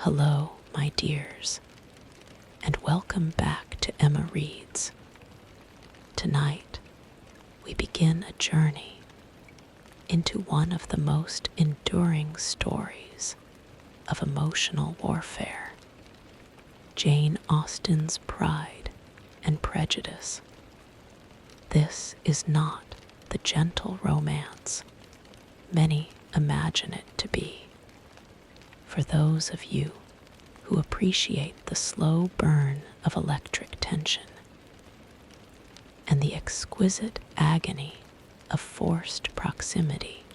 Hello, my dears, and welcome back to Emma Reads. Tonight, we begin a journey into one of the most enduring stories of emotional warfare, Jane Austen's Pride and Prejudice. This is not the gentle romance many imagine it to be. For those of you who appreciate the slow burn of electric tension and the exquisite agony of forced proximity,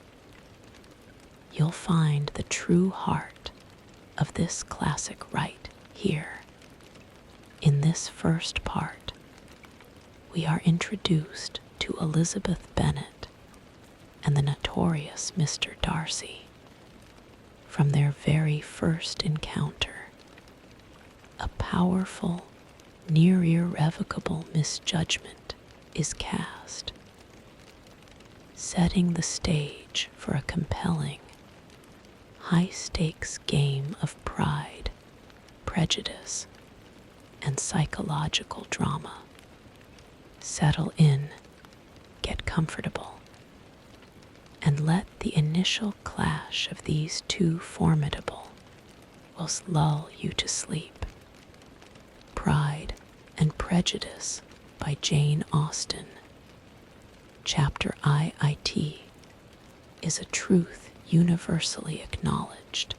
you'll find the true heart of this classic right here. In this first part, we are introduced to Elizabeth Bennet and the notorious Mr. Darcy. From their very first encounter, a powerful, near irrevocable misjudgment is cast, setting the stage for a compelling, high-stakes game of pride, prejudice, and psychological drama. Settle in, get comfortable, and let the initial clash of these two formidable wills lull you to sleep. Pride and Prejudice by Jane Austen. Chapter VIII is a truth universally acknowledged,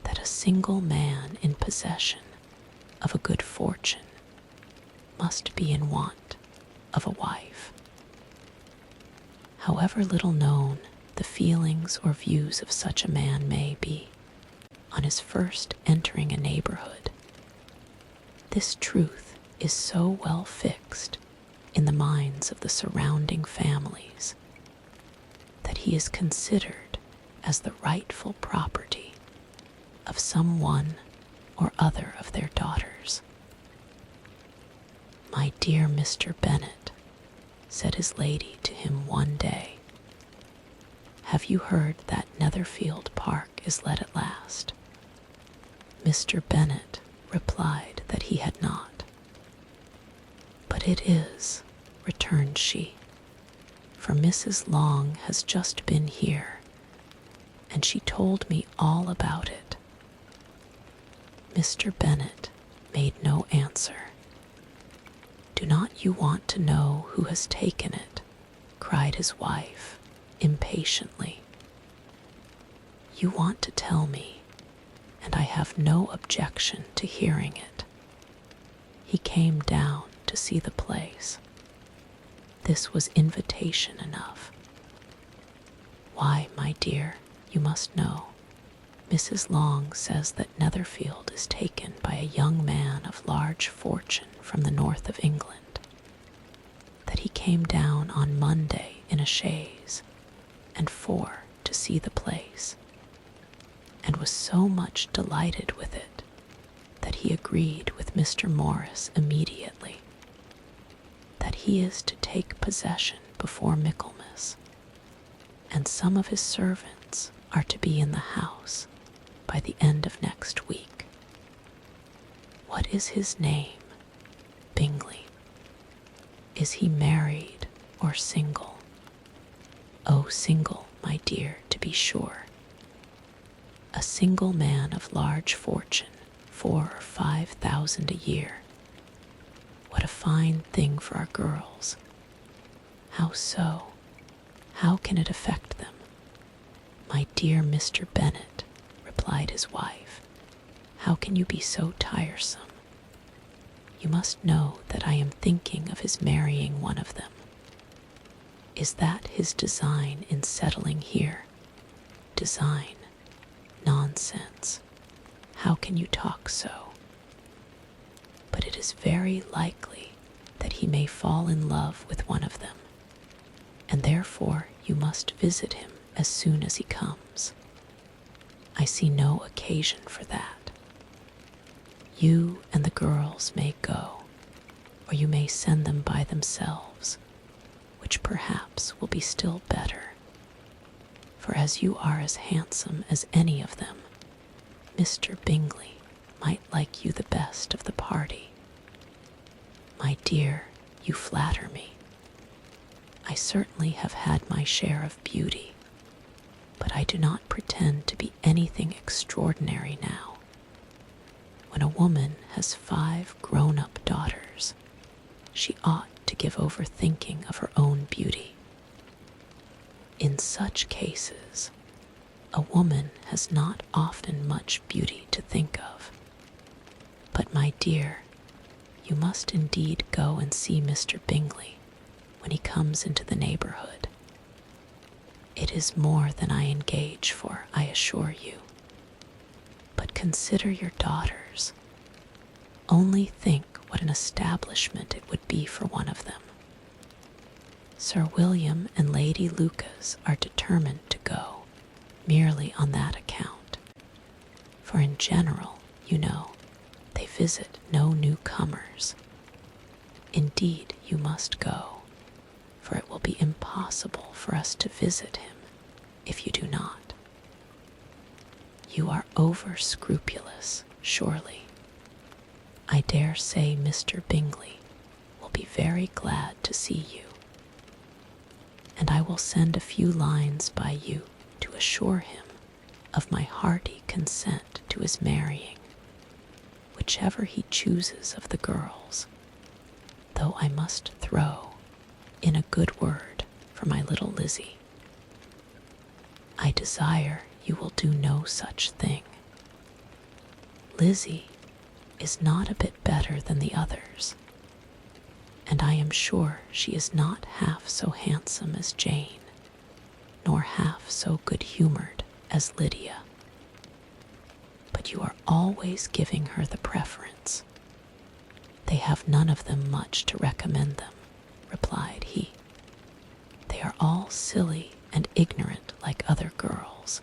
that a single man in possession of a good fortune must be in want of a wife. However little known the feelings or views of such a man may be on his first entering a neighborhood, this truth is so well fixed in the minds of the surrounding families that he is considered as the rightful property of some one or other of their daughters. "My dear Mr. Bennet," said his lady to him one day, "have you heard that Netherfield Park is let at last?" Mr. Bennet replied that he had not. "But it is," returned she, "for Mrs. Long has just been here, and she told me all about it." Mr. Bennet made no answer. "Do not you want to know who has taken it?" cried his wife impatiently. "You want to tell me, and I have no objection to hearing it. He came down to see the place." This was invitation enough. "Why, my dear, you must know. Mrs. Long says that Netherfield is taken by a young man of large fortune from the north of England, that he came down on Monday in a chaise and four to see the place, and was so much delighted with it that he agreed with Mr. Morris immediately, that he is to take possession before Michaelmas, and some of his servants are to be in the house by the end of next week. What is his name? Bingley. Is he married or single? Oh, single, my dear, to be sure. A single man of large fortune, 4,000 or 5,000 a year. What a fine thing for our girls. How so? How can it affect them? My dear Mr. Bennet, replied his wife, how can you be so tiresome? You must know that I am thinking of his marrying one of them. Is that his design in settling here? Design? Nonsense. How can you talk so? But it is very likely that he may fall in love with one of them, and therefore you must visit him as soon as he comes. I see no occasion for that. You and the girls may go, or you may send them by themselves, which perhaps will be still better. For as you are as handsome as any of them, Mr. Bingley might like you the best of the party. My dear, you flatter me. I certainly have had my share of beauty, but I do not pretend to be anything extraordinary now. When a woman has 5 grown-up daughters, she ought to give over thinking of her own beauty. In such cases, a woman has not often much beauty to think of. But, my dear, you must indeed go and see Mr. Bingley when he comes into the neighborhood. It is more than I engage for, I assure you. But consider your daughters. Only think what an establishment it would be for one of them. Sir William and Lady Lucas are determined to go merely on that account, for in general, you know, they visit no newcomers. Indeed, you must go, for it will be impossible for us to visit him if you do not. You are over-scrupulous, surely. I dare say Mr. Bingley will be very glad to see you, and I will send a few lines by you to assure him of my hearty consent to his marrying whichever he chooses of the girls, though I must throw in a good word for my little Lizzie. I desire you will do no such thing. Lizzie is not a bit better than the others, and I am sure she is not half so handsome as Jane, nor half so good-humored as Lydia. But you are always giving her the preference. They have none of them much to recommend them, replied he. They are all silly and ignorant like other girls,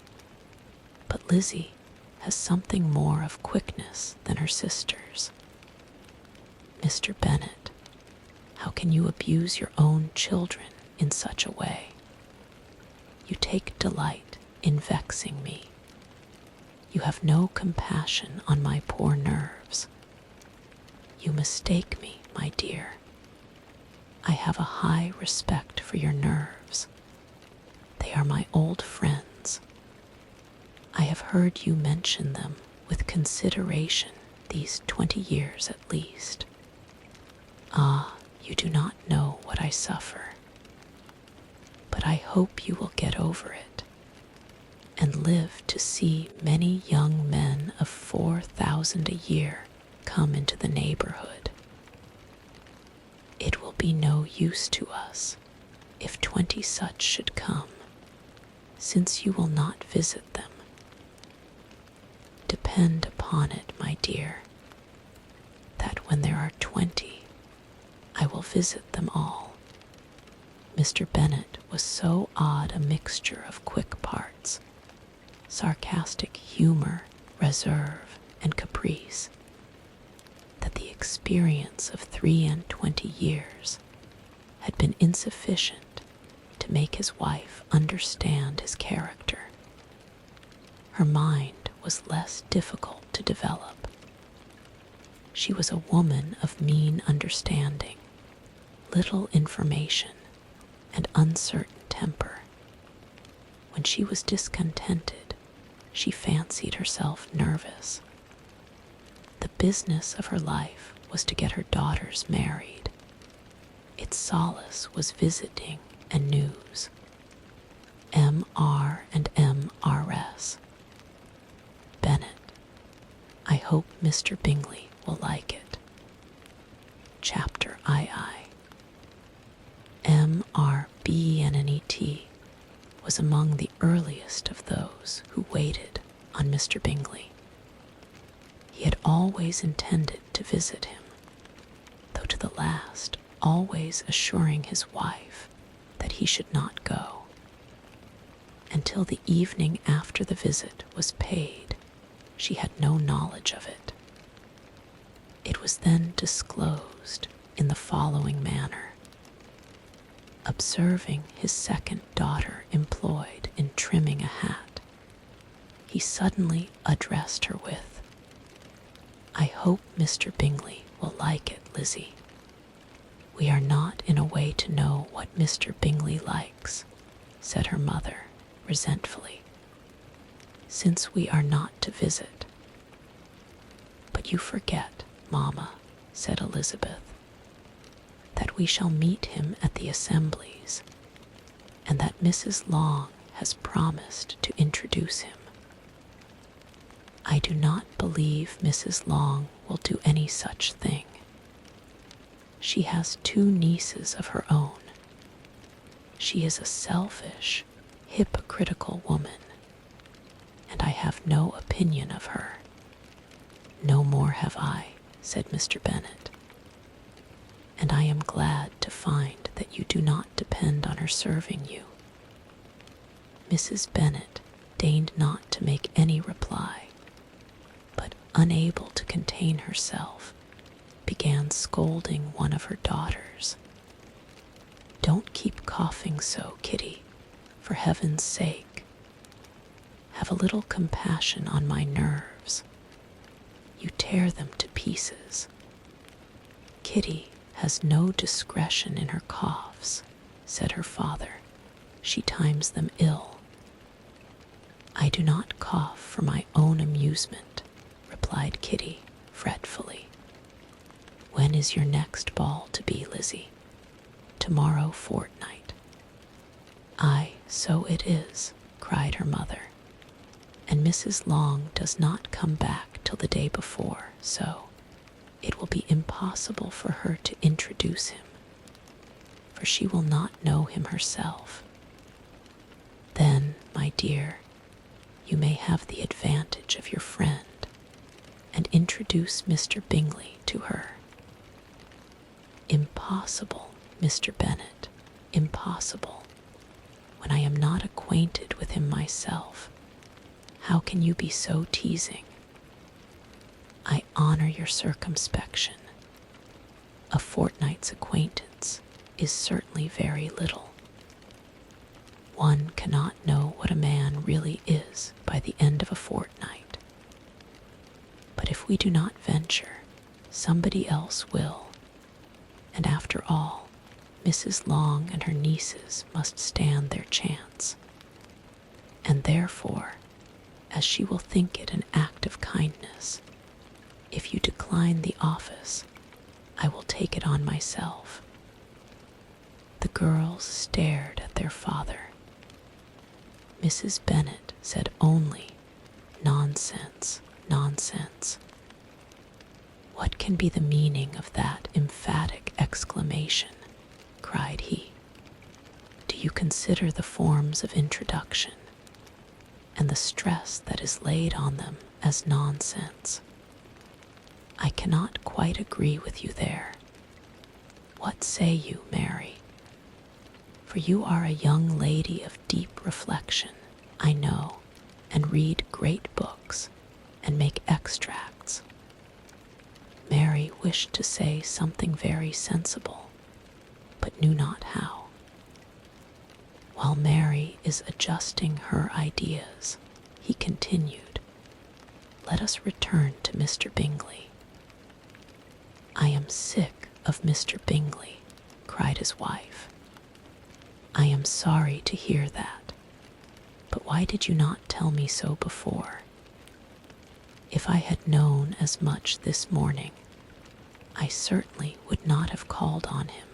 but Lizzie has something more of quickness than her sisters. Mr. Bennet, how can you abuse your own children in such a way? You take delight in vexing me. You have no compassion on my poor nerves. You mistake me, my dear. I have a high respect for your nerves. They are my old friends. I have heard you mention them with consideration these 20 years at least. Ah, you do not know what I suffer. But I hope you will get over it, and live to see many young men of 4,000 a year come into the neighborhood. It will be no use to us if 20 such should come, since you will not visit them. Depend upon it, my dear, that when there are 20, I will visit them all. Mr. Bennet was so odd a mixture of quick parts, sarcastic humor, reserve, and caprice, that the experience of 23 years had been insufficient to make his wife understand his character. Her mind was less difficult to develop. She was a woman of mean understanding, little information, and uncertain temper. When she was discontented, she fancied herself nervous. The business of her life was to get her daughters married. Its solace was visiting and news. M.R. and M.R.S. Bennet, I hope Mr. Bingley will like it. Chapter II. M.R.B.N.N.E.T. was among the earliest of those who waited on Mr. Bingley. He had always intended to visit him, though to the last always assuring his wife that he should not go. Until the evening after the visit was paid, she had no knowledge of it. It was then disclosed in the following manner. Observing his second daughter employed in trimming a hat, he suddenly addressed her with, "I hope Mr. Bingley will like it, Lizzie. We are not in a way to know what Mr. Bingley likes," said her mother resentfully, "since we are not to visit." "But you forget, Mamma," said Elizabeth, "that we shall meet him at the assemblies, and that Mrs. Long has promised to introduce him." "I do not believe Mrs. Long will do any such thing. She has 2 nieces of her own. She is a selfish, hypocritical woman, and I have no opinion of her." "No more have I," said Mr. Bennet, "and I am glad to find that you do not depend on her serving you." Mrs. Bennet deigned not to make any reply, but unable to contain herself, began scolding one of her daughters. "Don't keep coughing so, Kitty, for heaven's sake. Have a little compassion on my nerves. You tear them to pieces. Kitty has no discretion in her coughs," said her father. "She times them ill." "I do not cough for my own amusement," replied Kitty fretfully. "When is your next ball to be, Lizzie?" "Tomorrow fortnight." "Aye, so it is," cried her mother, "and Mrs. Long does not come back till the day before, so it will be impossible for her to introduce him, for she will not know him herself. Then, my dear, you may have the advantage of your friend, and introduce Mr. Bingley to her." "Impossible, Mr. Bennet, impossible. When I am not acquainted with him myself, how can you be so teasing? I honor your circumspection. A fortnight's acquaintance is certainly very little. One cannot know what a man really is by the end of a fortnight. But if we do not venture, somebody else will, and after all, Mrs. Long and her nieces must stand their chance. And therefore, as she will think it an act of kindness, if you decline the office, I will take it on myself." The girls stared at their father. Mrs. Bennet said only, "Nonsense, nonsense." "What can be the meaning of that emphatic exclamation?" cried he. "Do you consider the forms of introduction, and the stress that is laid on them, as nonsense? I cannot quite agree with you there. What say you, Mary? For you are a young lady of deep reflection, I know, and read great books, and make extracts." Mary wished to say something very sensible, but knew not how. While Mary is adjusting her ideas, he continued, "Let us return to Mr. Bingley." "I am sick of Mr. Bingley," cried his wife. "I am sorry to hear that, but why did you not tell me so before? If I had known as much this morning, I certainly would not have called on him.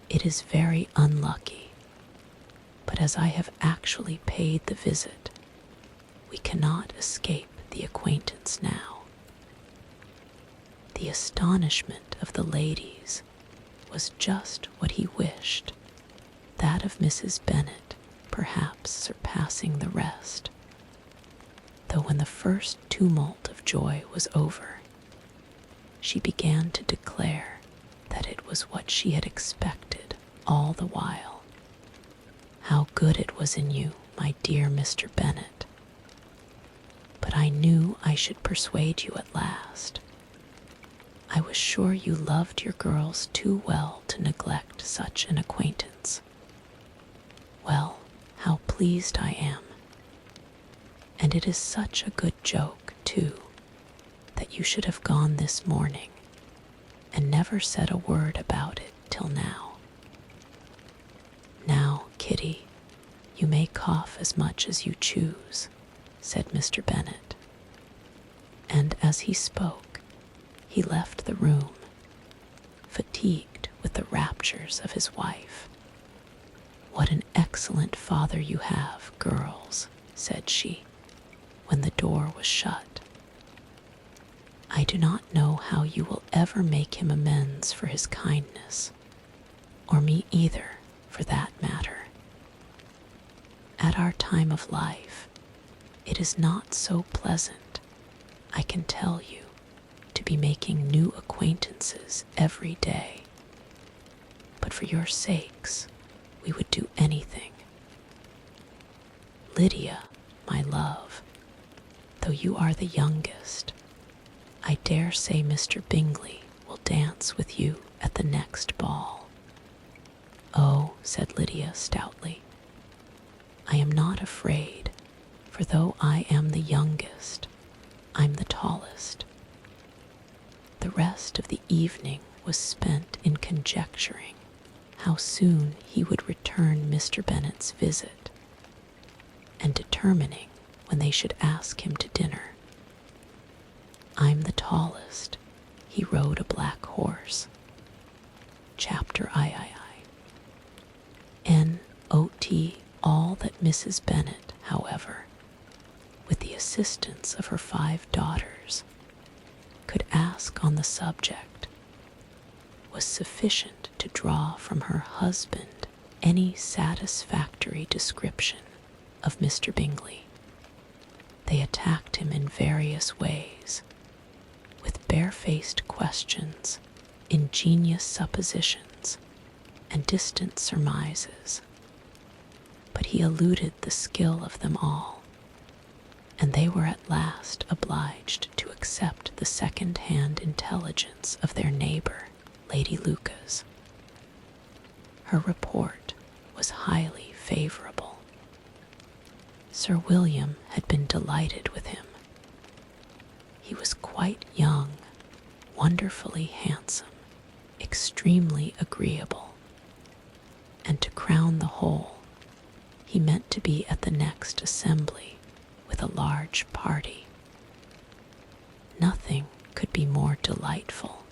It is very unlucky, but as I have actually paid the visit, we cannot escape the acquaintance now." The astonishment of the ladies was just what he wished, that of Mrs. Bennet perhaps surpassing the rest, though when the first tumult of joy was over, she began to declare that it was what she had expected all the while. "How good it was in you, my dear Mr. Bennet. But I knew I should persuade you at last. I was sure you loved your girls too well to neglect such an acquaintance. Well, how pleased I am. And it is such a good joke, too, that you should have gone this morning and never said a word about it till now. Now, Kitty, you may cough as much as you choose, said Mr. Bennet. And as he spoke, he left the room, fatigued with the raptures of his wife. What an excellent father you have, girls, said she, when the door was shut. I do not know how you will ever make him amends for his kindness, or me either, for that matter. At our time of life, it is not so pleasant, I can tell you, to be making new acquaintances every day. But for your sakes, we would do anything. Lydia, my love, though you are the youngest, I dare say Mr. Bingley will dance with you at the next ball. Oh, said Lydia stoutly, I am not afraid, for though I am the youngest, I'm the tallest. The rest of the evening was spent in conjecturing how soon he would return Mr. Bennet's visit, and determining when they should ask him to dinner. I'm the tallest. He rode a black horse. Chapter III. N.O.T. All that Mrs. Bennet, however, with the assistance of her 5 daughters, could ask on the subject, was sufficient to draw from her husband any satisfactory description of Mr. Bingley. They attacked him in various ways, with barefaced questions, ingenious suppositions, and distant surmises. But he eluded the skill of them all, and they were at last obliged to accept the second-hand intelligence of their neighbor, Lady Lucas. Her report was highly favorable. Sir William had been delighted with him. He was quite young, wonderfully handsome, extremely agreeable, and to crown the whole, he meant to be at the next assembly with a large party. Nothing could be more delightful.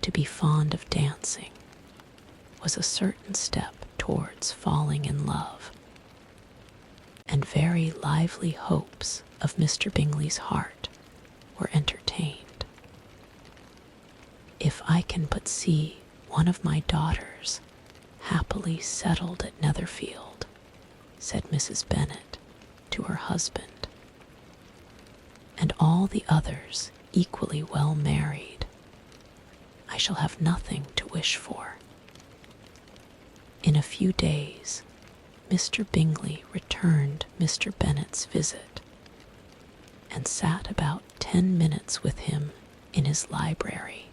To be fond of dancing was a certain step towards falling in love, and very lively hopes of Mr. Bingley's heart were entertained. If I can but see one of my daughters happily settled at Netherfield, said Mrs. Bennet to her husband, and all the others equally well married, I shall have nothing to wish for. In a few days, Mr. Bingley returned Mr. Bennet's visit, and sat about 10 minutes with him in his library.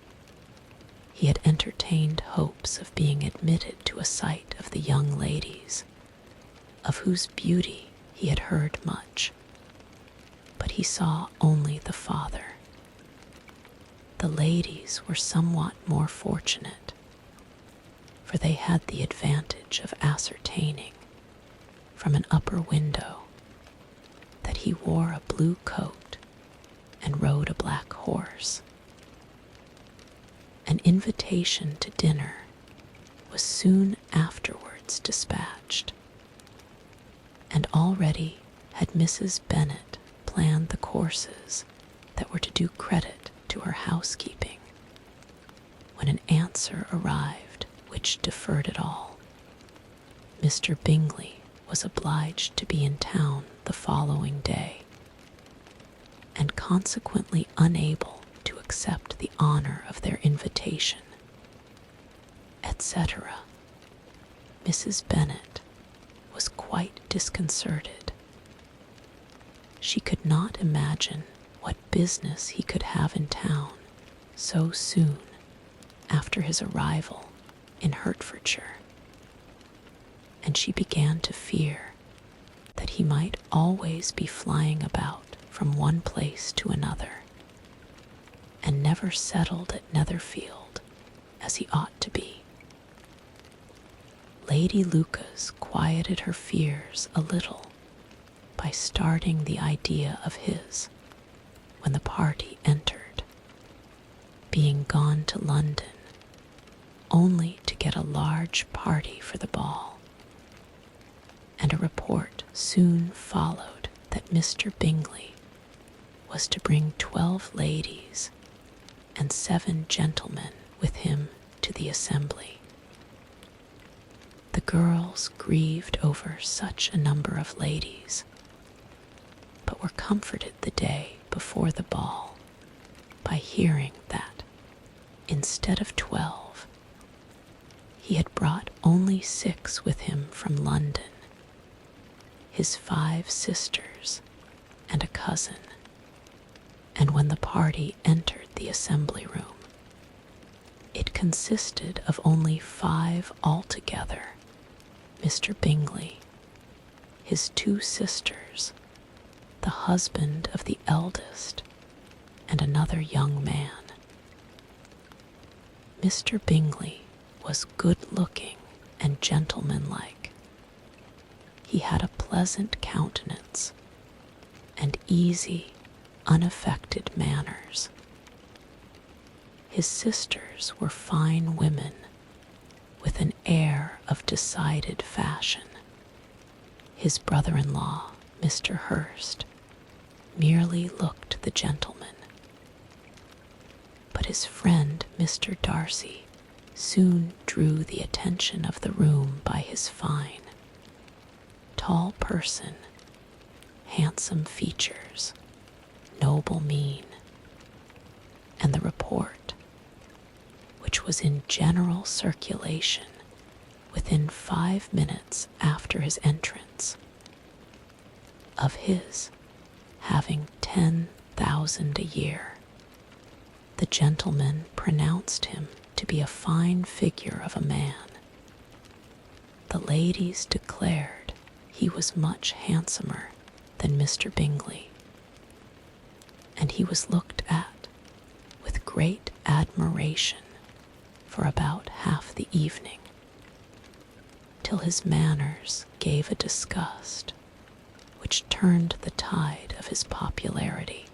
He had entertained hopes of being admitted to a sight of the young ladies, of whose beauty he had heard much, but he saw only the father. The ladies were somewhat more fortunate, for they had the advantage of ascertaining, from an upper window, that he wore a blue coat and rode a black horse. An invitation to dinner was soon afterwards dispatched, and already had Mrs. Bennet planned the courses that were to do credit to her housekeeping, when an answer arrived which deferred it all. Mr. Bingley was obliged to be in town the following day, and consequently unable to accept the honor of their invitation, etc. Mrs. Bennet was quite disconcerted. She could not imagine what business he could have in town so soon after his arrival in Hertfordshire, and she began to fear that he might always be flying about from one place to another, and never settled at Netherfield as he ought to be. Lady Lucas quieted her fears a little by starting the idea of his when the party entered, being gone to London only to get a large party for the ball, and a report soon followed that Mr. Bingley was to bring 12 ladies and 7 gentlemen with him to the assembly. The girls grieved over such a number of ladies, but were comforted the day before the ball by hearing that, instead of 12, he had brought only 6 with him from London, his 5 sisters and a cousin. And when the party entered the assembly room, it consisted of only 5 altogether: Mr. Bingley, his 2 sisters, the husband of the eldest, and another young man. Mr. Bingley was good-looking and gentlemanlike. He had a pleasant countenance and easy, unaffected manners. His sisters were fine women with an air of decided fashion. His brother-in-law, Mr. Hurst, merely looked the gentleman. But his friend, Mr. Darcy, soon drew the attention of the room by his fine, tall person, handsome features, noble mien, and the report, which was in general circulation within 5 minutes after his entrance, of his having 10,000 a year. The gentleman pronounced him to be a fine figure of a man. The ladies declared he was much handsomer than Mr. Bingley, and he was looked at with great admiration for about half the evening, till his manners gave a disgust which turned the tide of his popularity,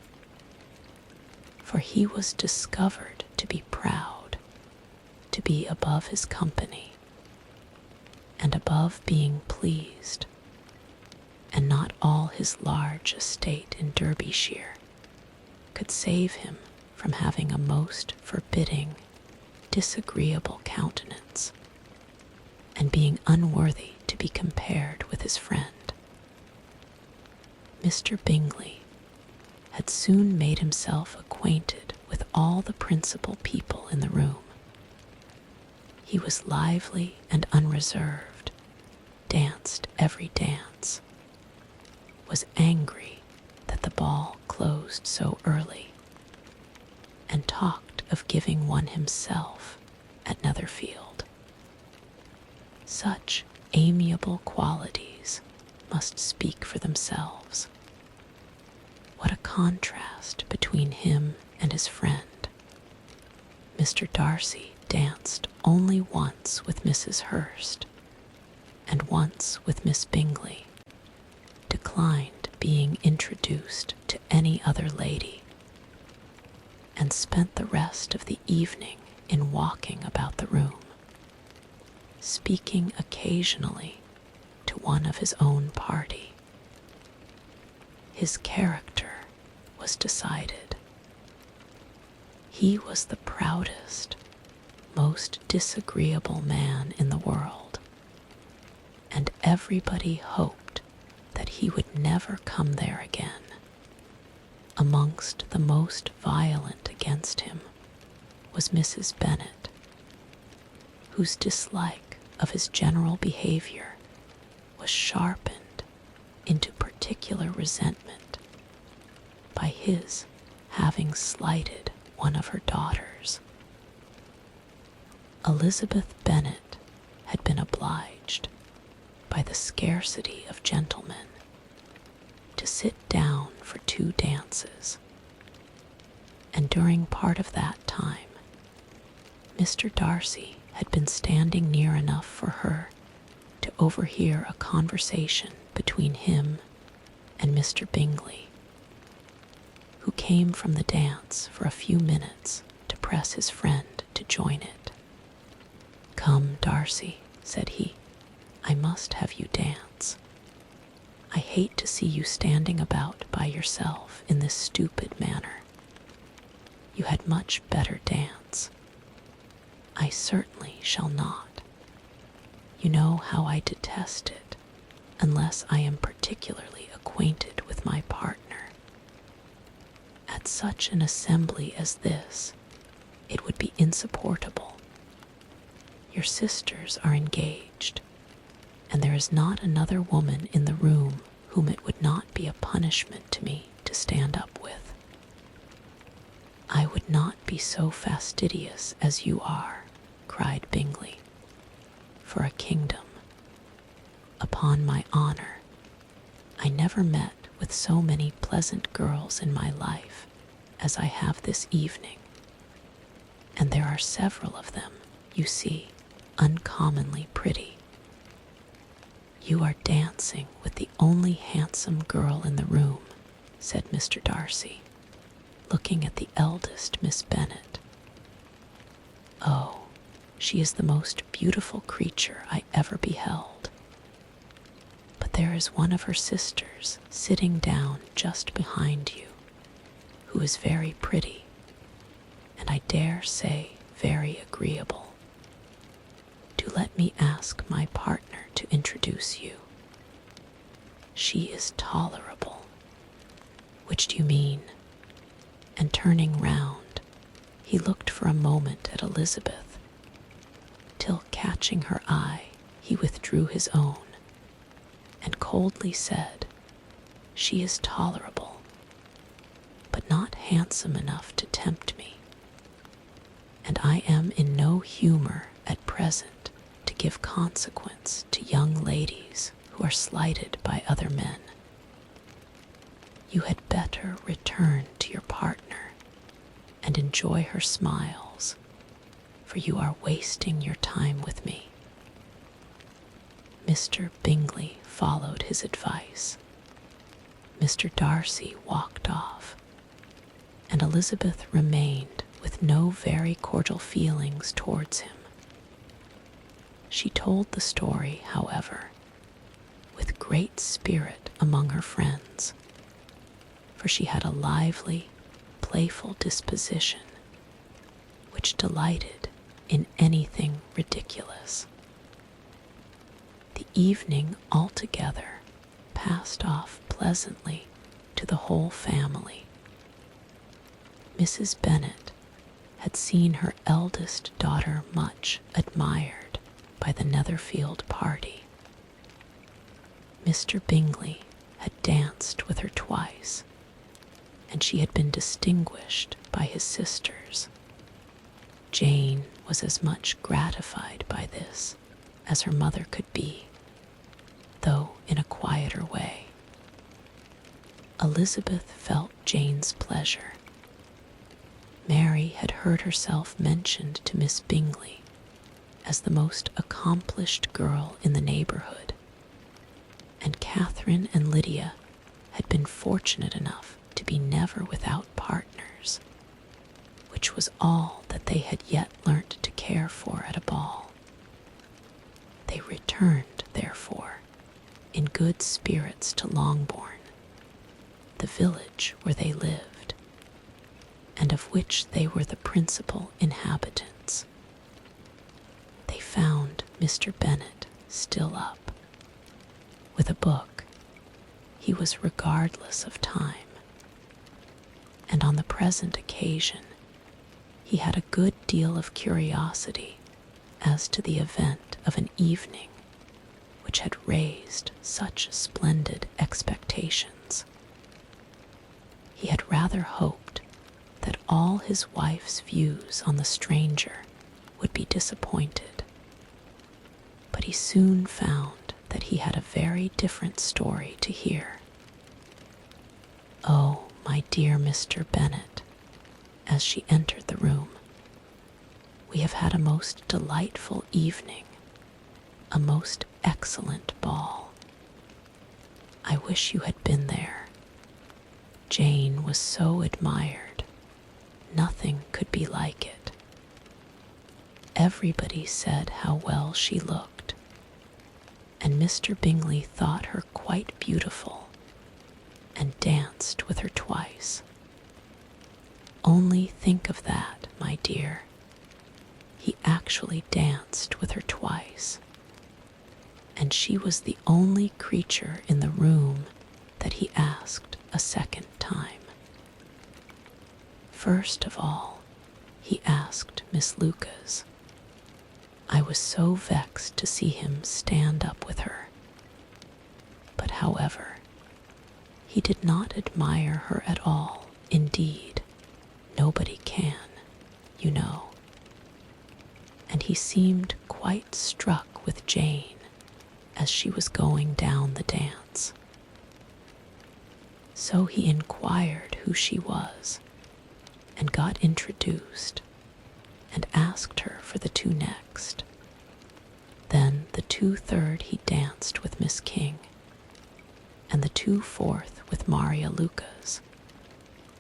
for he was discovered to be proud, to be above his company, and above being pleased, and not all his large estate in Derbyshire could save him from having a most forbidding, disagreeable countenance, and being unworthy to be compared with his friend. Mr. Bingley had soon made himself acquainted with all the principal people in the room. He was lively and unreserved, danced every dance, was angry that the ball closed so early, and talked of giving one himself at Netherfield. Such amiable qualities must speak for themselves. What a contrast between him and his friend. Mr. Darcy danced only once with Mrs. Hurst, and once with Miss Bingley, declined being introduced to any other lady, and spent the rest of the evening in walking about the room, speaking occasionally to one of his own party. His character was decided. He was the proudest, most disagreeable man in the world, and everybody hoped that he would never come there again. Amongst the most violent against him was Mrs. Bennet, whose dislike of his general behavior was sharpened into particular resentment by his having slighted one of her daughters. Elizabeth Bennet had been obliged, by the scarcity of gentlemen, to sit down for 2 dances. And during part of that time, Mr. Darcy had been standing near enough for her to overhear a conversation between him and Mr. Bingley, who came from the dance for a few minutes to press his friend to join it. "Come, Darcy," said he, "I must have you dance. I hate to see you standing about by yourself in this stupid manner. You had much better dance." "I certainly shall not. You know how I detest it, unless I am particularly acquainted with my partner. At such an assembly as this, it would be insupportable. Your sisters are engaged, and there is not another woman in the room whom it would not be a punishment to me to stand up with. I would not be so fastidious as you are," cried Bingley, "for a kingdom. Upon my honor, I never met with so many pleasant girls in my life as I have this evening, and there are several of them, you see, uncommonly pretty. You are dancing with the only handsome girl in the room," said Mr. Darcy, looking at the eldest Miss Bennet. "Oh, she is the most beautiful creature I ever beheld. But there is one of her sisters sitting down just behind you, who is very pretty, and I dare say very agreeable. Do let me ask my partner to introduce you. She is tolerable." "Which do you mean?" And turning round, he looked for a moment at Elizabeth, till catching her eye, he withdrew his own, and coldly said, "She is tolerable, but not handsome enough to tempt me, and I am in no humor at present to give consequence to young ladies who are slighted by other men. You had better return to your partner and enjoy her smiles, for you are wasting your time with me." Mr. Bingley followed his advice. Mr. Darcy walked off, and Elizabeth remained with no very cordial feelings towards him. She told the story, however, with great spirit among her friends, for she had a lively, playful disposition, which delighted in anything ridiculous. The evening altogether passed off pleasantly to the whole family. Mrs. Bennet had seen her eldest daughter much admired by the Netherfield party. Mr. Bingley had danced with her twice, and she had been distinguished by his sisters. Jane was as much gratified by this as her mother could be, though in a quieter way. Elizabeth felt Jane's pleasure. Mary had heard herself mentioned to Miss Bingley as the most accomplished girl in the neighborhood, and Catherine and Lydia had been fortunate enough to be never without partners, which was all that they had yet learnt to care for at a ball. They returned, therefore, in good spirits to Longbourn, the village where they lived, and of which they were the principal inhabitants. They found Mr. Bennet still up. With a book, he was regardless of time, and on the present occasion he had a good deal of curiosity as to the event of an evening which had raised such splendid expectations. He had rather hoped that all his wife's views on the stranger would be disappointed, but he soon found that he had a very different story to hear. "Oh, my dear Mr. Bennet," as she entered the room, "we have had a most delightful evening, a most excellent ball. I wish you had been there. Jane was so admired. Nothing could be like it. Everybody said how well she looked, and Mr. Bingley thought her quite beautiful, and danced with her twice. Only think of that, my dear. He actually danced with her twice, and she was the only creature in the room that he asked a second time. First of all, he asked Miss Lucas. I was so vexed to see him stand up with her. But however, he did not admire her at all. Indeed, nobody can, you know. And he seemed quite struck with Jane as she was going down the dance. So he inquired who she was, and got introduced, and asked her for the two next. Then the 2/3 he danced with Miss King, and the 2/4 with Maria Lucas,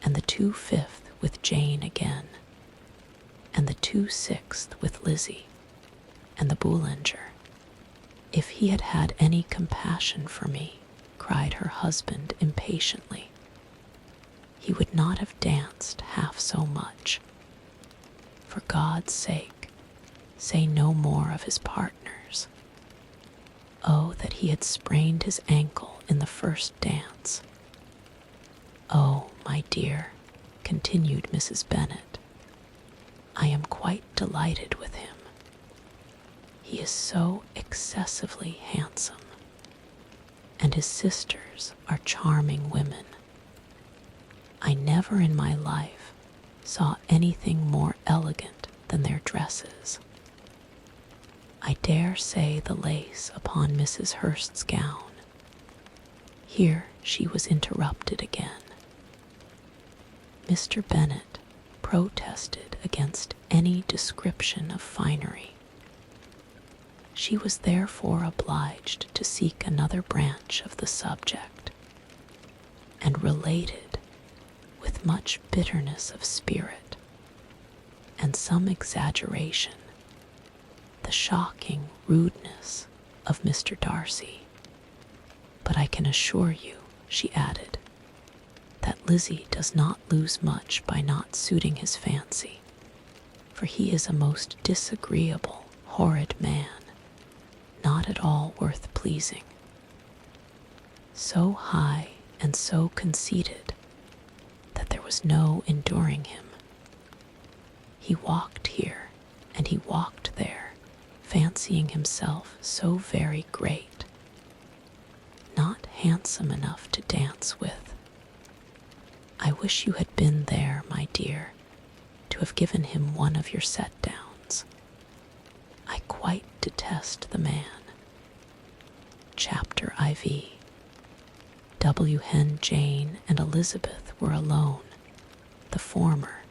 and the 2/5 with Jane again, and the 2/6 with Lizzie, and the Boulanger. If he had had any compassion for me, cried her husband impatiently, he would not have danced half so much. For God's sake, say no more of his partners. Oh, that he had sprained his ankle in the first dance. Oh, my dear, continued Mrs. Bennet, I am quite delighted with him. He is so excessively handsome, and his sisters are charming women. I never in my life saw anything more elegant than their dresses. I dare say the lace upon Mrs. Hurst's gown. Here she was interrupted again. Mr. Bennet protested against any description of finery. She was therefore obliged to seek another branch of the subject, and related, with much bitterness of spirit, and some exaggeration, the shocking rudeness of Mr. Darcy. But I can assure you, she added, that Lizzie does not lose much by not suiting his fancy, for he is a most disagreeable, horrid man, not at all worth pleasing. So high and so conceited that there was no enduring him. He walked here and he walked there, fancying himself so very great, not handsome enough to dance with. I wish you had been there, my dear, to have given him one of your set-downs. I quite detest the man. Chapter IV. W. Hen, Jane, and Elizabeth were alone. The former,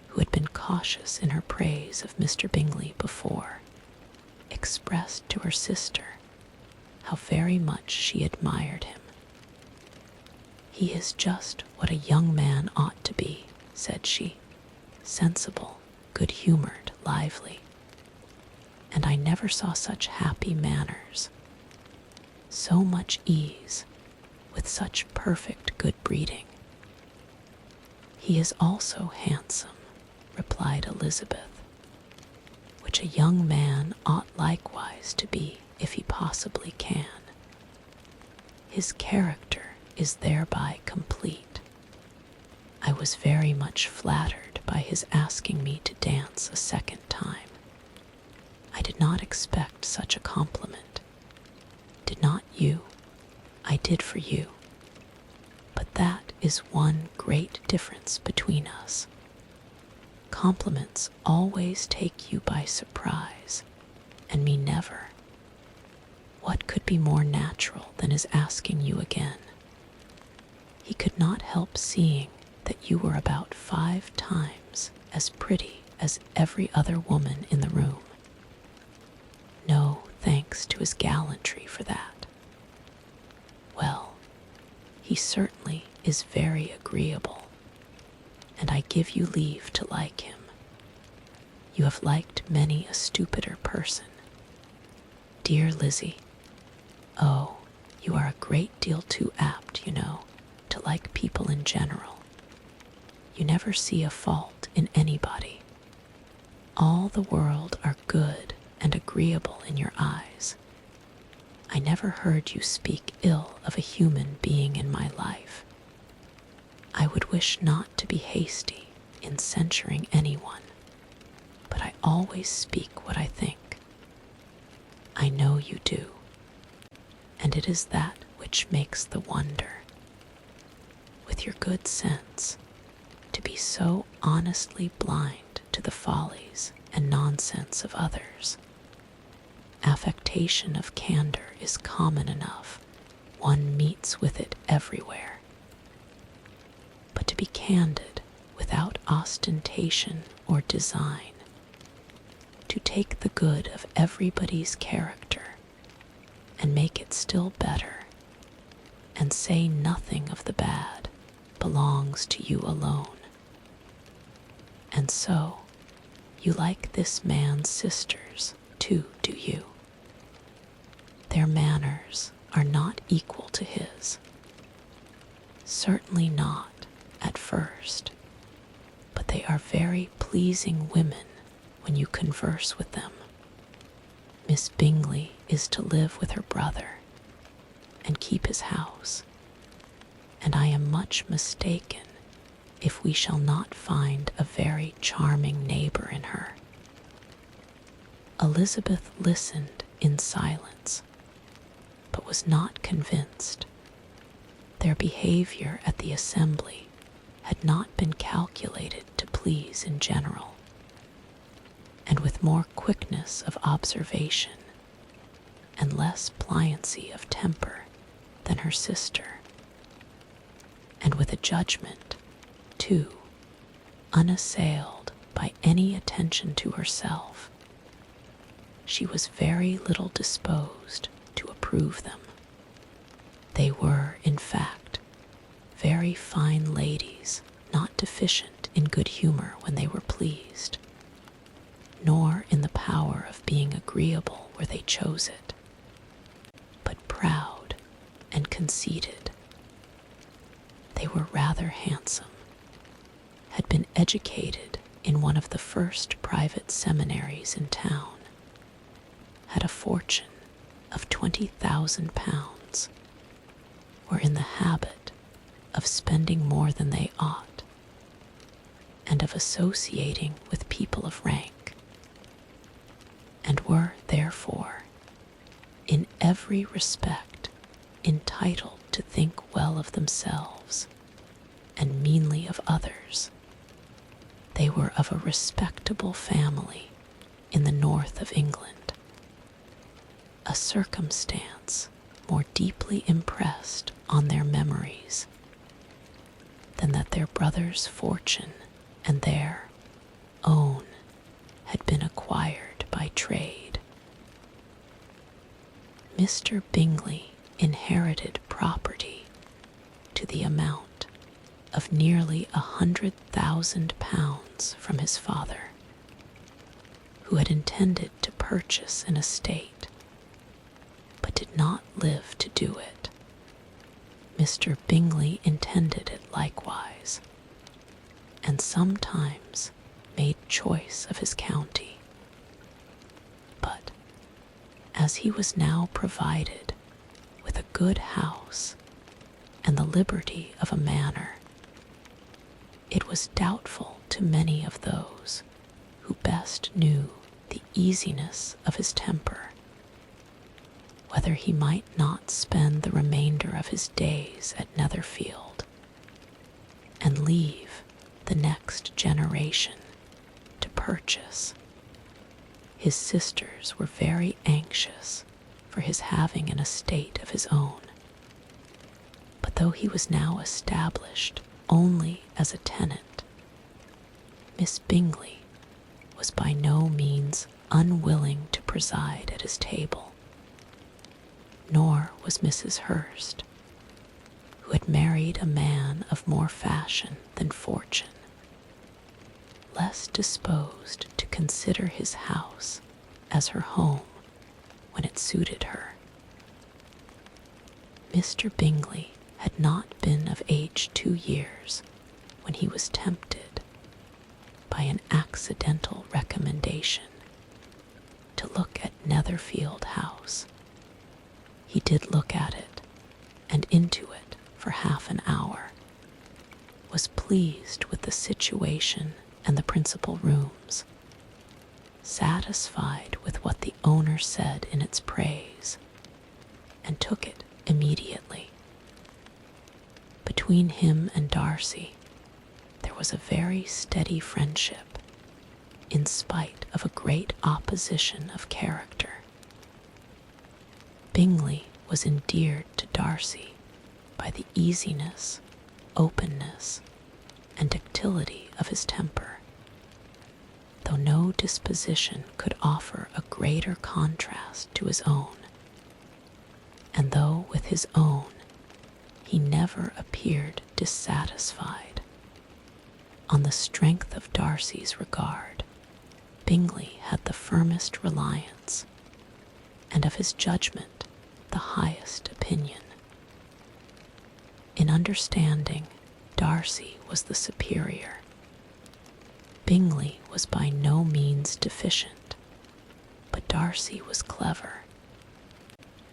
who had been cautious in her praise of Mr. Bingley before, expressed to her sister how very much she admired him. He is just what a young man ought to be, said she, sensible, good-humored, lively. And I never saw such happy manners, so much ease, with such perfect good breeding. He is also handsome, replied Elizabeth, which a young man ought likewise to be if he possibly can. His character is thereby complete. I was very much flattered by his asking me to dance a second time. I did not expect such a compliment. Did not you? I did for you. But that is one great difference between us. Compliments always take you by surprise, and me never. What could be more natural than his asking you again? he could not help seeing that you were about 5 times as pretty as every other woman in the room. No thanks to his gallantry for that. Well, he certainly is very agreeable, and I give you leave to like him. You have liked many a stupider person. Dear Lizzie, oh, you are a great deal too apt, you know, to like people in general. You never see a fault in anybody. All the world are good and agreeable in your eyes. I never heard you speak ill of a human being in my life. I would wish not to be hasty in censuring anyone, but I always speak what I think. I know you do, and it is that which makes the wonder. With your good sense, to be so honestly blind to the follies and nonsense of others. Affectation of candor is common enough. One meets with it everywhere. But to be candid without ostentation or design, to take the good of everybody's character and make it still better, and say nothing of the bad, belongs to you alone. And so, you like this man's sisters, too, do you? Their manners are not equal to his. Certainly not at first, but they are very pleasing women when you converse with them. Miss Bingley is to live with her brother and keep his house, and I am much mistaken if we shall not find a very charming neighbor in her. Elizabeth listened in silence, but was not convinced. Their behavior at the assembly had not been calculated to please in general, and with more quickness of observation and less pliancy of temper than her sister, and with a judgment, too, unassailed by any attention to herself, she was very little disposed to approve them. They were, in fact, very fine ladies, not deficient in good humor when they were pleased, nor in the power of being agreeable where they chose it, but proud and conceited. They were rather handsome, had been educated in one of the first private seminaries in town, had a fortune of £20,000, were in the habit of spending more than they ought, and of associating with people of rank, and were, therefore, in every respect entitled to think well of themselves and meanly of others. They were of a respectable family in the north of England, a circumstance more deeply impressed on their memories than that their brother's fortune and their own had been acquired by trade. Mr. Bingley inherited property to the amount of nearly £100,000 from his father, who had intended to purchase an estate, but did not live to do it. Mr. Bingley intended it likewise, and sometimes made choice of his county. But as he was now provided with a good house and the liberty of a manor, it was doubtful to many of those who best knew the easiness of his temper whether he might not spend the remainder of his days at Netherfield and leave the next generation to purchase. His sisters were very anxious for his having an estate of his own, But though he was now established only as a tenant, Miss Bingley was by no means unwilling to preside at his table, nor was Mrs. Hurst, who had married a man of more fashion than fortune, less disposed to consider his house as her home when it suited her. Mr. Bingley had not been of age 2 years when he was tempted, by an accidental recommendation, to look at Netherfield House. He did look at it, and into it for half an hour, was pleased with the situation and the principal rooms, satisfied with what the owner said in its praise, and took it immediately. Between him and Darcy there was a very steady friendship, in spite of a great opposition of character. Bingley was endeared to Darcy by the easiness, openness, and ductility of his temper, though no disposition could offer a greater contrast to his own, and though with his own he never appeared dissatisfied. On the strength of Darcy's regard, Bingley had the firmest reliance, and of his judgment the highest opinion. In understanding, Darcy was the superior. Bingley was by no means deficient, but Darcy was clever.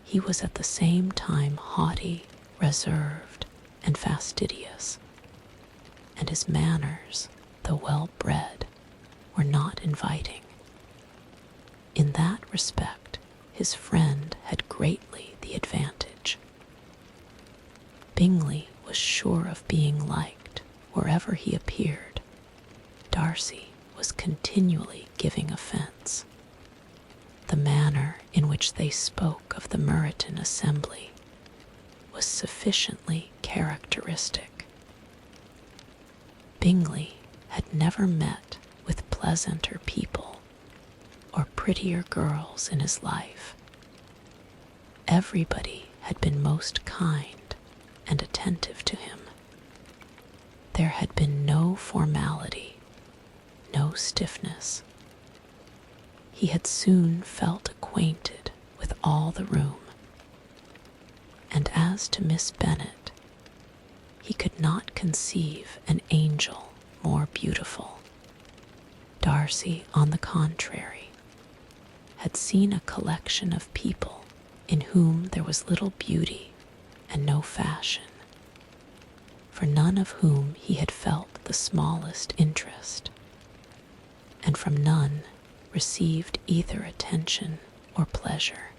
He was at the same time haughty, reserved, and fastidious, and his manners, though well bred, were not inviting. In that respect, his friend had greatly the advantage. Bingley was sure of being liked wherever he appeared. Darcy was continually giving offence. The manner in which they spoke of the Meryton assembly was sufficiently characteristic. Bingley had never met with pleasanter people or prettier girls in his life. Everybody had been most kind and attentive to him. There had been no formality, no stiffness. He had soon felt acquainted with all the room, and as to Miss Bennet, he could not conceive an angel more beautiful. Darcy, on the contrary, had seen a collection of people in whom there was little beauty and no fashion, for none of whom he had felt the smallest interest, and from none received either attention or pleasure.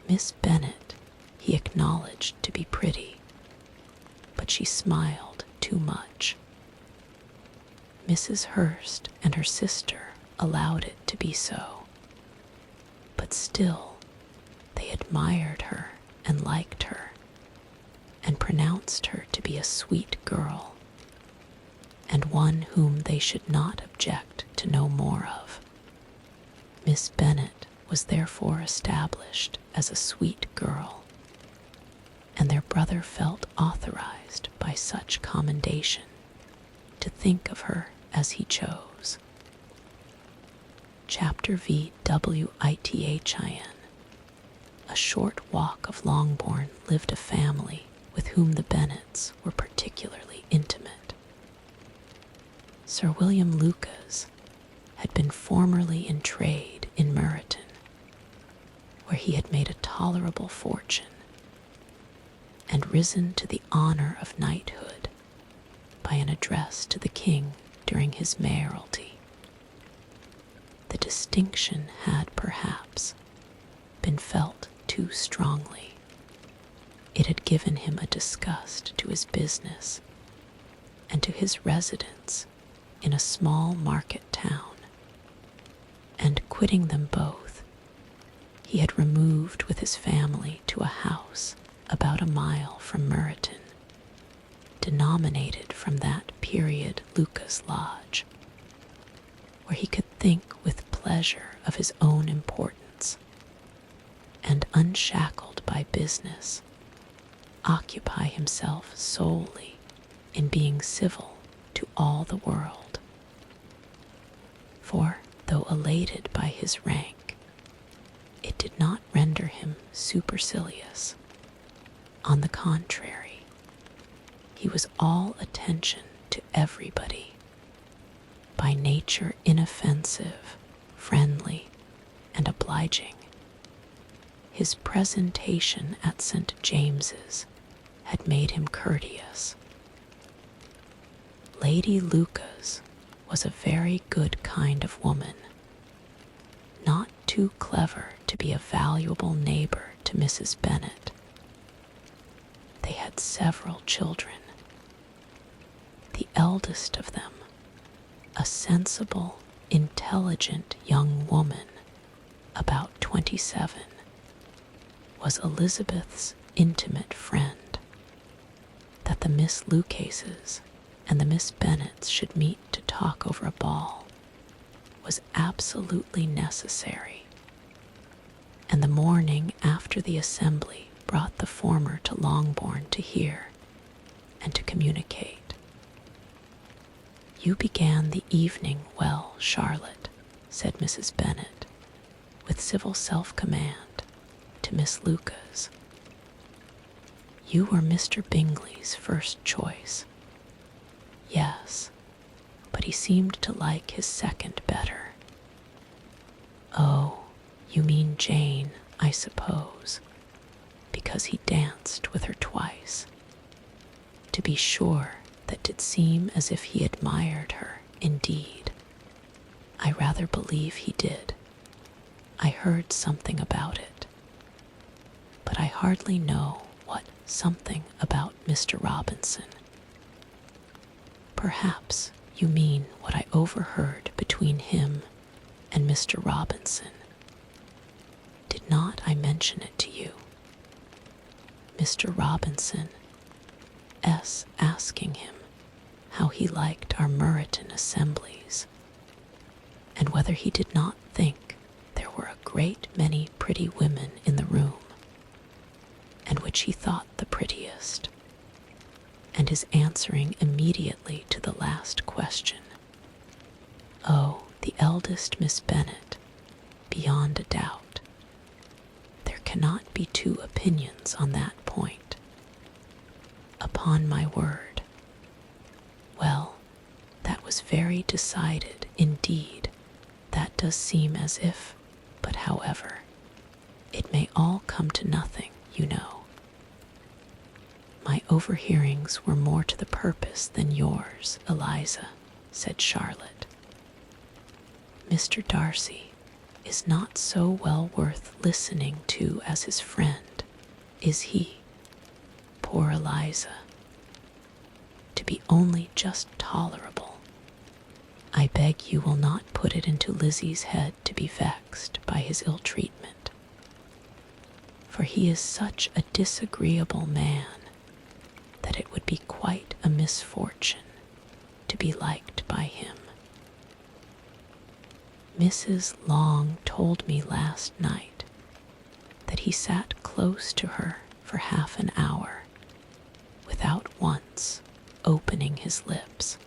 Miss Bennet he acknowledged to be pretty, but she smiled too much. Mrs. Hurst and her sister allowed it to be so, but still they admired her and liked her, and pronounced her to be a sweet girl, and one whom they should not object to know more of. Miss Bennet was therefore established as a sweet girl, and their brother felt authorized by such commendation to think of her as he chose. Chapter VIII. A short walk of Longbourn lived a family with whom the Bennets were particularly intimate. Sir William Lucas had been formerly in trade in Meryton, where he had made a tolerable fortune, and risen to the honor of knighthood by an address to the king during his mayoralty. The distinction had perhaps been felt too strongly. It had given him a disgust to his business and to his residence in a small market town, and quitting them both, he had removed with his family to a house about a mile from Meryton, denominated from that period Lucas Lodge, where he could think with pleasure of his own importance, and unshackled by business, occupy himself solely in being civil to all the world. For, though elated by his rank, it did not render him supercilious. On the contrary, he was all attention to everybody, by nature inoffensive, friendly, and obliging. His presentation at St. James's had made him courteous. Lady Lucas was a very good kind of woman, not too clever to be a valuable neighbor to Mrs. Bennet. They had several children. The eldest of them, a sensible, intelligent young woman, about 27, was Elizabeth's intimate friend. That the Miss Lucases and the Miss Bennets should meet to talk over a ball was absolutely necessary, and the morning after the assembly brought the former to Longbourn to hear and to communicate. "You began the evening well, Charlotte," said Mrs. Bennet, with civil self-command, to Miss Lucas. "You were Mr. Bingley's first choice." "Yes, but he seemed to like his second better." "Oh, you mean Jane, I suppose, because he danced with her twice. To be sure, that did seem as if he admired her, indeed. I rather believe he did. I heard something about it. But I hardly know what something about Mr. Robinson. Perhaps you mean what I overheard between him and Mr. Robinson. Did not I mention it to you? Mr. Robinson asking him how he liked our Meryton assemblies, and whether he did not think there were a great many pretty women in the room, and which he thought the prettiest, and his answering immediately to the last question, "Oh, the eldest Miss Bennet, beyond a doubt. There cannot be two opinions on that point. Upon my word. Well, that was very decided indeed. That does seem as if, but however, it may all come to nothing, you know. My overhearings were more to the purpose than yours, Eliza," said Charlotte. "Mr. Darcy is not so well worth listening to as his friend, is he? Poor Eliza. To be only just tolerable. I beg you will not put it into Lizzie's head to be vexed by his ill treatment, for he is such a disagreeable man that it would be quite a misfortune to be liked by him. Mrs. Long told me last night that he sat close to her for half an hour without once opening his lips.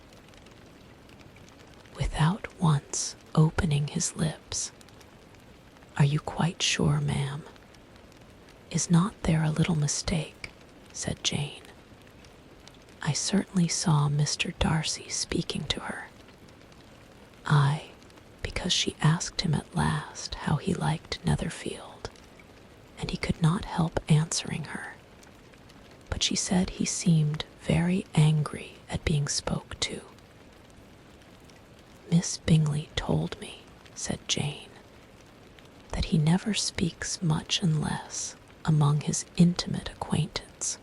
Without once opening his lips. Are you quite sure, ma'am? Is not there a little mistake?" said Jane. "I certainly saw Mr. Darcy speaking to her. Aye, because she asked him at last how he liked Netherfield, and he could not help answering her. But she said he seemed very angry at being spoke to." "Miss Bingley told me," said Jane, "that he never speaks much unless among his intimate acquaintance.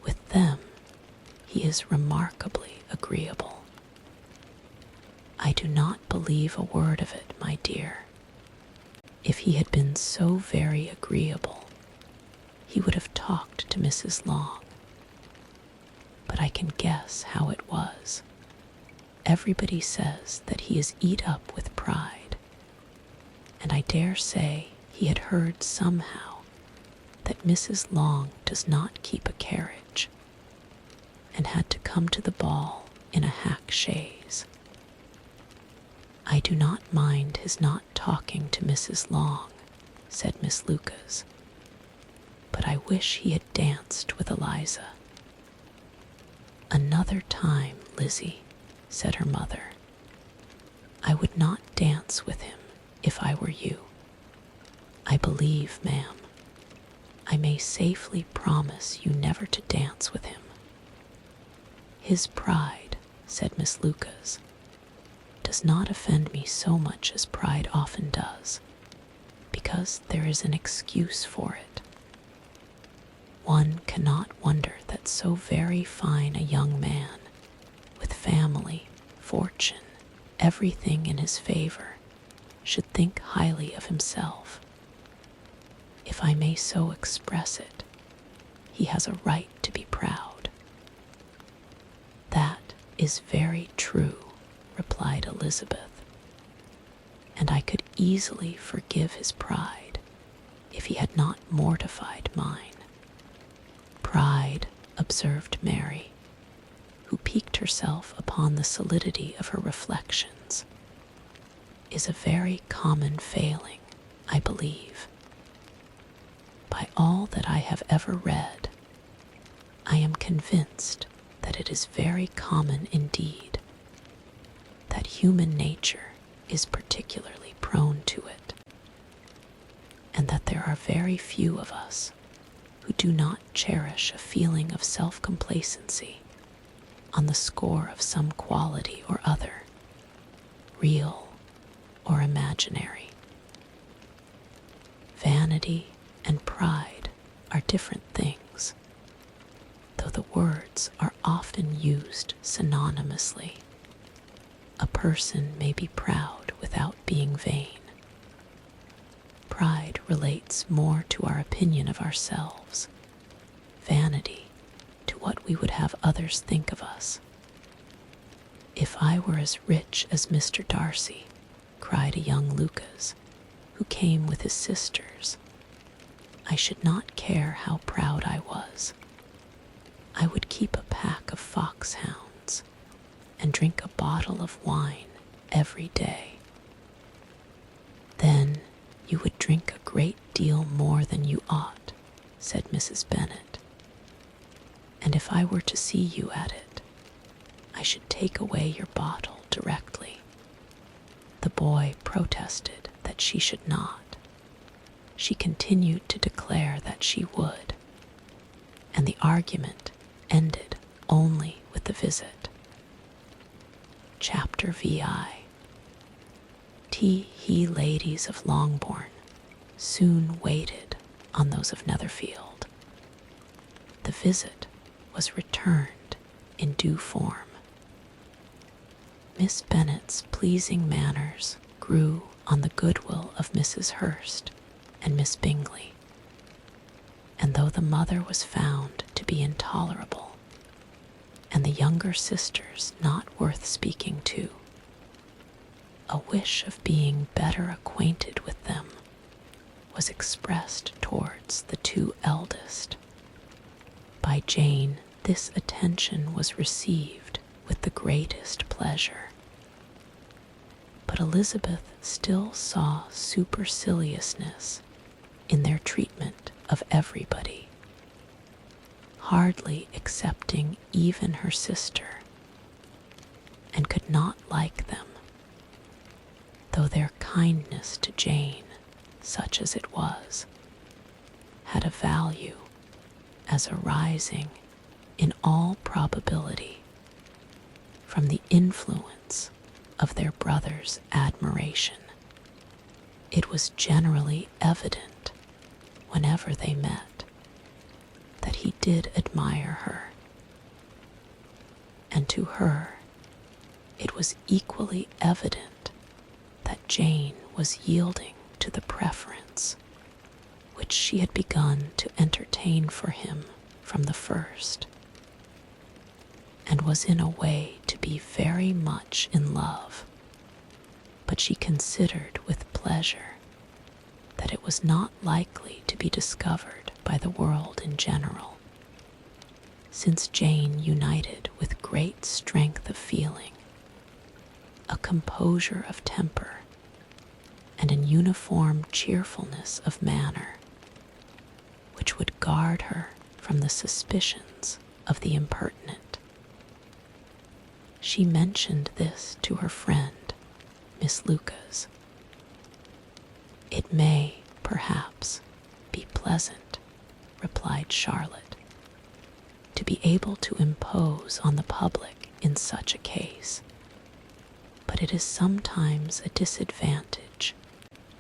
With them, he is remarkably agreeable." "I do not believe a word of it, my dear. If he had been so very agreeable, he would have talked to Mrs. Long. But I can guess how it was. Everybody says that he is eat up with pride, and I dare say he had heard somehow that Mrs. Long does not keep a carriage, and had to come to the ball in a hack chaise. I do not mind his not talking to Mrs. Long, said Miss Lucas, but I wish he had danced with Eliza. Another time, Lizzie, said her mother. I would not dance with him if I were you. I believe, ma'am, I may safely promise you never to dance with him. His pride, said Miss Lucas, does not offend me so much as pride often does, because there is an excuse for it. One cannot wonder that so very fine a young man, with family, fortune, everything in his favor, should think highly of himself. If I may so express it, he has a right to be proud. That is very true, replied Elizabeth, and I could easily forgive his pride if he had not mortified mine. Pride, observed Mary, who piqued herself upon the solidity of her reflections, is a very common failing, I believe. By all that I have ever read, I am convinced that it is very common indeed, that human nature is particularly prone to it, and that there are very few of us who do not cherish a feeling of self-complacency on the score of some quality or other, real or imaginary. Vanity and pride are different things, though the words are often used synonymously. A person may be proud without being vain. Pride relates more to our opinion of ourselves, vanity to what we would have others think of us. If I were as rich as Mr. Darcy, cried a young Lucas, who came with his sisters, I should not care how proud I was. I would keep a pack of foxhounds and drink a bottle of wine every day. Then you would drink a great deal more than you ought, said Mrs. Bennet. And if I were to see you at it, I should take away your bottle directly. The boy protested that she should not. She continued to declare that she would, and the argument ended only with the visit. Chapter VIII. He ladies of Longbourn soon waited on those of Netherfield. The visit was returned in due form. Miss Bennet's pleasing manners grew on the goodwill of Mrs. Hurst and Miss Bingley, and though the mother was found to be intolerable, and the younger sisters not worth speaking to, a wish of being better acquainted with them was expressed towards the two eldest. By Jane, this attention was received with the greatest pleasure. But Elizabeth still saw superciliousness in their treatment of everybody, hardly excepting even her sister, and could not like them, though their kindness to Jane, such as it was, had a value as arising, in all probability, from the influence of their brother's admiration. It was generally evident, whenever they met, that he did admire her, and to her it was equally evident that Jane was yielding to the preference which she had begun to entertain for him from the first, and was in a way to be very much in love, but she considered with pleasure that it was not likely to be discovered by the world in general, since Jane united with great strength of feeling, a composure of temper, and an uniform cheerfulness of manner, which would guard her from the suspicions of the impertinent. She mentioned this to her friend, Miss Lucas. "It may, perhaps, be pleasant," replied Charlotte, "to be able to impose on the public in such a case, but it is sometimes a disadvantage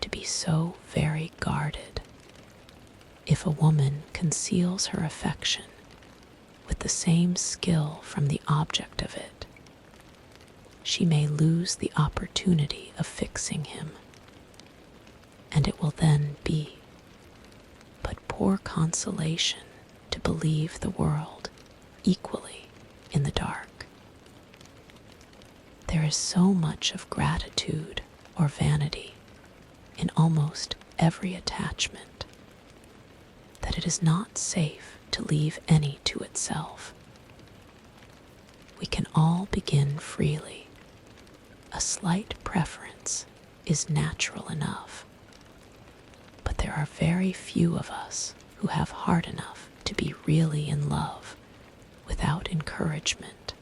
to be so very guarded. If a woman conceals her affection with the same skill from the object of it, she may lose the opportunity of fixing him, and it will then be but poor consolation to believe the world equally in the dark. There is so much of gratitude or vanity in almost every attachment that it is not safe to leave any to itself. We can all begin freely. A slight preference is natural enough, but there are very few of us who have heart enough to be really in love without encouragement.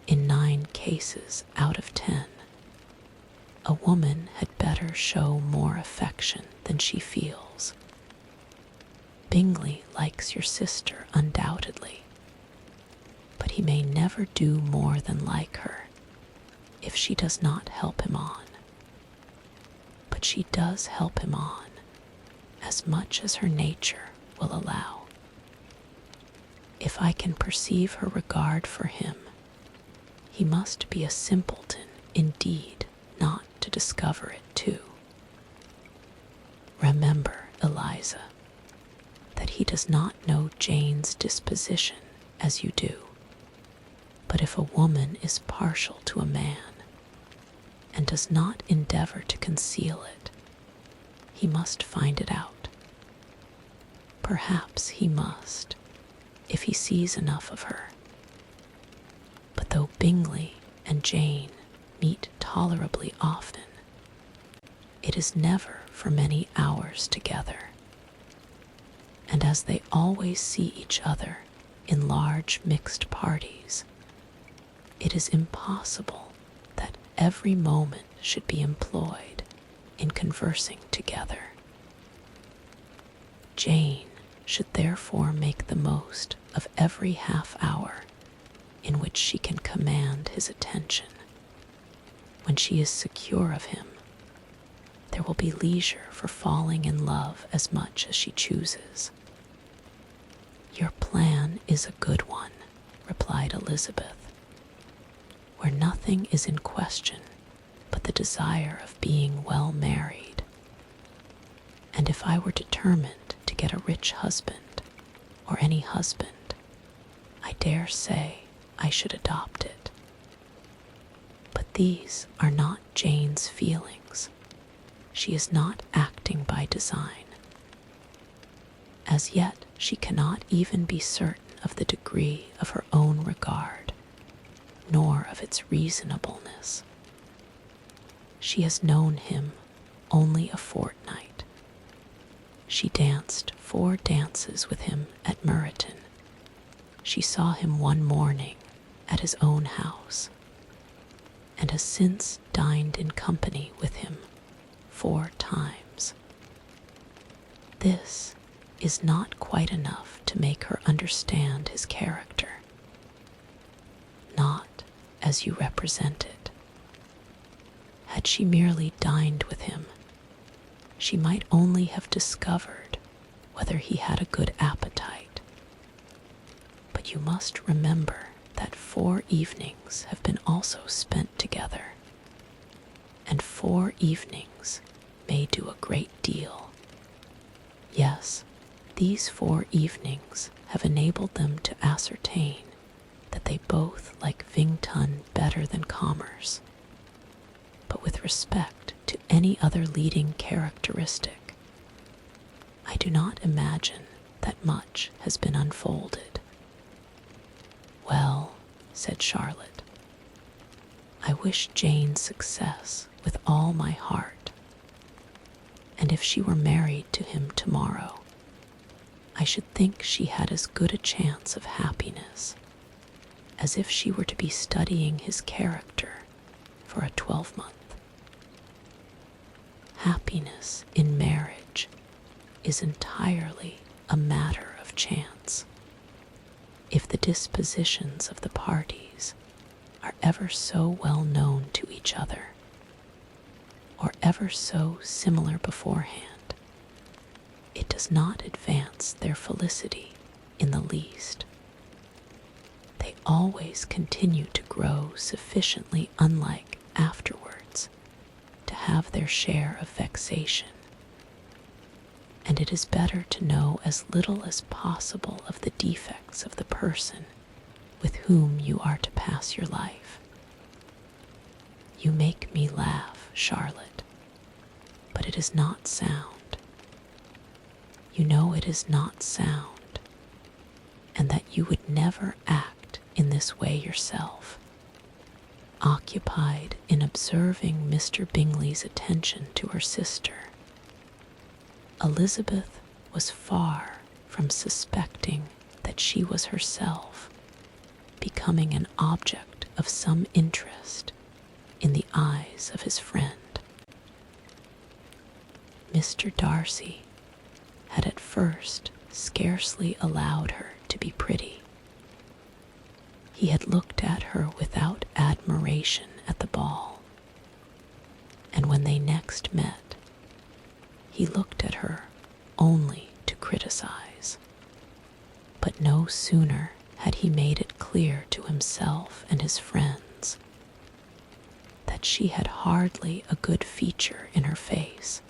In 9 cases out of 10, a woman had better show more affection than she feels. Bingley likes your sister undoubtedly, but he may never do more than like her if she does not help him on. But she does help him on as much as her nature will allow. If I can perceive her regard for him, he must be a simpleton indeed not to discover it too. Remember, Eliza, that he does not know Jane's disposition as you do. But if a woman is partial to a man and does not endeavor to conceal it, he must find it out. Perhaps he must, if he sees enough of her. But though Bingley and Jane meet tolerably often, it is never for many hours together, and as they always see each other in large mixed parties, it is impossible that every moment should be employed in conversing together. Jane should therefore make the most of every half hour in which she can command his attention. When she is secure of him, there will be leisure for falling in love as much as she chooses. "Your plan is a good one," replied Elizabeth, "where nothing is in question but the desire of being well married. And if I were determined to get a rich husband, or any husband, I dare say I should adopt it. But these are not Jane's feelings. She is not acting by design. As yet she cannot even be certain of the degree of her own regard, nor of its reasonableness. She has known him only a fortnight. She danced 4 dances with him at Meryton. She saw him one morning at his own house, and has since dined in company with him 4 times. This is not quite enough to make her understand his character, not as you represent it. Had she merely dined with him, she might only have discovered whether he had a good appetite. But you must remember that 4 evenings have been also spent together, and 4 evenings may do a great deal. Yes, these 4 evenings have enabled them to ascertain that they both like VIII better than commerce. But with respect to any other leading characteristic, I do not imagine that much has been unfolded. "Well," said Charlotte, "I wish Jane success with all my heart, and if she were married to him tomorrow, I should think she had as good a chance of happiness as if she were to be studying his character for a 12-month. Happiness in marriage is entirely a matter of chance. If the dispositions of the parties are ever so well known to each other, or ever so similar beforehand, it does not advance their felicity in the least. They always continue to grow sufficiently unlike afterwards to have their share of vexation, and it is better to know as little as possible of the defects of the person with whom you are to pass your life. You make me laugh, Charlotte, but it is not sound. You know it is not sound, and that you would never act in this way yourself. Occupied in observing Mr. Bingley's attention to her sister, Elizabeth was far from suspecting that she was herself becoming an object of some interest in the eyes of his friend. Mr. Darcy had at first scarcely allowed her to be pretty. He had looked at her without admiration at the ball, and when they next met, he looked at her only to criticize. But no sooner had he made it clear to himself and his friends that she had hardly a good feature in her face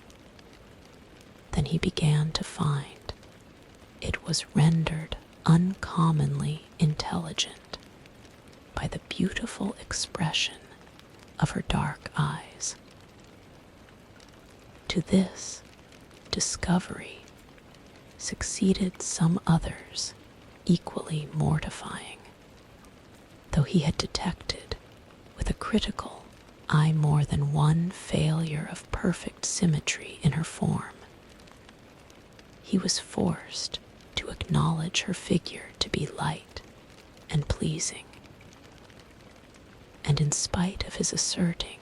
than he began to find it was rendered uncommonly intelligent by the beautiful expression of her dark eyes. To this discovery succeeded some others equally mortifying, though he had detected with a critical eye more than one failure of perfect symmetry in her form. He was forced to acknowledge her figure to be light and pleasing, and in spite of his asserting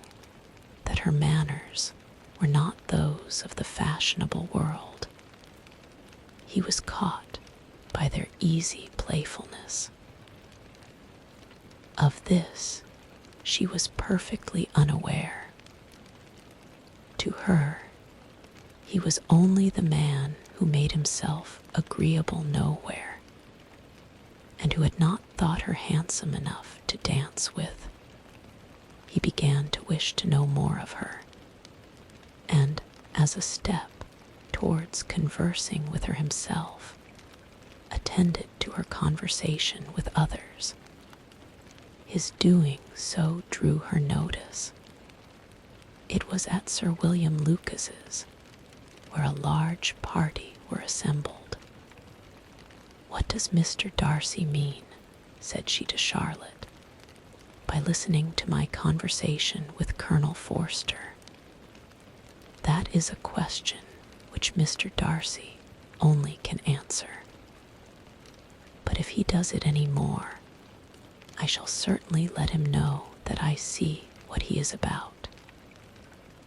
that her manners were not those of the fashionable world, he was caught by their easy playfulness. Of this she was perfectly unaware. To her, he was only the man who made himself agreeable nowhere, and who had not thought her handsome enough to dance with. He began to wish to know more of her, and as a step towards conversing with her himself, attended to her conversation with others. His doing so drew her notice. It was at Sir William Lucas's, where a large party were assembled. "What does Mr. Darcy mean," said she to Charlotte, "by listening to my conversation with Colonel Forster? That is a question which Mr. Darcy only can answer. But if he does it any more, I shall certainly let him know that I see what he is about.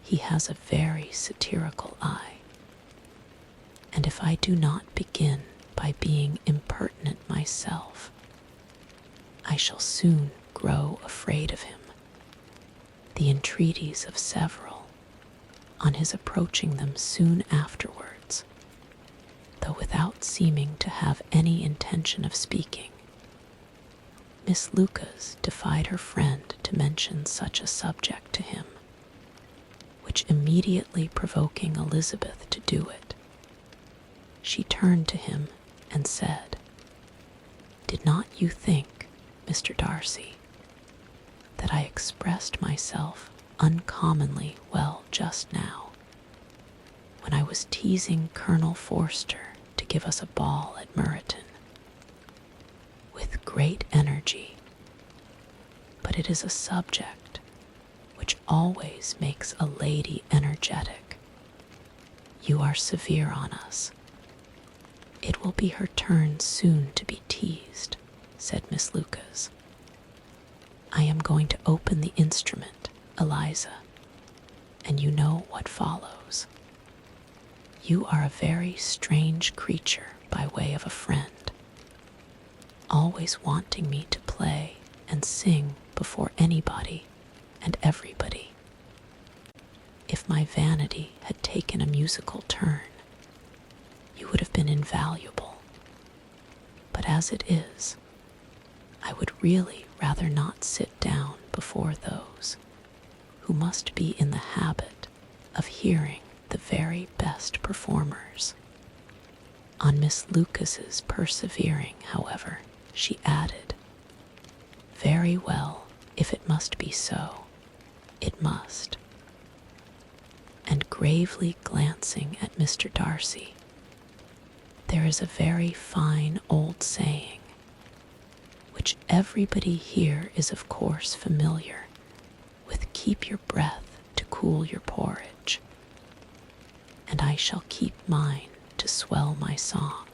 He has a very satirical eye, and if I do not begin by being impertinent myself, I shall soon grow afraid of him." The entreaties of several, on his approaching them soon afterwards, though without seeming to have any intention of speaking, Miss Lucas defied her friend to mention such a subject to him, which immediately provoking Elizabeth to do it, she turned to him and said, "Did not you think, Mr. Darcy, that I expressed myself uncommonly well just now, when I was teasing Colonel Forster to give us a ball at Meryton? With great energy, but it is a subject which always makes a lady energetic. You are severe on us. It will be her turn soon to be teased," said Miss Lucas. "I am going to open the instrument, Eliza, and you know what follows. You are a very strange creature by way of a friend, always wanting me to play and sing before anybody and everybody. If my vanity had taken a musical turn, you would have been invaluable. But as it is, I would really rather not sit down before those who must be in the habit of hearing the very best performers." On Miss Lucas's persevering, however, she added, "Very well, if it must be so, it must." And gravely glancing at Mr. Darcy, "There is a very fine old saying, which everybody here is of course familiar with, 'Keep your breath to cool your porridge,' and I shall keep mine to swell my song."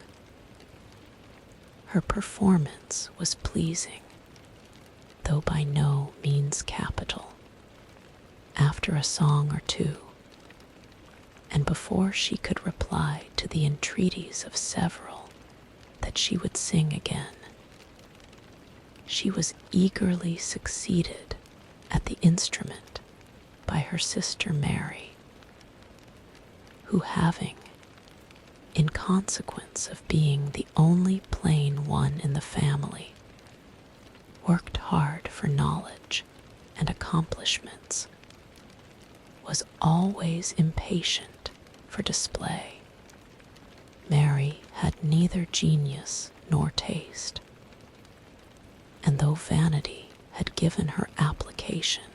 Her performance was pleasing, though by no means capital. After a song or two, and before she could reply to the entreaties of several that she would sing again, she was eagerly succeeded at the instrument by her sister Mary, who, having, in consequence of being the only plain one in the family, worked hard for knowledge and accomplishments, was always impatient for display. Mary had neither genius nor taste, and though vanity had given her application,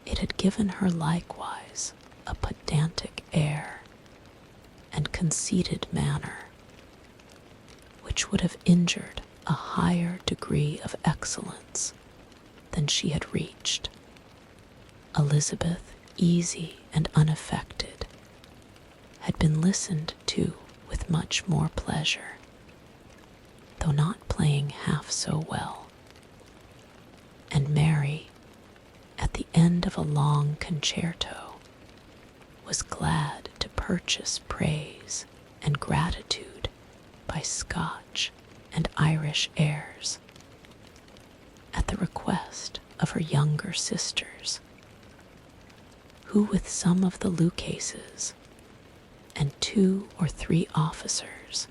it had given her likewise a pedantic air and conceited manner, which would have injured a higher degree of excellence than she had reached. Elizabeth, easy and unaffected, had been listened to with much more pleasure, though not playing half so well, and Mary, at the end of a long concerto, was glad to purchase praise and gratitude by Scotch and Irish airs, at the request of her younger sisters, who with some of the Lucases and 2 or 3 officers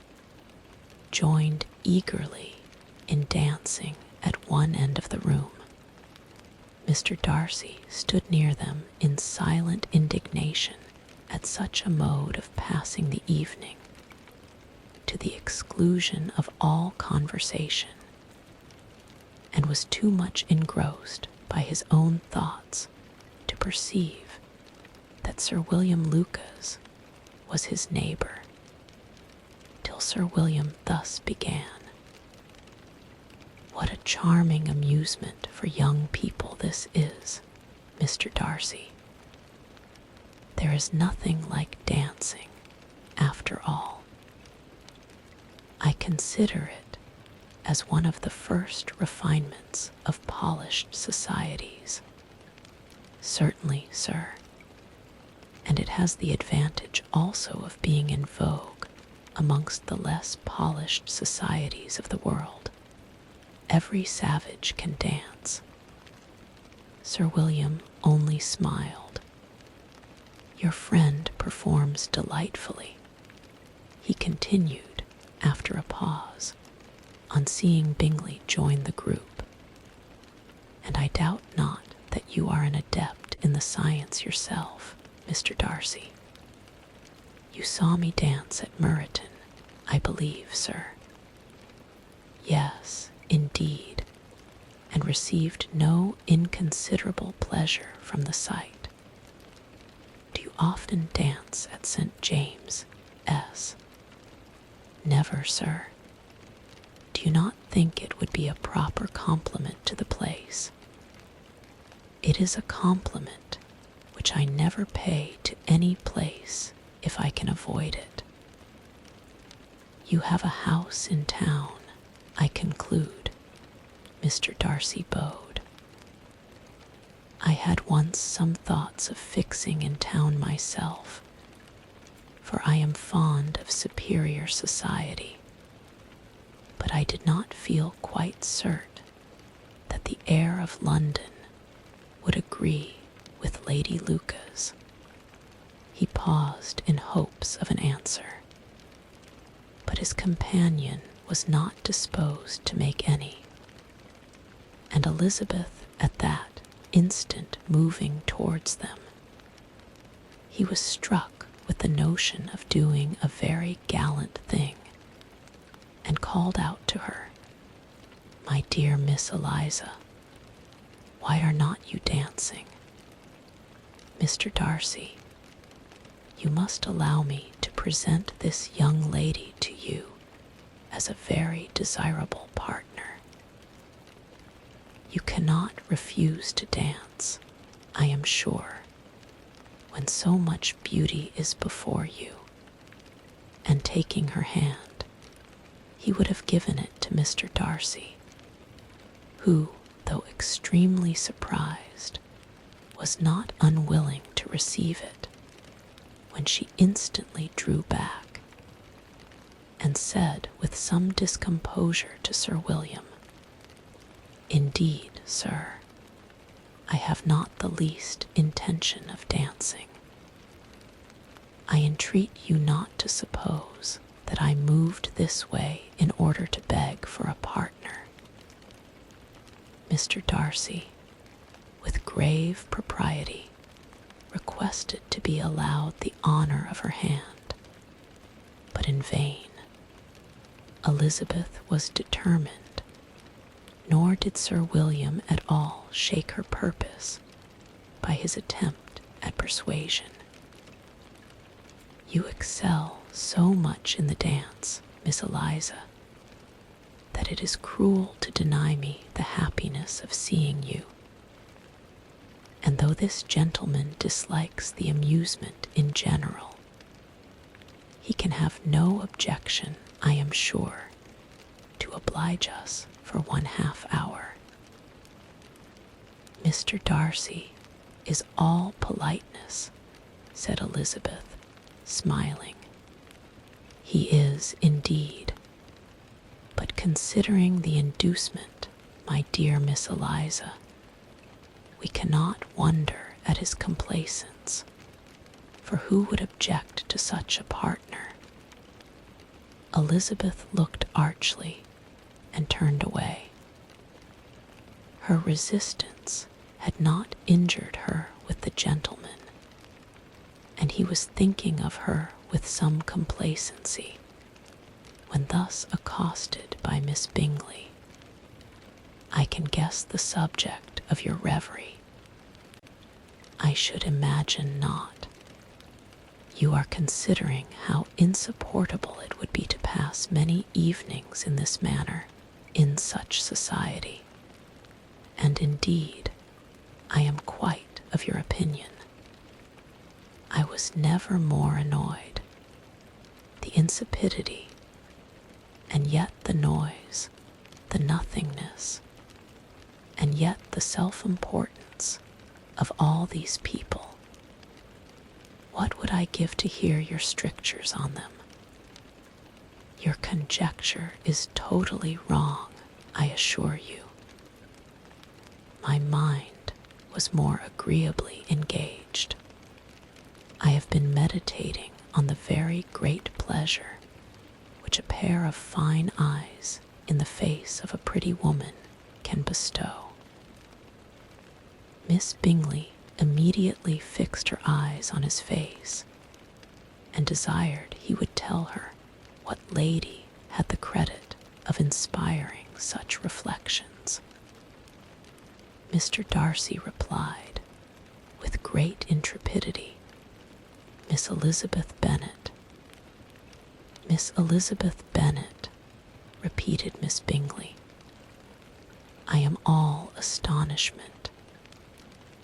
joined eagerly in dancing at one end of the room. Mr. Darcy stood near them in silent indignation at such a mode of passing the evening, to the exclusion of all conversation, and was too much engrossed by his own thoughts to perceive that Sir William Lucas was his neighbor, till Sir William thus began: "What a charming amusement for young people this is, Mr. Darcy. There is nothing like dancing, after all. I consider it as one of the first refinements of polished societies." "Certainly, sir, and it has the advantage also of being in vogue amongst the less polished societies of the world. Every savage can dance." Sir William only smiled. "Your friend performs delightfully," he continued after a pause, on seeing Bingley join the group, "and I doubt not that you are an adept in the science yourself, Mr. Darcy." You saw me dance at Meryton, I believe, sir. Yes, indeed, and received no inconsiderable pleasure from the sight. Do you often dance at St. James, S? Never, sir. Do you not think it would be a proper compliment to the place? It is a compliment which I never pay to any place if I can avoid it. You have a house in town, I conclude, Mr. Darcy bowed. I had once some thoughts of fixing in town myself, for I am fond of superior society, but I did not feel quite certain that the air of London would agree with Lady Lucas. He paused in hopes of an answer, but his companion was not disposed to make any, and Elizabeth at that instant moving towards them, he was struck with the notion of doing a very gallant thing, and called out to her, "My dear Miss Eliza, why are not you dancing? Mr. Darcy, you must allow me to present this young lady to you as a very desirable partner. You cannot refuse to dance, I am sure, when so much beauty is before you." And taking her hand, he would have given it to Mr. Darcy, who, though extremely surprised, was not unwilling to receive it, when she instantly drew back, and said with some discomposure to Sir William, "Indeed, sir, I have not the least intention of dancing. I entreat you not to suppose that I moved this way in order to beg for a partner." Mr. Darcy, with grave propriety, requested to be allowed the honor of her hand, but in vain. Elizabeth was determined, nor did Sir William at all shake her purpose by his attempt at persuasion. "You excel so much in the dance, Miss Eliza, that it is cruel to deny me the happiness of seeing you. And though this gentleman dislikes the amusement in general, he can have no objection, I am sure, to oblige us for 1/2 hour. Mr. Darcy is all politeness," said Elizabeth, smiling. "He is indeed, but considering the inducement, my dear Miss Eliza, we cannot wonder at his complaisance, for who would object to such a partner?" Elizabeth looked archly and turned away. Her resistance had not injured her with the gentleman, and he was thinking of her with some complacency, when thus accosted by Miss Bingley. "I can guess the subject of your reverie." "I should imagine not. You are considering how insupportable it would be to pass many evenings in this manner, in such society. And indeed, I am quite of your opinion. I was never more annoyed. The insipidity, and yet the noise, the nothingness, and yet the self-importance of all these people. What would I give to hear your strictures on them? Your conjecture is totally wrong, I assure you. My mind was more agreeably engaged. I have been meditating on the very great pleasure which a pair of fine eyes in the face of a pretty woman can bestow." Miss Bingley immediately fixed her eyes on his face, and desired he would tell her what lady had the credit of inspiring such reflections. Mr. Darcy replied, with great intrepidity, Miss Elizabeth Bennet. Miss Elizabeth Bennet, repeated Miss Bingley. I am all astonishment.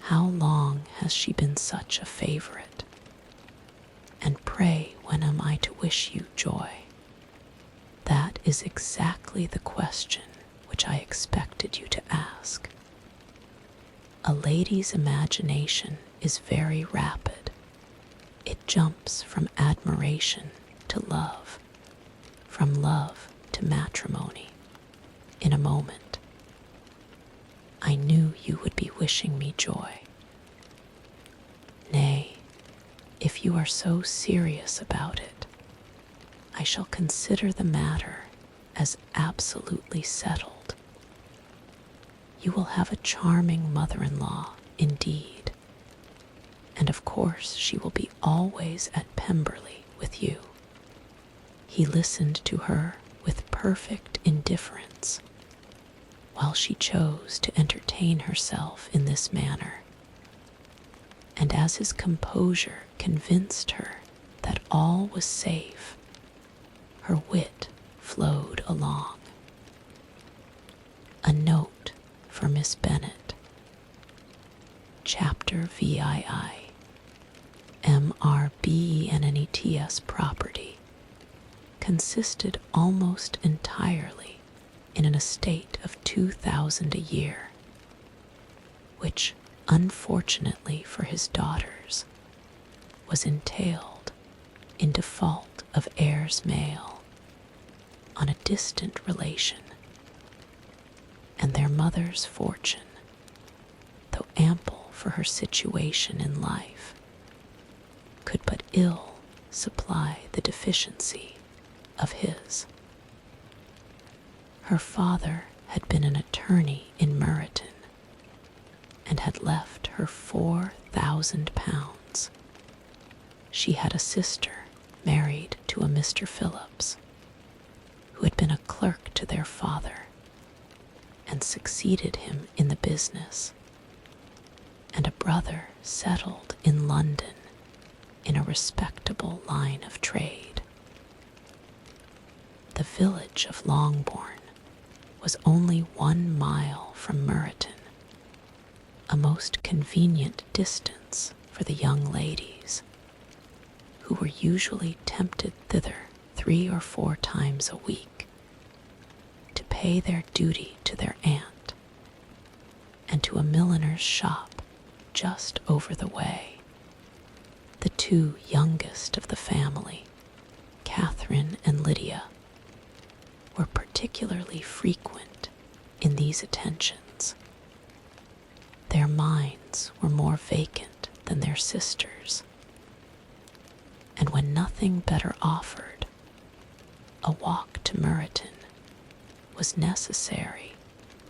How long has she been such a favorite? And pray, when am I to wish you joy? That is exactly the question which I expected you to ask. A lady's imagination is very rapid. It jumps from admiration to love, from love to matrimony, in a moment. I knew you would be wishing me joy. Nay, if you are so serious about it, I shall consider the matter as absolutely settled. You will have a charming mother-in-law indeed, and of course she will be always at Pemberley with you. He listened to her with perfect indifference, while she chose to entertain herself in this manner, and as his composure convinced her that all was safe, her wit flowed along. A note for Miss Bennet. Chapter VIII. MRBENNETS property consisted almost entirely in an estate of 2,000 a year, which, unfortunately for his daughters, was entailed, in default of heirs male, on a distant relation, and their mother's fortune, though ample for her situation in life, could but ill supply the deficiency of his. Her father had been an attorney in Meryton, and had left her £4,000. She had a sister married to a Mr. Phillips, who had been a clerk to their father, and succeeded him in the business, and a brother settled in London in a respectable line of trade. The village of Longbourn was only 1 mile from Meryton, a most convenient distance for the young ladies, who were usually tempted thither 3 or 4 times a week, to pay their duty to their aunt, and to a milliner's shop just over the way. The 2 youngest of the family, Catherine and Lydia, were particularly frequent in these attentions. Their minds were more vacant than their sisters', and when nothing better offered, a walk to Meryton was necessary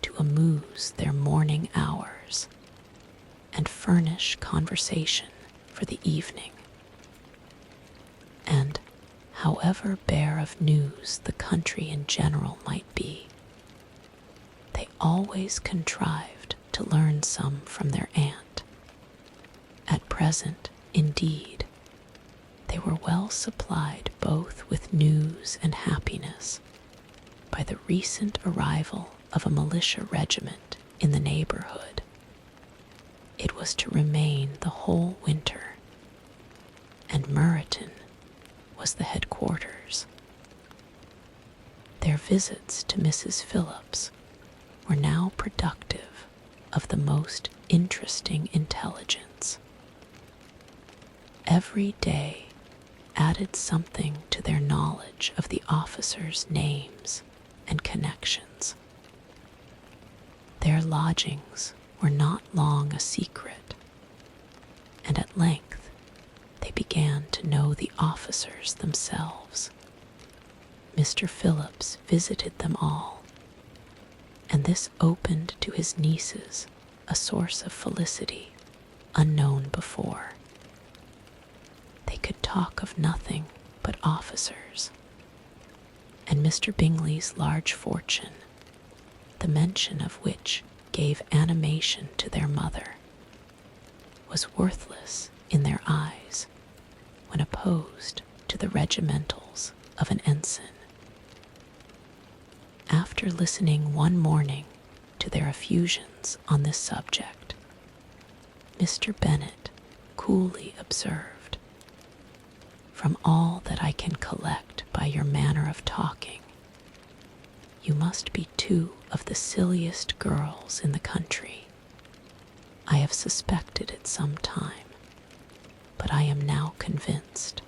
to amuse their morning hours and furnish conversation for the evening. And however bare of news the country in general might be, they always contrived to learn some from their aunt. At present, indeed, they were well supplied both with news and happiness by the recent arrival of a militia regiment in the neighborhood. It was to remain the whole winter, and Meryton was the headquarters. Their visits to Mrs. Phillips were now productive of the most interesting intelligence. Every day added something to their knowledge of the officers' names and connections. Their lodgings were not long a secret, and at length they began to know the officers themselves. Mr. Phillips visited them all, and this opened to his nieces a source of felicity unknown before. They could talk talk of nothing but officers, and Mr. Bingley's large fortune, the mention of which gave animation to their mother, was worthless in their eyes when opposed to the regimentals of an ensign. After listening one morning to their effusions on this subject, Mr. Bennet coolly observed, "From all that I can collect by your manner of talking, you must be two of the silliest girls in the country. I have suspected it some time, but I am now convinced."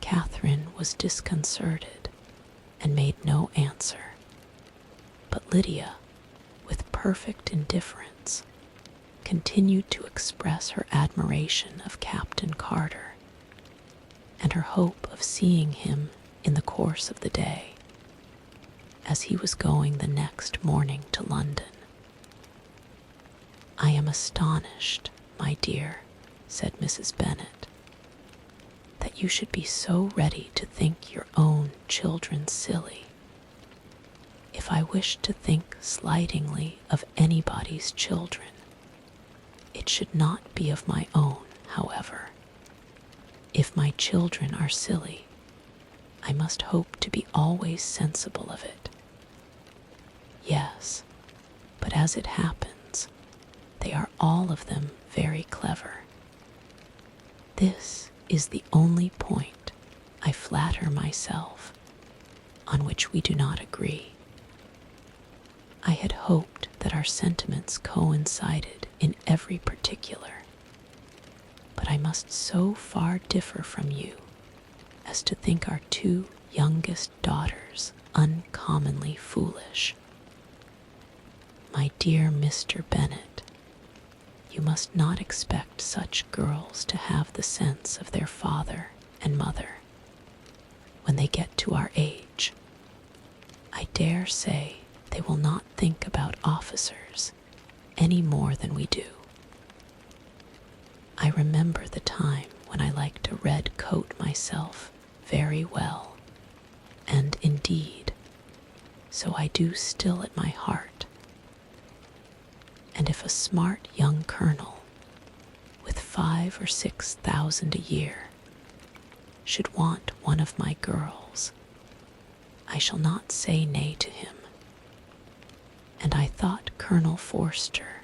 Catherine was disconcerted and made no answer, but Lydia, with perfect indifference, continued to express her admiration of Captain Carter and her hope of seeing him in the course of the day, as he was going the next morning to London. "I am astonished, my dear," said Mrs. Bennet, "that you should be so ready to think your own children silly. If I wished to think slightingly of anybody's children, it should not be of my own, however. If my children are silly, I must hope to be always sensible of it. Yes, but as it happens, they are all of them very clever. This is the only point, I flatter myself, on which we do not agree. I had hoped that our sentiments coincided in every particular, but I must so far differ from you as to think our two youngest daughters uncommonly foolish. My dear Mr. Bennet, you must not expect such girls to have the sense of their father and mother when they get to our age. I dare say they will not think about officers any more than we do. I remember the time when I liked a red coat myself very well, and indeed, so I do still at my heart. And if a smart young colonel, with 5,000 or 6,000 a year, should want one of my girls, I shall not say nay to him. And I thought Colonel Forster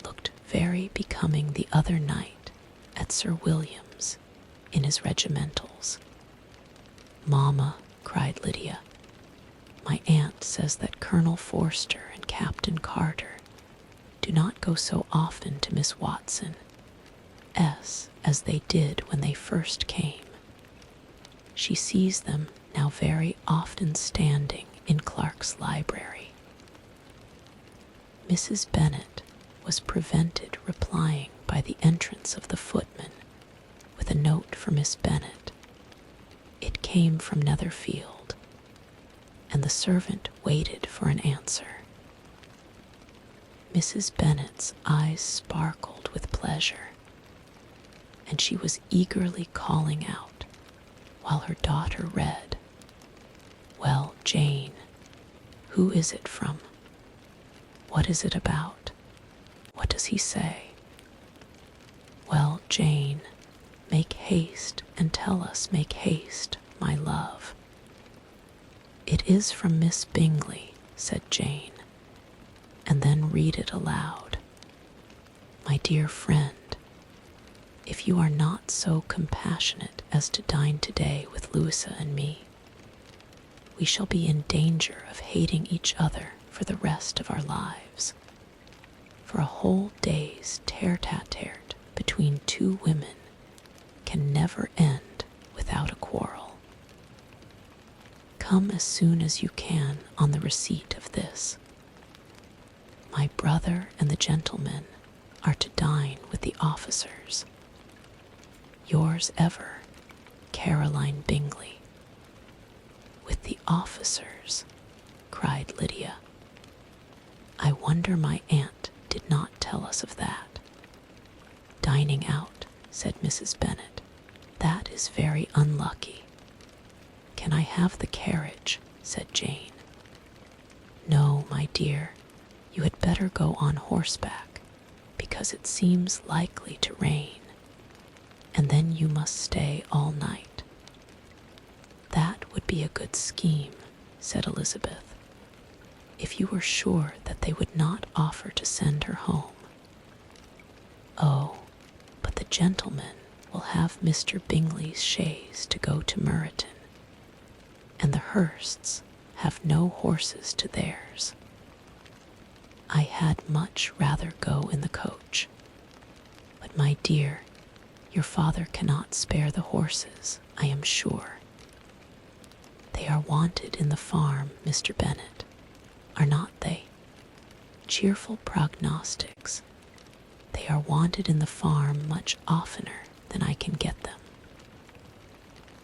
looked very becoming the other night at Sir William's in his regimentals. "Mamma," cried Lydia, "my aunt says that Colonel Forster and Captain Carter do not go so often to Miss Watson's as they did when they first came. She sees them now very often standing in Clark's library." Mrs. Bennet was prevented replying by the entrance of the footman with a note for Miss Bennet. It came from Netherfield, and the servant waited for an answer. Mrs. Bennet's eyes sparkled with pleasure, and she was eagerly calling out, while her daughter read, "Well, Jane, who is it from? What is it about? What does he say? Well, Jane, make haste and tell us, make haste, my love." "It is from Miss Bingley," said Jane, and then read it aloud. "My dear friend, if you are not so compassionate as to dine today with Louisa and me, we shall be in danger of hating each other for the rest of our lives. For a whole day's tete-a-tete between two women can never end without a quarrel. Come as soon as you can on the receipt of this. My brother and the gentlemen are to dine with the officers. Yours ever, Caroline Bingley." "With the officers," cried Lydia. "I wonder my aunt did not tell us of that." "Dining out," said Mrs. Bennet. "That is very unlucky. Can I have the carriage?" said Jane. "No, my dear, you had better go on horseback, because it seems likely to rain, and then you must stay all night." "That would be a good scheme," said Elizabeth, "if you were sure that they would not offer to send her home." "Oh, but the gentlemen will have Mr. Bingley's chaise to go to Meryton, and the Hursts have no horses to theirs. I had much rather go in the coach. But, my dear, your father cannot spare the horses, I am sure. They are wanted in the farm, Mr. Bennet, are not they? Cheerful prognostics. They are wanted in the farm much oftener than I can get them."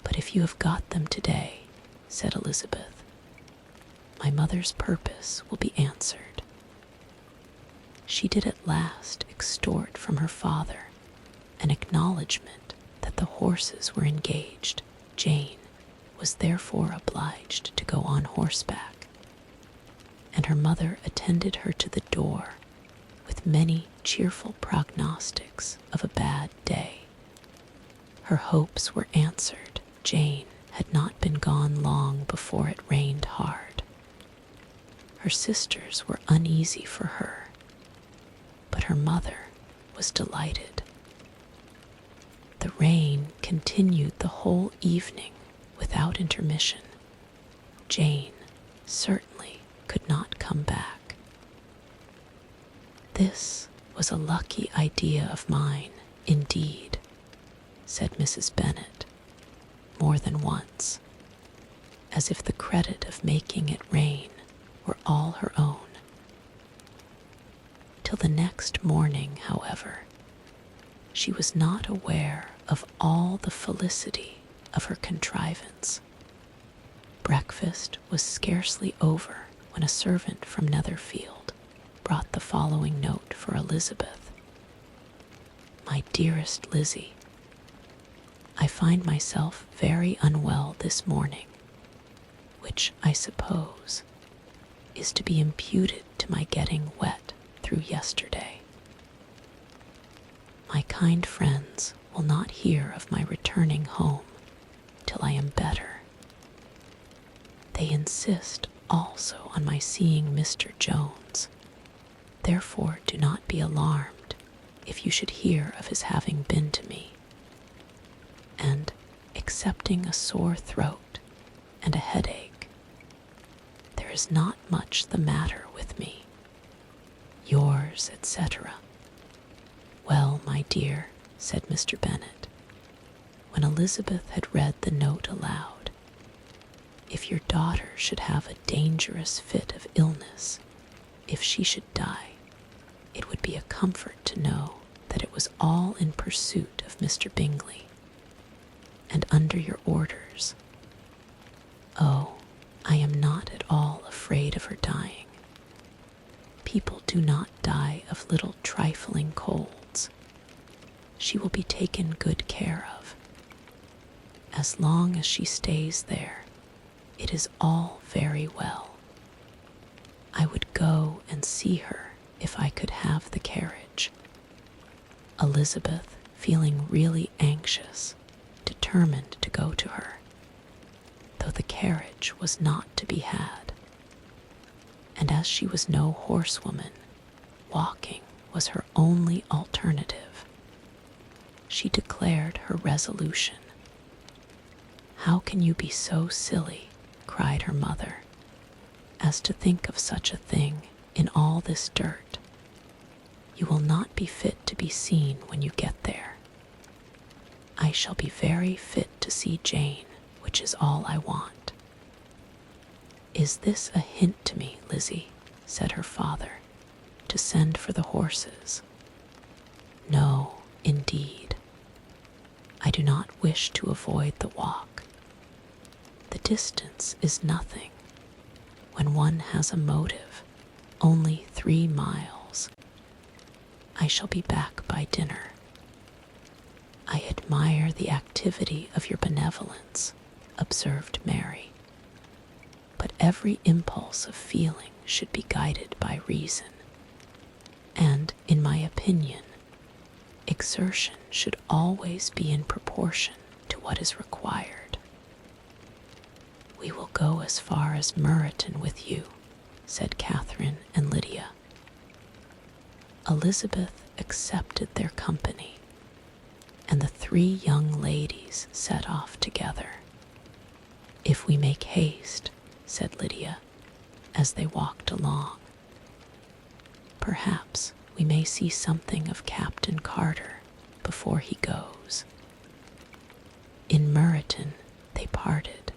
"But if you have got them today," said Elizabeth, "my mother's purpose will be answered." She did at last extort from her father an acknowledgment that the horses were engaged. Jane was therefore obliged to go on horseback, and her mother attended her to the door with many cheerful prognostics of a bad day. Her hopes were answered. Jane had not been gone long before it rained hard. Her sisters were uneasy for her, but her mother was delighted. The rain continued the whole evening without intermission. Jane certainly could not come back. "This was a lucky idea of mine, indeed," said Mrs. Bennet, more than once, as if the credit of making it rain were all her own. Till the next morning, however, she was not aware of all the felicity of her contrivance. Breakfast was scarcely over when a servant from Netherfield brought the following note for Elizabeth. "My dearest Lizzie, I find myself very unwell this morning, which I suppose is to be imputed to my getting wet through yesterday. My kind friends will not hear of my returning home till I am better. They insist also on my seeing Mr. Jones. Therefore do not be alarmed if you should hear of his having been to me. And, excepting a sore throat and a headache, there is not much the matter with me. Yours, etc." "Well, my dear," said Mr. Bennet, when Elizabeth had read the note aloud, "if your daughter should have a dangerous fit of illness, if she should die, it would be a comfort to know that it was all in pursuit of Mr. Bingley, and under your orders. Oh, I am not at all afraid of her dying. People do not die of little trifling colds. She will be taken good care of. As long as she stays there, it is all very well. I would go and see her if I could have the carriage." Elizabeth, feeling really anxious, determined to go to her, though the carriage was not to be had. And as she was no horsewoman, walking was her only alternative. She declared her resolution. "How can you be so silly," cried her mother, "as to think of such a thing in all this dirt? You will not be fit to be seen when you get there. I shall be very fit to see Jane, which is all I want." "Is this a hint to me, Lizzie," said her father, "to send for the horses?" "No, indeed. I do not wish to avoid the walk. The distance is nothing. When one has a motive, only 3 miles. I shall be back by dinner. I admire the activity of your benevolence, observed Mary. But every impulse of feeling should be guided by reason, and, in my opinion, exertion should always be in proportion to what is required. We will go as far as Meryton with you, said Catherine and Lydia. Elizabeth accepted their company, and the 3 young ladies set off together. If we make haste, said Lydia, as they walked along, perhaps we may see something of Captain Carter before he goes. In Meryton they parted.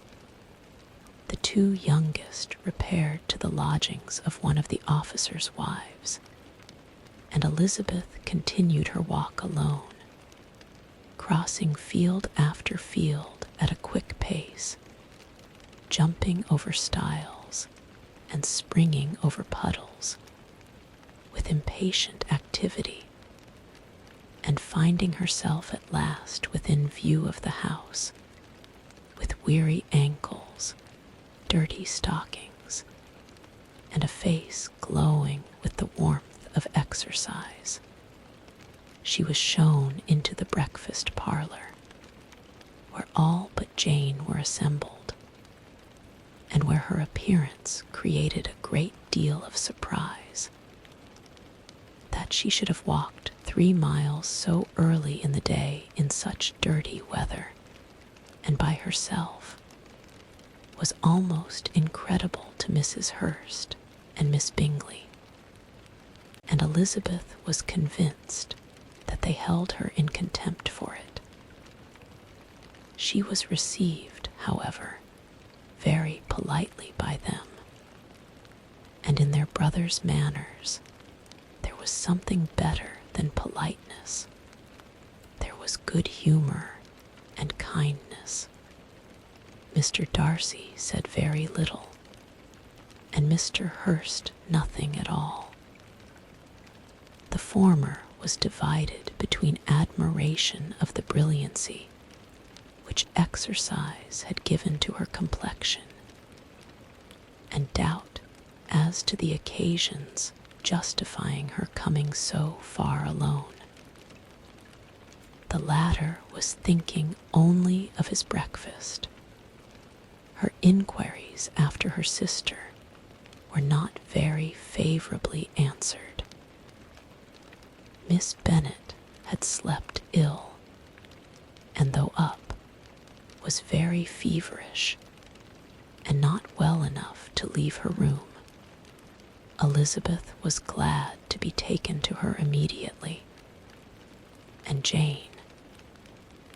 The 2 youngest repaired to the lodgings of one of the officers' wives, and Elizabeth continued her walk alone, crossing field after field at a quick pace, jumping over stiles and springing over puddles with impatient activity, and finding herself at last within view of the house, with weary ankles, dirty stockings, and a face glowing with the warmth of exercise. She was shown into the breakfast parlor, where all but Jane were assembled, and where her appearance created a great deal of surprise. That she should have walked 3 miles so early in the day in such dirty weather, and by herself, was almost incredible to Mrs. Hurst and Miss Bingley, and Elizabeth was convinced that they held her in contempt for it. She was received, however, very politely by them, and in their brother's manners there was something better than politeness. There was good humor and kindness. Mr. Darcy said very little, and Mr. Hurst nothing at all. The former was divided between admiration of the brilliancy which exercise had given to her complexion, and doubt as to the occasions justifying her coming so far alone. The latter was thinking only of his breakfast. Her inquiries after her sister were not very favorably answered. Miss Bennet had slept ill, and though up, was very feverish, and not well enough to leave her room. Elizabeth was glad to be taken to her immediately, and Jane,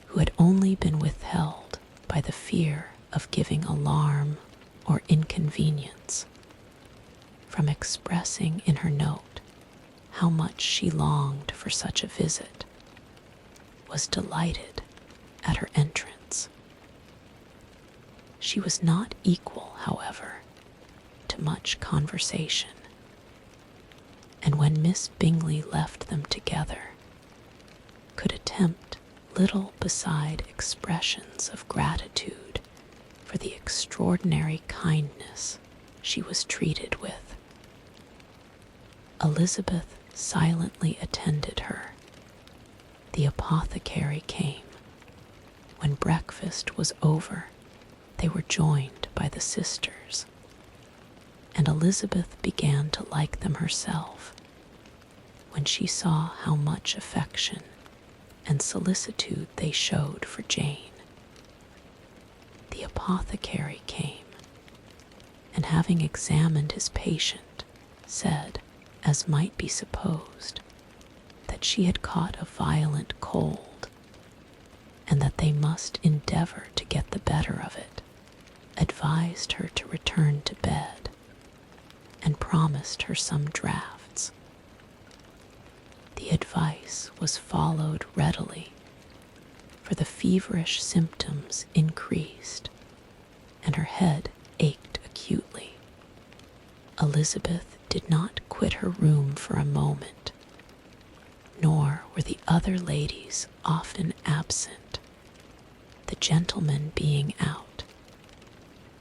who had only been withheld by the fear of giving alarm or inconvenience, from expressing in her note how much she longed for such a visit, was delighted at her entrance. She was not equal, however, to much conversation, and when Miss Bingley left them together, could attempt little beside expressions of gratitude for the extraordinary kindness she was treated with. Elizabeth silently attended her. The apothecary came. When breakfast was over, they were joined by the sisters, and Elizabeth began to like them herself when she saw how much affection and solicitude they showed for Jane. The apothecary came, and having examined his patient, said, as might be supposed, that she had caught a violent cold, and that they must endeavor to get the better of it, advised her to return to bed, and promised her some draughts. The advice was followed readily, for the feverish symptoms increased, and her head ached acutely. Elizabeth did not quit her room for a moment, nor were were the other ladies often absent, the gentlemen being out.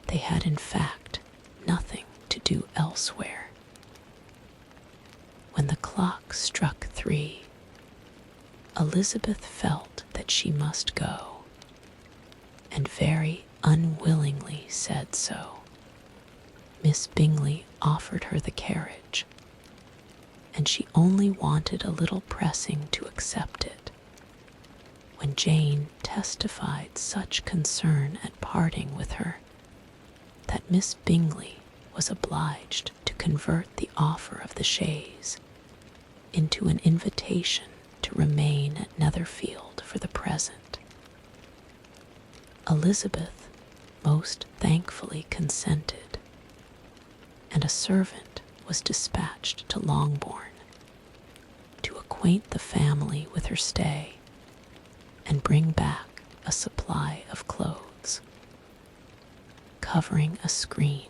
They had in fact nothing to do elsewhere. When the clock struck 3, Elizabeth felt that she must go, and very unwillingly said so. Miss Bingley offered her the carriage, and she only wanted a little pressing to accept it, when Jane testified such concern at parting with her that Miss Bingley was obliged to convert the offer of the chaise into an invitation to remain at Netherfield for the present. Elizabeth most thankfully consented, and a servant was dispatched to Longbourn to acquaint the family with her stay and bring back a supply of clothes. Covering a screen.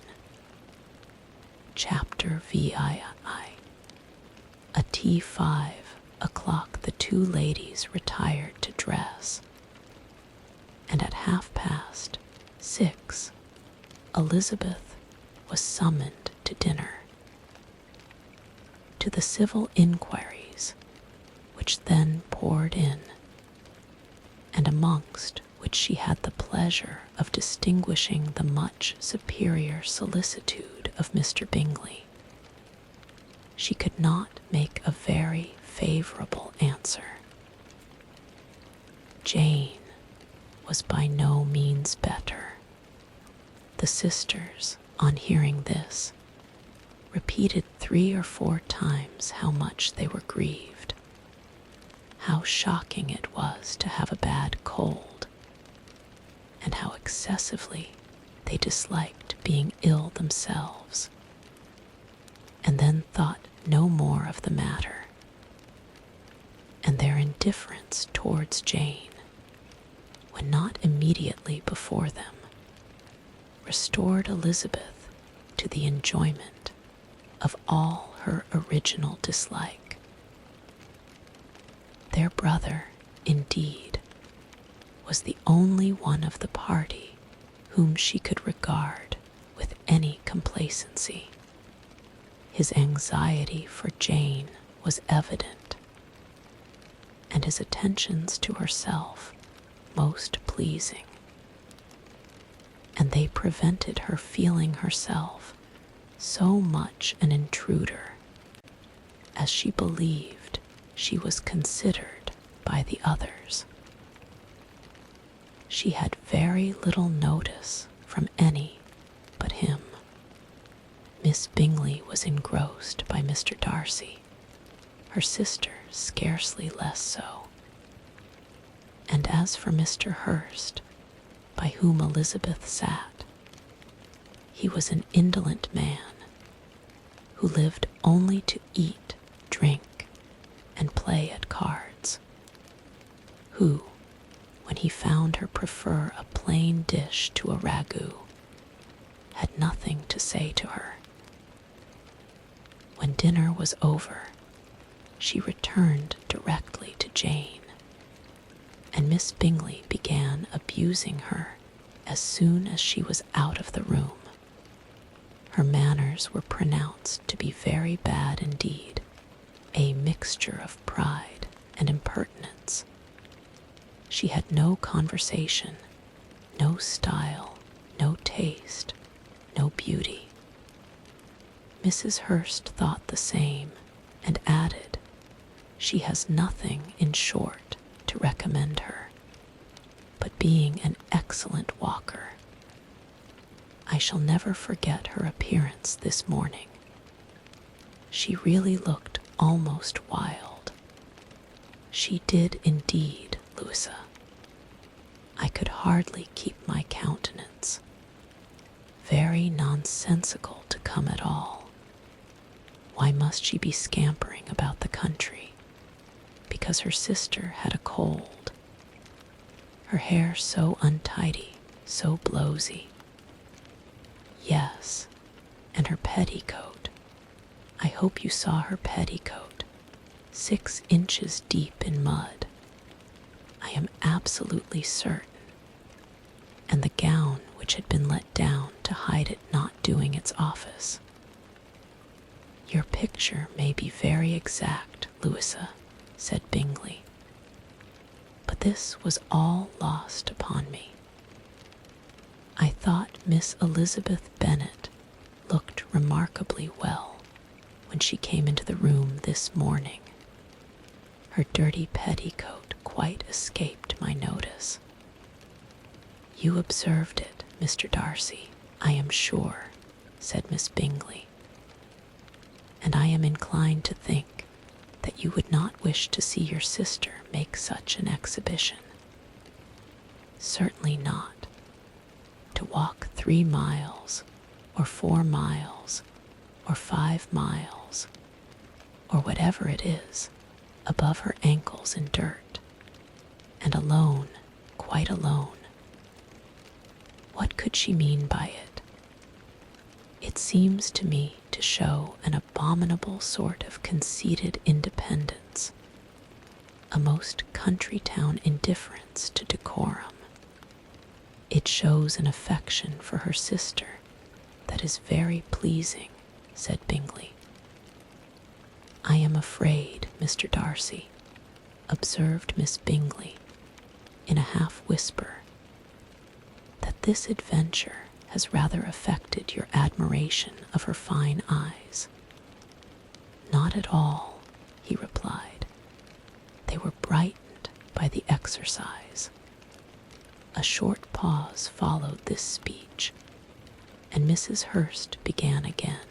Chapter VIII. At 5:00 the two ladies retired to dress, and at 6:30 Elizabeth was summoned to dinner. To the civil inquiries which then poured in, and amongst which she had the pleasure of distinguishing the much superior solicitude of Mr. Bingley, she could not make a very favorable answer. Jane was by no means better. The sisters, on hearing this, repeated 3 or 4 times how much they were grieved, how shocking it was to have a bad cold, and how excessively they disliked being ill themselves, and then thought no more of the matter, and their indifference towards Jane, when not immediately before them, restored Elizabeth to the enjoyment of all her original dislike. Their brother, indeed, was the only one of the party whom she could regard with any complacency. His anxiety for Jane was evident, and his attentions to herself most pleasing, and they prevented her feeling herself so much an intruder as she believed she was considered by the others. She had very little notice from any but him. Miss Bingley was engrossed by Mr. Darcy, her sister scarcely less so. And as for Mr. Hurst, by whom Elizabeth sat, he was an indolent man who lived only to eat, drink, and play at cards, who, when he found her prefer a plain dish to a ragout, had nothing to say to her. When dinner was over, she returned directly to Jane, and Miss Bingley began abusing her as soon as she was out of the room. Her manners were pronounced to be very bad indeed, a mixture of pride and impertinence. She had no conversation, no style, no taste, no beauty. Mrs. Hurst thought the same, and added, "She has nothing, in short, to recommend her, but being an excellent walker. I shall never forget her appearance this morning. She really looked almost wild. She did indeed, Louisa. I could hardly keep my countenance. Very nonsensical to come at all. Why must she be scampering about the country? Because her sister had a cold. Her hair so untidy, so blowsy. Yes, and her petticoat. I hope you saw her petticoat. 6 inches deep in mud. I am absolutely certain. And the gown which had been let down to hide it not doing its office. Your picture may be very exact, Louisa, said Bingley, but this was all lost upon me. I thought Miss Elizabeth Bennet looked remarkably well when she came into the room this morning. Her dirty petticoat quite escaped my notice. You observed it, Mr. Darcy, I am sure, said Miss Bingley, and I am inclined to think that you would not wish to see your sister make such an exhibition. Certainly not. To walk 3 miles, or 4 miles, or 5 miles, or whatever it is, above her ankles in dirt, and alone, quite alone. What could she mean by it? It seems to me to show an abominable sort of conceited independence, a most country town indifference to decorum. It shows an affection for her sister that is very pleasing, said Bingley. I am afraid, Mr. Darcy, observed Miss Bingley in a half-whisper, that this adventure has rather affected your admiration of her fine eyes. Not at all, he replied. They were brightened by the exercise. A short pause followed this speech, and Mrs. Hurst began again.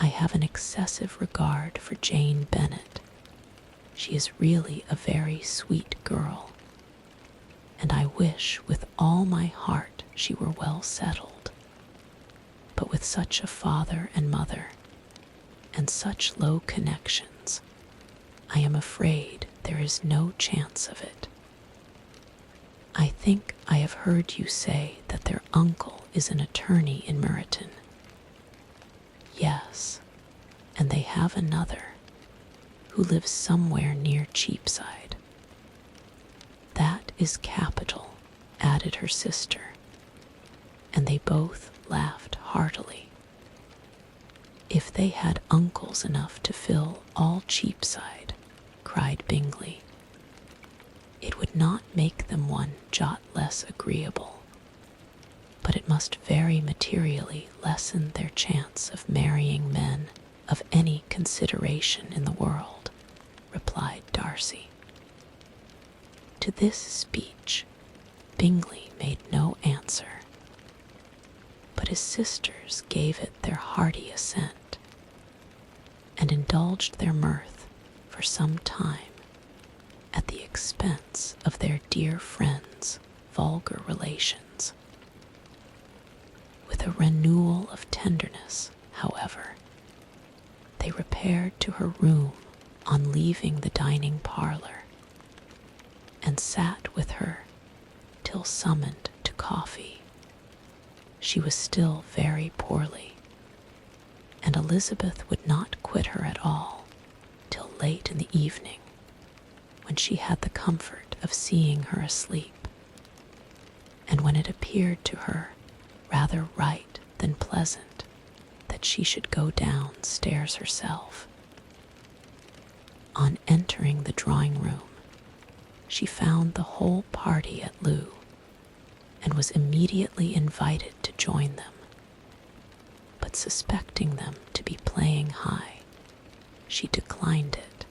I have an excessive regard for Jane Bennet. She is really a very sweet girl, and I wish with all my heart she were well settled. But with such a father and mother, and such low connections, I am afraid there is no chance of it. I think I have heard you say that their uncle is an attorney in Meryton. Yes, and they have another, who lives somewhere near Cheapside. That is capital, added her sister, and they both laughed heartily. If they had uncles enough to fill all Cheapside, cried Bingley, it would not make them one jot less agreeable, but it must very materially lessen their chance of marrying men of any consideration in the world, replied Darcy. To this speech, Bingley made no answer, but his sisters gave it their hearty assent, and indulged their mirth for some time at the expense of their dear friend's vulgar relations. With a renewal of tenderness, however, they repaired to her room on leaving the dining parlor, and sat with her till summoned to coffee. She was still very poorly, and Elizabeth would not quit her at all till late in the evening, when she had the comfort of seeing her asleep, and when it appeared to her rather right than pleasant that she should go downstairs herself. On entering the drawing-room, she found the whole party at loo, and was immediately invited to join them. But suspecting them to be playing high, she declined it,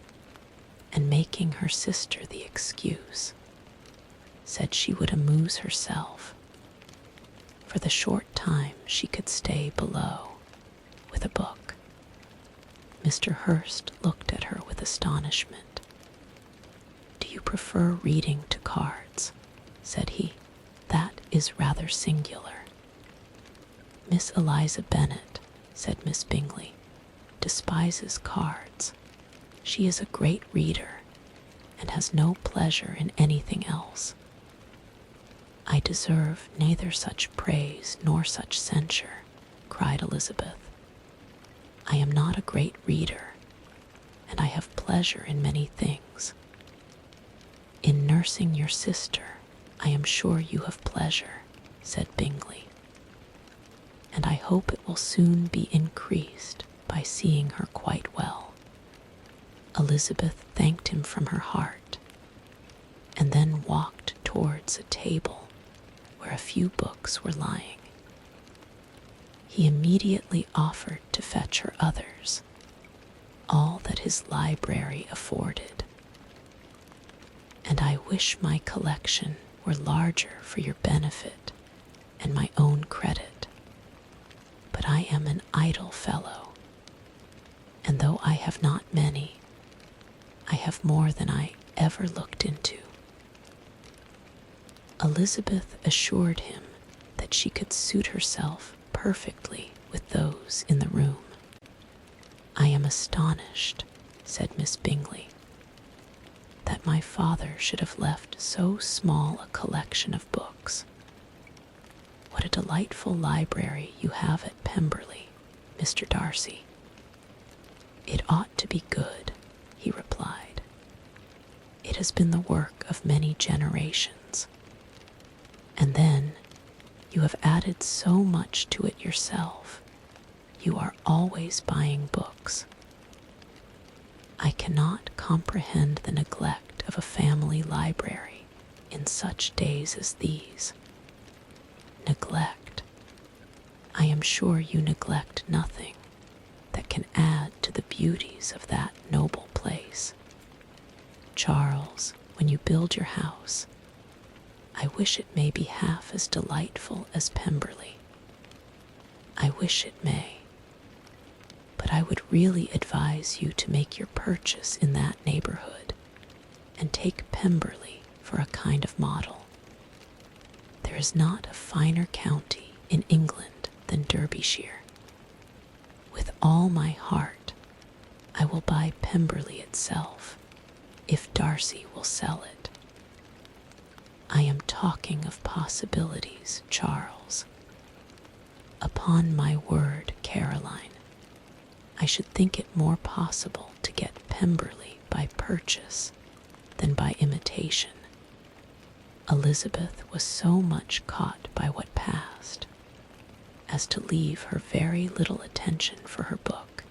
and making her sister the excuse, said she would amuse herself. For the short time she could stay below, with a book. Mr. Hurst looked at her with astonishment. Do you prefer reading to cards? Said he. That is rather singular. Miss Eliza Bennet, said Miss Bingley, despises cards. She is a great reader, and has no pleasure in anything else. I deserve neither such praise nor such censure, cried Elizabeth. I am not a great reader, and I have pleasure in many things. In nursing your sister, I am sure you have pleasure, said Bingley, and I hope it will soon be increased by seeing her quite well. Elizabeth thanked him from her heart, and then walked towards a table where a few books were lying. He immediately offered to fetch her others, all that his library afforded. And I wish my collection were larger for your benefit and my own credit. But I am an idle fellow, and though I have not many, I have more than I ever looked into. Elizabeth assured him that she could suit herself perfectly with those in the room. I am astonished, said Miss Bingley, that my father should have left so small a collection of books. What a delightful library you have at Pemberley, Mr. Darcy. It ought to be good, he replied. It has been the work of many generations. And then you have added so much to it yourself. You are always buying books. I cannot comprehend the neglect of a family library in such days as these. Neglect. I am sure you neglect nothing that can add to the beauties of that noble place. Charles, when you build your house, I wish it may be half as delightful as Pemberley. I wish it may. But I would really advise you to make your purchase in that neighborhood and take Pemberley for a kind of model. There is not a finer county in England than Derbyshire. With all my heart, I will buy Pemberley itself, if Darcy will sell it. I am talking of possibilities, Charles. Upon my word, Caroline, I should think it more possible to get Pemberley by purchase than by imitation. Elizabeth was so much caught by what passed as to leave her very little attention for her book,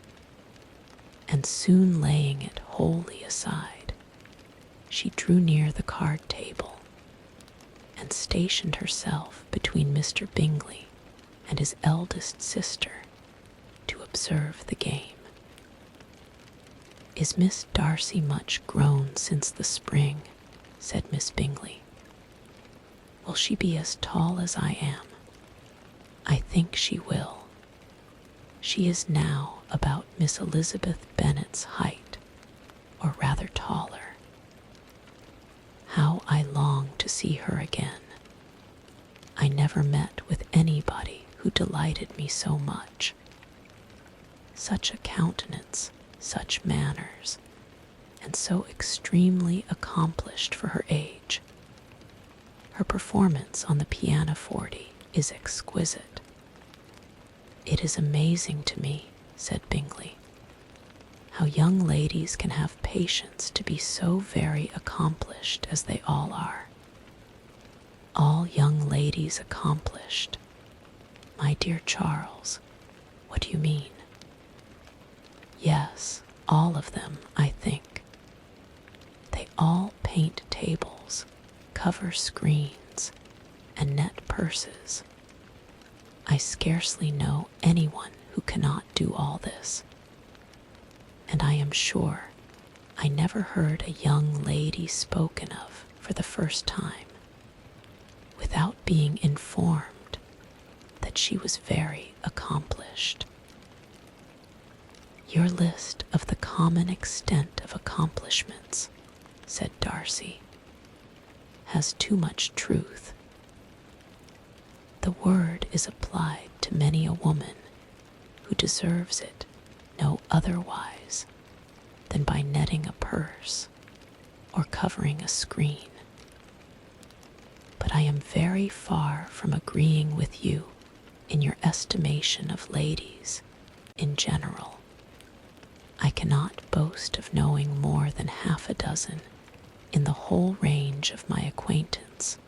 and soon laying it wholly aside, she drew near the card table and stationed herself between Mr. Bingley and his eldest sister to observe the game. Is Miss Darcy much grown since the spring? Said Miss Bingley. Will she be as tall as I am? I think she will. She is now about Miss Elizabeth Bennet's height, or rather taller. How I long to see her again. I never met with anybody who delighted me so much. Such a countenance, such manners, and so extremely accomplished for her age. Her performance on the pianoforte is exquisite. It is amazing to me, said Bingley, how young ladies can have patience to be so very accomplished as they all are. All young ladies accomplished. My dear Charles, what do you mean? Yes, all of them, I think. They all paint tables, cover screens, and net purses. I scarcely know anyone who cannot do all this. And I am sure I never heard a young lady spoken of for the first time without being informed that she was very accomplished. Your list of the common extent of accomplishments, said Darcy, has too much truth. The word is applied to many a woman who deserves it no otherwise than by netting a purse or covering a screen. But I am very far from agreeing with you in your estimation of ladies in general. I cannot boast of knowing more than half a dozen in the whole range of my acquaintance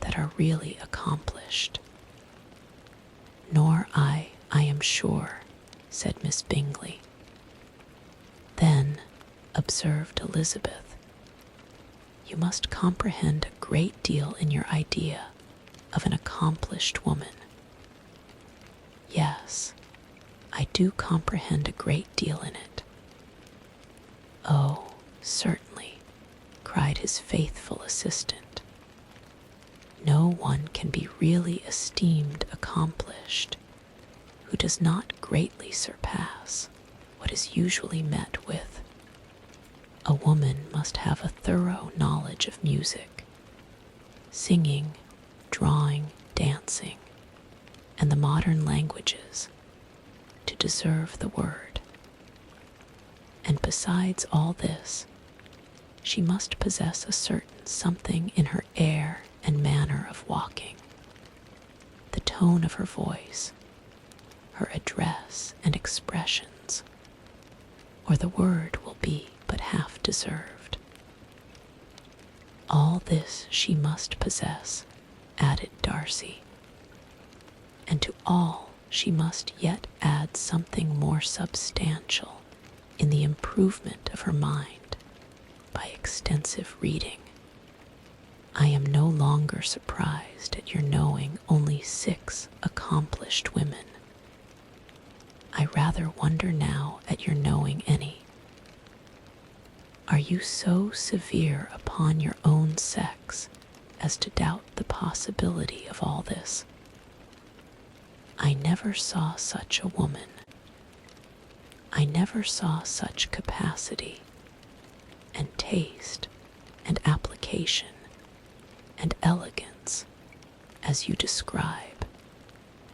that are really accomplished. Nor I am sure, said Miss Bingley. Then, observed Elizabeth, you must comprehend a great deal in your idea of an accomplished woman. Yes, I do comprehend a great deal in it. Oh, certainly, cried his faithful assistant. No one can be really esteemed accomplished who does not greatly surpass what is usually met with. A woman must have a thorough knowledge of music, singing, drawing, dancing, and the modern languages to deserve the word. And besides all this, she must possess a certain something in her air and manner of walking, the tone of her voice, her address and expressions, or the word will be but half deserved. All this she must possess, added Darcy, and to all she must yet add something more substantial in the improvement of her mind by extensive reading. I am no longer surprised at your knowing only 6 accomplished women. I rather wonder now at your knowing any. Are you so severe upon your own sex as to doubt the possibility of all this? I never saw such a woman. I never saw such capacity, and taste, and application, and elegance as you describe,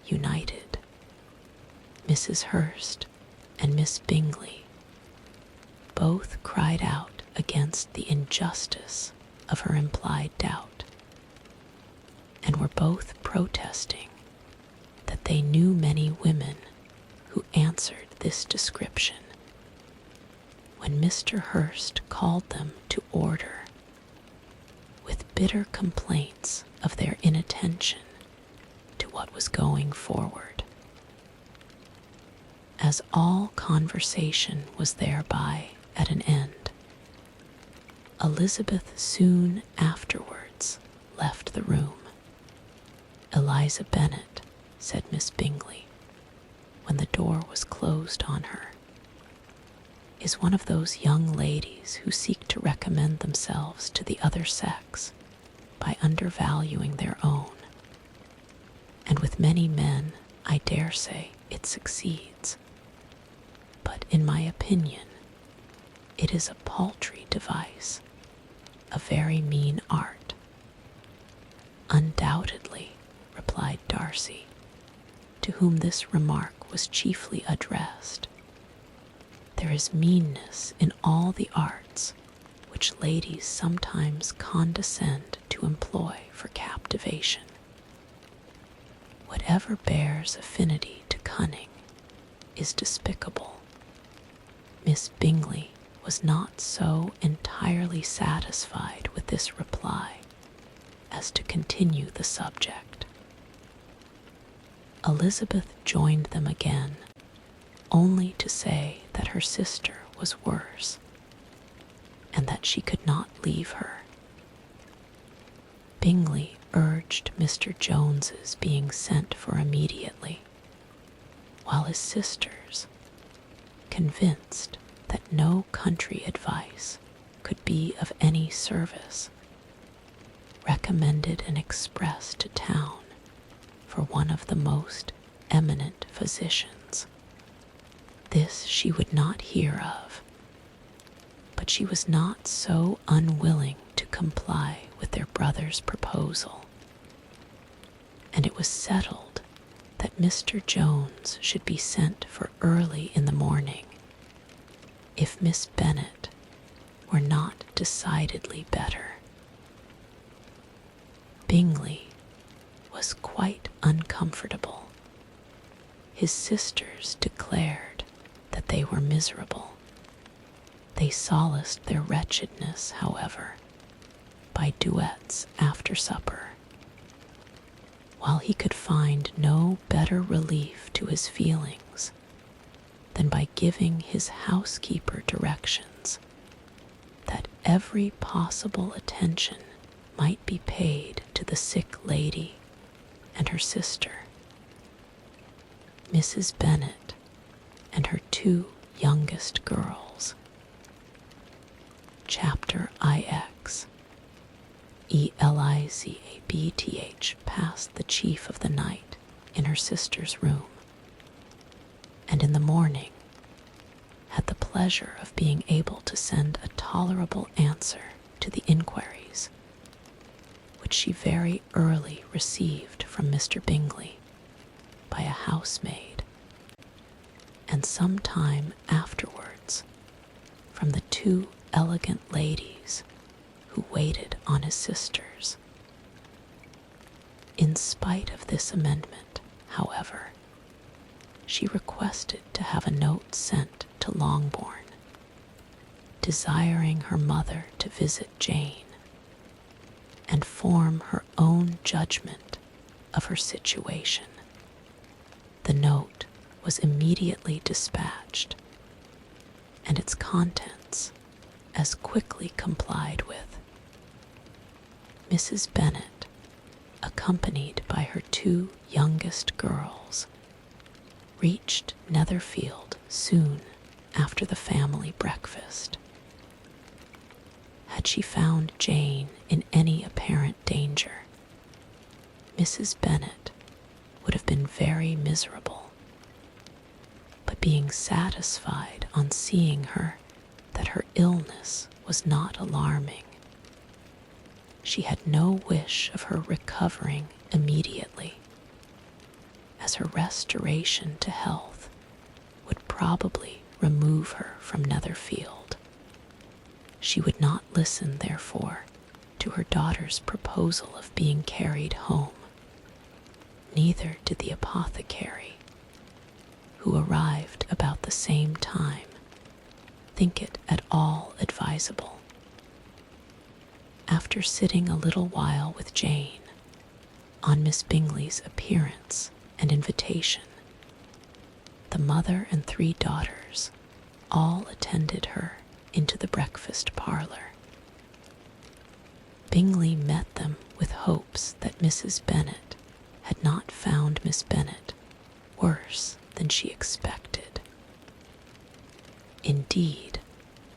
united. Mrs. Hurst and Miss Bingley both cried out against the injustice of her implied doubt, and were both protesting that they knew many women who answered this description, when Mr. Hurst called them to order, with bitter complaints of their inattention to what was going forward. As all conversation was thereby at an end, Elizabeth soon afterwards left the room. Eliza Bennet, said Miss Bingley, when the door was closed on her, is one of those young ladies who seek to recommend themselves to the other sex by undervaluing their own, and with many men, I dare say, it succeeds. But in my opinion, it is a paltry device, a very mean art. Undoubtedly, replied Darcy, to whom this remark was chiefly addressed. There is meanness in all the arts which ladies sometimes condescend to employ for captivation. Whatever bears affinity to cunning is despicable. Miss Bingley was not so entirely satisfied with this reply as to continue the subject. Elizabeth joined them again, only to say that her sister was worse, and that she could not leave her. Bingley urged Mr. Jones's being sent for immediately, while his sisters, convinced that no country advice could be of any service, recommended an express to town for one of the most eminent physicians. This she would not hear of, but she was not so unwilling to comply with their brother's proposal, and it was settled that Mr. Jones should be sent for early in the morning, if Miss Bennet were not decidedly better. Bingley was quite uncomfortable. His sisters declared that they were miserable, They solaced their wretchedness, however, by duets after supper, while he could find no better relief to his feelings than by giving his housekeeper directions that every possible attention might be paid to the sick lady and her sister, Mrs. Bennet, and her two youngest girls. Chapter IX. Elizabeth passed the chief of the night in her sister's room, and in the morning had the pleasure of being able to send a tolerable answer to the inquiries which she very early received from Mr. Bingley by a housemaid, and some time afterwards from the two elegant ladies who waited on his sisters. In spite of this amendment, however, she requested to have a note sent to Longbourn, desiring her mother to visit Jane and form her own judgment of her situation. The note was immediately dispatched, and its contents as quickly complied with. Mrs. Bennet, accompanied by her two youngest girls, reached Netherfield soon after the family breakfast. Had she found Jane in any apparent danger, Mrs. Bennet would have been very miserable, but being satisfied on seeing her that her illness was not alarming, she had no wish of her recovering immediately, as her restoration to health would probably remove her from Netherfield. She would not listen, therefore, to her daughter's proposal of being carried home. Neither did the apothecary, who arrived about the same time, think it at all advisable. After sitting a little while with Jane, on Miss Bingley's appearance and invitation, the mother and three daughters all attended her into the breakfast parlour. Bingley met them with hopes that Mrs. Bennet had not found Miss Bennet worse than she expected. "Indeed,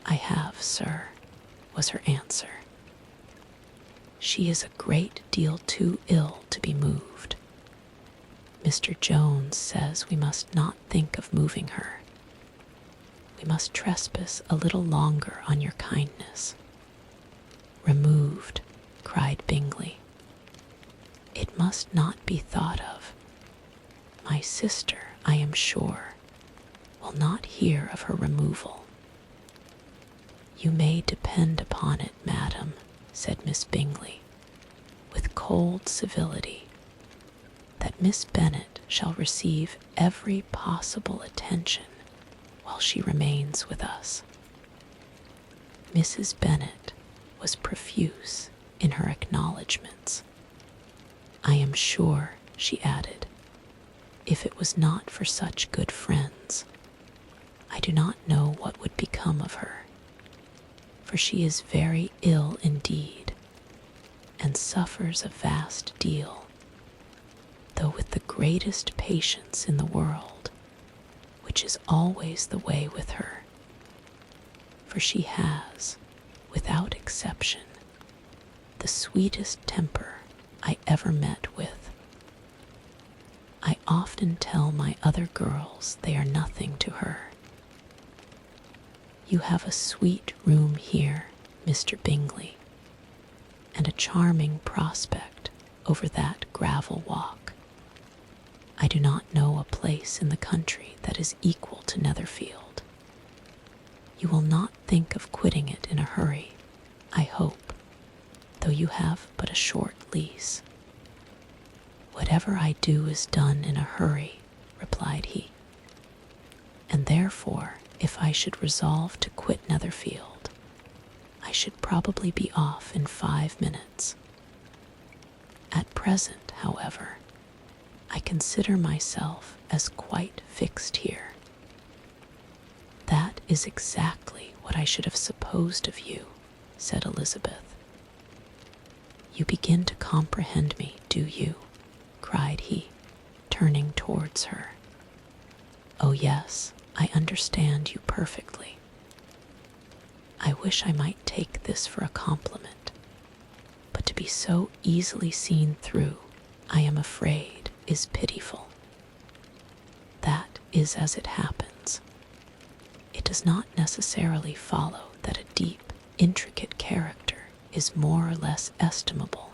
I have, sir," was her answer. "She is a great deal too ill to be moved. Mr. Jones says we must not think of moving her. We must trespass a little longer on your kindness." "Removed," cried Bingley. "It must not be thought of. My sister, I am sure, will not hear of her removal." "You may depend upon it, madam," said Miss Bingley, with cold civility, "that Miss Bennet shall receive every possible attention while she remains with us." Mrs. Bennet was profuse in her acknowledgments. "I am sure," she added, "if it was not for such good friends, I do not know what would become of her, for she is very ill indeed, and suffers a vast deal, though with the greatest patience in the world, which is always the way with her, for she has, without exception, the sweetest temper I ever met with. I often tell my other girls they are nothing to her. You have a sweet room here, Mr. Bingley, and a charming prospect over that gravel walk. I do not know a place in the country that is equal to Netherfield. You will not think of quitting it in a hurry, I hope, though you have but a short lease." "Whatever I do is done in a hurry," replied he, "and therefore If I should resolve to quit Netherfield, I should probably be off in 5 minutes. At present, however, I consider myself as quite fixed here. That is exactly what I should have supposed of you, said Elizabeth. You begin to comprehend me, do you? Cried he, turning towards her. Oh yes, I understand you perfectly. I wish I might take this for a compliment, but to be so easily seen through, I am afraid, is pitiful. That is as it happens. It does not necessarily follow that a deep, intricate character is more or less estimable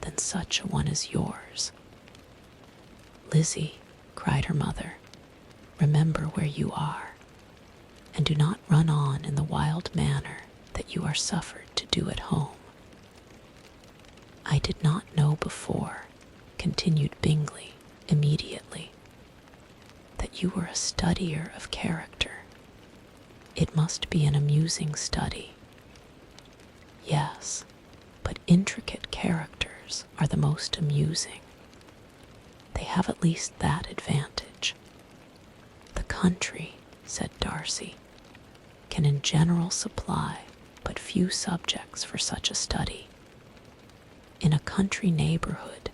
than such a one as yours. Lizzie, cried her mother, remember where you are, and do not run on in the wild manner that you are suffered to do at home. I did not know before, continued Bingley immediately, that you were a studier of character. It must be an amusing study. Yes, but intricate characters are the most amusing. They have at least that advantage. The country, said Darcy, can in general supply but few subjects for such a study. In a country neighborhood,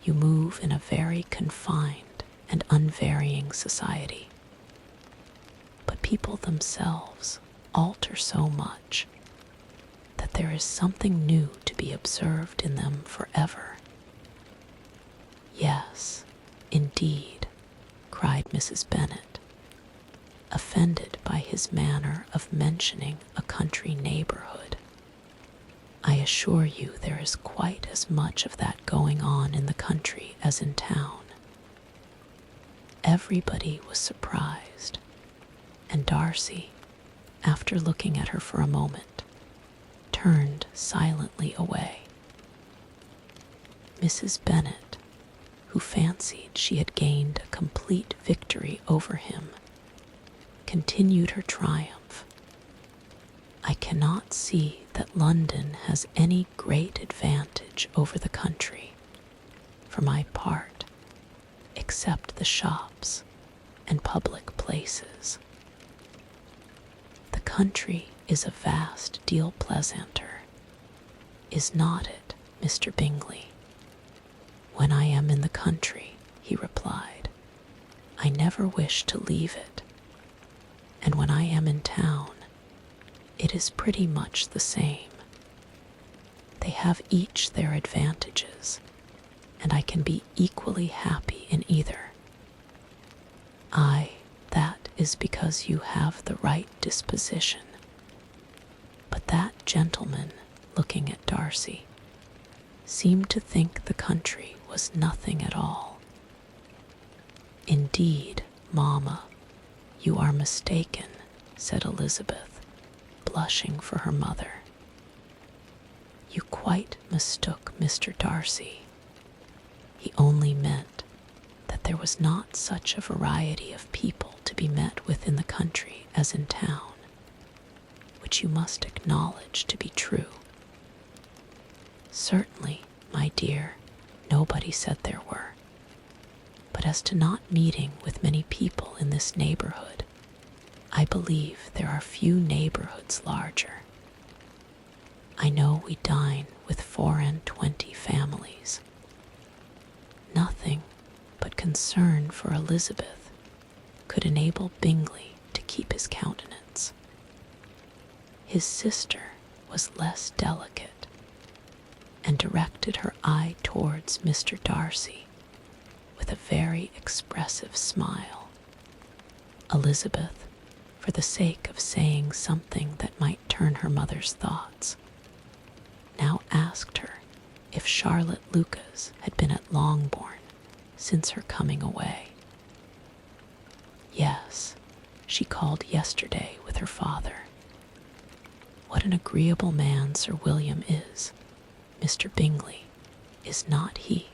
you move in a very confined and unvarying society. But people themselves alter so much that there is something new to be observed in them forever. Yes, indeed, cried Mrs. Bennet, offended by his manner of mentioning a country neighborhood. I assure you there is quite as much of that going on in the country as in town. Everybody was surprised, and Darcy, after looking at her for a moment, turned silently away. Mrs. Bennet, who fancied she had gained a complete victory over him, continued her triumph. I cannot see that London has any great advantage over the country, for my part, except the shops and public places. The country is a vast deal pleasanter, is not it, Mr. Bingley? When I am in the country, he replied, I never wish to leave it, and when I am in town, it is pretty much the same. They have each their advantages, and I can be equally happy in either. That is because you have the right disposition. But that gentleman, looking at Darcy, seemed to think the country was nothing at all. Indeed, mamma, you are mistaken, said Elizabeth, blushing for her mother. You quite mistook Mr. Darcy. He only meant that there was not such a variety of people to be met with in the country as in town, which you must acknowledge to be true. Certainly, my dear, nobody said there were. But as to not meeting with many people in this neighborhood, I believe there are few neighborhoods larger. I know we dine with 24 families. Nothing but concern for Elizabeth could enable Bingley to keep his countenance. His sister was less delicate, and directed her eye towards Mr. Darcy with a very expressive smile. Elizabeth, for the sake of saying something that might turn her mother's thoughts, now asked her if Charlotte Lucas had been at Longbourn since her coming away. Yes, she called yesterday with her father. What an agreeable man Sir William is, Mr. Bingley, is not he?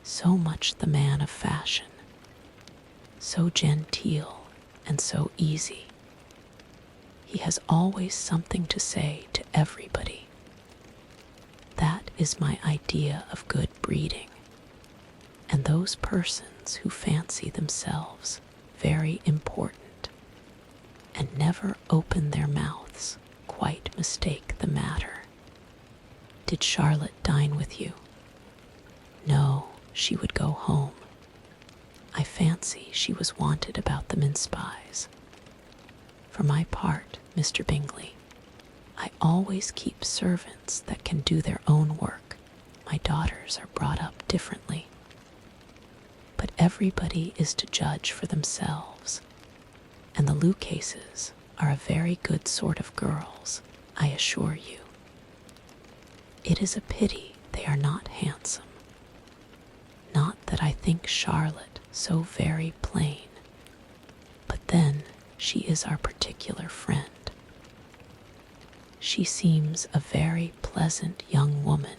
So much the man of fashion, so genteel and so easy, He has always something to say to everybody. That is my idea of good breeding, and those persons who fancy themselves very important and never open their mouths quite mistake the matter. Did Charlotte dine with you? No, she would go home. I fancy she was wanted about the mince-pies. For my part, Mr. Bingley, I always keep servants that can do their own work. My daughters are brought up differently. But everybody is to judge for themselves, and the Lucases are a very good sort of girls, I assure you. It is a pity they are not handsome. Not that I think Charlotte so very plain, but then she is our particular friend. She seems a very pleasant young woman,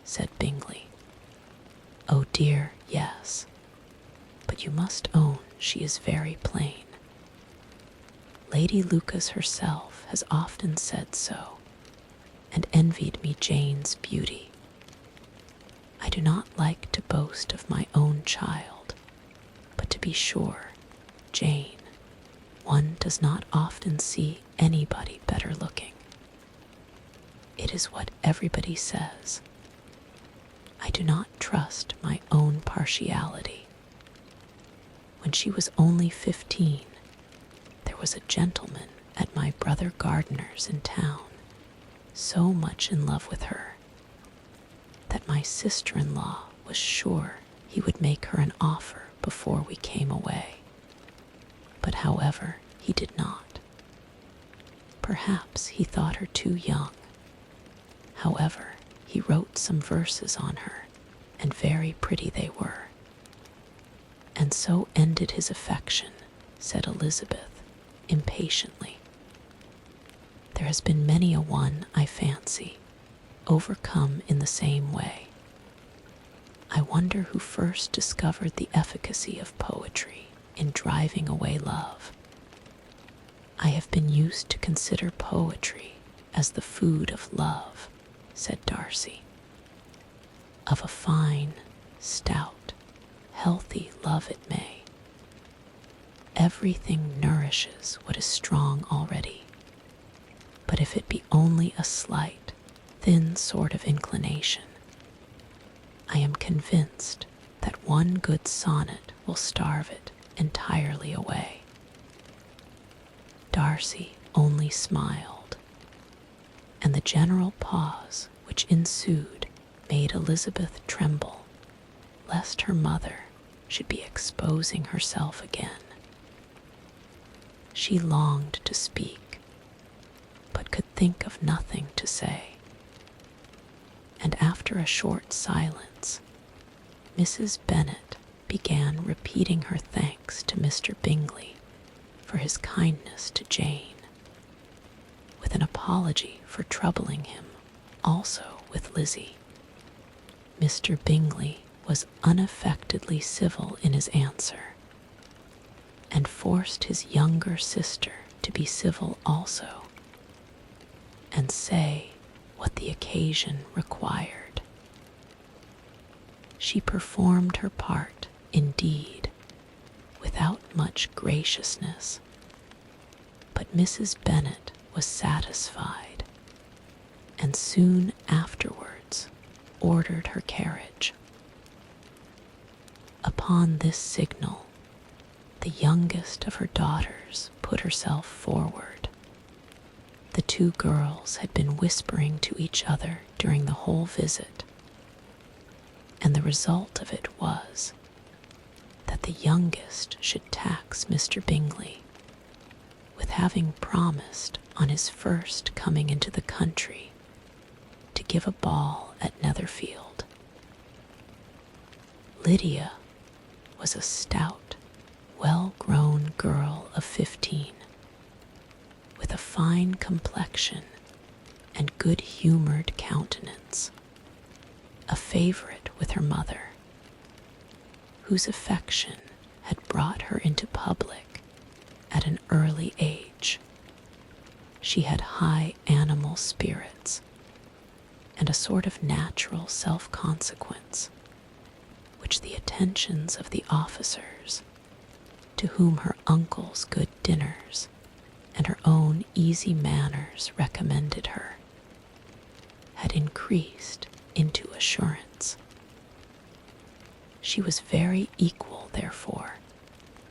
said Bingley. Oh dear, yes, but you must own she is very plain. Lady Lucas herself has often said so, and envied me Jane's beauty. I do not like to boast of my own child, but to be sure, Jane, one does not often see anybody better looking. It is what everybody says. I do not trust my own partiality. When she was only 15, there was a gentleman at my brother Gardiner's in town, so much in love with her, that my sister-in-law was sure he would make her an offer before we came away. But however, he did not. Perhaps he thought her too young. However, he wrote some verses on her, and very pretty they were. And so ended his affection, said Elizabeth, impatiently. There has been many a one, I fancy, overcome in the same way. I wonder who first discovered the efficacy of poetry in driving away love. I have been used to consider poetry as the food of love, said Darcy. Of a fine, stout, healthy love it may. Everything nourishes what is strong already. But if it be only a slight, thin sort of inclination, I am convinced that one good sonnet will starve it entirely away. Darcy only smiled, and the general pause which ensued made Elizabeth tremble, lest her mother should be exposing herself again. She longed to speak, but could think of nothing to say. And after a short silence, Mrs. Bennet began repeating her thanks to Mr. Bingley for his kindness to Jane, with an apology for troubling him, also with Lizzie. Mr. Bingley was unaffectedly civil in his answer, and forced his younger sister to be civil also, and say what the occasion required. She performed her part, indeed, without much graciousness, but Mrs. Bennet was satisfied, and soon afterwards ordered her carriage. Upon this signal, the youngest of her daughters put herself forward. The two girls had been whispering to each other during the whole visit, and the result of it was that the youngest should tax Mr. Bingley with having promised on his first coming into the country to give a ball at Netherfield. Lydia was a stout, well-grown girl of 15, with a fine complexion and good-humored countenance, a favorite with her mother, whose affection had brought her into public at an early age. She had high animal spirits and a sort of natural self-consequence, which the attentions of the officers, to whom her uncle's good dinners and her own easy manners recommended her, had increased into assurance. She was very equal, therefore,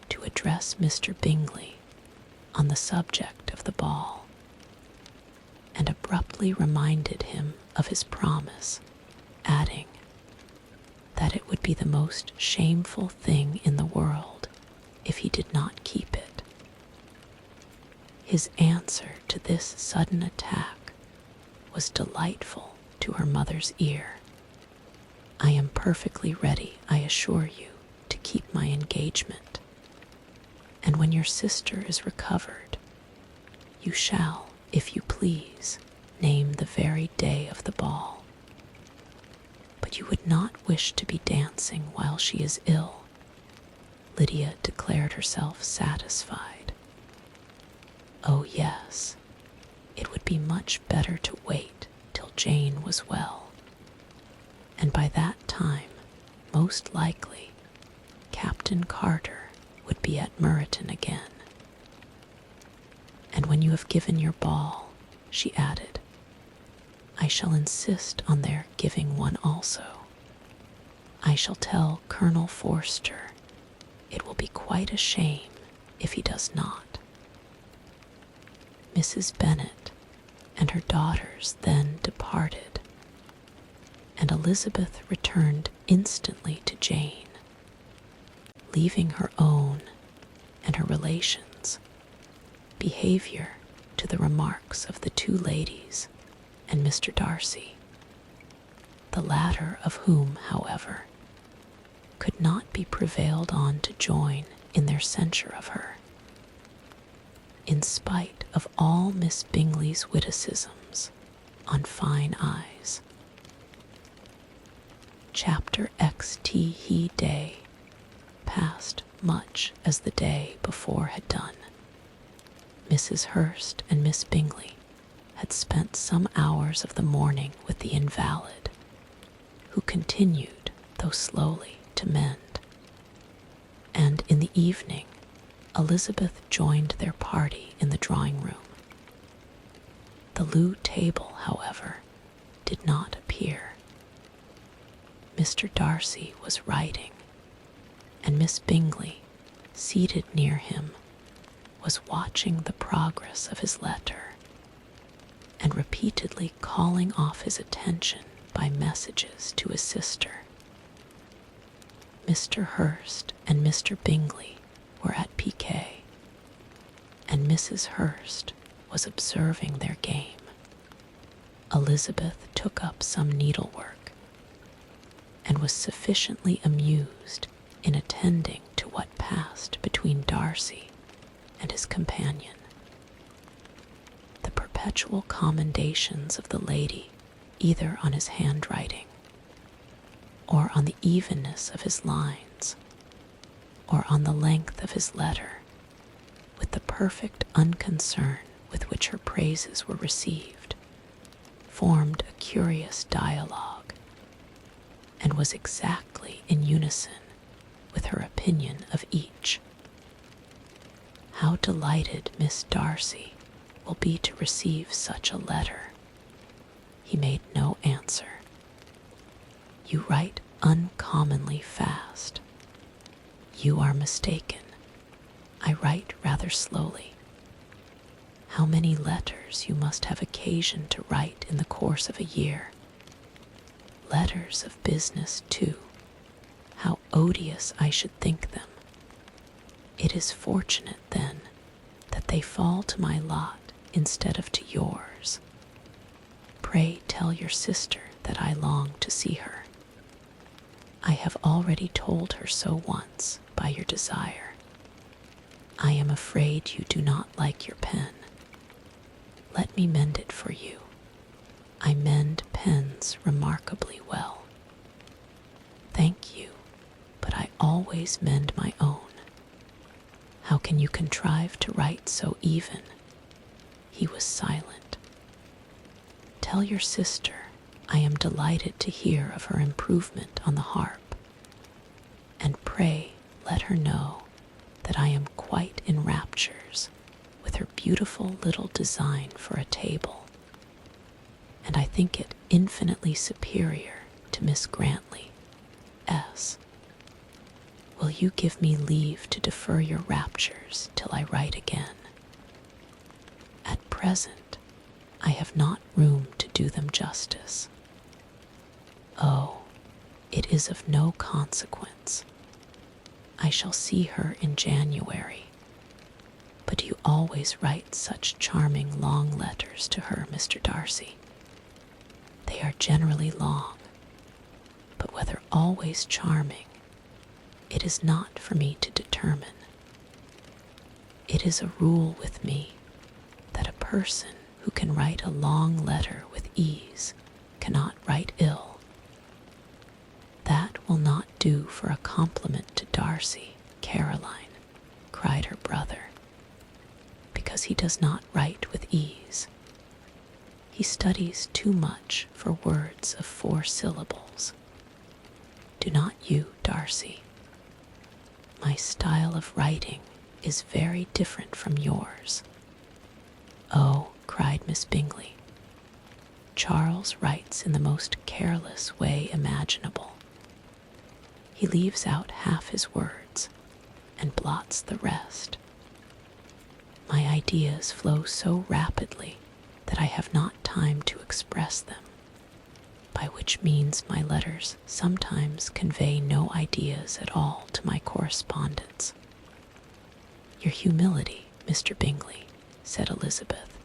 to address Mr. Bingley on the subject of the ball, and abruptly reminded him of his promise, adding that it would be the most shameful thing in the world if he did not keep it. His answer to this sudden attack was delightful to her mother's ear. "I am perfectly ready, I assure you, to keep my engagement, and when your sister is recovered, you shall, if you please, name the very day of the ball. But you would not wish to be dancing while she is ill." Lydia declared herself satisfied. Oh yes, it would be much better to wait till Jane was well, and by that time, most likely, Captain Carter would be at Meryton again. "And when you have given your ball," she added, "I shall insist on their giving one also. I shall tell Colonel Forster it will be quite a shame if he does not." Mrs. Bennet and her daughters then departed, and Elizabeth returned instantly to Jane, leaving her own and her relations' behavior to the remarks of the two ladies and Mr. Darcy, the latter of whom, however, could not be prevailed on to join in their censure of her, in spite of all Miss Bingley's witticisms on fine eyes. Chapter XXIII day passed much as the day before had done. Mrs. Hurst and Miss Bingley had spent some hours of the morning with the invalid, who continued, though slowly, to mend, and in the evening Elizabeth joined their party in the drawing-room. The loo table, however, did not appear. Mr. Darcy was writing, and Miss Bingley, seated near him, was watching the progress of his letter, and repeatedly calling off his attention by messages to his sister. Mr. Hurst and Mr. Bingley were at piquet, and Mrs. Hurst was observing their game. Elizabeth took up some needlework, and was sufficiently amused in attending to what passed between Darcy and his companion. The perpetual commendations of the lady either on his handwriting, or on the evenness of his lines, or on the length of his letter, with the perfect unconcern with which her praises were received, formed a curious dialogue, and was exactly in unison with her opinion of each. How delighted Miss Darcy will be to receive such a letter. He made no answer. You write uncommonly fast. You are mistaken. I write rather slowly. How many letters you must have occasion to write in the course of a year. Letters of business, too. How odious I should think them. It is fortunate, then, that they fall to my lot instead of to yours. Pray tell your sister that I long to see her. I have already told her so once by your desire. I am afraid you do not like your pen. Let me mend it for you. I mend pens remarkably well. Thank you, but I always mend my own. How can you contrive to write so even? He was silent. "Tell your sister I am delighted to hear of her improvement on the harp, and pray let her know that I am quite in raptures with her beautiful little design for a table, and I think it infinitely superior to Miss Grantley. S. Will you give me leave to defer your raptures till I write again? At present, I have not room to do them justice. Oh, it is of no consequence. I shall see her in January. But you always write such charming long letters to her, Mr. Darcy. They are generally long, but whether always charming, it is not for me to determine. It is a rule with me that a person who can write a long letter with ease cannot write ill. That will not do for a compliment to Darcy, Caroline, cried her brother, because he does not write with ease. He studies too much for words of 4 syllables. Do not you, Darcy? My style of writing is very different from yours. Oh, cried Miss Bingley, Charles writes in the most careless way imaginable. He leaves out half his words and blots the rest. My ideas flow so rapidly that I have not time to express them, by which means my letters sometimes convey no ideas at all to my correspondents. Your humility, Mr. Bingley, said Elizabeth,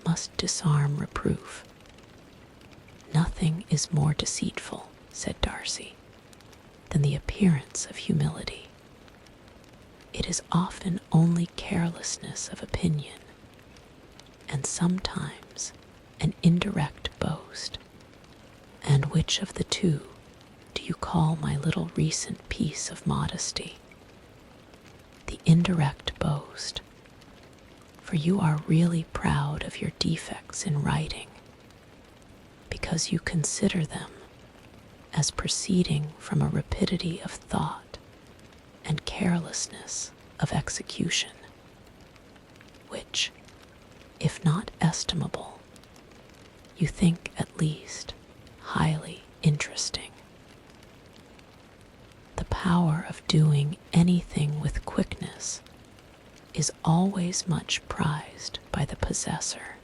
must disarm reproof. Nothing is more deceitful, said Darcy, than the appearance of humility. It is often only carelessness of opinion, and sometimes an indirect boast. And which of the two do you call my little recent piece of modesty? The indirect boast, for you are really proud of your defects in writing, because you consider them as proceeding from a rapidity of thought and carelessness of execution, which, if not estimable, you think at least highly interesting. The power of doing anything with quickness is always much prized by the possessor,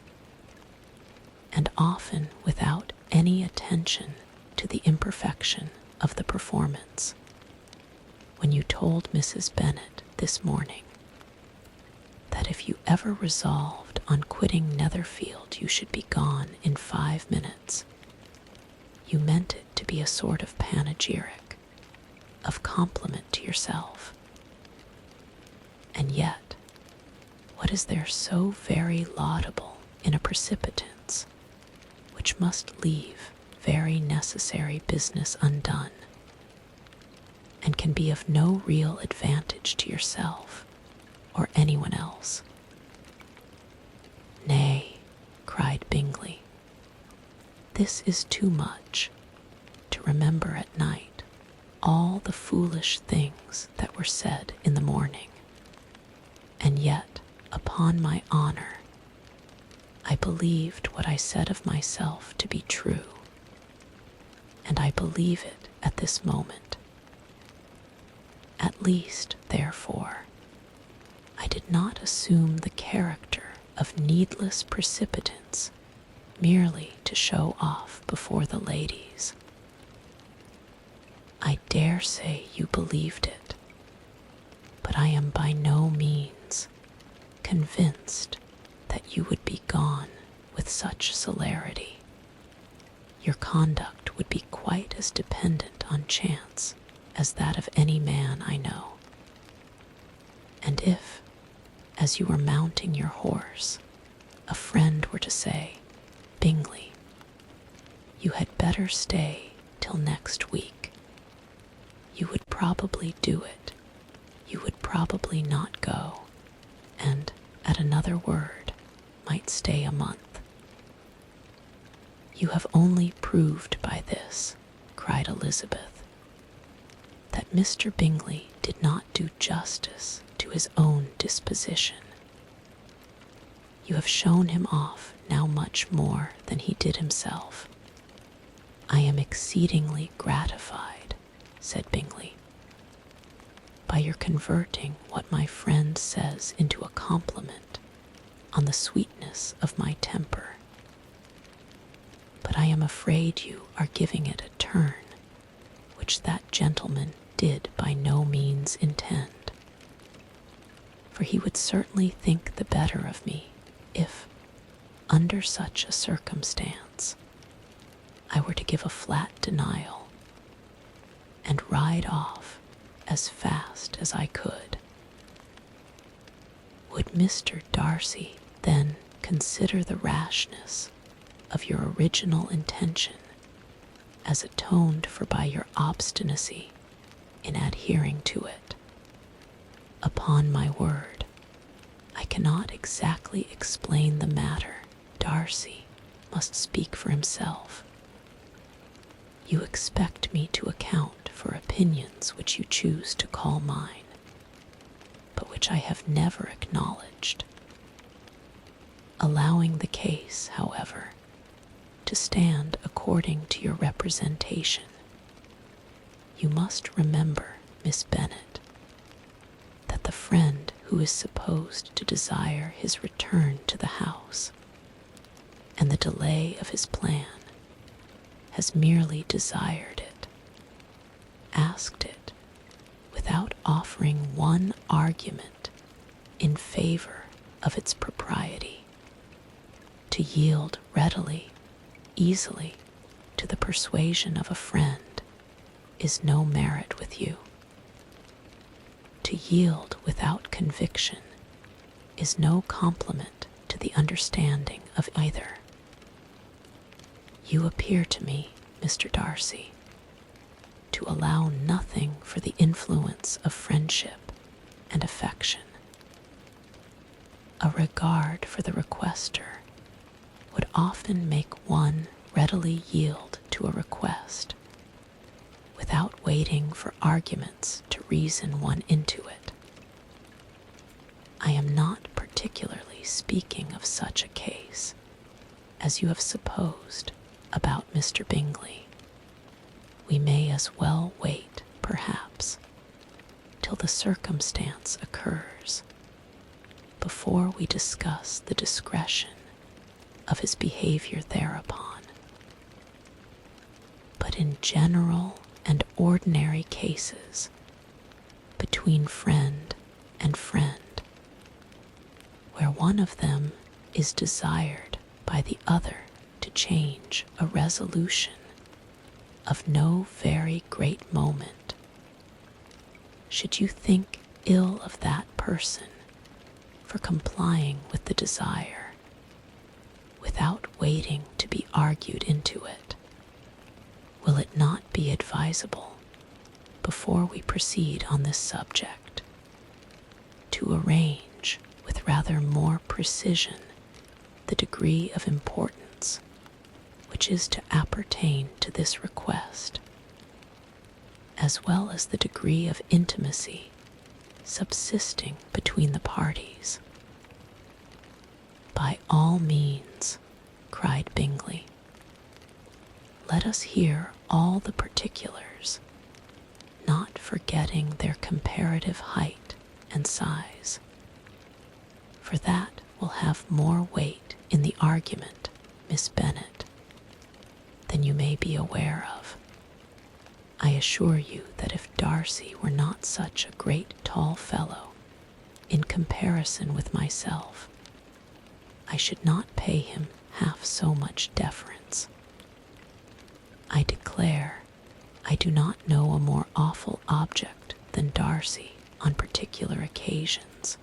and often without any attention to the imperfection of the performance. When you told Mrs. Bennet this morning that if you ever resolved on quitting Netherfield you should be gone in 5 minutes, you meant it to be a sort of panegyric, of compliment to yourself. And yet, what is there so very laudable in a precipitance, which must leave very necessary business undone, and can be of no real advantage to yourself or anyone else? Nay, cried Bingley, this is too much, to remember at night all the foolish things that were said in the morning, and yet, upon my honor, I believed what I said of myself to be true, and I believe it at this moment. At least, therefore, I did not assume the character of needless precipitance merely to show off before the ladies. I dare say you believed it, but I am by no means convinced that you would be gone with such celerity. Your conduct would be quite as dependent on chance as that of any man I know. And if, as you were mounting your horse, a friend were to say, Bingley, you had better stay till next week, you would probably do it. You would probably not go, and, at another word, might stay a month. You have only proved by this, cried Elizabeth, that Mr. Bingley did not do justice to his own disposition. You have shown him off now much more than he did himself. I am exceedingly gratified, said Bingley, by your converting what my friend says into a compliment on the sweetness of my temper. But I am afraid you are giving it a turn which that gentleman did by no means intend, for he would certainly think the better of me if, under such a circumstance, I were to give a flat denial and ride off as fast as I could. Would Mr. Darcy then consider the rashness of your original intention as atoned for by your obstinacy in adhering to it? Upon my word, I cannot exactly explain the matter. Darcy must speak for himself. You expect me to account for opinions which you choose to call mine, but which I have never acknowledged. Allowing the case, however, to stand according to your representation, you must remember, Miss Bennet, that the friend who is supposed to desire his return to the house and the delay of his plan has merely desired it, asked it, without offering one argument in favor of its propriety. To yield readily, easily, to the persuasion of a friend is no merit with you. To yield without conviction is no compliment to the understanding of either. You appear to me, Mr. Darcy, to allow nothing for the influence of friendship and affection. A regard for the requester would often make one readily yield to a request, without waiting for arguments to reason one into it. I am not particularly speaking of such a case, as you have supposed, about Mr. Bingley. We may as well wait, perhaps, till the circumstance occurs, before we discuss the discretion of his behavior thereupon. But in general and ordinary cases, between friend and friend, where one of them is desired by the other to change a resolution of no very great moment, should you think ill of that person for complying with the desire, without waiting to be argued into it, will it not be advisable, before we proceed on this subject, to arrange with rather more precision the degree of importance which is to appertain to this request, as well as the degree of intimacy subsisting between the parties? By all means, cried Bingley. Let us hear all the particulars, not forgetting their comparative height and size, for that will have more weight in the argument, Miss Bennet, than you may be aware of. I assure you that if Darcy were not such a great tall fellow, in comparison with myself, I should not pay him half so much deference. I declare I do not know a more awful object than Darcy on particular occasions,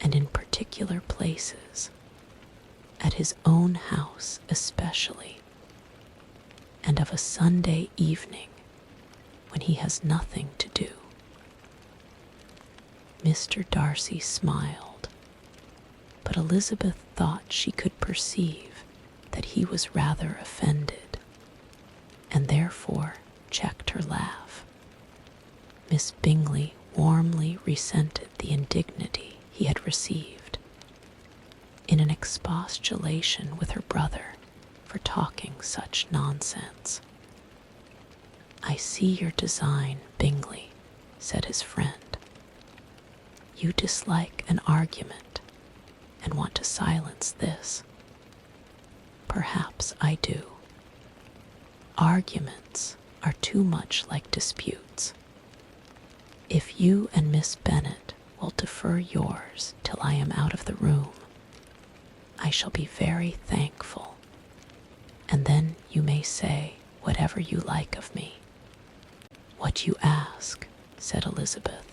and in particular places, at his own house especially, and of a Sunday evening when he has nothing to do. Mr. Darcy smiled, but Elizabeth thought she could perceive that he was rather offended, and therefore checked her laugh. Miss Bingley warmly resented the indignity he had received, in an expostulation with her brother for talking such nonsense. "I see your design, Bingley," said his friend. "You dislike an argument and want to silence this. Perhaps I do. Arguments are too much like disputes. If you and Miss Bennet will defer yours till I am out of the room, I shall be very thankful, and then you may say whatever you like of me." "What you ask," said Elizabeth,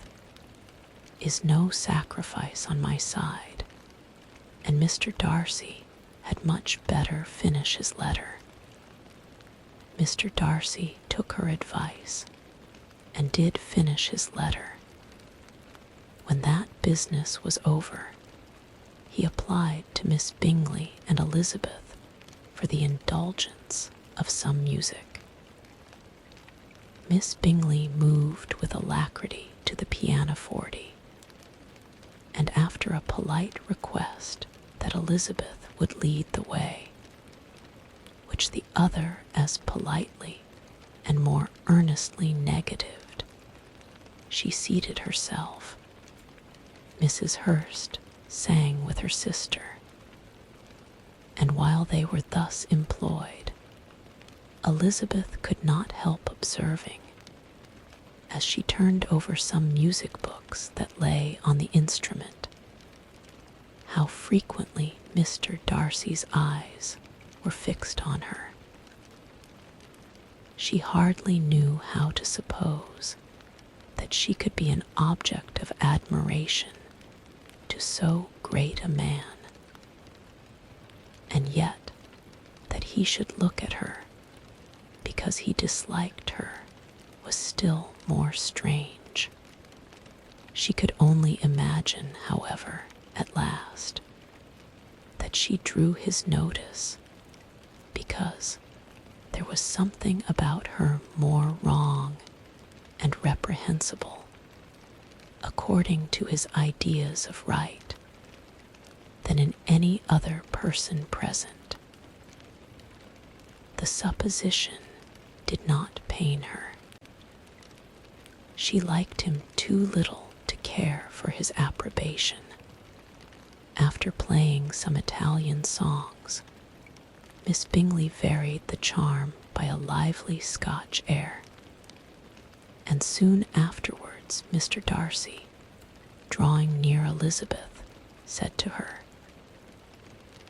"is no sacrifice on my side, and Mr. Darcy had much better finish his letter." Mr. Darcy took her advice and did finish his letter. When that business was over, he applied to Miss Bingley and Elizabeth for the indulgence of some music. Miss Bingley moved with alacrity to the pianoforte, and after a polite request that Elizabeth would lead the way, which the other as politely and more earnestly negatived, she seated herself. Mrs. Hurst sang with her sister, and while they were thus employed, Elizabeth could not help observing, as she turned over some music books that lay on the instrument, how frequently Mr. Darcy's eyes were fixed on her. She hardly knew how to suppose that she could be an object of admiration to so great a man, and yet that he should look at her because he disliked her was still more strange. She could only imagine, however, at last, that she drew his notice because there was something about her more wrong and reprehensible, according to his ideas of right, than in any other person present. The supposition did not pain her. She liked him too little to care for his approbation. After playing some Italian songs, Miss Bingley varied the charm by a lively Scotch air, and soon afterwards Mr. Darcy, drawing near Elizabeth, said to her,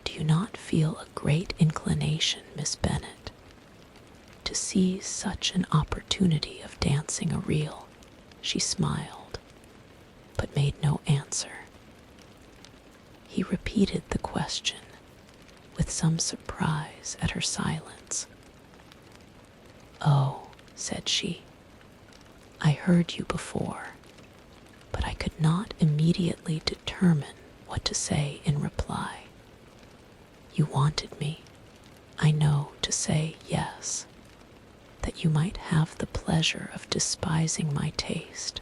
"Do you not feel a great inclination, Miss Bennet, to seize such an opportunity of dancing a reel?" She smiled, but made no answer. He repeated the question, with some surprise at her silence. "Oh," said she, "I heard you before, but I could not immediately determine what to say in reply. You wanted me, I know, to say yes, that you might have the pleasure of despising my taste,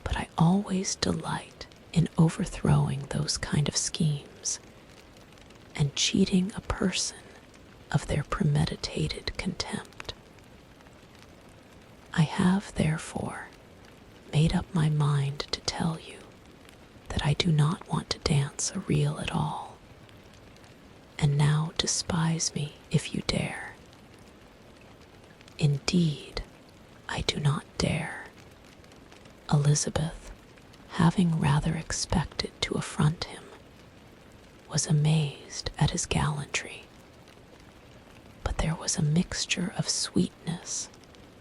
but I always delight in overthrowing those kind of schemes and cheating a person of their premeditated contempt. I have, therefore, made up my mind to tell you that I do not want to dance a reel at all, and now despise me if you dare. Indeed, I do not dare." Elizabeth, having rather expected to affront him, was amazed at his gallantry, but there was a mixture of sweetness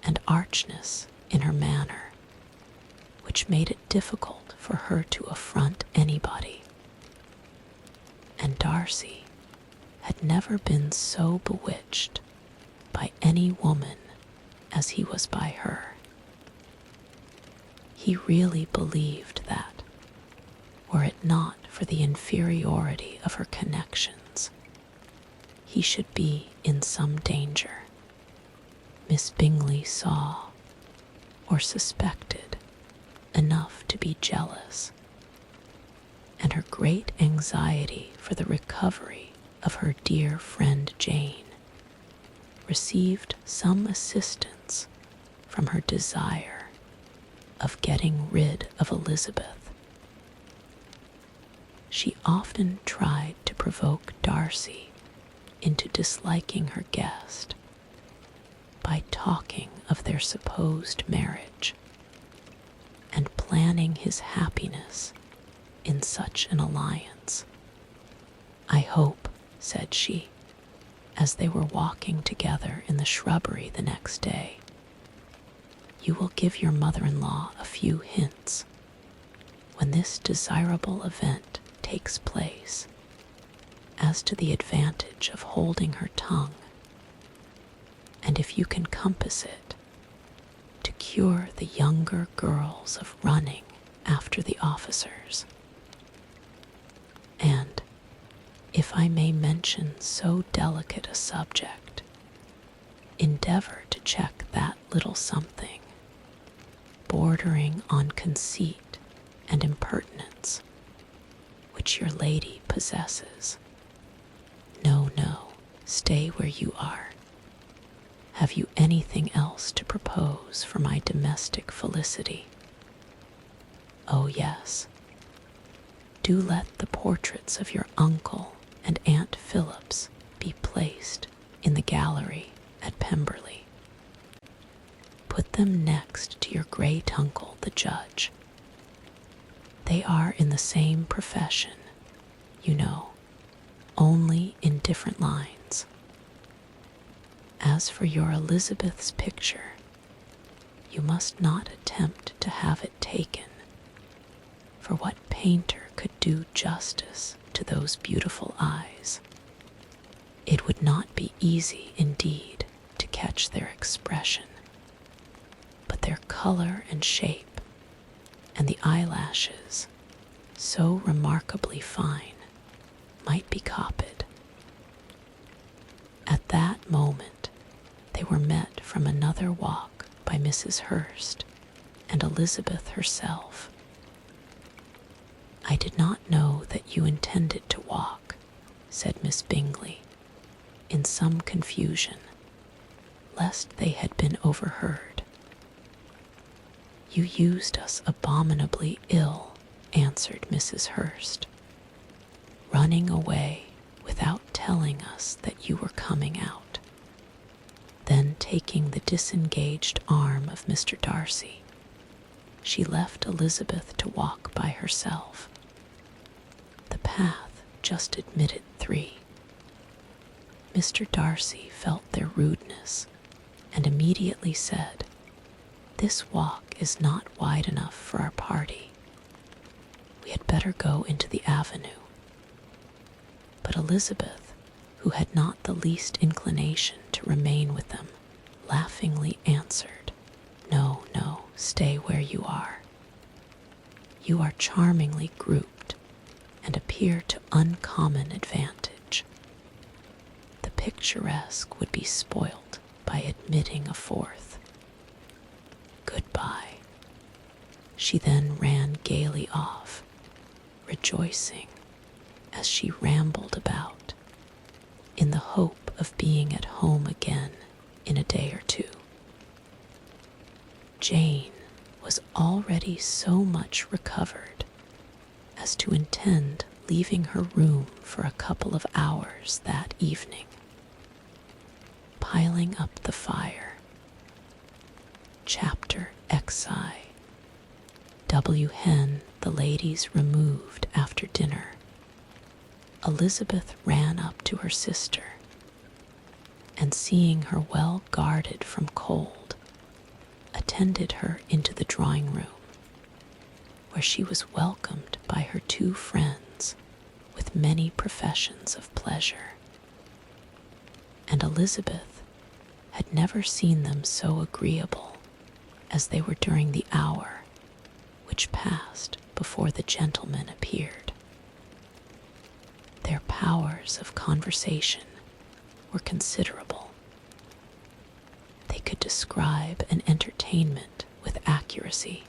and archness in her manner, which made it difficult for her to affront anybody, and Darcy had never been so bewitched by any woman as he was by her. He really believed that, Were it not for the inferiority of her connections, he should be in some danger. Miss Bingley saw, or suspected, enough to be jealous, and her great anxiety for the recovery of her dear friend Jane received some assistance from her desire of getting rid of Elizabeth. She often tried to provoke Darcy into disliking her guest by talking of their supposed marriage and planning his happiness in such an alliance. "I hope," said she, as they were walking together in the shrubbery the next day, "you will give your mother-in-law a few hints when this desirable event takes place as to the advantage of holding her tongue, and if you can compass it, to cure the younger girls of running after the officers. And, if I may mention so delicate a subject, endeavor to check that little something, bordering on conceit and impertinence, which your lady possesses. No, no, stay where you are. Have you anything else to propose for my domestic felicity? Oh, yes. Do let the portraits of your uncle and Aunt Phillips be placed in the gallery at Pemberley. Put them next to your great uncle, the judge. They are in the same profession, you know, only in different lines. As for your Elizabeth's picture, you must not attempt to have it taken, for what painter could do justice to those beautiful eyes? It would not be easy, indeed, to catch their expression, but their color and shape, and the eyelashes, so remarkably fine, might be copied. At that moment, they were met from another walk by Mrs. Hurst and Elizabeth herself. "I did not know that you intended to walk," said Miss Bingley, in some confusion, lest they had been overheard. "You used us abominably ill," answered Mrs. Hurst, "running away without telling us that you were coming out." Then, taking the disengaged arm of Mr. Darcy, she left Elizabeth to walk by herself. The path just admitted 3. Mr. Darcy felt their rudeness and immediately said, "This walk is not wide enough for our party. We had better go into the avenue." But Elizabeth, who had not the least inclination to remain with them, laughingly answered, "No, no, stay where you are. You are charmingly grouped and appear to uncommon advantage. The picturesque would be spoilt by admitting a 4th. Goodbye." She then ran gaily off, rejoicing as she rambled about, in the hope of being at home again in a day or 2. Jane was already so much recovered as to intend leaving her room for a couple of hours that evening. Piling up the fire. Chapter XI. W. Hen the ladies removed after dinner. Elizabeth ran up to her sister, and seeing her well guarded from cold, attended her into the drawing-room, where she was welcomed by her 2 friends with many professions of pleasure. And Elizabeth had never seen them so agreeable as they were during the hour which passed before the gentleman appeared. Their powers of conversation were considerable. They could describe an entertainment with accuracy,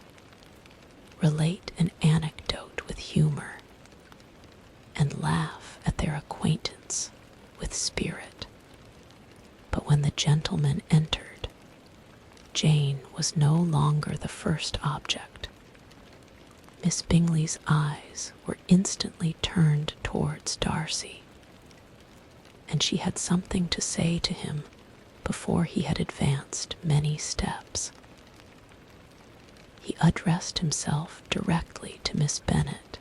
relate an anecdote with humor, and laugh at their acquaintance with spirit. But when the gentleman entered, Jane was no longer the first object. Miss Bingley's eyes were instantly turned towards Darcy, and she had something to say to him before he had advanced many steps. He addressed himself directly to Miss Bennet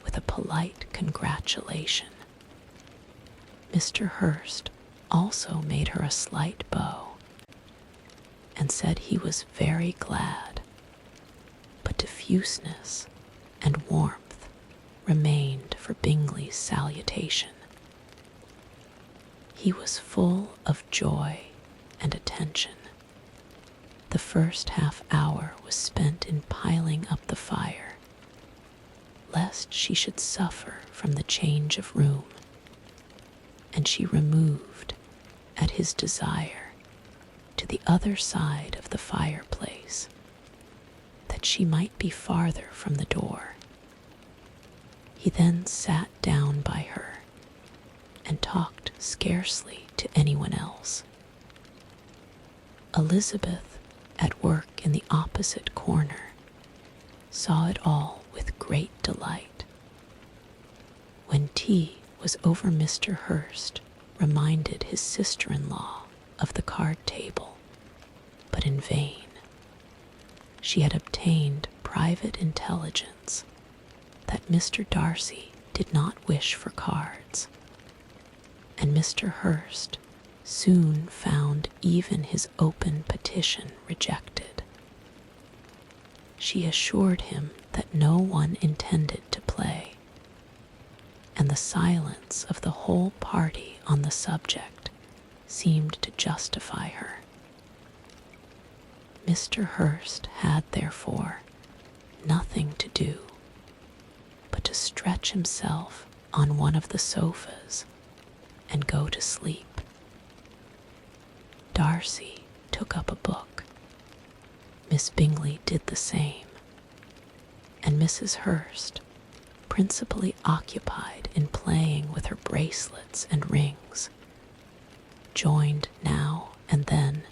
with a polite congratulation. Mr. Hurst also made her a slight bow and said he was very glad, but diffuseness and warmth remained for Bingley's salutation. He was full of joy and attention. The first half hour was spent in piling up the fire, lest she should suffer from the change of room, and she removed, at his desire, to the other side of the fireplace, that she might be farther from the door. He then sat down by her and talked scarcely to anyone else. Elizabeth, at work in the opposite corner, saw it all with great delight. When tea was over, Mr. Hurst reminded his sister-in-law of the card table, but in vain. She had obtained private intelligence that Mr. Darcy did not wish for cards, and Mr. Hurst soon found even his open petition rejected. She assured him that no one intended to play, and the silence of the whole party on the subject seemed to justify her. Mr. Hurst had, therefore, nothing to do but to stretch himself on one of the sofas and go to sleep. Darcy took up a book. Miss Bingley did the same, and Mrs. Hurst, principally occupied in playing with her bracelets and rings, joined now and then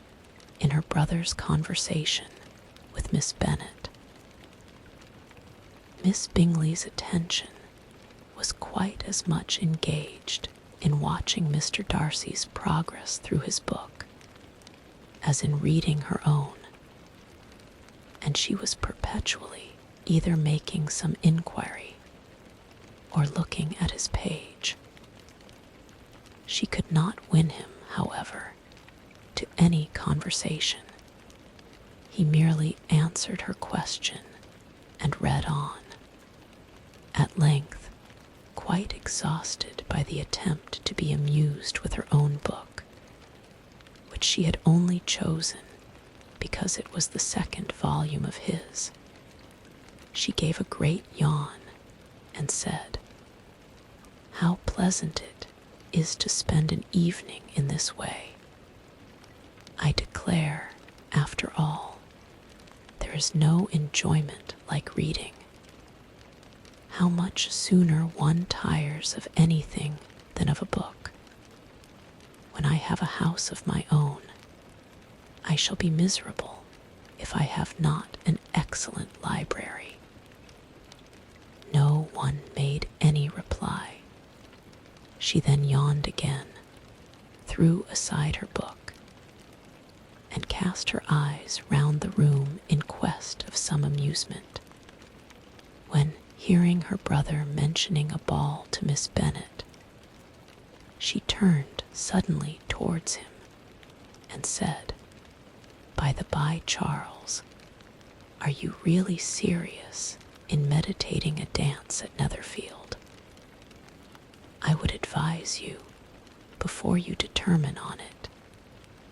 in her brother's conversation with Miss Bennet. Miss Bingley's attention was quite as much engaged in watching Mr. Darcy's progress through his book as in reading her own, and she was perpetually either making some inquiry or looking at his page. She could not win him, however, to any conversation. He merely answered her question and read on. At length, quite exhausted by the attempt to be amused with her own book, which she had only chosen because it was the second volume of his, she gave a great yawn and said, "How pleasant it is to spend an evening in this way. I declare, after all, there is no enjoyment like reading. How much sooner one tires of anything than of a book. When I have a house of my own, I shall be miserable if I have not an excellent library." No one made any reply. She then yawned again, threw aside her book, and cast her eyes round the room in quest of some amusement, when, hearing her brother mentioning a ball to Miss Bennet, she turned suddenly towards him and said, "By the by, Charles, are you really serious in meditating a dance at Netherfield? I would advise you, before you determine on it,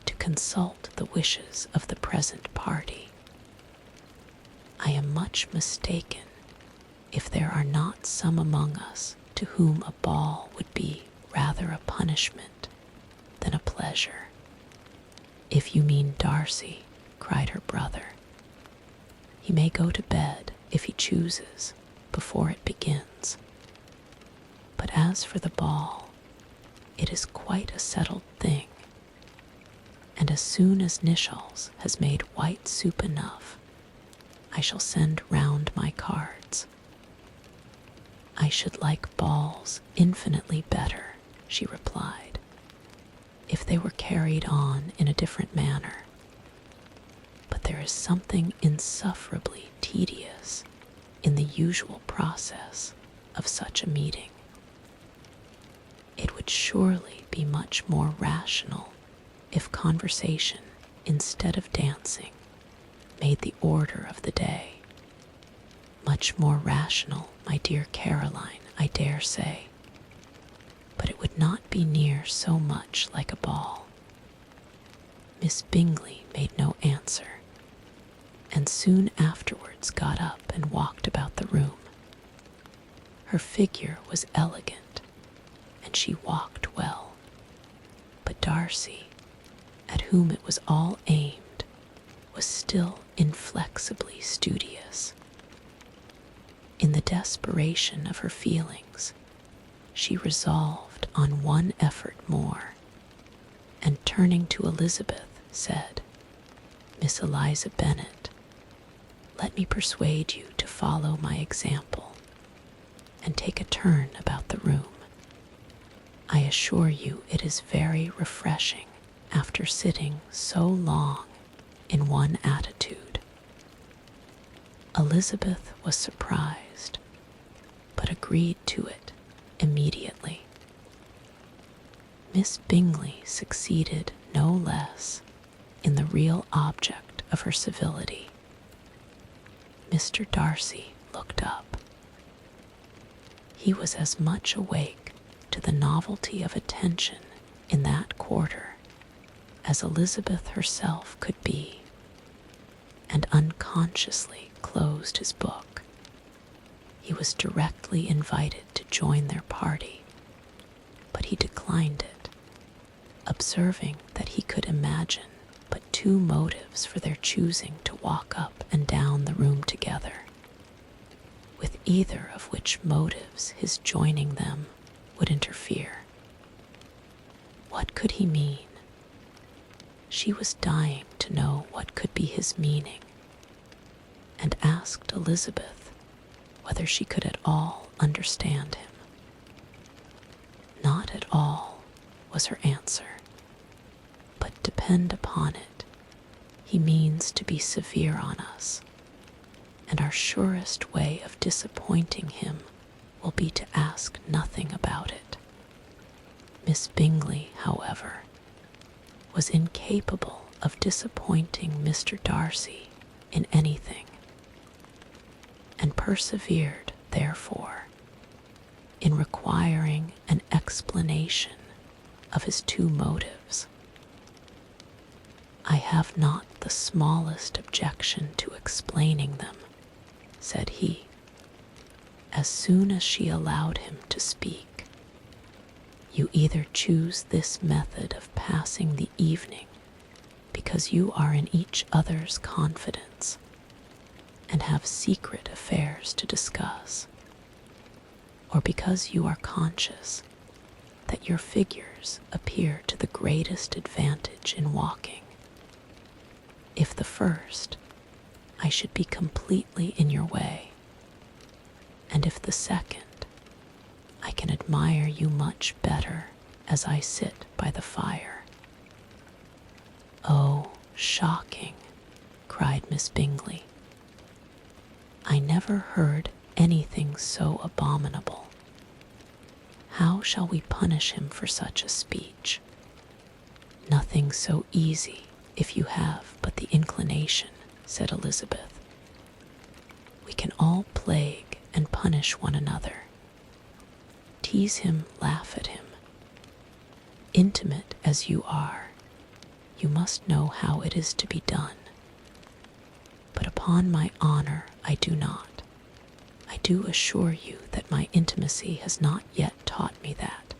to consult the wishes of the present party. I am much mistaken if there are not some among us to whom a ball would be rather a punishment than a pleasure." "If you mean Darcy," cried her brother, "he may go to bed, if he chooses, before it begins. But as for the ball, it is quite a settled thing, and as soon as Nishalls has made white soup enough, I shall send round my cards." "I should like balls infinitely better," she replied, "if they were carried on in a different manner. But there is something insufferably tedious in the usual process of such a meeting. It would surely be much more rational if conversation, instead of dancing, made the order of the day. Much more rational, my dear Caroline, I dare say, but it would not be near so much like a ball." Miss Bingley made no answer, and soon afterwards got up and walked about the room. Her figure was elegant, and she walked well, but Darcy, at whom it was all aimed, was still inflexibly studious. In the desperation of her feelings, she resolved on one effort more, and turning to Elizabeth, said, "Miss Eliza Bennet, let me persuade you to follow my example, and take a turn about the room. I assure you it is very refreshing after sitting so long in one attitude." Elizabeth was surprised, but agreed to it immediately. Miss Bingley succeeded no less in the real object of her civility. Mr. Darcy looked up. He was as much awake to the novelty of attention in that quarter as Elizabeth herself could be, and unconsciously closed his book. He was directly invited to join their party, but he declined it, observing that he could imagine but two motives for their choosing to walk up and down the room together, with either of which motives his joining them would interfere. What could he mean? She was dying to know what could be his meaning, and asked Elizabeth whether she could at all understand him. "Not at all," was her answer, "but depend upon it, he means to be severe on us, and our surest way of disappointing him will be to ask nothing about it." Miss Bingley, however, was incapable of disappointing Mr. Darcy in anything, and persevered, therefore, in requiring an explanation of his two motives. "I have not the smallest objection to explaining them," said he, as soon as she allowed him to speak. "You either choose this method of passing the evening because you are in each other's confidence and have secret affairs to discuss, or because you are conscious that your figures appear to the greatest advantage in walking. If the first, I should be completely in your way, and if the second, I can admire you much better as I sit by the fire." "Oh, shocking," cried Miss Bingley. "I never heard anything so abominable. How shall we punish him for such a speech?" "Nothing so easy if you have but the inclination," said Elizabeth. "We can all plague and punish one another. Tease him, laugh at him. Intimate as you are, you must know how it is to be done. But upon my honor, I do not. I do assure you that my intimacy has not yet taught me that.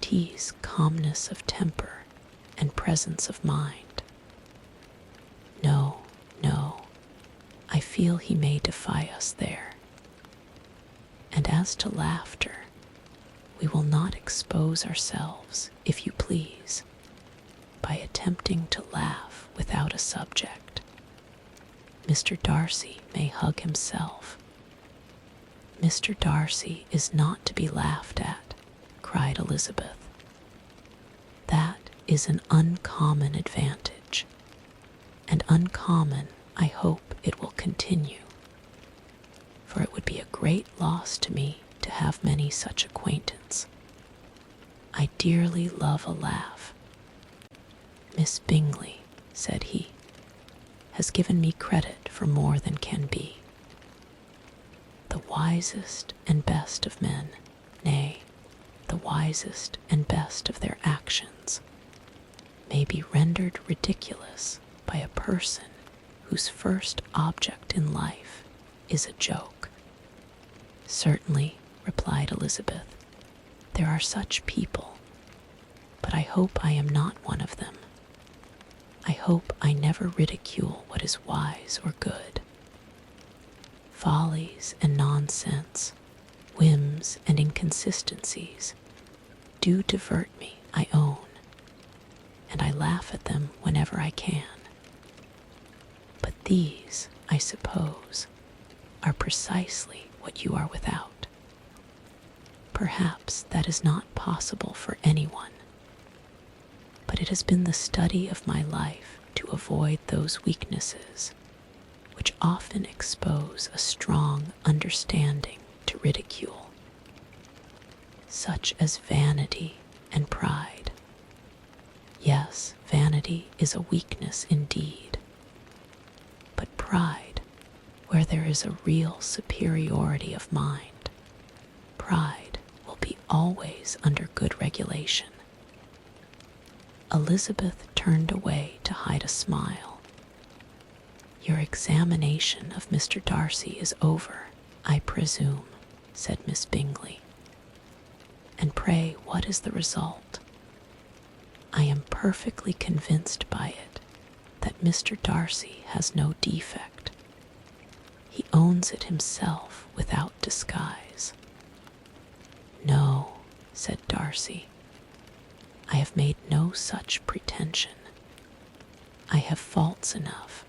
'Tis calmness of temper and presence of mind. No, no, I feel he may defy us there. And as to laughter, we will not expose ourselves, if you please, by attempting to laugh without a subject. Mr. Darcy may hug himself. Mr. Darcy is not to be laughed at, cried Elizabeth. That is an uncommon advantage, and uncommon I hope it will continue, for it would be a great loss to me to have many such acquaintance. I dearly love a laugh. Miss Bingley, said he, has given me credit for more than can be. The wisest and best of men, nay, the wisest and best of their actions, may be rendered ridiculous by a person whose first object in life is a joke. Certainly, replied Elizabeth, there are such people, but I hope I am not one of them. I hope I never ridicule what is wise or good. Follies and nonsense, whims and inconsistencies do divert me, I own, and I laugh at them whenever I can. But these, I suppose, are precisely what you are without. Perhaps that is not possible for anyone, but it has been the study of my life to avoid those weaknesses which often expose a strong understanding to ridicule, such as vanity and pride. Yes, vanity is a weakness indeed, but pride, where there is a real superiority of mind, pride will be always under good regulation. Elizabeth turned away to hide a smile. Your examination of Mr. Darcy is over, I presume, said Miss Bingley. And pray, what is the result? I am perfectly convinced by it that Mr. Darcy has no defect. He owns it himself without disguise. No, said Darcy, I have made no such pretension. I have faults enough,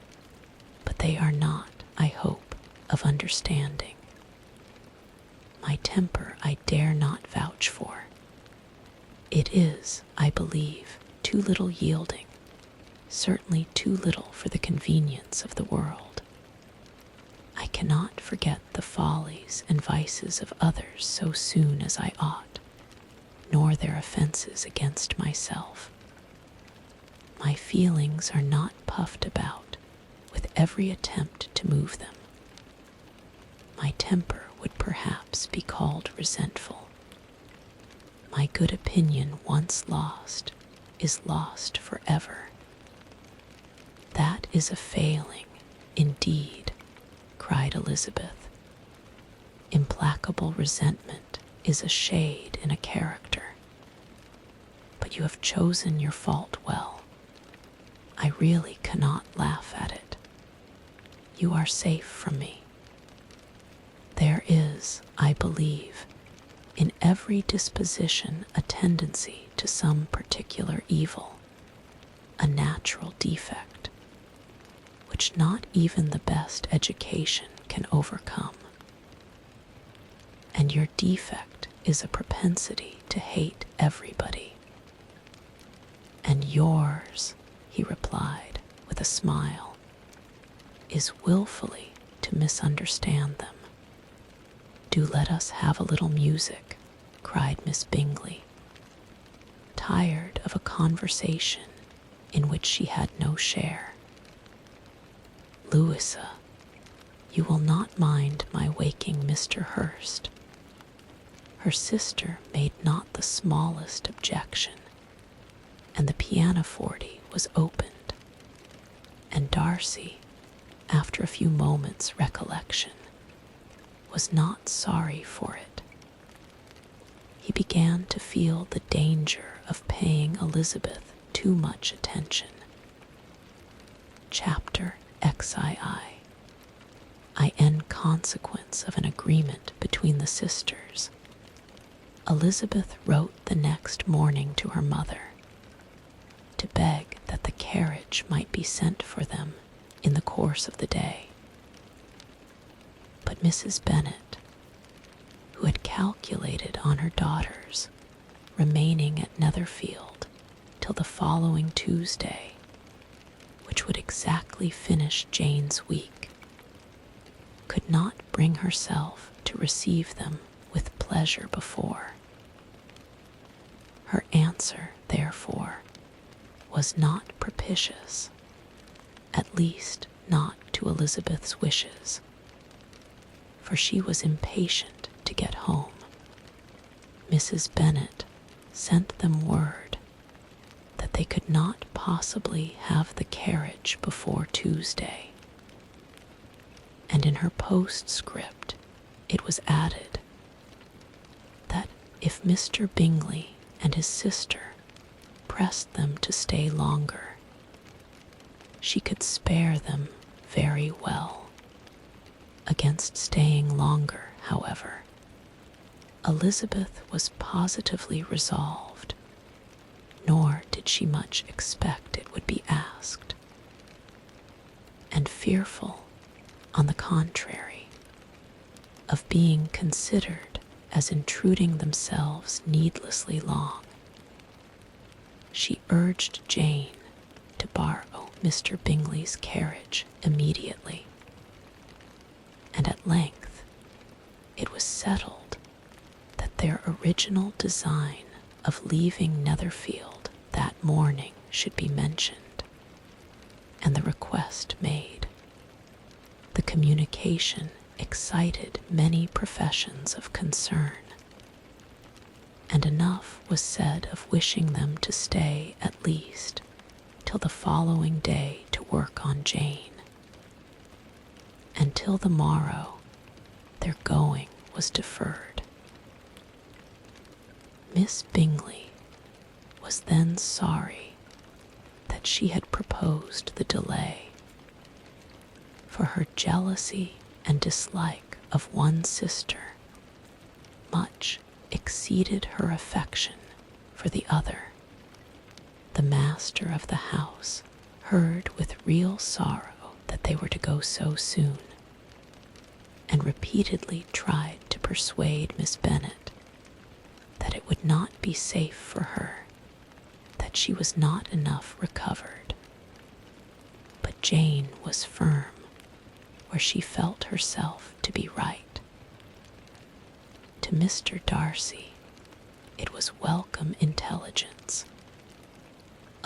but they are not, I hope, of understanding. My temper I dare not vouch for. It is, I believe, too little yielding, certainly too little for the convenience of the world. I cannot forget the follies and vices of others so soon as I ought, nor their offenses against myself. My feelings are not puffed about with every attempt to move them. My temper would perhaps be called resentful. My good opinion once lost is lost forever. That is a failing, indeed, cried Elizabeth. Implacable resentment is a shade in a character. But you have chosen your fault well. I really cannot laugh at it. You are safe from me. There is, I believe, in every disposition a tendency to some particular evil, a natural defect, which not even the best education can overcome. And your defect is a propensity to hate everybody. And yours, he replied with a smile, is willfully to misunderstand them. Do let us have a little music, cried Miss Bingley, tired of a conversation in which she had no share. Louisa, you will not mind my waking Mr. Hurst. Her sister made not the smallest objection, and the pianoforte was opened, and Darcy, after a few moments' recollection, was not sorry for it. He began to feel the danger of paying Elizabeth too much attention. Chapter XIII. In consequence of an agreement between the sisters, Elizabeth wrote the next morning to her mother to beg that the carriage might be sent for them in the course of the day. But Mrs. Bennet, who had calculated on her daughters remaining at Netherfield till the following Tuesday, which would exactly finish Jane's week, could not bring herself to receive them with pleasure before. Her answer, therefore, was not propitious, at least not to Elizabeth's wishes, for she was impatient to get home. Mrs. Bennet sent them word that they could not possibly have the carriage before Tuesday, and in her postscript it was added that if Mr. Bingley and his sister pressed them to stay longer, she could spare them very well. Against staying longer, however, Elizabeth was positively resolved, nor did she much expect it would be asked, and fearful, on the contrary, of being considered as intruding themselves needlessly long, she urged Jane to borrow Mr. Bingley's carriage immediately, and at length it was settled that their original design of leaving Netherfield that morning should be mentioned, and the request made. The communication excited many professions of concern, and enough was said of wishing them to stay at least till the following day to work on Jane. And till the morrow, their going was deferred. Miss Bingley was then sorry that she had proposed the delay, for her jealousy and dislike of one sister much exceeded her affection for the other. The master of the house heard with real sorrow that they were to go so soon, and repeatedly tried to persuade Miss Bennet that it would not be safe for her, that she was not enough recovered. But Jane was firm where she felt herself to be right. To Mr. Darcy, it was welcome intelligence.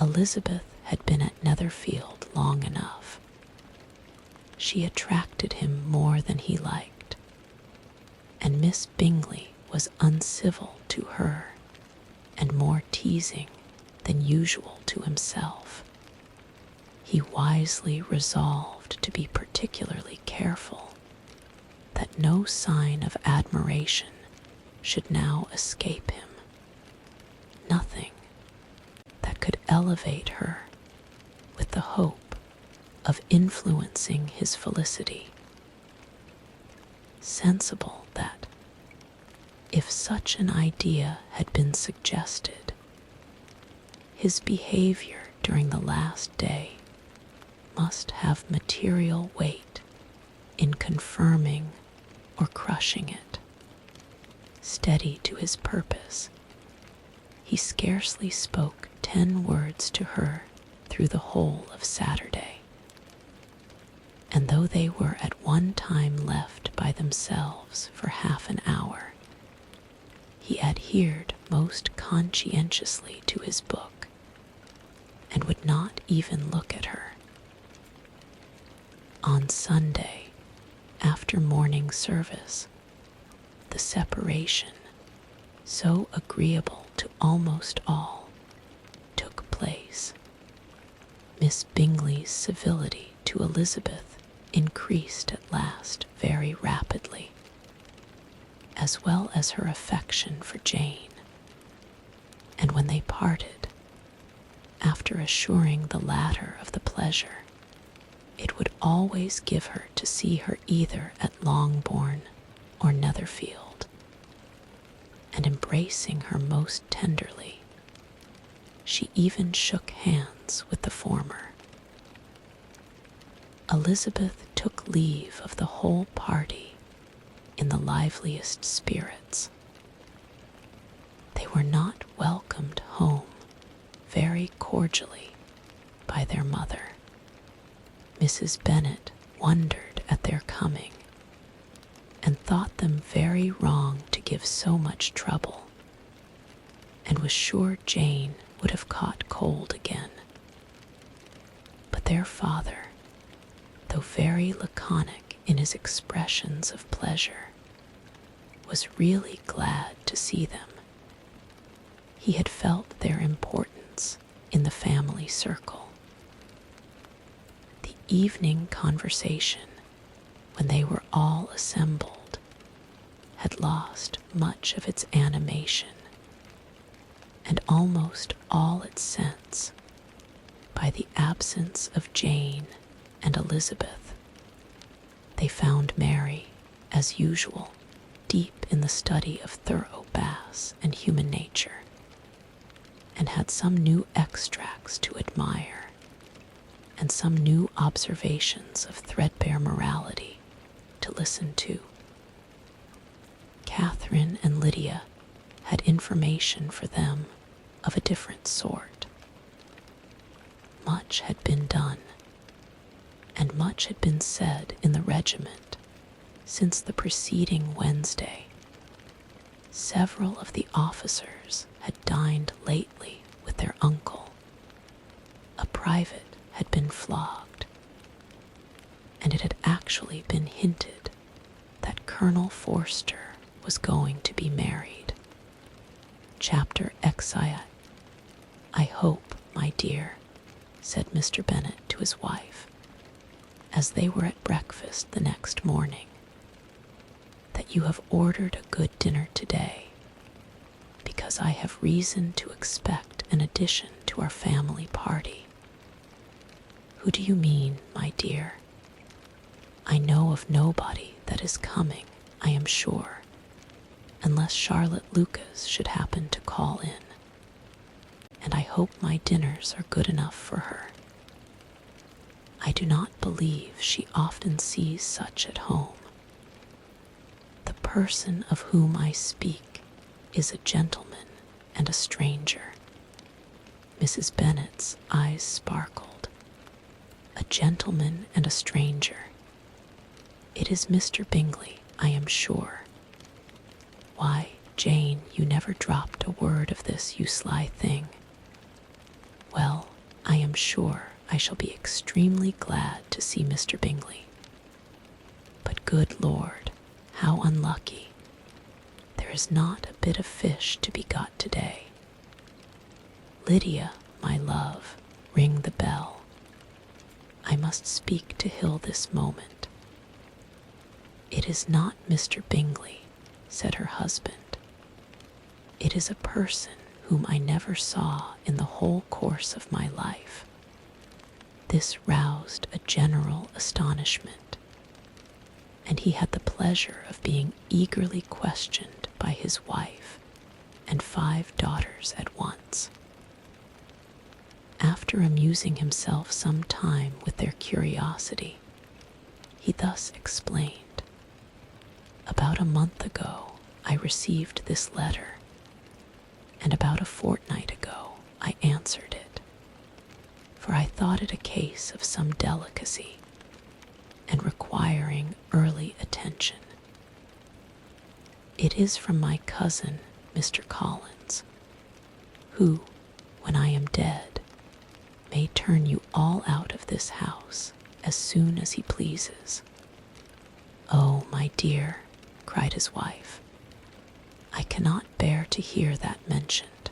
Elizabeth had been at Netherfield long enough. She attracted him more than he liked, and Miss Bingley was uncivil to her and more teasing than usual to himself. He wisely resolved to be particularly careful that no sign of admiration should now escape him. Nothing that could elevate her with the hope of influencing his felicity. Sensible that, if such an idea had been suggested, his behavior during the last day must have material weight in confirming or crushing it. Steady to his purpose, he scarcely spoke 10 words to her through the whole of Saturday, and though they were at one time left by themselves for half an hour, he adhered most conscientiously to his book, and would not even look at her. On Sunday, after morning service, the separation, so agreeable to almost all, took place. Miss Bingley's civility to Elizabeth increased at last very rapidly, as well as her affection for Jane. And when they parted, after assuring the latter of the pleasure it would always give her to see her either at Longbourn or Netherfield, and embracing her most tenderly, she even shook hands with the former. Elizabeth took leave of the whole party in the liveliest spirits. They were not welcomed home very cordially by their mother. Mrs. Bennet wondered at their coming, and thought them very wrong to give so much trouble, and was sure Jane would have caught cold again. But their father, though very laconic in his expressions of pleasure, was really glad to see them. He had felt their importance in the family circle. The evening conversation, when they were all assembled, had lost much of its animation and almost all its sense by the absence of Jane and Elizabeth. They found Mary, as usual, deep in the study of thorough bass and human nature, and had some new extracts to admire, and some new observations of threadbare morality to listen to. Catherine and Lydia had information for them of a different sort. Much had been done, and much had been said in the regiment since the preceding Wednesday. Several of the officers had dined lately with their uncle. A private had been flogged, and it had actually been hinted that Colonel Forster was going to be married. Chapter XIII. "I hope, my dear," said Mr. Bennet to his wife, as they were at breakfast the next morning, "that you have ordered a good dinner today, because I have reason to expect an addition to our family party." "Who do you mean, my dear?" "I know of nobody that is coming, I am sure, unless Charlotte Lucas should happen to call in, and I hope my dinners are good enough for her. I do not believe she often sees such at home. The person of whom I speak is a gentleman and a stranger." Mrs. Bennet's eyes sparkled. "A gentleman and a stranger. It is Mr. Bingley, I am sure. Why, Jane, you never dropped a word of this, you sly thing. Well, I am sure I shall be extremely glad to see Mr. Bingley. But good Lord, how unlucky. There is not a bit of fish to be got today. Lydia, my love, ring the bell. I must speak to Hill this moment." "It is not Mr. Bingley," said her husband. "It is a person whom I never saw in the whole course of my life." This roused a general astonishment, and he had the pleasure of being eagerly questioned by his wife and 5 daughters at once. After amusing himself some time with their curiosity, he thus explained: "About a month ago I received this letter, and about a fortnight ago I answered it, for I thought it a case of some delicacy and requiring early attention. It is from my cousin, Mr. Collins, who, when I am dead, may turn you all out of this house as soon as he pleases." "Oh, my dear," cried his wife, "I cannot bear to hear that mentioned.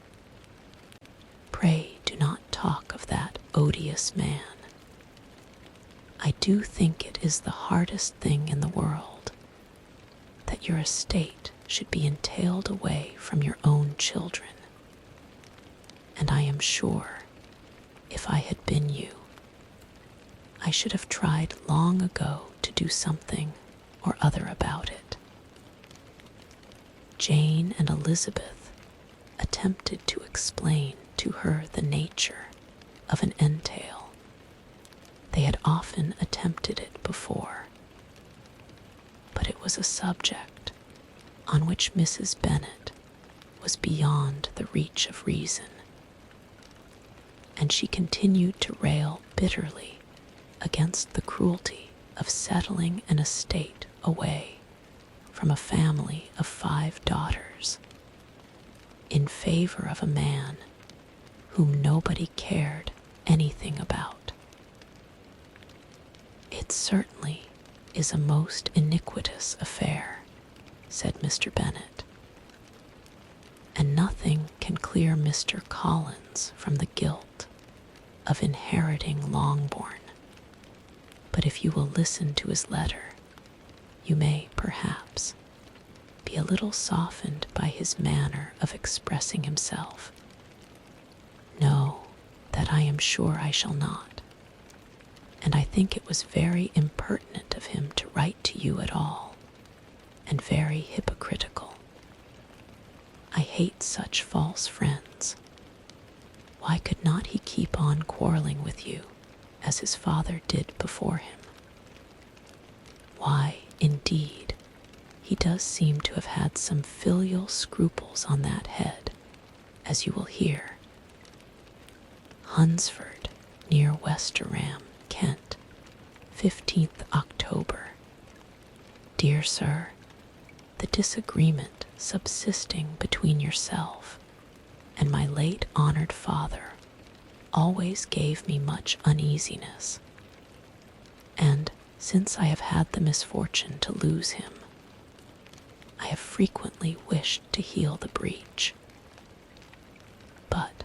Pray do not talk of that odious man. I do think it is the hardest thing in the world that your estate should be entailed away from your own children. And I am sure, if I had been you, I should have tried long ago to do something or other about it. Jane and Elizabeth attempted to explain to her the nature of an entail. They had often attempted it before, but it was a subject on which Mrs. Bennet was beyond the reach of reason, and she continued to rail bitterly against the cruelty of settling an estate away from a family of 5 daughters in favor of a man whom nobody cared anything about. It certainly is a most iniquitous affair, said Mr. Bennet, and nothing can clear Mr. Collins from the guilt of inheriting Longbourn. But if you will listen to his letter, you may, perhaps, be a little softened by his manner of expressing himself. No, that I am sure I shall not, and I think it was very impertinent of him to write to you at all, and very hypocritical. I hate such false friends. Why could not he keep on quarreling with you, as his father did before him? Why, indeed, he does seem to have had some filial scruples on that head, as you will hear. Hunsford, near Westerham, Kent, 15th October. Dear Sir, the disagreement subsisting between yourself and my late honored father always gave me much uneasiness, and since I have had the misfortune to lose him, I have frequently wished to heal the breach. But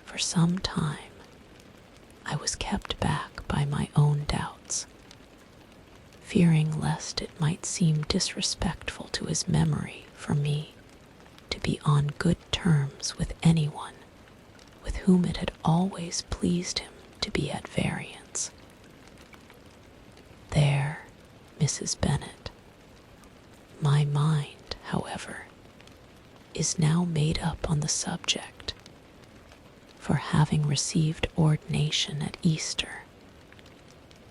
for some time I was kept back by my own doubts, fearing lest it might seem disrespectful to his memory for me to be on good terms with anyone with whom it had always pleased him to be at variance. There, Mrs. Bennet, my mind, however, is now made up on the subject, for having received ordination at Easter,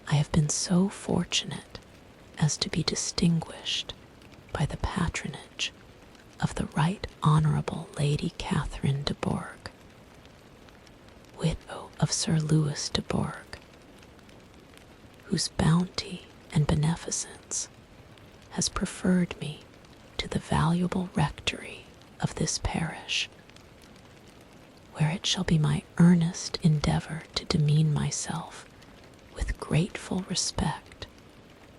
I have been so fortunate as to be distinguished by the patronage of the Right Honourable Lady Catherine de Bourgh, widow of Sir Louis de Bourgh, whose bounty and beneficence has preferred me to the valuable rectory of this parish, where it shall be my earnest endeavour to demean myself with grateful respect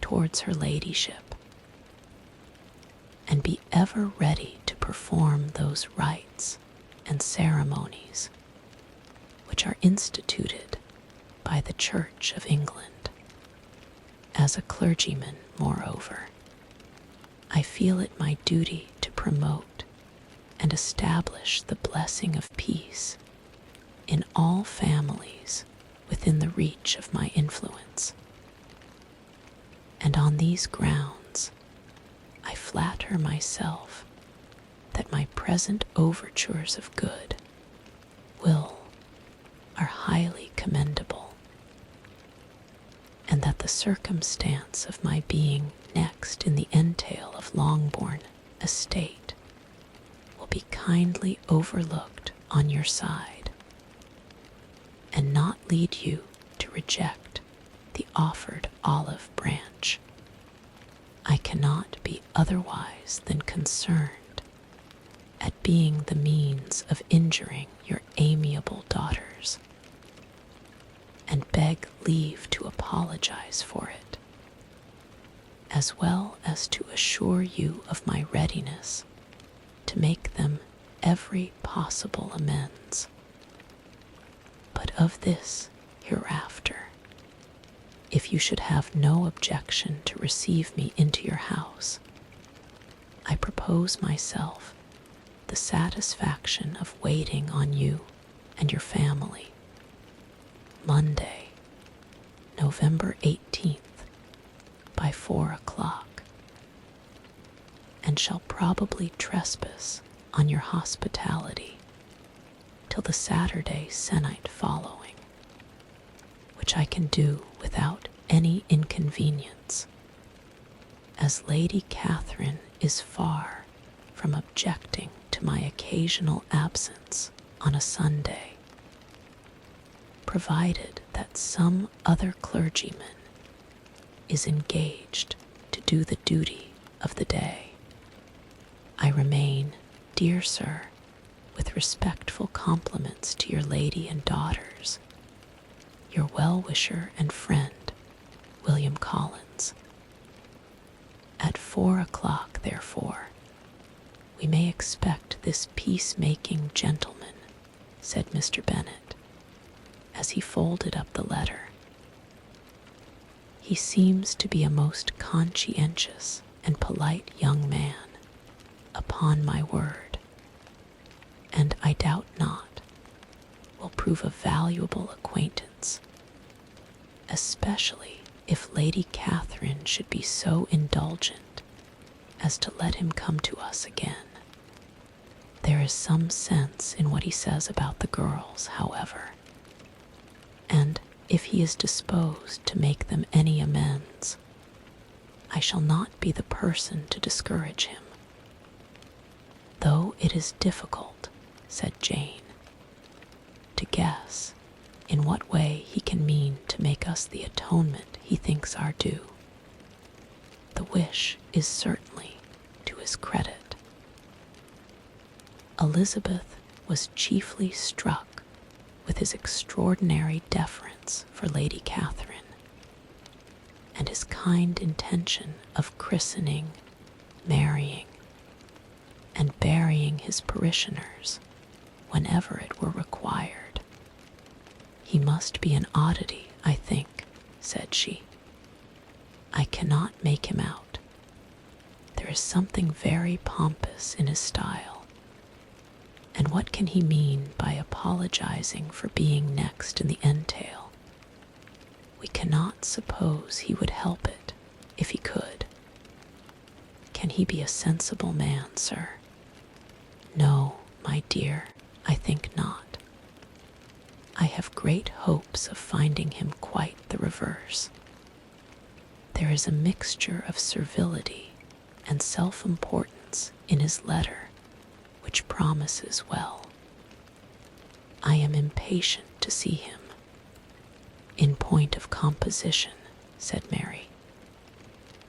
towards her ladyship, and be ever ready to perform those rites and ceremonies which are instituted by the Church of England. As a clergyman, moreover, I feel it my duty to promote and establish the blessing of peace in all families within the reach of my influence. And on these grounds, I flatter myself that my present overtures of good will are highly commendable, and that the circumstance of my being next in the entail of Longbourn estate will be kindly overlooked on your side, and not lead you to reject the offered olive branch. I cannot be otherwise than concerned at being the means of injuring your amiable daughters, and beg leave to apologize for it, as well as to assure you of my readiness to make them every possible amends. But of this hereafter, if you should have no objection to receive me into your house, I propose myself the satisfaction of waiting on you and your family Monday, November 18th, by 4 o'clock, and shall probably trespass on your hospitality till the Saturday sennight following, which I can do without any inconvenience, as Lady Catherine is far from objecting to my occasional absence on a Sunday, provided that some other clergyman is engaged to do the duty of the day. I remain, dear sir, with respectful compliments to your lady and daughters, your well-wisher and friend, William Collins. At 4 o'clock, therefore, we may expect this peacemaking gentleman, said Mr. Bennet, as he folded up the letter. He seems to be a most conscientious and polite young man, upon my word, and I doubt not will prove a valuable acquaintance, especially if Lady Catherine should be so indulgent as to let him come to us again. There is some sense in what he says about the girls, however, and if he is disposed to make them any amends, I shall not be the person to discourage him. Though it is difficult, said Jane, to guess in what way he can mean to make us the atonement he thinks our due. The wish is certainly to his credit. Elizabeth was chiefly struck with his extraordinary deference for Lady Catherine, and his kind intention of christening, marrying, and burying his parishioners whenever it were required. He must be an oddity, I think, said she. I cannot make him out. There is something very pompous in his style. And what can he mean by apologizing for being next in the entail? We cannot suppose he would help it if he could. Can he be a sensible man, sir? No, my dear, I think not. I have great hopes of finding him quite the reverse. There is a mixture of servility and self-importance in his letter which promises well. I am impatient to see him. In point of composition, said Mary,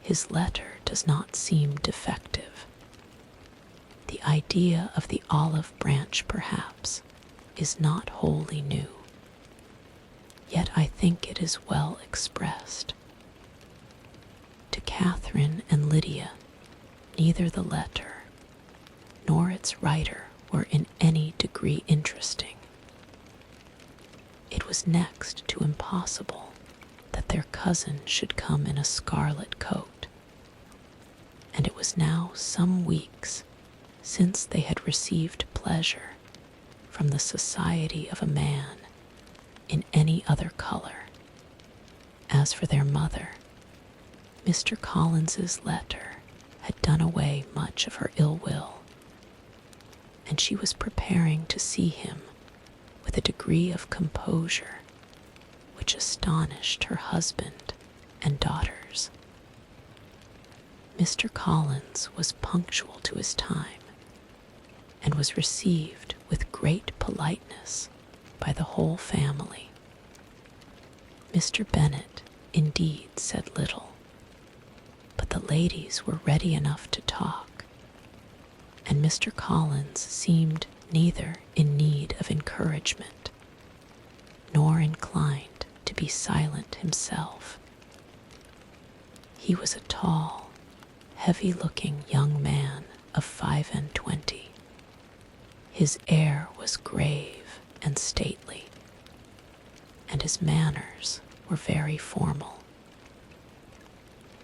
his letter does not seem defective. The idea of the olive branch, perhaps, is not wholly new. Yet I think it is well expressed. To Catherine and Lydia, neither the letter nor its writer were in any degree interesting. It was next to impossible that their cousin should come in a scarlet coat, and it was now some weeks since they had received pleasure from the society of a man in any other color. As for their mother, Mr. Collins's letter had done away much of her ill will, and she was preparing to see him with a degree of composure which astonished her husband and daughters. Mr. Collins was punctual to his time, and was received with great politeness by the whole family. Mr. Bennet, indeed, said little, but the ladies were ready enough to talk, and Mr. Collins seemed neither in need of encouragement, nor inclined to be silent himself. He was a tall, heavy-looking young man of 25. His air was grave and stately, and his manners were very formal.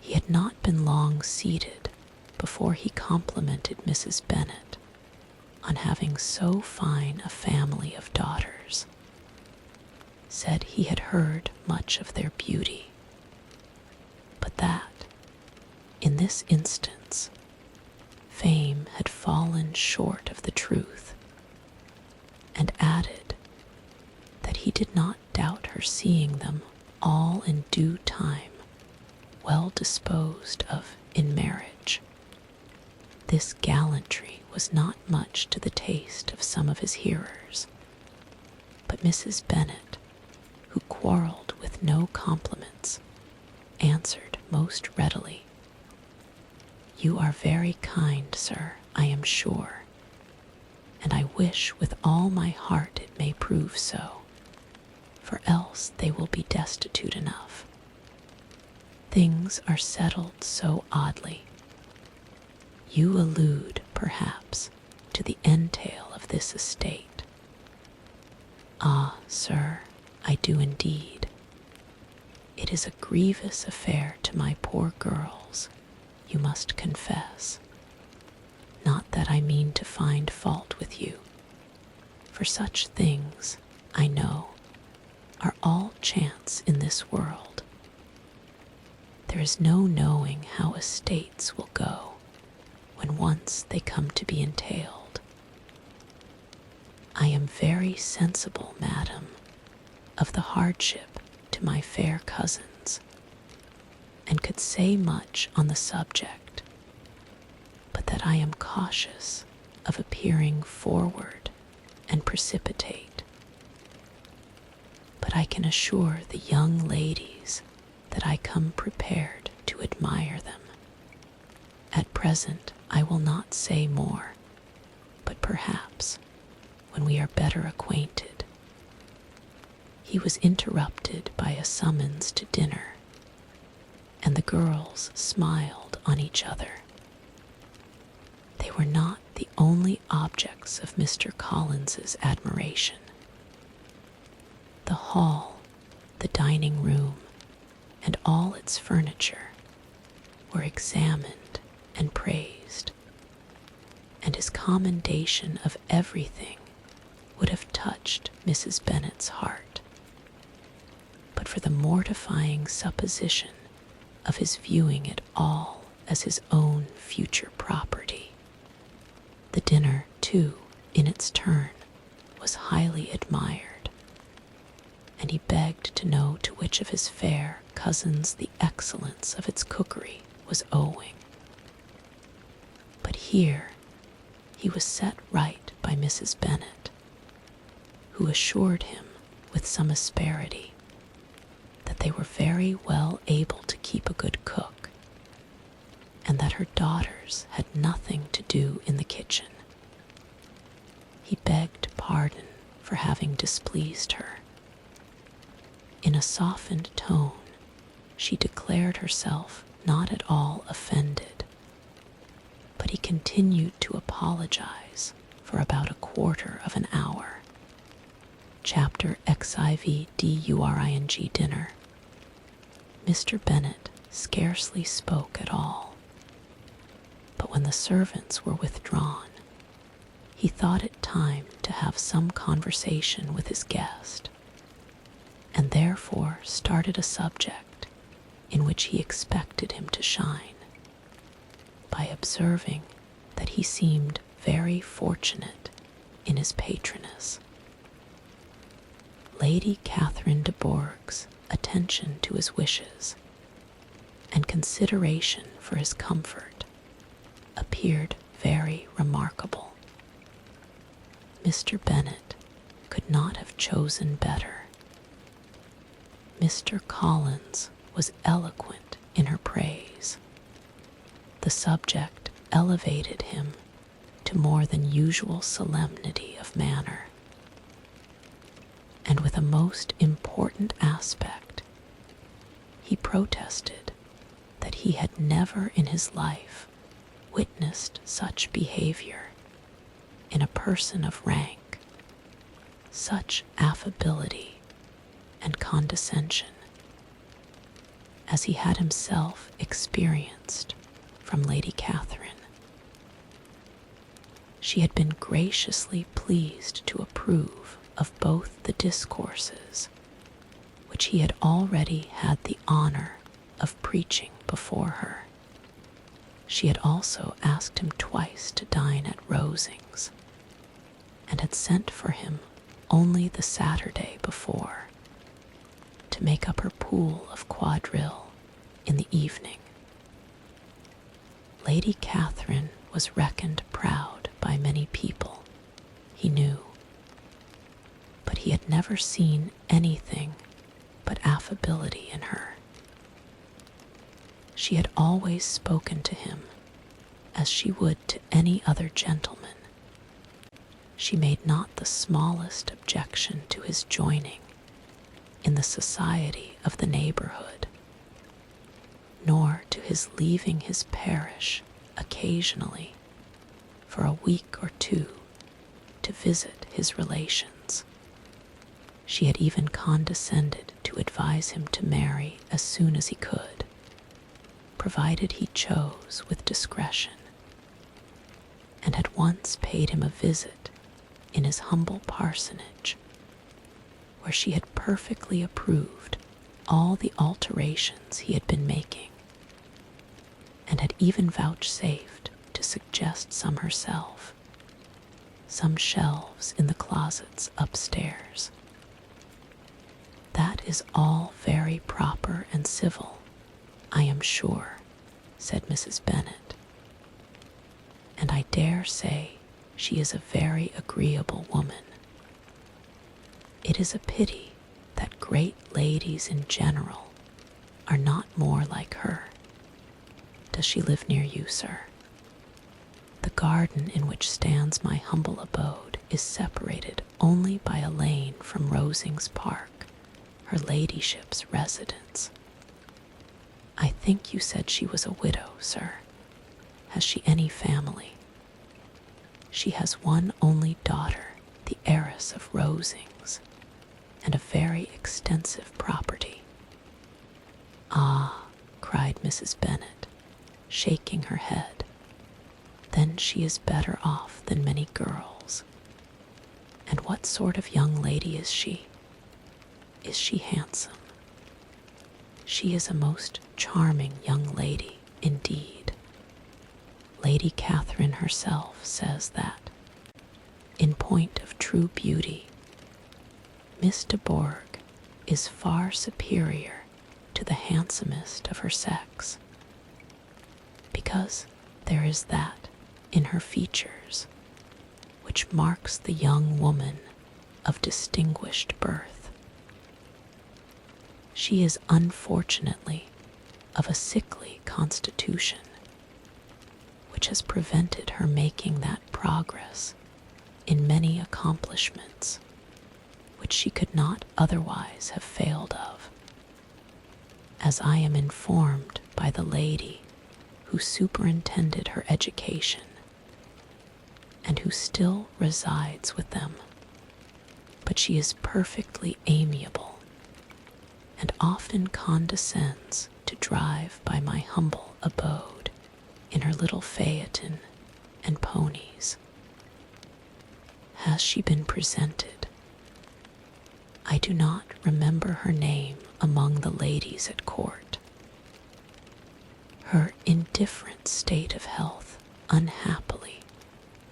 He had not been long seated before he complimented Mrs. Bennet on having so fine a family of daughters, said he had heard much of their beauty, but that, in this instance, fame had fallen short of the truth, and added that he did not doubt her seeing them all in due time well disposed of in marriage. This gallantry was not much to the taste of some of his hearers, but Mrs. Bennet, who quarrelled with no compliments, answered most readily, "You are very kind, sir, I am sure, and I wish with all my heart it may prove so, for else they will be destitute enough. Things are settled so oddly. You allude, perhaps, to the entail of this estate. Ah, sir, I do indeed. It is a grievous affair to my poor girls, you must confess. Not that I mean to find fault with you, for such things, I know, are all chance in this world. There is no knowing how estates will go when once they come to be entailed. I am very sensible, madam, of the hardship to my fair cousins, and could say much on the subject, but that I am cautious of appearing forward and precipitate. But I can assure the young ladies that I come prepared to admire them. At present I will not say more, but perhaps when we are better acquainted. He was interrupted by a summons to dinner, and the girls smiled on each other. They were not the only objects of Mr. Collins's admiration. The hall, the dining room, and all its furniture were examined and praised, and his commendation of everything would have touched Mrs. Bennet's heart, but for the mortifying supposition of his viewing it all as his own future property. The dinner, too, in its turn, was highly admired, and he begged to know to which of his fair cousins the excellence of its cookery was owing. But here he was set right by Mrs. Bennet, who assured him with some asperity that they were very well able to keep a good cook, and that her daughters had nothing to do in the kitchen. He begged pardon for having displeased her. In a softened tone, she declared herself not at all offended, but he continued to apologize for about a quarter of an hour. Chapter XIV during dinner. Mr. Bennet scarcely spoke at all, but when the servants were withdrawn, he thought it time to have some conversation with his guest, and therefore started a subject in which he expected him to shine, by observing that he seemed very fortunate in his patroness. Lady Catherine de Bourgh's attention to his wishes and consideration for his comfort appeared very remarkable. Mr. Bennet could not have chosen better. Mr. Collins was eloquent in her praise. The subject elevated him to more than usual solemnity of manner, and with a most important aspect, he protested that he had never in his life witnessed such behavior in a person of rank, such affability and condescension. as he had himself experienced from Lady Catherine. She had been graciously pleased to approve of both the discourses, which he had already had the honor of preaching before her. She had also asked him twice to dine at Rosings, and had sent for him only the Saturday before to make up her pool of quadrille in the evening. Lady Catherine was reckoned proud by many people, he knew, but he had never seen anything but affability in her. She had always spoken to him as she would to any other gentleman. She made not the smallest objection to his joining in the society of the neighborhood, nor to his leaving his parish occasionally for a week or two to visit his relations. She had even condescended to advise him to marry as soon as he could, provided he chose with discretion, and had once paid him a visit in his humble parsonage, where she had perfectly approved all the alterations he had been making, and had even vouchsafed to suggest some herself, some shelves in the closets upstairs. "That is all very proper and civil, I am sure," said Mrs. Bennet, "and I dare say she is a very agreeable woman. It is a pity that great ladies in general are not more like her. Does she live near you, sir? The garden in which stands my humble abode is separated only by a lane from Rosings Park, her ladyship's residence. I think you said she was a widow, sir. Has she any family?" "She has one only daughter, the heiress of Rosings, and a very extensive property." "Ah," cried Mrs. Bennet, shaking her head, "then she is better off than many girls. And what sort of young lady is she? Is she handsome?" "She is a most charming young lady, indeed. Lady Catherine herself says that, in point of true beauty, Miss de Bourgh is far superior to the handsomest of her sex, because there is that in her features which marks the young woman of distinguished birth. She is unfortunately of a sickly constitution, which has prevented her making that progress in many accomplishments which she could not otherwise have failed of, as I am informed by the lady who superintended her education, and who still resides with them. But she is perfectly amiable, and often condescends to drive by my humble abode in her little phaeton and ponies. Has she been presented? I do not remember her name among the ladies at court. Her indifferent state of health, unhappily,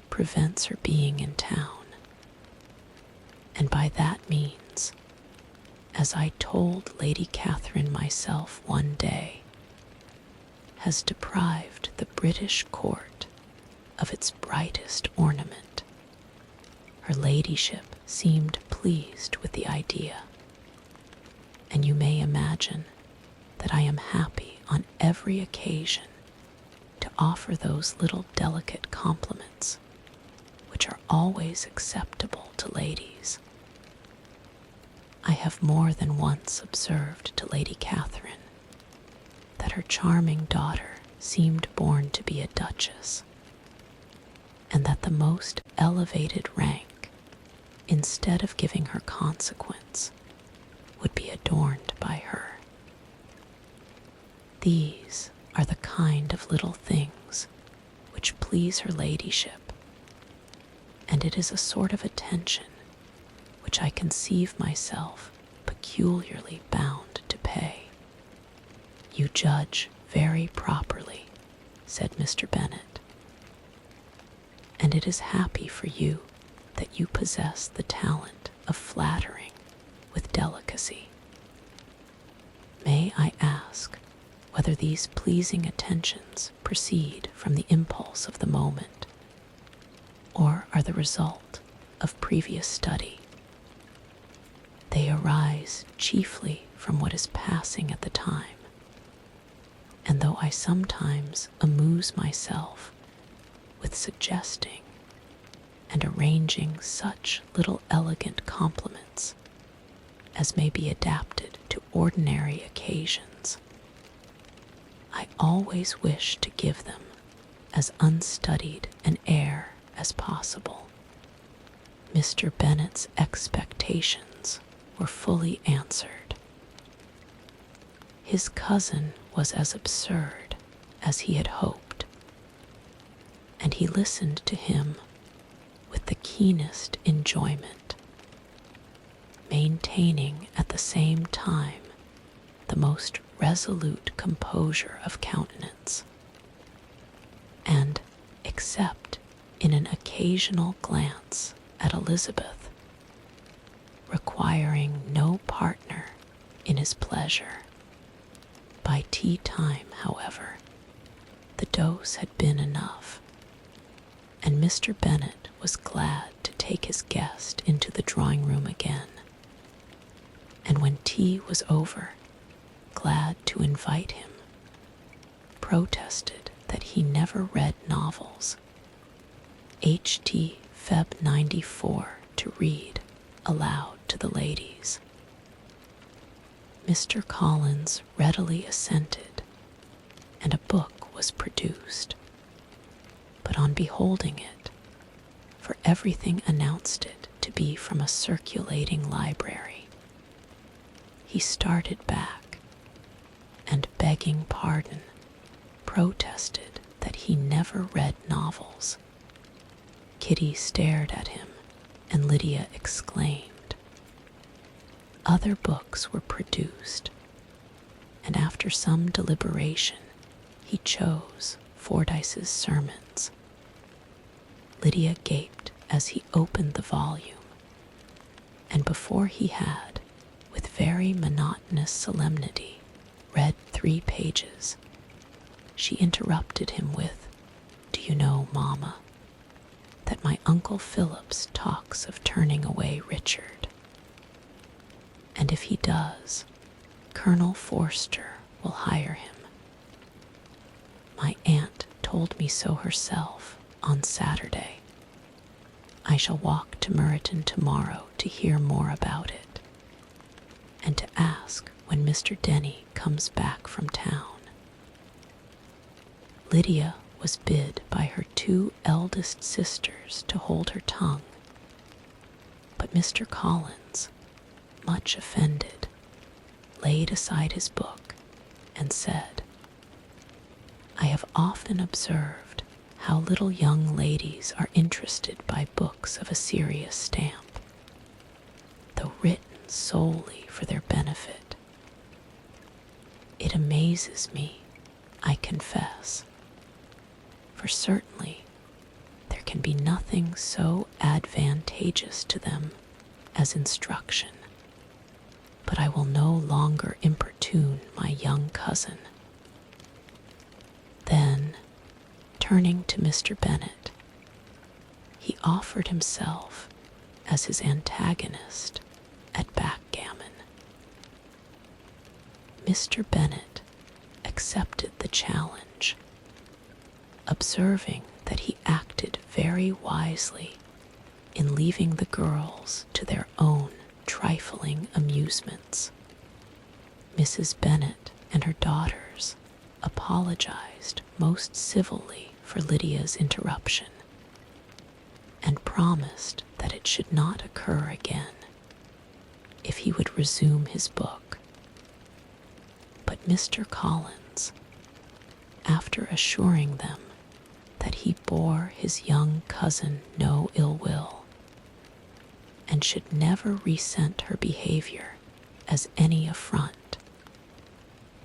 prevents her being in town, and by that means, as I told Lady Catherine myself one day, has deprived the British court of its brightest ornament. Her ladyship seemed pleased with the idea, and you may imagine that I am happy on every occasion to offer those little delicate compliments which are always acceptable to ladies. I have more than once observed to Lady Catherine that her charming daughter seemed born to be a duchess, and that the most elevated rank, instead of giving her consequence, would be adorned by her. These are the kind of little things which please her ladyship, and it is a sort of attention which I conceive myself peculiarly bound to pay. You judge very properly, said Mr. Bennet, and it is happy for you that you possess the talent of flattering with delicacy. May I ask whether these pleasing attentions proceed from the impulse of the moment, or are the result of previous study? They arise chiefly from what is passing at the time, and though I sometimes amuse myself with suggesting and arranging such little elegant compliments as may be adapted to ordinary occasions, I always wish to give them as unstudied an air as possible. Mr. Bennet's expectations were fully answered. His cousin was as absurd as he had hoped, and he listened to him with the keenest enjoyment, maintaining at the same time the most resolute composure of countenance, and, except in an occasional glance at Elizabeth, requiring no partner in his pleasure. By tea time, however, the dose had been enough, and Mr. Bennet was glad to take his guest into the drawing-room again, and when tea was over, glad to invite him, protested that he never read novels. H.T. Feb. 94 to read aloud to the ladies. Mr. Collins readily assented, and a book was produced. But on beholding it, for everything announced it to be from a circulating library, he started back, and begging pardon, protested that he never read novels. Kitty stared at him, and Lydia exclaimed. Other books were produced, and after some deliberation, he chose Fordyce's Sermons. Lydia gaped as he opened the volume, and before he had, with very monotonous solemnity, read 3 pages, she interrupted him with, "Do you know, Mamma, that my Uncle Phillips talks of turning away Richard? And if he does, Colonel Forster will hire him. My aunt told me so herself on Saturday. I shall walk to Meryton tomorrow to hear more about it, and to ask when Mr. Denny comes back from town." Lydia was bid by her 2 eldest sisters to hold her tongue, but Mr. Collins, much offended, laid aside his book and said, "I have often observed how little young ladies are interested by books of a serious stamp, though written solely for their benefit. It amazes me, I confess, for certainly there can be nothing so advantageous to them as instruction. But I will no longer importune my young cousin." Then, turning to Mr. Bennet, he offered himself as his antagonist at backgammon. Mr. Bennet accepted the challenge, observing that he acted very wisely in leaving the girls to their own trifling amusements. Mrs. Bennet and her daughters apologized most civilly for Lydia's interruption, and promised that it should not occur again if he would resume his book. But Mr. Collins after assuring them that he bore his young cousin no ill will, and should never resent her behavior as any affront,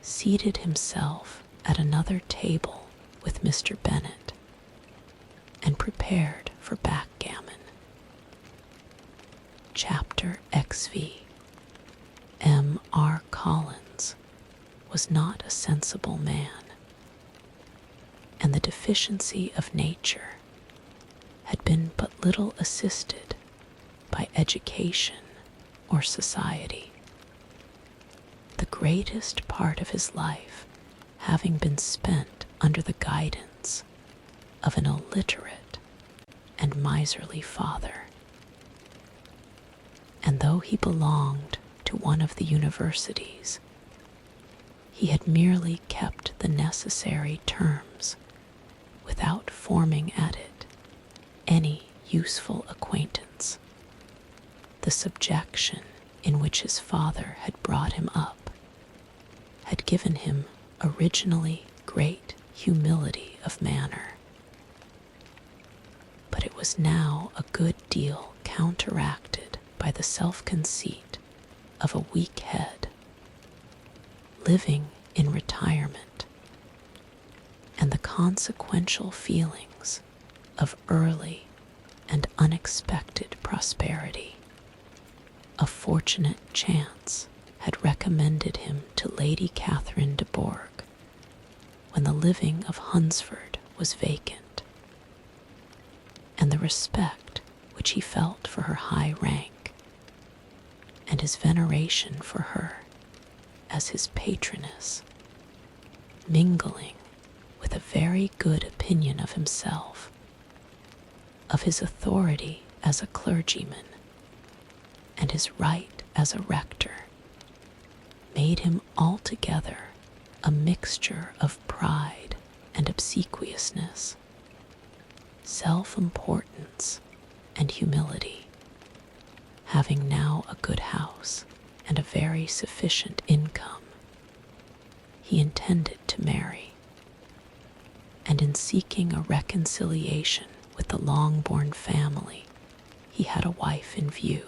seated himself at another table with Mr. Bennet, and prepared for backgammon. Chapter XV. M.R. Collins was not a sensible man, and the deficiency of nature had been but little assisted by education or society, the greatest part of his life having been spent under the guidance of an illiterate and miserly father. And though he belonged to one of the universities, he had merely kept the necessary terms without forming at it any useful acquaintance. The subjection in which his father had brought him up had given him originally great humility of manner, but it was now a good deal counteracted by the self-conceit of a weak head, living in retirement, and the consequential feelings of early and unexpected prosperity. A fortunate chance had recommended him to Lady Catherine de Bourgh when the living of Hunsford was vacant, and the respect which he felt for her high rank, and his veneration for her as his patroness, mingling with a very good opinion of himself, of his authority as a clergyman, and his right as a rector, made him altogether a mixture of pride and obsequiousness, self-importance and humility. Having now a good house and a very sufficient income, he intended to marry, and in seeking a reconciliation with the Longbourn family, he had a wife in view,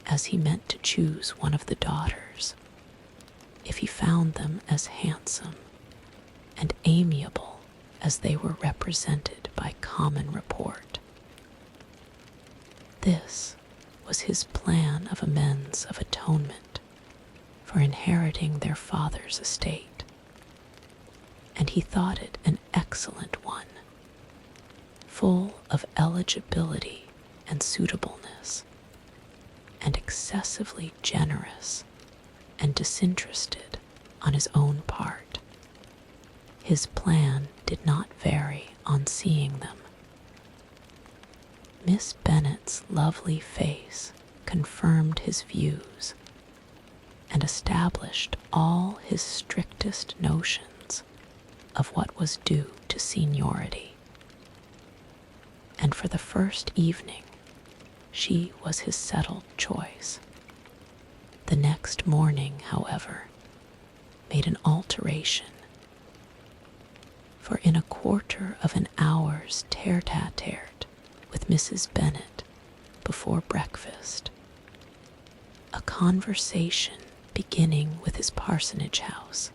as he meant to choose one of the daughters, if he found them as handsome and amiable as they were represented by common report. This was his plan of amends of atonement for inheriting their father's estate, and he thought it an excellent one, full of eligibility and suitableness, and excessively generous and disinterested on his own part. His plan did not vary on seeing them. Miss Bennet's lovely face confirmed his views and established all his strictest notions of what was due to seniority. And for the first evening, she was his settled choice. The next morning, however, made an alteration, for in a quarter of an hour's tete-a-tete with Mrs. Bennet before breakfast, a conversation beginning with his parsonage house,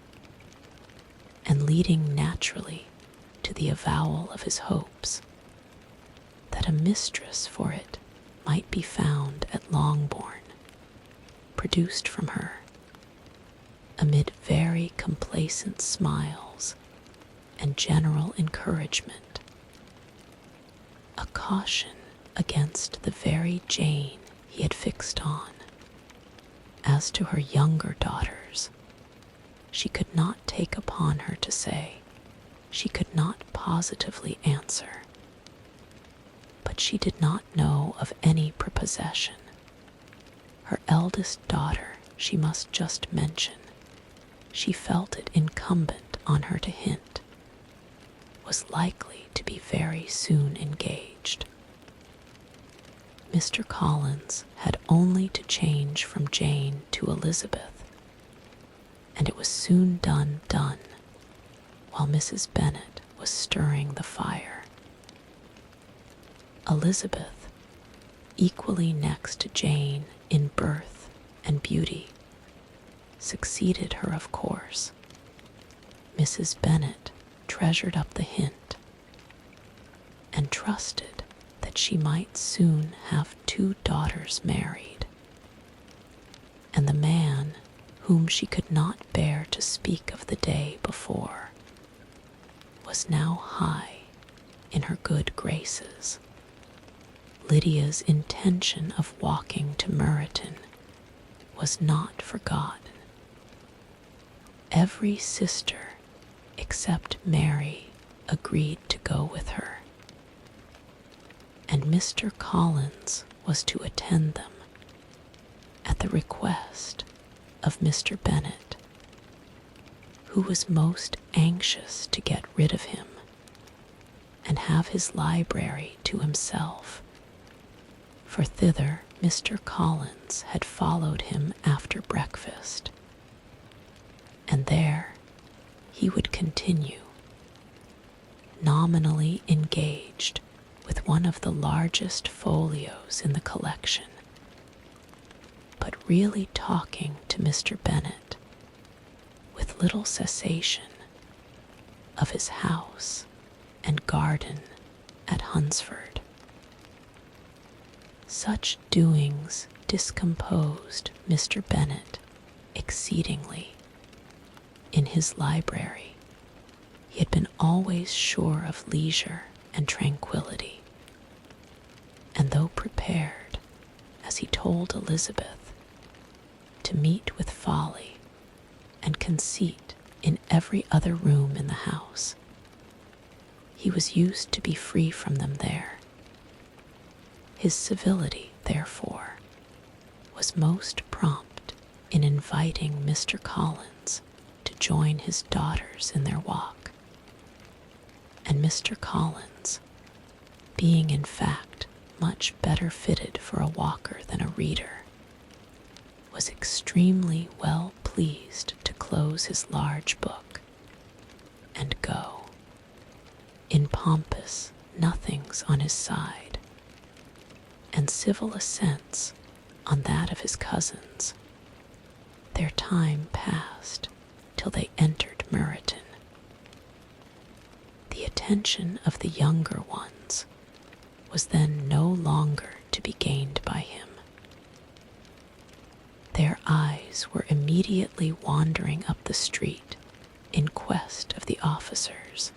and leading naturally to the avowal of his hopes that a mistress for it might be found at Longbourn, produced from her, amid very complacent smiles and general encouragement, a caution against the very Jane he had fixed on. As to her younger daughters, she could not take upon her to say, she could not positively answer, but she did not know of any prepossession. Her eldest daughter she must just mention, she felt it incumbent on her to hint, was likely to be very soon engaged. Mr. Collins had only to change from Jane to Elizabeth, and it was soon done, while Mrs. Bennet was stirring the fire. Elizabeth, equally next to Jane in birth and beauty, succeeded her, of course. Mrs. Bennet treasured up the hint and trusted that she might soon have 2 daughters married, and the man whom she could not bear to speak of the day before was now high in her good graces. Lydia's intention of walking to Meryton was not forgotten. Every sister except Mary agreed to go with her, and Mr. Collins was to attend them at the request of Mr. Bennet, who was most anxious to get rid of him and have his library to himself, for thither Mr. Collins had followed him after breakfast, and there he would continue, nominally engaged with one of the largest folios in the collection, but really talking to Mr. Bennet with little cessation of his house and garden at Hunsford. Such doings discomposed Mr. Bennet exceedingly. In his library, he had been always sure of leisure and tranquility, and though prepared, as he told Elizabeth, to meet with folly and conceit in every other room in the house, he was used to be free from them there. His civility, therefore, was most prompt in inviting Mr. Collins to join his daughters in their walk, and Mr. Collins, being in fact much better fitted for a walker than a reader, was extremely well pleased to close his large book and go, in pompous nothings on his side, and civil assents on that of his cousins. Their time passed till they entered Meryton. The attention of the younger ones was then no longer to be gained by him. Their eyes were immediately wandering up the street in quest of the officers,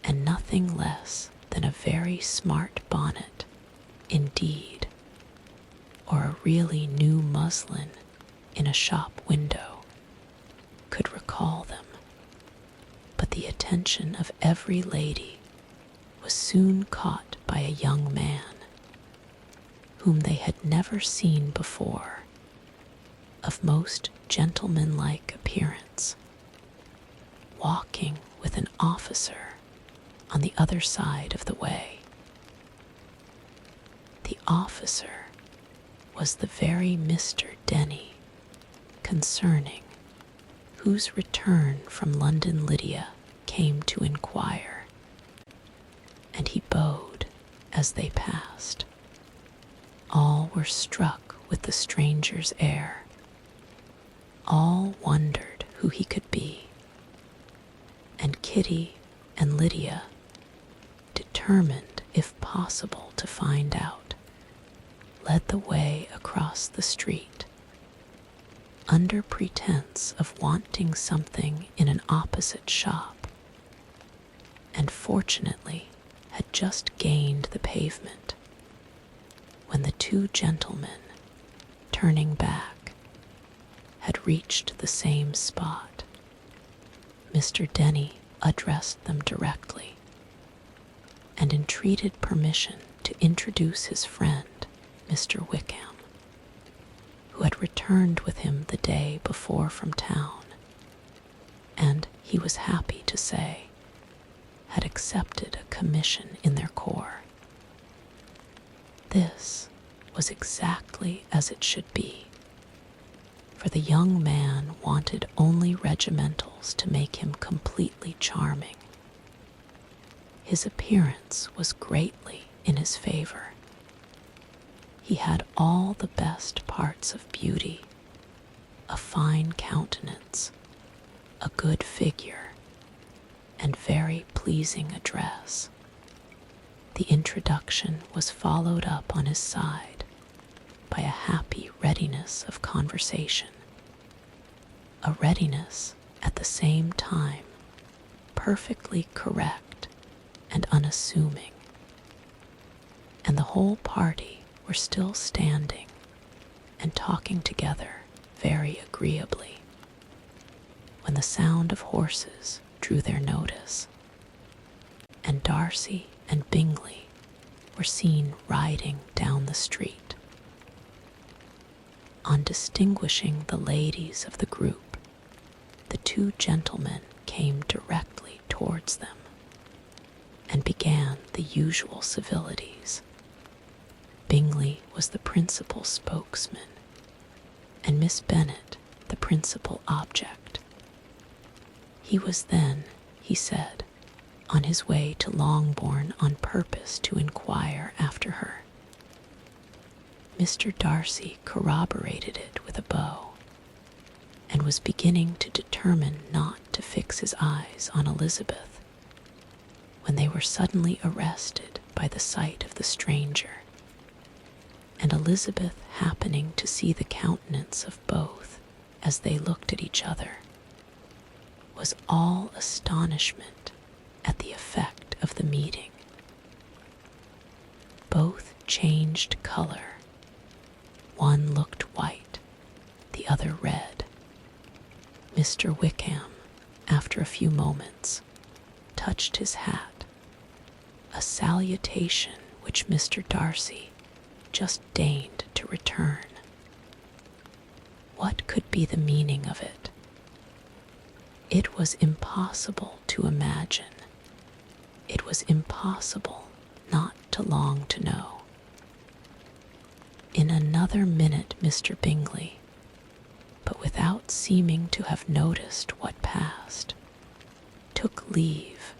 and nothing less than a very smart bonnet, indeed, or a really new muslin in a shop window, could recall them. But the attention of every lady was soon caught by a young man, whom they had never seen before, of most gentlemanlike appearance, walking with an officer on the other side of the way. The officer was the very Mr. Denny, concerning whose return from London Lydia came to inquire, and he bowed as they passed. All were struck with the stranger's air. All wondered who he could be, and Kitty and Lydia, determined if possible to find out, led the way across the street, under pretense of wanting something in an opposite shop, and fortunately had just gained the pavement, when the 2 gentlemen, turning back, had reached the same spot. Mr. Denny addressed them directly, and entreated permission to introduce his friend, Mr. Wickham, who had returned with him the day before from town, and, he was happy to say, had accepted a commission in their corps. This was exactly as it should be. for the young man wanted only regimentals to make him completely charming. His appearance was greatly in his favor. He had all the best parts of beauty, a fine countenance, a good figure, and very pleasing address. The introduction was followed up on his side by a happy readiness of conversation, a readiness at the same time perfectly correct and unassuming, and the whole party were still standing and talking together very agreeably when the sound of horses drew their notice, and Darcy and Bingley were seen riding down the street. On distinguishing the ladies of the group, the two gentlemen came directly towards them and began the usual civilities. Bingley was the principal spokesman, and Miss Bennet the principal object. He was then, he said, on his way to Longbourn on purpose to inquire after her. Mr. Darcy corroborated it with a bow, and was beginning to determine not to fix his eyes on Elizabeth, when they were suddenly arrested by the sight of the stranger, and Elizabeth happening to see the countenance of both as they looked at each other, was all astonishment at the effect of the meeting. Both changed color. One looked white, the other red. Mr. Wickham, after a few moments, touched his hat, a salutation which Mr. Darcy just deigned to return. What could be the meaning of it? It was impossible to imagine. It was impossible not to long to know. In another minute Mr. Bingley, but without seeming to have noticed what passed, took leave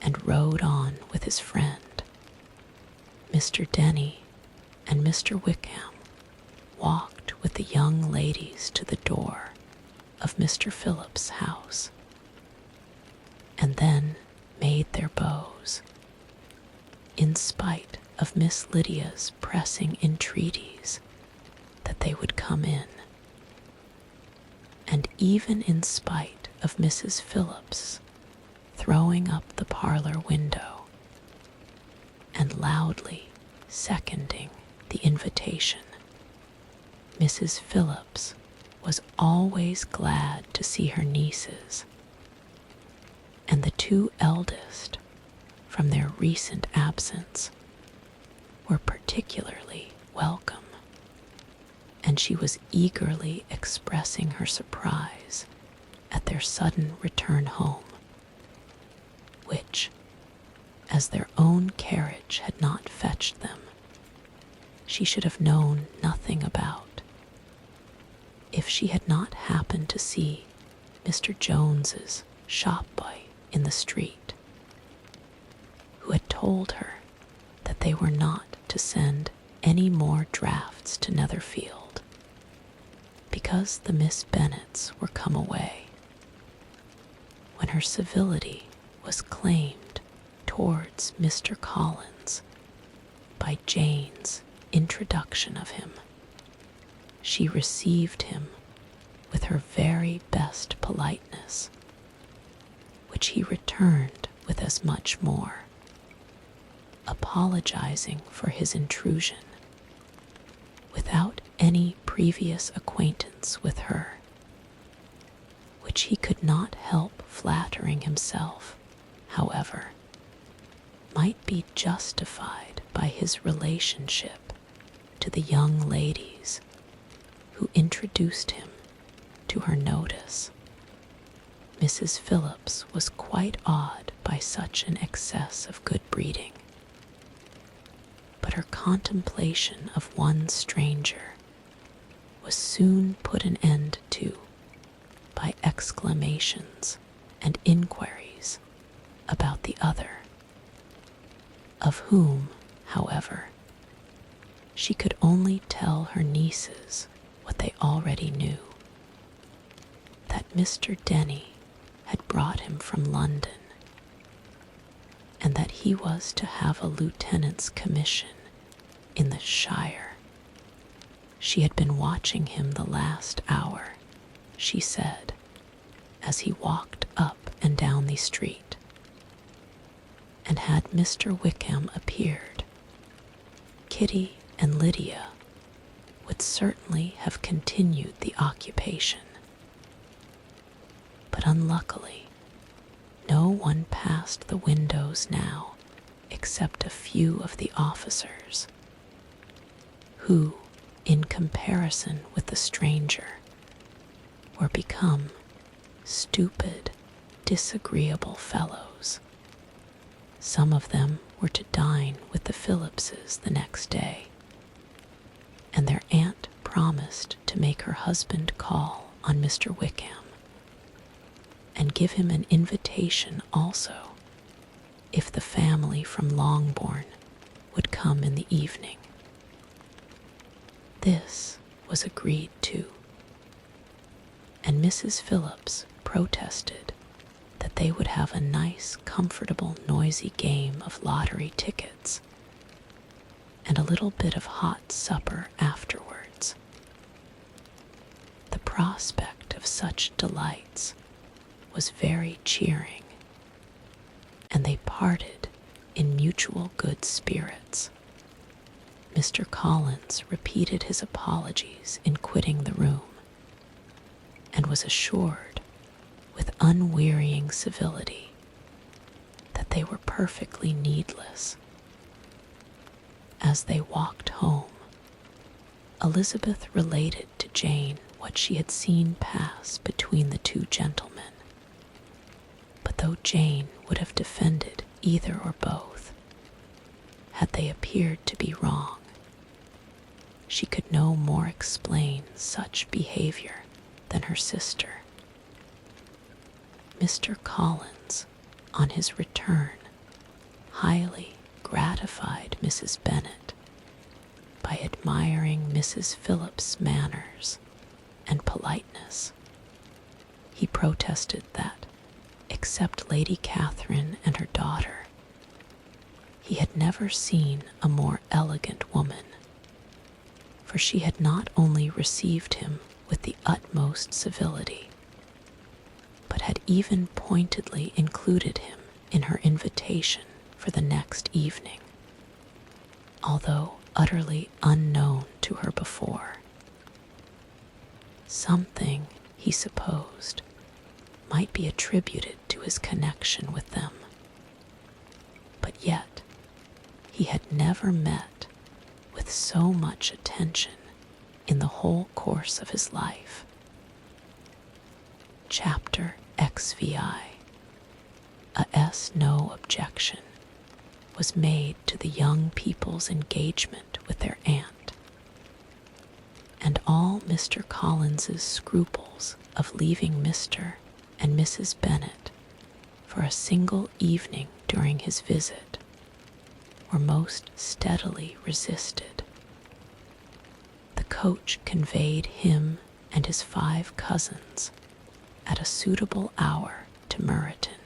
and rode on with his friend. Mr. Denny and Mr. Wickham walked with the young ladies to the door of Mr. Phillip's house, and then made their bows, in spite of Miss Lydia's pressing entreaties that they would come in, and even in spite of Mrs. Phillips throwing up the parlor window and loudly seconding the invitation. Mrs. Phillips was always glad to see her nieces, and the two eldest, from their recent absence, were particularly welcome, and she was eagerly expressing her surprise at their sudden return home, which, as their own carriage had not fetched them, she should have known nothing about, if she had not happened to see Mr. Jones's shop boy in the street, who had told her that they were not to send any more drafts to Netherfield, because the Miss Bennets were come away, when her civility was claimed towards Mr. Collins by Jane's introduction of him. She received him with her very best politeness, which he returned with as much more, apologizing for his intrusion, without any previous acquaintance with her, which he could not help flattering himself, however, might be justified by his relationship to the young ladies who introduced him to her notice. Mrs. Phillips was quite awed by such an excess of good breeding, but her contemplation of one stranger was soon put an end to by exclamations and inquiries about the other, of whom, however, she could only tell her nieces what they already knew, that Mr. Denny had brought him from London, and that he was to have a lieutenant's commission in the shire. She had been watching him the last hour, she said, as he walked up and down the street, and had Mr. Wickham appeared, Kitty and Lydia would certainly have continued the occupation. But unluckily, no one passed the windows now except a few of the officers, who, in comparison with the stranger, were become stupid, disagreeable fellows. Some of them were to dine with the Phillipses the next day, and their aunt promised to make her husband call on Mr. Wickham, and give him an invitation also, if the family from Longbourn would come in the evening. This was agreed to, and Mrs. Phillips protested that they would have a nice, comfortable, noisy game of lottery tickets, and a little bit of hot supper afterwards. The prospect of such delights was very cheering, and they parted in mutual good spirits. Mr. Collins repeated his apologies in quitting the room, and was assured, with unwearying civility, that they were perfectly needless. As they walked home, Elizabeth related to Jane what she had seen pass between the two gentlemen. But though Jane would have defended either or both, had they appeared to be wrong, she could no more explain such behavior than her sister. Mr. Collins, on his return, highly gratified Mrs. Bennet by admiring Mrs. Phillips's manners and politeness. He protested that, except Lady Catherine and her daughter, he had never seen a more elegant woman, for she had not only received him with the utmost civility, but had even pointedly included him in her invitation for the next evening, although utterly unknown to her before. Something, he supposed, might be attributed to his connection with them, but yet he had never met with so much attention in the whole course of his life. Chapter XVIII. A no objection was made to the young people's engagement with their aunt, and all Mr. Collins's scruples of leaving Mr. and Mrs. Bennet for a single evening during his visit were most steadily resisted. The coach conveyed him and his 5 cousins at a suitable hour to Meryton,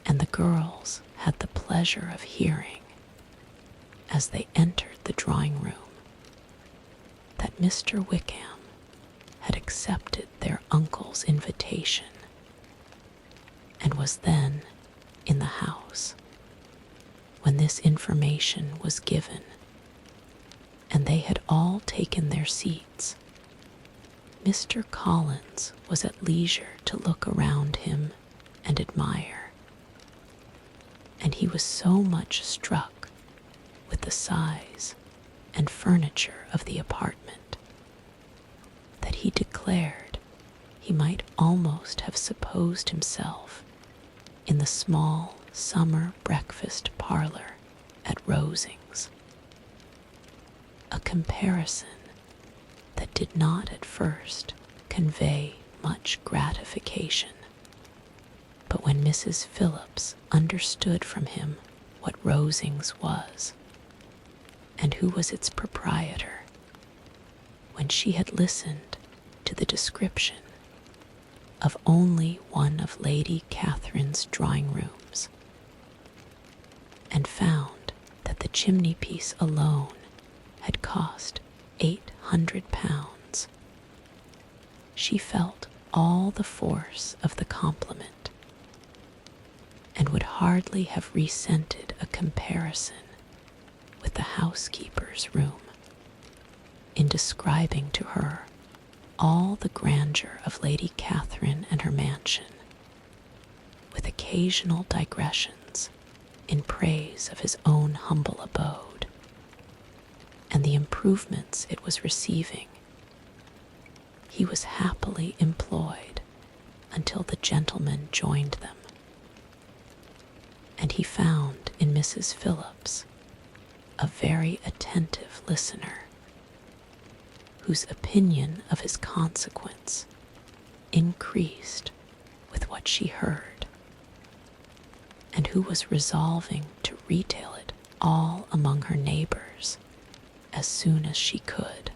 and the girls had the pleasure of hearing, as they entered the drawing-room, that Mr. Wickham had accepted their uncle's invitation, and was then in the house when this information was given, and they had all taken their seats. Mr. Collins was at leisure to look around him and admire, and he was so much struck with the size and furniture of the apartment that he declared he might almost have supposed himself in the small summer breakfast parlor at Rosings, a comparison did not at first convey much gratification. But when Mrs. Phillips understood from him what Rosings was, and who was its proprietor, when she had listened to the description of only one of Lady Catherine's drawing rooms, and found that the chimney-piece alone had cost £800, she felt all the force of the compliment, and would hardly have resented a comparison with the housekeeper's room in describing to her all the grandeur of Lady Catherine and her mansion, with occasional digressions in praise of his own humble abode and the improvements it was receiving. He was happily employed until the gentlemen joined them, and he found in Mrs. Phillips a very attentive listener, whose opinion of his consequence increased with what she heard, and who was resolving to retail it all among her neighbors as soon as she could,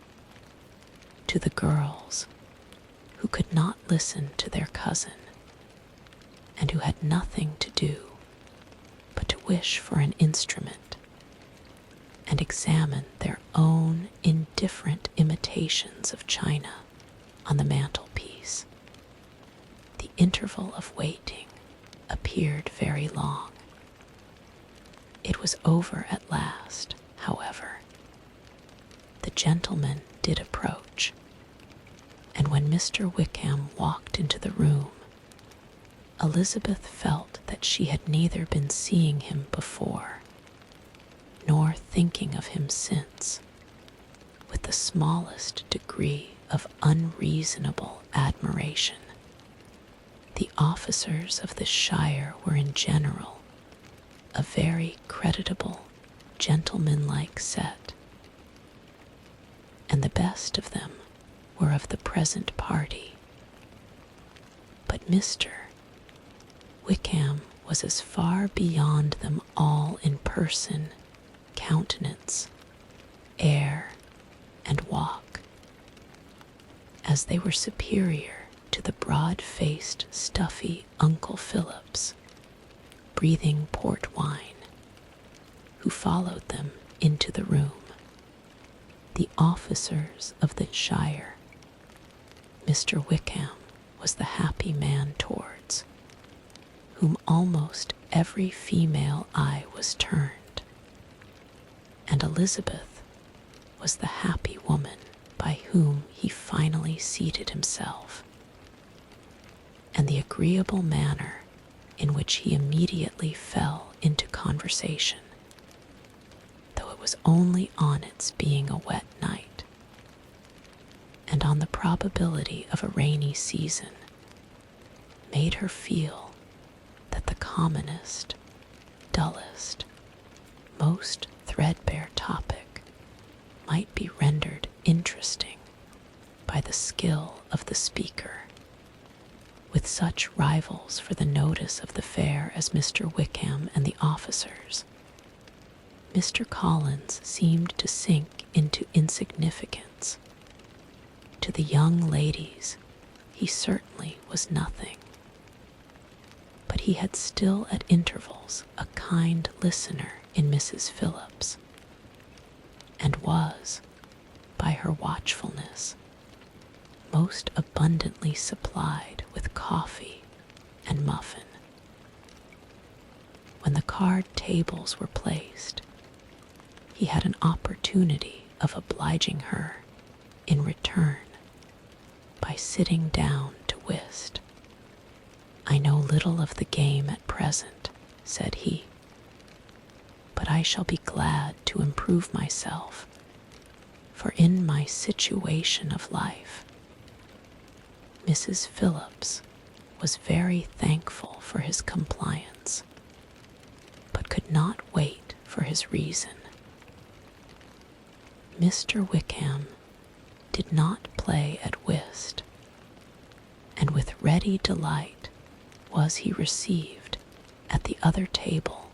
to the girls who could not listen to their cousin, and who had nothing to do but to wish for an instrument and examine their own indifferent imitations of china on the mantelpiece. The interval of waiting appeared very long. It was over at last, however. The gentleman did approach, and when Mr. Wickham walked into the room, Elizabeth felt that she had neither been seeing him before nor thinking of him since with the smallest degree of unreasonable admiration. The officers of the shire were in general a very creditable, gentlemanlike set, and the best of them were of the present party. But Mr. Wickham was as far beyond them all in person, countenance, air, and walk, as they were superior to the broad-faced, stuffy Uncle Phillips, breathing port wine, who followed them into the room. The officers of the shire, Mr. Wickham was the happy man towards whom almost every female eye was turned, and Elizabeth was the happy woman by whom he finally seated himself, and the agreeable manner in which he immediately fell into conversation, though it was only on its being a wet night, and on the probability of a rainy season, made her feel that the commonest, dullest, most threadbare topic might be rendered interesting by the skill of the speaker, with such rivals for the notice of the fair as Mr. Wickham and the officers. Mr. Collins seemed to sink into insignificance. To the young ladies he certainly was nothing, but he had still at intervals a kind listener in Mrs. Phillips, and was, by her watchfulness, most abundantly supplied with coffee and muffin. When the card tables were placed, he had an opportunity of obliging her in return by sitting down to whist. "I know little of the game at present," said he, "but I shall be glad to improve myself, for in my situation of life." Mrs. Phillips was very thankful for his compliance, but could not wait for his reason. Mr. Wickham did not play at whist, and with ready delight was he received at the other table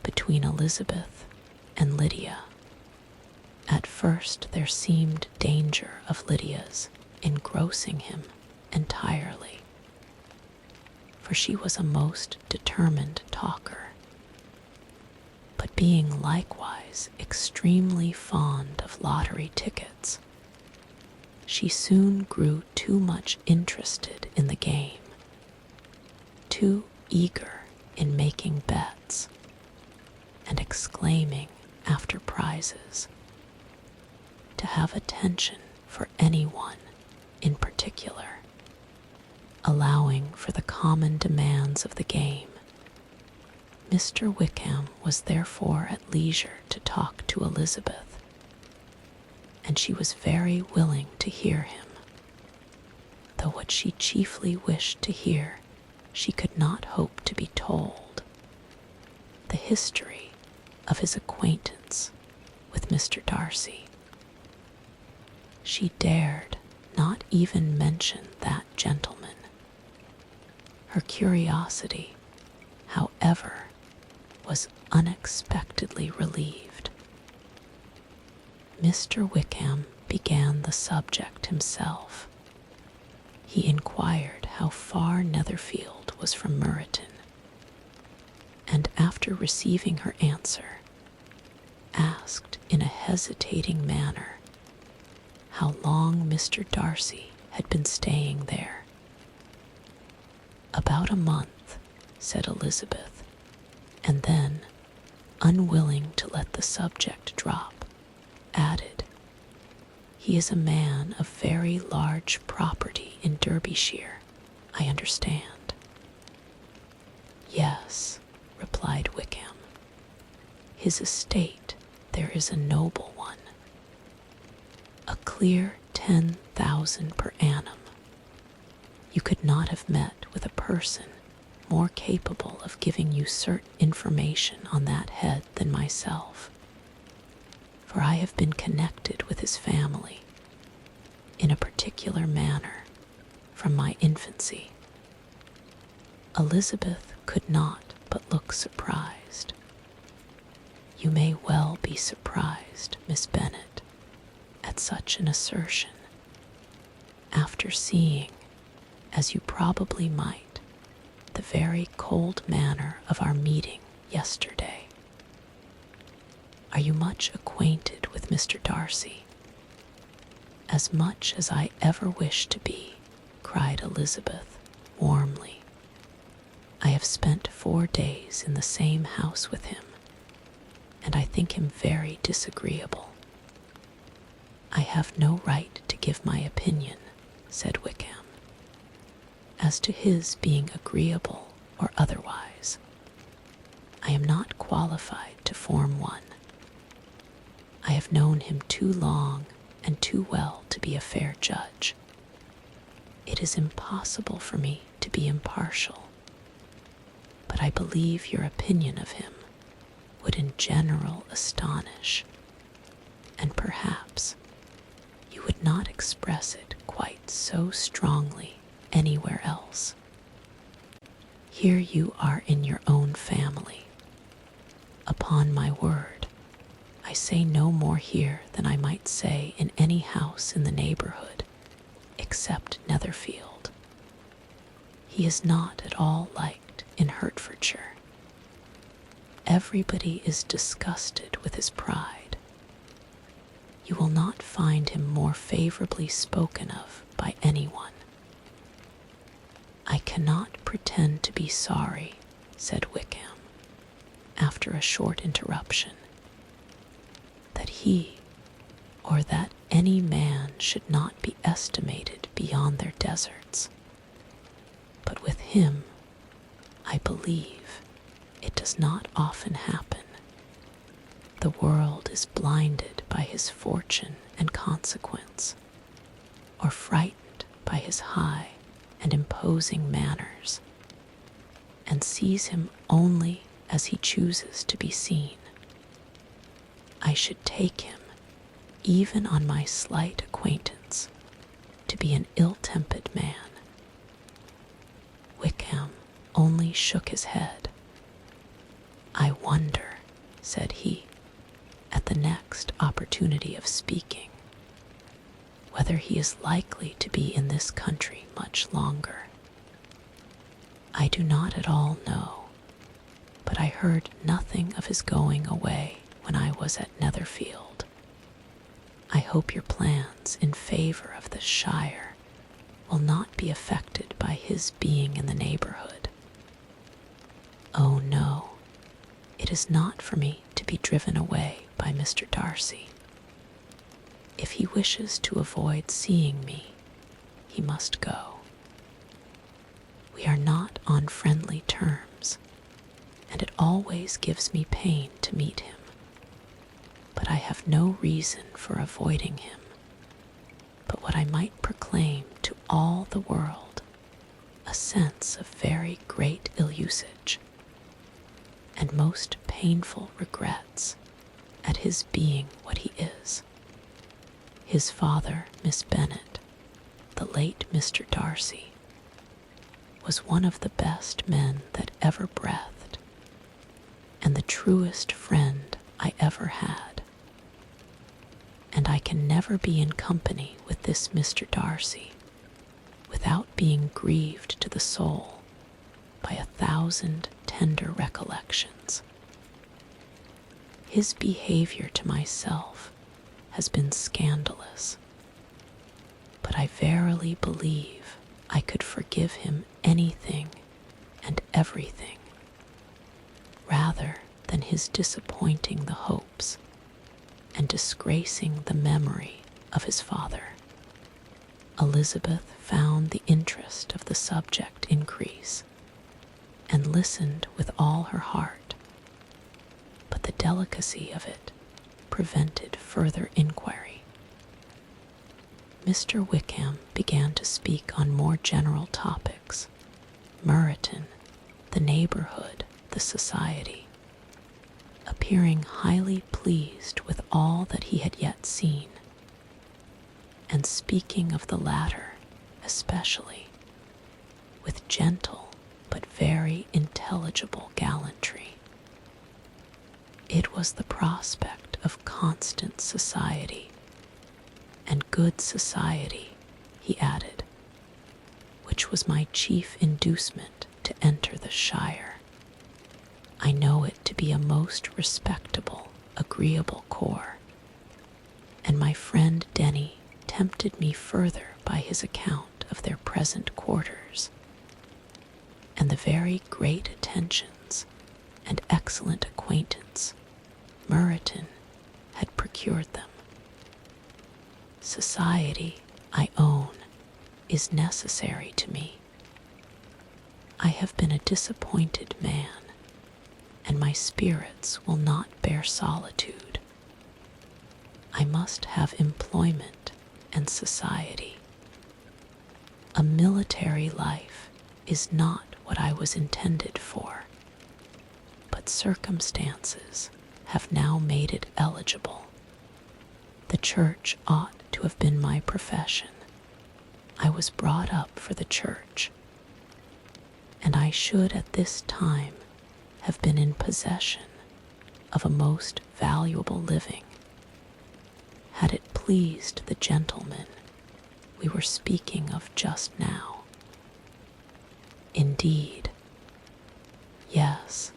between Elizabeth and Lydia. At first there seemed danger of Lydia's engrossing him entirely, for she was a most determined talker, but being likewise extremely fond of lottery tickets, she soon grew too much interested in the game, too eager in making bets and exclaiming after prizes, to have attention for anyone in particular, allowing for the common demands of the game. Mr. Wickham was therefore at leisure to talk to Elizabeth, and she was very willing to hear him, though what she chiefly wished to hear she could not hope to be told: the history of his acquaintance with Mr. Darcy. She dared not even mention that gentleman. Her curiosity, however, was unexpectedly relieved. Mr. Wickham began the subject himself. He inquired how far Netherfield was from Meryton, and after receiving her answer, asked in a hesitating manner how long Mr. Darcy had been staying there. "About a month," said Elizabeth, and then, unwilling to let the subject drop, added, "He is a man of very large property in Derbyshire, I understand." "Yes," replied Wickham. "His estate there is a noble one, a clear 10,000 per annum. You could not have met with a person more capable of giving you certain information on that head than myself, for I have been connected with his family in a particular manner from my infancy." Elizabeth could not but look surprised. "You may well be surprised, Miss Bennet, at such an assertion, after seeing, as you probably might, the very cold manner of our meeting yesterday. Are you much acquainted with Mr. Darcy?" "As much as I ever wish to be," cried Elizabeth warmly. "I have spent 4 days in the same house with him, and I think him very disagreeable." "I have no right to give my opinion," said Wickham, "as to his being agreeable or otherwise. I am not qualified to form one. I have known him too long and too well to be a fair judge. It is impossible for me to be impartial, but I believe your opinion of him would in general astonish, and perhaps you would not express it quite so strongly anywhere else. Here you are in your own family. Upon my word, I say no more here than I might say in any house in the neighborhood, except Netherfield. He is not at all liked in Hertfordshire. Everybody is disgusted with his pride. You will not find him more favorably spoken of by anyone. I cannot pretend to be sorry," said Wickham, after a short interruption, "that he, or that any man should not be estimated beyond their deserts. But with him, I believe, it does not often happen. The world is blinded by his fortune and consequence, or frightened by his high and imposing manners, and sees him only as he chooses to be seen. I should take him, even on my slight acquaintance, to be an ill-tempered man. Wickham only shook his head. "I wonder," said he, at the next opportunity of speaking, "whether he is likely to be in this country much longer. I do not at all know, but I heard nothing of his going away when I was at Netherfield. I hope your plans in favor of this shire will not be affected by his being in the neighborhood." "Oh no, it is not for me to be driven away by Mr. Darcy. If he wishes to avoid seeing me, he must go. We are not on friendly terms, and it always gives me pain to meet him. But I have no reason for avoiding him, but what I might proclaim to all the world, a sense of very great ill-usage, and most painful regrets at his being what he is. His father, Miss Bennet, the late Mr. Darcy, was one of the best men that ever breathed, and the truest friend I ever had. And I can never be in company with this Mr. Darcy without being grieved to the soul by 1,000 tender recollections. His behavior to myself has been scandalous, but I verily believe I could forgive him anything and everything, rather than his disappointing the hopes and disgracing the memory of his father. Elizabeth found the interest of the subject increase, and listened with all her heart, but the delicacy of it prevented further inquiry. Mr. Wickham began to speak on more general topics: Meryton, the neighborhood, the society, appearing highly pleased with all that he had yet seen, and speaking of the latter especially with gentle but very intelligible gallantry. It was the prospect of constant society, and good society, he added, which was my chief inducement to enter the shire. I know it to be a most respectable, agreeable corps, and my friend Denny tempted me further by his account of their present quarters, and the very great attentions and excellent acquaintance Meryton had procured them. Society, I own, is necessary to me. I have been a disappointed man, and my spirits will not bear solitude. I must have employment and society. A military life is not what I was intended for, but circumstances have now made it eligible. The church ought to have been my profession. I was brought up for the church, and I should at this time have been in possession of a most valuable living, had it pleased the gentleman we were speaking of just now. Indeed, yes,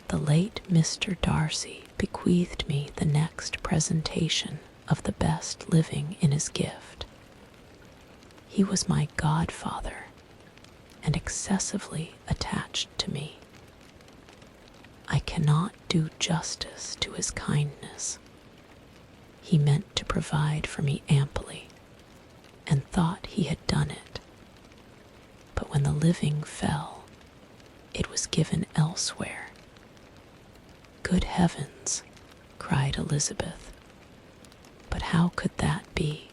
the late Mr. Darcy bequeathed me the next presentation of the best living in his gift. He was my godfather, and excessively attached to me. I cannot do justice to his kindness. He meant to provide for me amply, and thought he had done it. But when the living fell, it was given elsewhere. Good heavens, cried Elizabeth, but how could that be?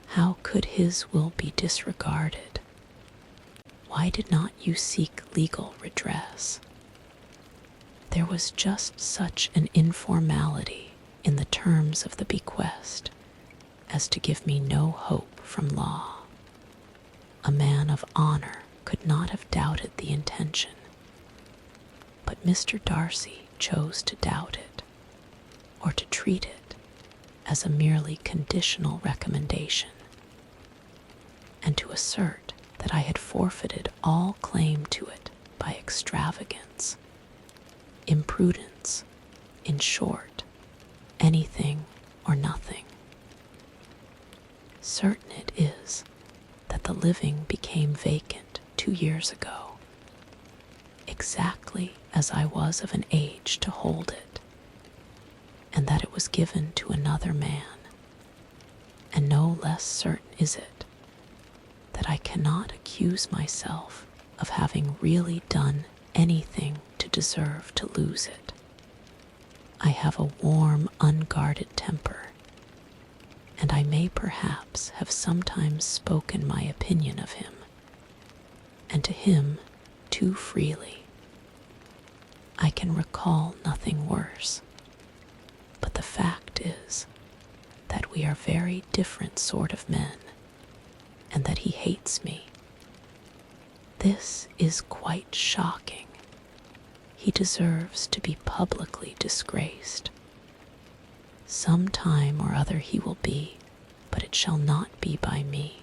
How could his will be disregarded? Why did not you seek legal redress? There was just such an informality in the terms of the bequest as to give me no hope from law. A man of honor could not have doubted the intention, but Mr. Darcy chose to doubt it, or to treat it as a merely conditional recommendation, and to assert that I had forfeited all claim to it by extravagance, imprudence, in short, anything or nothing. Certain it is that the living became vacant 2 years ago, exactly as I was of an age to hold it, and that it was given to another man, and no less certain is it that I cannot accuse myself of having really done anything to deserve to lose it. I have a warm, unguarded temper, and I may perhaps have sometimes spoken my opinion of him, and to him too freely. I can recall nothing worse, but the fact is that we are very different sort of men, and that he hates me. This is quite shocking. He deserves to be publicly disgraced. Some time or other he will be, but it shall not be by me.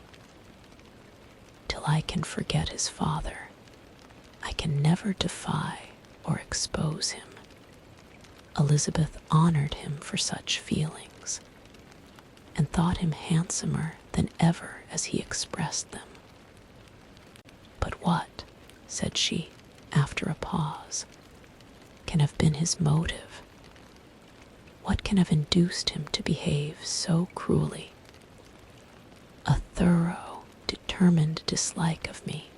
Till I can forget his father, I can never defy or expose him. Elizabeth honored him for such feelings, and thought him handsomer than ever as he expressed them. But what, said she, after a pause, can have been his motive? What can have induced him to behave so cruelly? A thorough, determined dislike of me,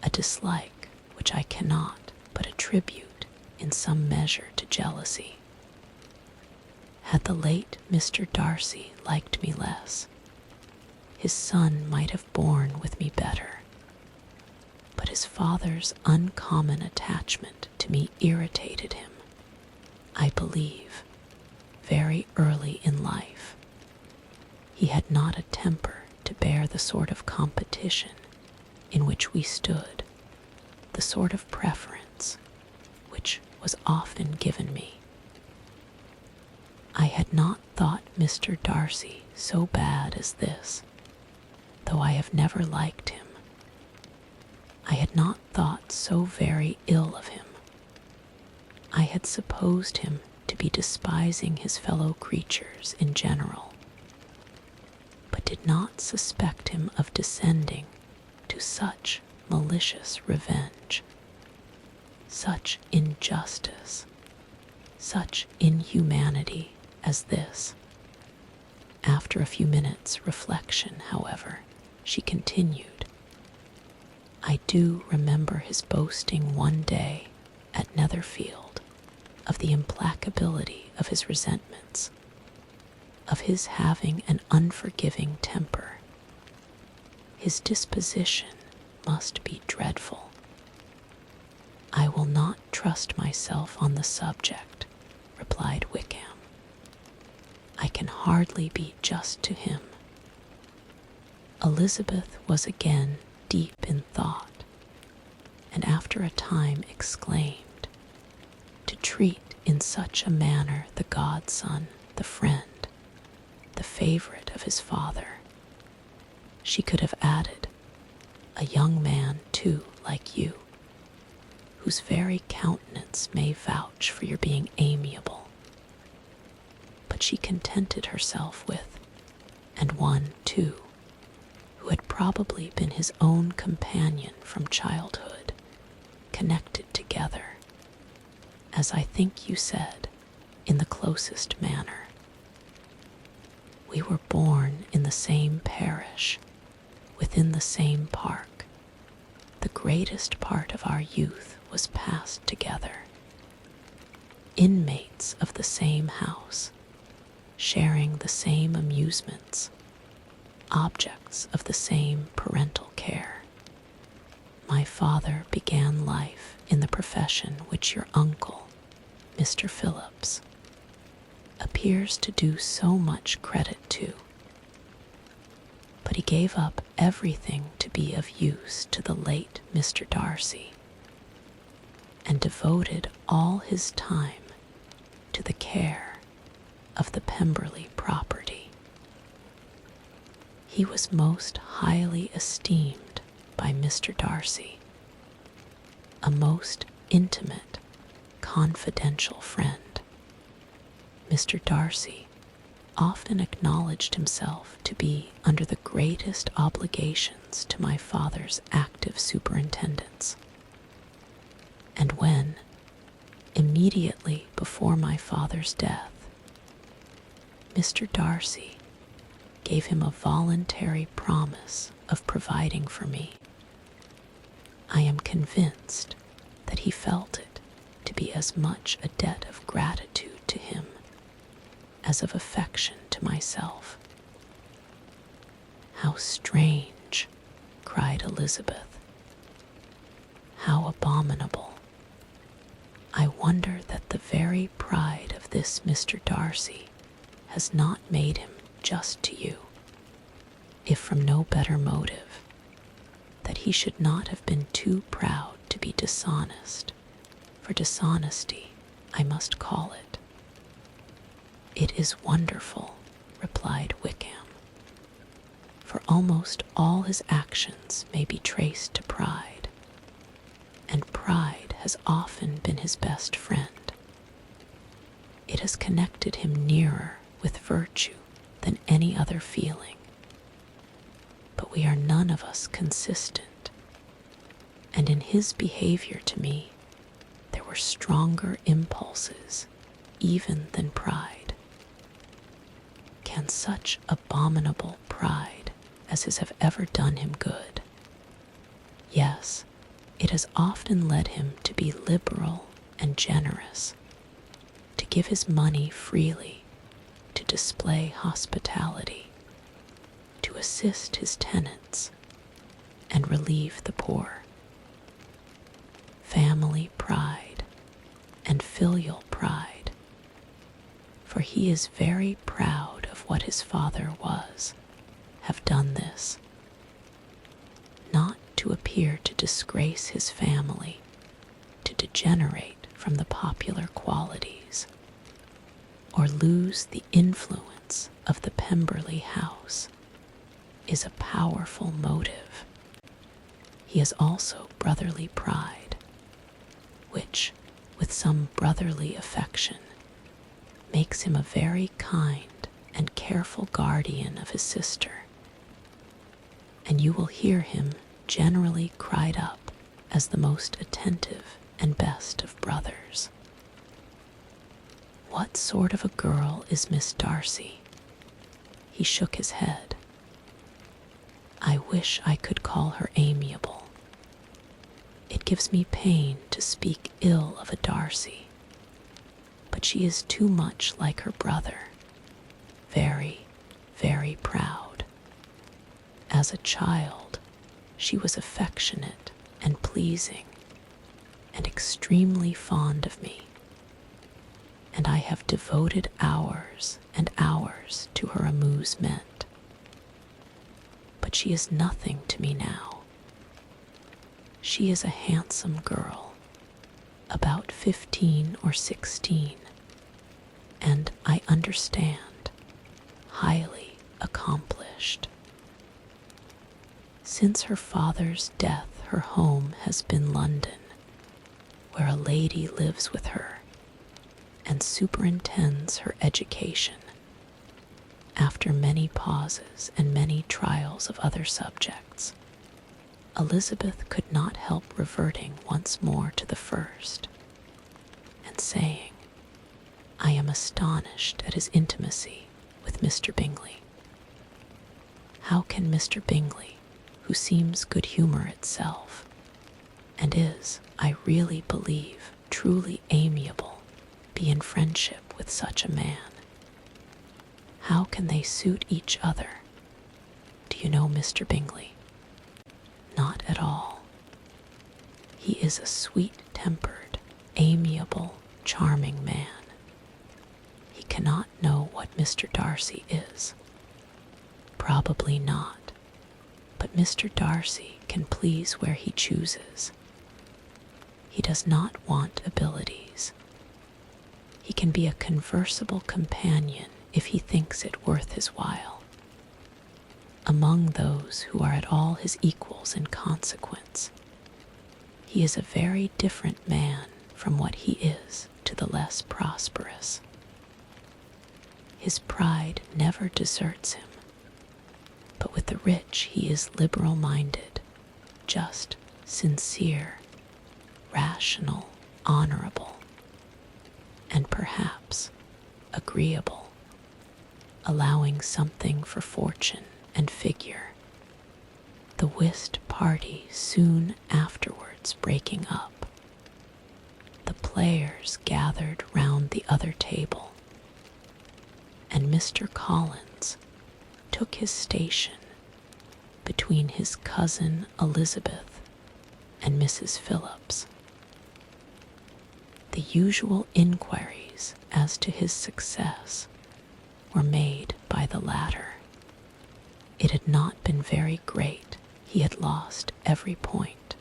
a dislike which I cannot but attribute in some measure to jealousy. Had the late Mr. Darcy liked me less, his son might have borne with me better, but his father's uncommon attachment to me irritated him, I believe, very early in life. He had not a temper to bear the sort of competition in which we stood, the sort of preference which was often given me. I had not thought Mr. Darcy so bad as this, though I have never liked him. I had not thought so very ill of him. I had supposed him to be despising his fellow creatures in general, but did not suspect him of descending to such malicious revenge, such injustice, such inhumanity as this. After a few minutes' reflection, however, she continued, I do remember his boasting one day at Netherfield of the implacability of his resentments, of his having an unforgiving temper. His disposition must be dreadful. I will not trust myself on the subject, replied Wickham. I can hardly be just to him. Elizabeth was again deep in thought, and after a time exclaimed, to treat in such a manner the godson, the friend, the favorite of his father. She could have added, a young man too like you, whose very countenance may vouch for your being amiable. But she contented herself with, and one too, who had probably been his own companion from childhood, connected together, as I think you said, in the closest manner. We were born in the same parish, within the same park. The greatest part of our youth was passed together. Inmates of the same house, sharing the same amusements, objects of the same parental care. My father began life in the profession which your uncle, Mr. Phillips, appears to do so much credit to. But he gave up everything to be of use to the late Mr. Darcy, and devoted all his time to the care of the Pemberley property. He was most highly esteemed by Mr. Darcy, a most intimate, confidential friend. Mr. Darcy often acknowledged himself to be under the greatest obligations to my father's active superintendence, and when, immediately before my father's death, Mr. Darcy gave him a voluntary promise of providing for me, I am convinced that he felt it to be as much a debt of gratitude to him as of affection to myself. "How strange," cried Elizabeth. "How abominable. I wonder that the very pride of this Mr. Darcy has not made him just to you, if from no better motive, that he should not have been too proud to be dishonest, for dishonesty I must call it." "It is wonderful," replied Wickham, "for almost all his actions may be traced to pride, and pride has often been his best friend. It has connected him nearer with virtue than any other feeling. But we are none of us consistent, and in his behavior to me there were stronger impulses even than pride. Can such abominable pride as his have ever done him good? Yes, it has often led him to be liberal and generous, to give his money freely, to display hospitality, to assist his tenants, and relieve the poor. Family pride and filial pride, for he is very proud of what his father was, have done this, not to appear to disgrace his family, to degenerate from the popular qualities, or lose the influence of the Pemberley house, is a powerful motive. He has also brotherly pride, which, with some brotherly affection, makes him a very kind and careful guardian of his sister, and you will hear him generally cried up as the most attentive and best of brothers. What sort of a girl is Miss Darcy? He shook his head. I wish I could call her amiable. It gives me pain to speak ill of a Darcy, but she is too much like her brother, very, very proud. As a child, she was affectionate and pleasing, and extremely fond of me, and I have devoted hours and hours to her amusement. But she is nothing to me now. She is a handsome girl, about 15 or 16, and I understand, highly accomplished. Since her father's death, her home has been London, where a lady lives with her and superintends her education. After many pauses and many trials of other subjects, Elizabeth could not help reverting once more to the first, and saying, I am astonished at his intimacy with Mr. Bingley. How can Mr. Bingley, who seems good humor itself, and is, I really believe, truly amiable, be in friendship with such a man? How can they suit each other? Do you know Mr. Bingley? Not at all. He is a sweet-tempered, amiable, charming man. He cannot know what Mr. Darcy is. Probably not, but Mr. Darcy can please where he chooses. He does not want abilities. He can be a conversable companion if he thinks it worth his while. Among those who are at all his equals in consequence, he is a very different man from what he is to the less prosperous. His pride never deserts him, but with the rich he is liberal-minded, just, sincere, rational, honorable, and perhaps agreeable, allowing something for fortune and figure, the whist party soon afterwards breaking up. The players gathered round the other table, and Mr. Collins took his station between his cousin Elizabeth and Mrs. Phillips. The usual inquiries as to his success were made by the latter. It had not been very great. He had lost every point.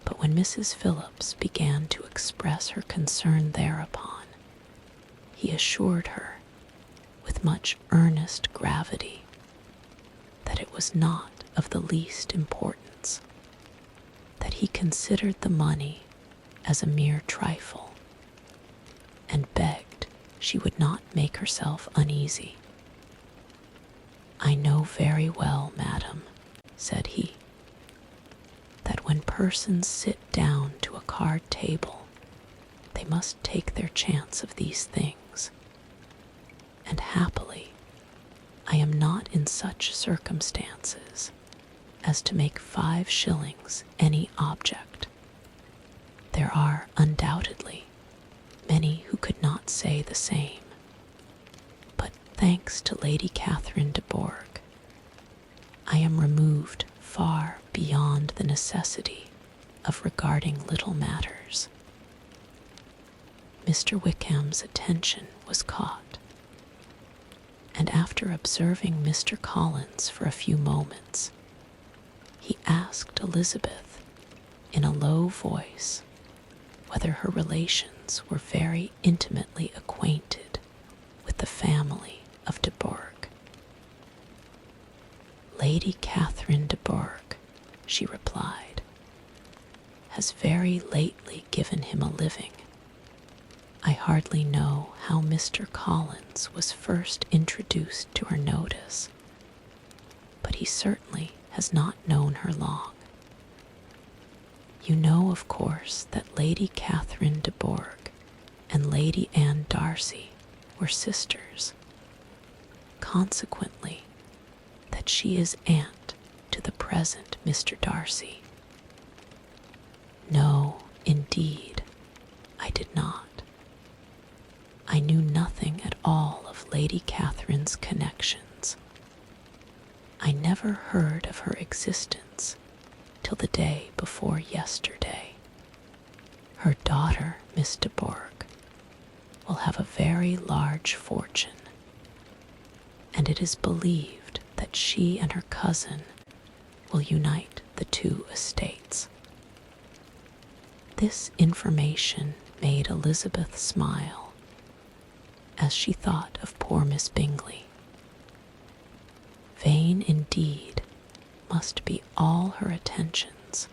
But when Mrs. Phillips began to express her concern thereupon, he assured her, with much earnest gravity, that it was not of the least importance, that he considered the money as a mere trifle, and begged she would not make herself uneasy. "I know very well, madam," said he, "that when persons sit down to a card table, they must take their chance of these things, and happily I am not in such circumstances as to make 5 shillings any object. There are undoubtedly many who could not say the same, but thanks to Lady Catherine de Bourgh, I am removed far beyond the necessity of regarding little matters." Mr. Wickham's attention was caught, and after observing Mr. Collins for a few moments, he asked Elizabeth in a low voice whether her relations were very intimately acquainted with the family of de Bourgh. "Lady Catherine de Bourgh," she replied, "has very lately given him a living. I hardly know how Mr. Collins was first introduced to her notice, but he certainly has not known her long. You know, of course, that Lady Catherine de Bourgh and Lady Anne Darcy were sisters, consequently that she is aunt to the present Mr. Darcy." "No, indeed, I did not. I knew nothing at all of Lady Catherine's connections. I never heard of her existence till the day before yesterday. Her daughter, Miss de Bourgh, will have a very large fortune, and it is believed that she and her cousin will unite the 2 estates." This information made Elizabeth smile, as she thought of poor Miss Bingley. Vain indeed must be all her attentions,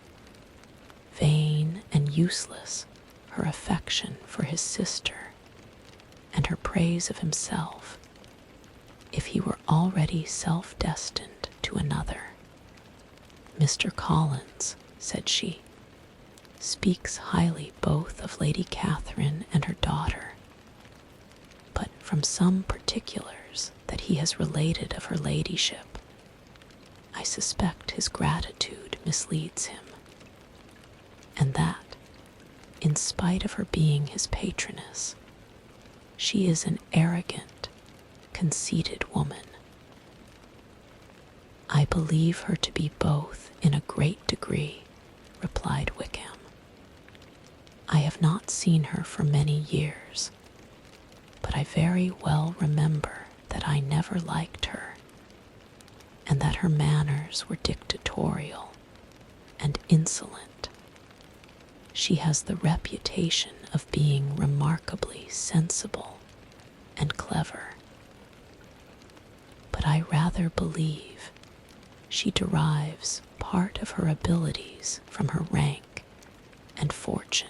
vain and useless her affection for his sister, and her praise of himself, if he were already self-destined to another. "Mr. Collins," said she, "speaks highly both of Lady Catherine and her daughter, but from some particulars that he has related of her ladyship, I suspect his gratitude misleads him, and that, in spite of her being his patroness, she is an arrogant, conceited woman. "I believe her to be both in a great degree," replied Wickham. "I have not seen her for many years, but I very well remember that I never liked her, and that her manners were dictatorial and insolent. She has the reputation of being remarkably sensible and clever, but I rather believe she derives part of her abilities from her rank and fortune,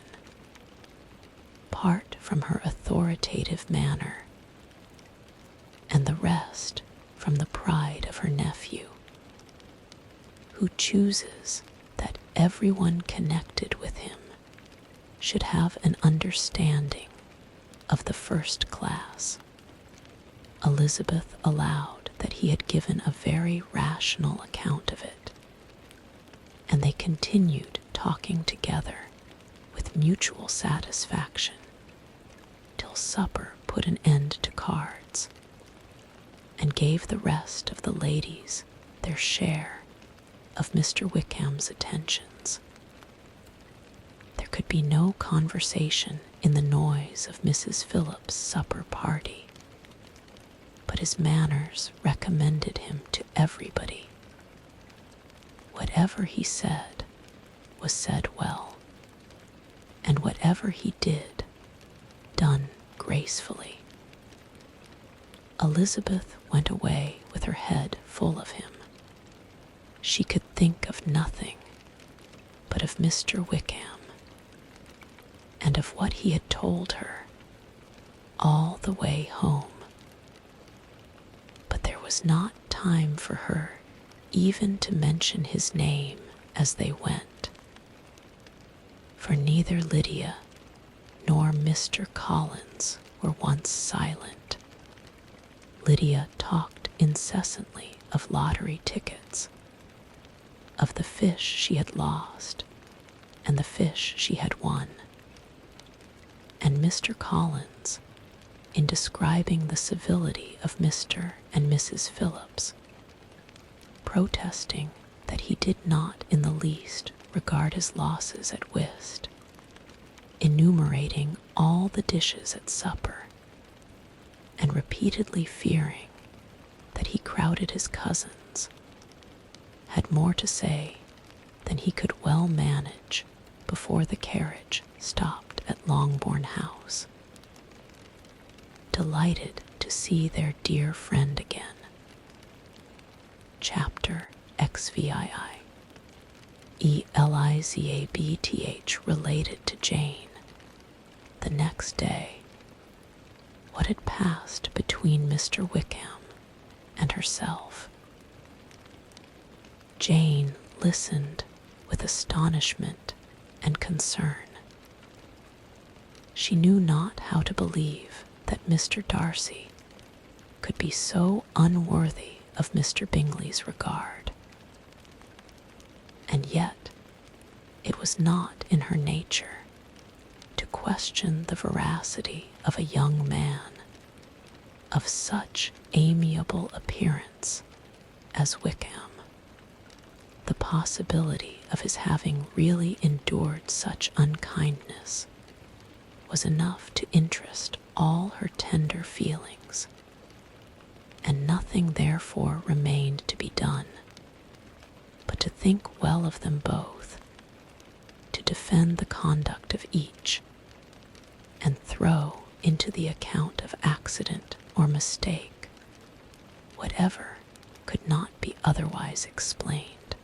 part from her authoritative manner, and the rest from the pride of her nephew, who chooses that everyone connected with him should have an understanding of the first class. Elizabeth allowed that he had given a very rational account of it, and they continued talking together with mutual satisfaction till supper put an end to cards and gave the rest of the ladies their share of Mr. Wickham's attentions. There could be no conversation in the noise of Mrs. Phillips's supper party, but his manners recommended him to everybody. Whatever he said was said well, and whatever he did, done gracefully. Elizabeth went away with her head full of him. She could think of nothing but of Mr. Wickham, and of what he had told her all the way home. But there was not time for her even to mention his name as they went, for neither Lydia nor Mr. Collins were once silent. Lydia talked incessantly of lottery tickets, of the fish she had lost and the fish she had won, and Mr. Collins, in describing the civility of Mr. and Mrs. Phillips, protesting that he did not in the least regard his losses at whist, enumerating all the dishes at supper, and repeatedly fearing that he crowded his cousins, had more to say than he could well manage before the carriage stopped at Longbourn House. Delighted to see their dear friend again. Chapter XVIII. Elizabeth related to Jane, the next day, what had passed between Mr. Wickham and herself. Jane listened with astonishment and concern. She knew not how to believe that Mr. Darcy could be so unworthy of Mr. Bingley's regard. And yet it was not in her nature to question the veracity of a young man of such amiable appearance as Wickham. The possibility of his having really endured such unkindness was enough to interest all her tender feelings, and nothing therefore remained to be done but to think well of them both, to defend the conduct of each, and throw into the account of accident or mistake whatever could not be otherwise explained.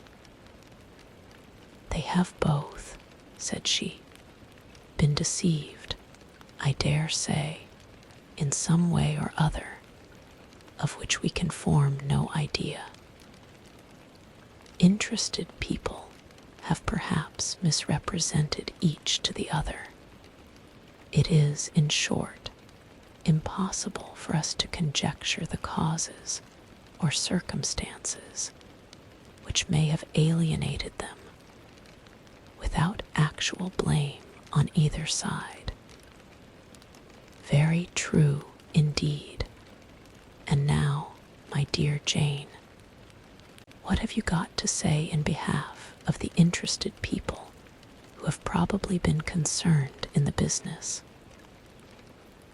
They have both, said she, been deceived, I dare say, in some way or other, of which we can form no idea. Interested people have perhaps misrepresented each to the other. It is, in short, impossible for us to conjecture the causes or circumstances which may have alienated them, without actual blame on either side. Very true indeed. And now, my dear Jane, what have you got to say in behalf of the interested people who have probably been concerned in the business?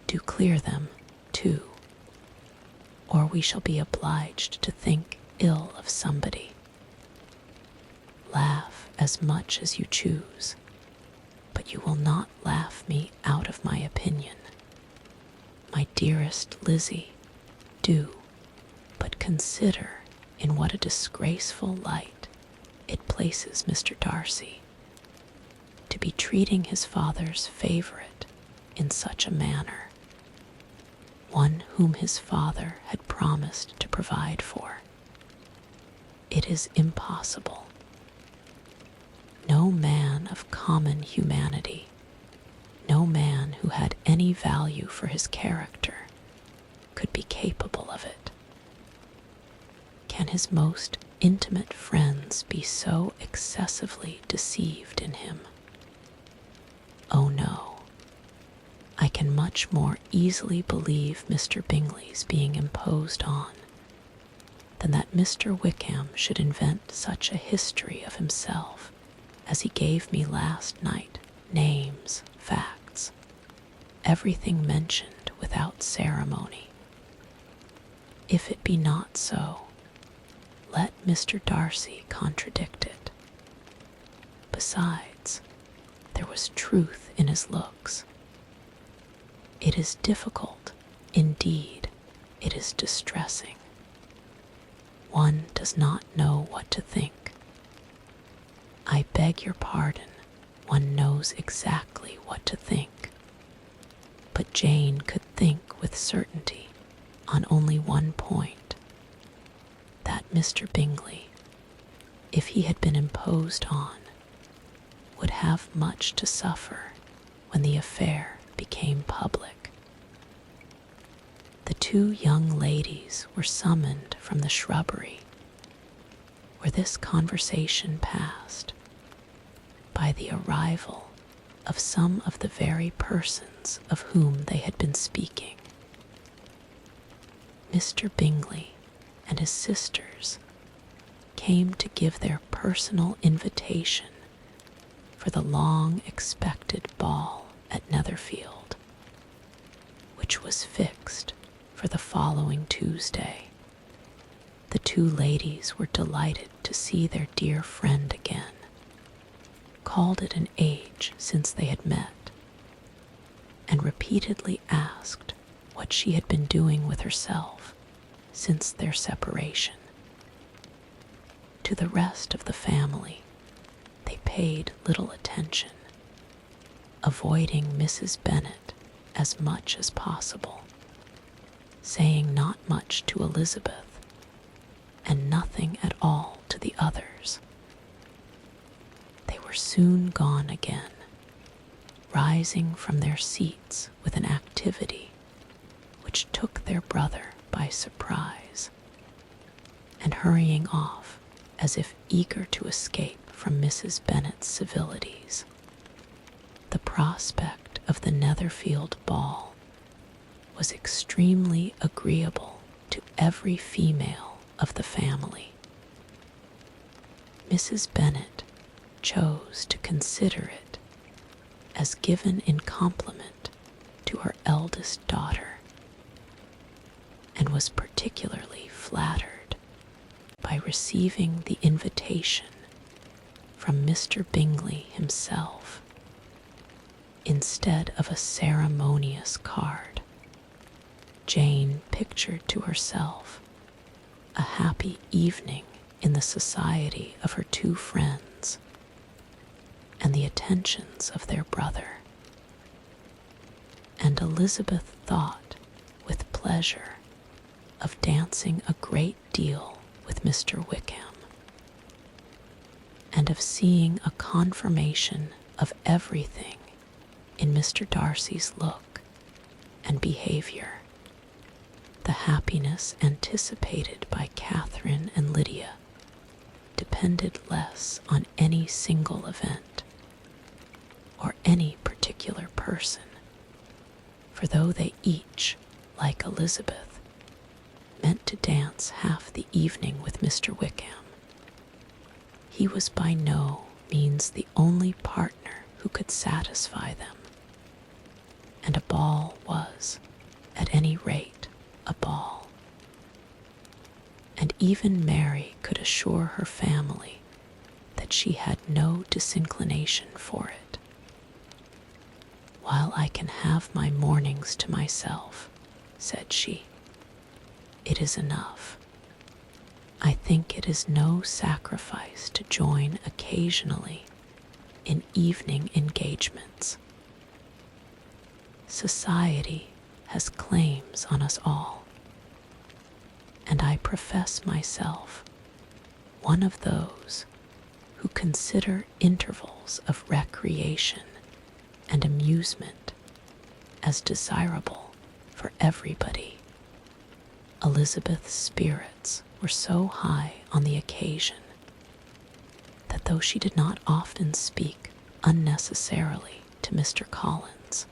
Do clear them too, or we shall be obliged to think ill of somebody. Laugh as much as you choose, but you will not laugh me out of my opinion. My dearest Lizzie, do but consider in what a disgraceful light it places Mr. Darcy, to be treating his father's favorite in such a manner, one whom his father had promised to provide for. It is impossible. No man of common humanity, no man who had any value for his character, could be capable of it. Can his most intimate friends be so excessively deceived in him? Oh no, I can much more easily believe Mr. Bingley's being imposed on than that Mr. Wickham should invent such a history of himself as he gave me last night, names, facts, everything mentioned without ceremony. If it be not so, let Mr. Darcy contradict it. Besides, there was truth in his looks. It is difficult, indeed, it is distressing. One does not know what to think. I beg your pardon, one knows exactly what to think. But Jane could think with certainty on only one point, that Mr. Bingley, if he had been imposed on, would have much to suffer when the affair became public. The two young ladies were summoned from the shrubbery, where this conversation passed, by the arrival of some of the very persons of whom they had been speaking. Mr. Bingley and his sisters came to give their personal invitation for the long-expected ball at Netherfield, which was fixed for the following Tuesday. The two ladies were delighted to see their dear friend again, called it an age since they had met, and repeatedly asked what she had been doing with herself since their separation. To the rest of the family they paid little attention, avoiding Mrs. Bennet as much as possible, saying not much to Elizabeth and nothing at all to the others. They were soon gone again, rising from their seats with an activity which took their brother by surprise, and hurrying off as if eager to escape from Mrs. Bennet's civilities. The prospect of the Netherfield ball was extremely agreeable to every female of the family. Mrs. Bennet chose to consider it as given in compliment to her eldest daughter, and was particularly flattered by receiving the invitation from Mr. Bingley himself, instead of a ceremonious card. Jane pictured to herself a happy evening in the society of her two friends and the attentions of their brother, and Elizabeth thought with pleasure of dancing a great deal with Mr. Wickham, and of seeing a confirmation of everything in Mr. Darcy's look and behavior. The happiness anticipated by Catherine and Lydia depended less on any single event or any particular person, for though they each, like Elizabeth, meant to dance half the evening with Mr. Wickham, he was by no means the only partner who could satisfy them, and a ball was, at any rate, a ball. And even Mary could assure her family that she had no disinclination for it. "While I can have my mornings to myself," said she, "it is enough. I think it is no sacrifice to join occasionally in evening engagements. Society has claims on us all, and I profess myself one of those who consider intervals of recreation and amusement as desirable for everybody." Elizabeth's spirits were so high on the occasion that though she did not often speak unnecessarily to Mr. Collins,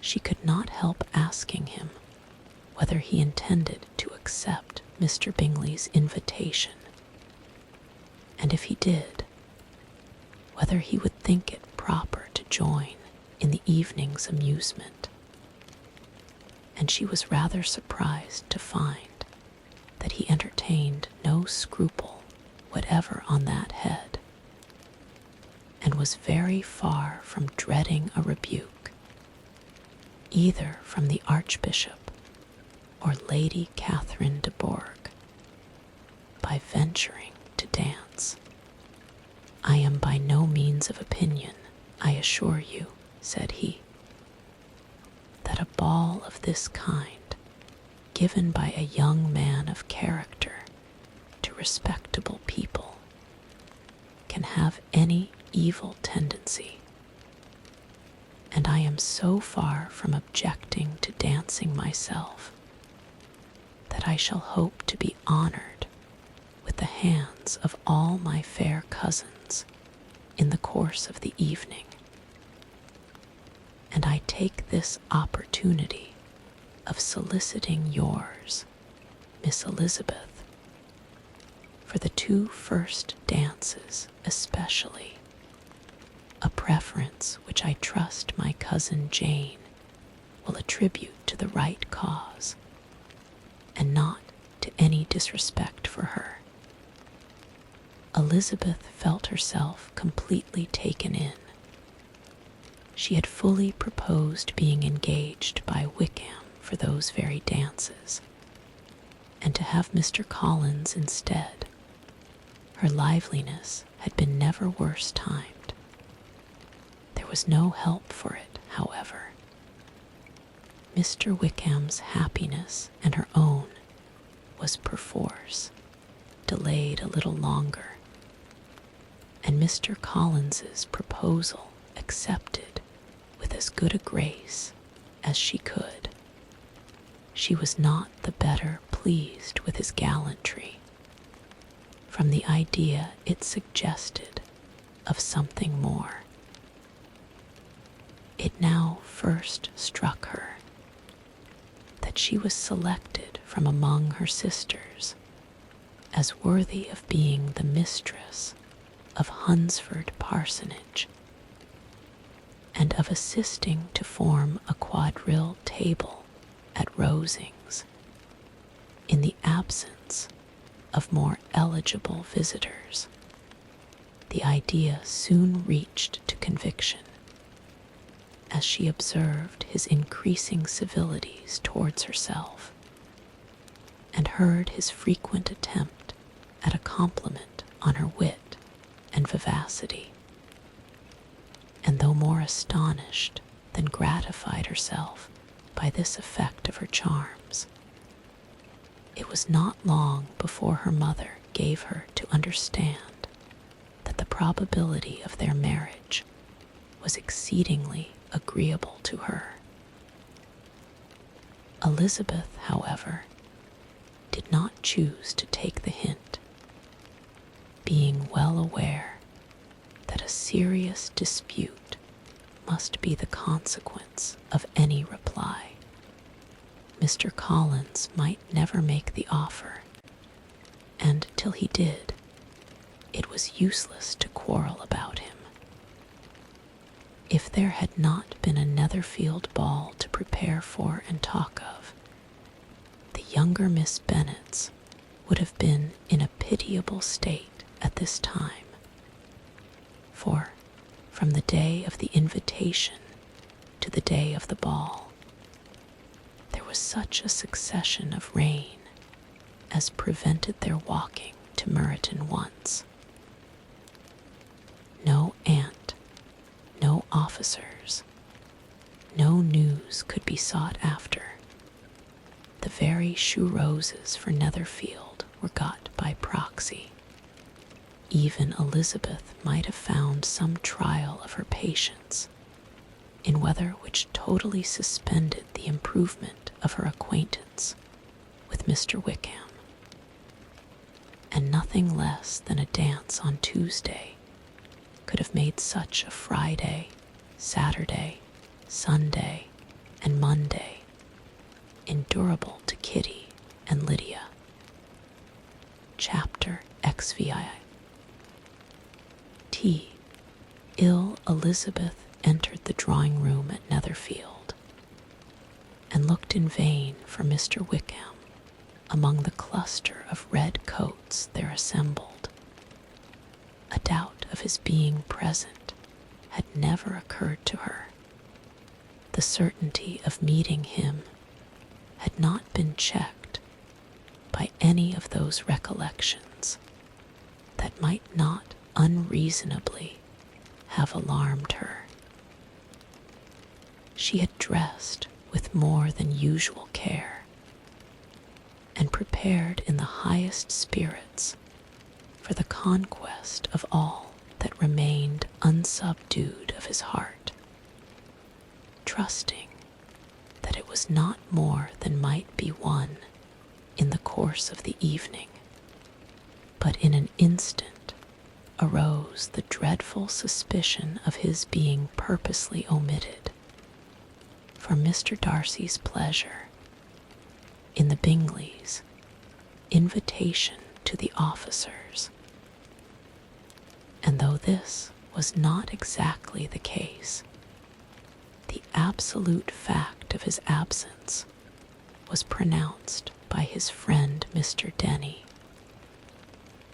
she could not help asking him whether he intended to accept Mr. Bingley's invitation, and if he did, whether he would think it proper to join in the evening's amusement. And she was rather surprised to find that he entertained no scruple whatever on that head, and was very far from dreading a rebuke, either from the Archbishop or Lady Catherine de Bourgh, by venturing to dance. "I am by no means of opinion, I assure you," said he, "that a ball of this kind, given by a young man of character to respectable people, can have any evil tendency, and I am so far from objecting to dancing myself that I shall hope to be honored with the hands of all my fair cousins in the course of the evening, and I take this opportunity of soliciting yours, Miss Elizabeth, for the 2 first dances especially, a preference which I trust my cousin Jane will attribute to the right cause, and not to any disrespect for her." Elizabeth felt herself completely taken in. She had fully proposed being engaged by Wickham for those very dances, and to have Mr. Collins instead. Her liveliness had been never worse timed. There was no help for it, however. Mr. Wickham's happiness and her own was perforce delayed a little longer, and Mr. Collins's proposal accepted with as good a grace as she could. She was not the better pleased with his gallantry, from the idea it suggested of something more. It now first struck her that she was selected from among her sisters as worthy of being the mistress of Hunsford Parsonage, and of assisting to form a quadrille table at Rosings, in the absence of more eligible visitors. The idea soon reached to conviction, as she observed his increasing civilities towards herself, and heard his frequent attempt at a compliment on her wit and vivacity, and though more astonished than gratified herself by this effect of her charms, it was not long before her mother gave her to understand that the probability of their marriage was exceedingly agreeable to her. Elizabeth, however, did not choose to take the hint, being well aware that a serious dispute must be the consequence of any reply. Mr. Collins might never make the offer, and till he did, it was useless to quarrel about him. If there had not been a Netherfield ball to prepare for and talk of, the younger Miss Bennets would have been in a pitiable state at this time, for from the day of the invitation to the day of the ball, there was such a succession of rain as prevented their walking to Meryton once. No aunt, no officers, no news could be sought after. The very shoe roses for Netherfield were got by proxy. Even Elizabeth might have found some trial of her patience in weather which totally suspended the improvement of her acquaintance with Mr. Wickham. And nothing less than a dance on Tuesday could have made such a Friday, Saturday, Sunday, and Monday endurable to Kitty and Lydia. Chapter XVIII. Tea. Ill Elizabeth entered the drawing-room at Netherfield, and looked in vain for Mr. Wickham among the cluster of red coats there assembled. A doubt of his being present had never occurred to her. The certainty of meeting him had not been checked by any of those recollections that might not unreasonably have alarmed her. She had dressed with more than usual care, and prepared in the highest spirits for the conquest of all that remained unsubdued of his heart, trusting that it was not more than might be won in the course of the evening. But in an instant arose the dreadful suspicion of his being purposely omitted, for Mr. Darcy's pleasure, in the Bingleys' invitation to the officers. And though this was not exactly the case, the absolute fact of his absence was pronounced by his friend Mr. Denny,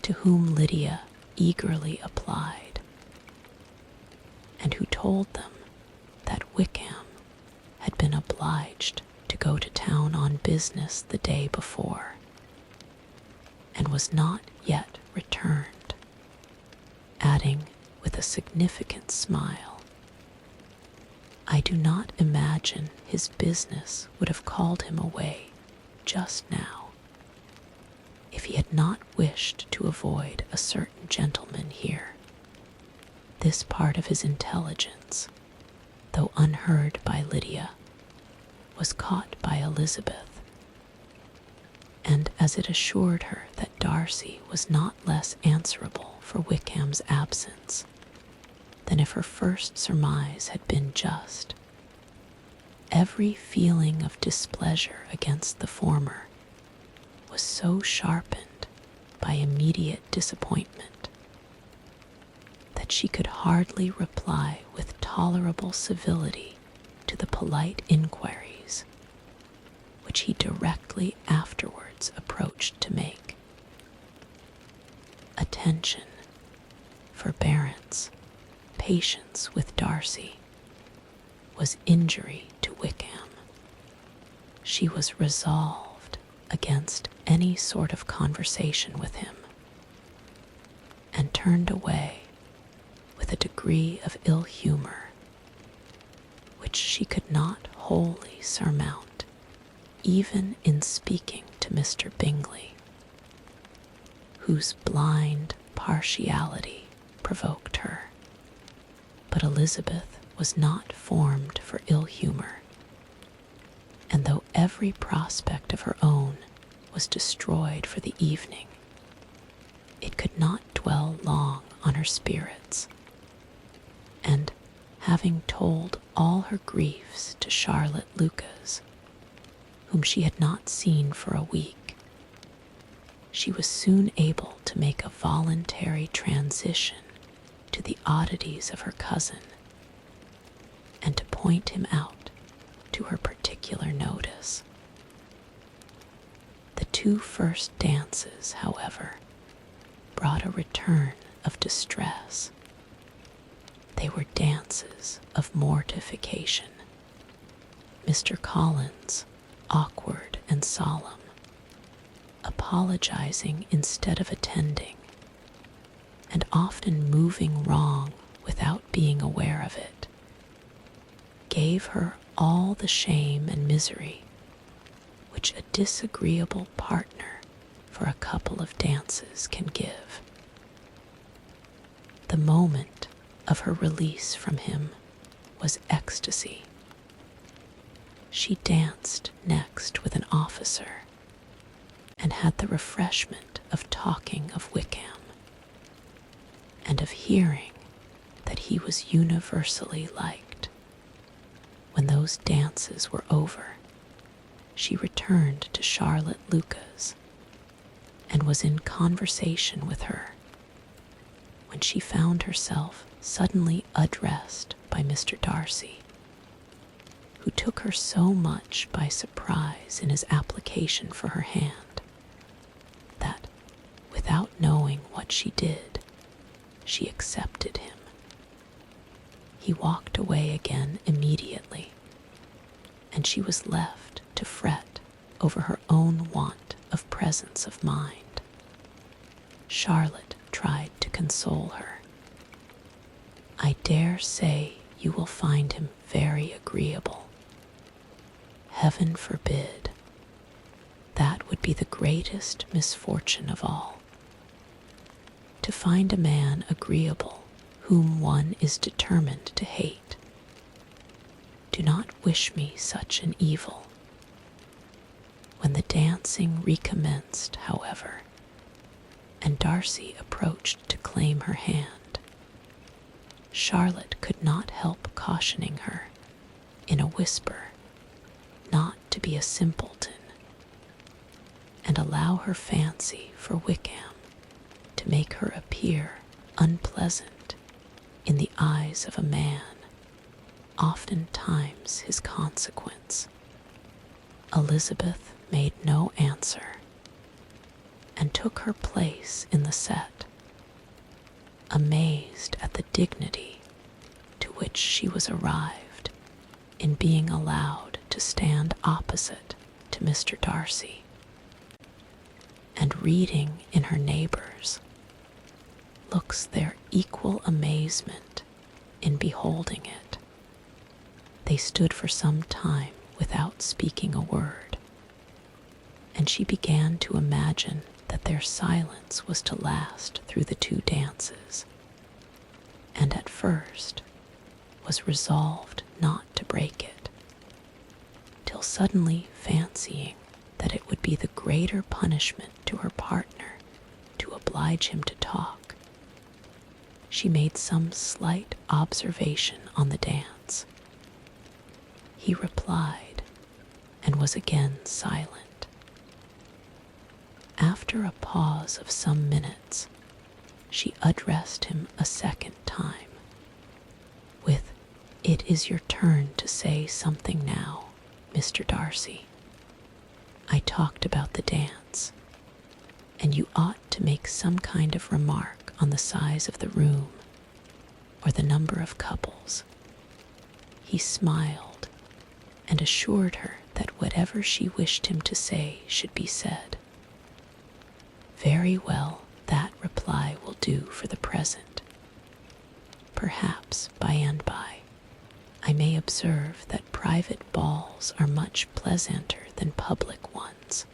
to whom Lydia eagerly applied, and who told them that Wickham had been obliged to go to town on business the day before, and was not yet returned, adding with a significant smile, "I do not imagine his business would have called him away just now, if he had not wished to avoid a certain gentleman here. This part of his intelligence, though unheard by Lydia, was caught by Elizabeth, and as it assured her that Darcy was not less answerable for Wickham's absence than if her first surmise had been just, every feeling of displeasure against the former was so sharpened by immediate disappointment that she could hardly reply with tolerable civility to the polite inquiries which he directly afterwards approached to make. Attention, forbearance, patience with Darcy was injury to Wickham. She was resolved against any sort of conversation with him, and turned away with a degree of ill humor which she could not wholly surmount, even in speaking to Mr. Bingley, whose blind partiality provoked her. But Elizabeth was not formed for ill humor, and though every prospect of her own was destroyed for the evening, it could not dwell long on her spirits, and having told all her griefs to Charlotte Lucas, whom she had not seen for a week, she was soon able to make a voluntary transition to the oddities of her cousin, and to point him out to to her particular notice. The 2 first dances, however, brought a return of distress. They were dances of mortification. Mr. Collins, awkward and solemn, apologizing instead of attending, and often moving wrong without being aware of it, gave her all the shame and misery which a disagreeable partner for a couple of dances can give. The moment of her release from him was ecstasy. She danced next with an officer and had the refreshment of talking of Wickham and of hearing that he was universally liked. When those dances were over, she returned to Charlotte Lucas and was in conversation with her when she found herself suddenly addressed by Mr. Darcy, who took her so much by surprise in his application for her hand that, without knowing what she did, she accepted him. He walked away again immediately, and she was left to fret over her own want of presence of mind. Charlotte tried to console her. "I dare say you will find him very agreeable." "Heaven forbid. That would be the greatest misfortune of all. To find a man agreeable whom one is determined to hate. Do not wish me such an evil." When the dancing recommenced, however, and Darcy approached to claim her hand, Charlotte could not help cautioning her, in a whisper, not to be a simpleton, and allow her fancy for Wickham to make her appear unpleasant in the eyes of a man, oftentimes his consequence. Elizabeth made no answer, and took her place in the set, amazed at the dignity to which she was arrived in being allowed to stand opposite to Mr. Darcy, and reading in her neighbors looks their equal amazement in beholding it. They stood for some time without speaking a word, and she began to imagine that their silence was to last through the 2 dances, and at first was resolved not to break it, till suddenly fancying that it would be the greater punishment to her partner to oblige him to talk, she made some slight observation on the dance. He replied, and was again silent. After a pause of some minutes, she addressed him a second time, with, "It is your turn to say something now, Mr. Darcy. I talked about the dance, and you ought to make some kind of remark on the size of the room, or the number of couples." He smiled, and assured her that whatever she wished him to say should be said. "Very well, that reply will do for the present. Perhaps by and by I may observe that private balls are much pleasanter than public ones,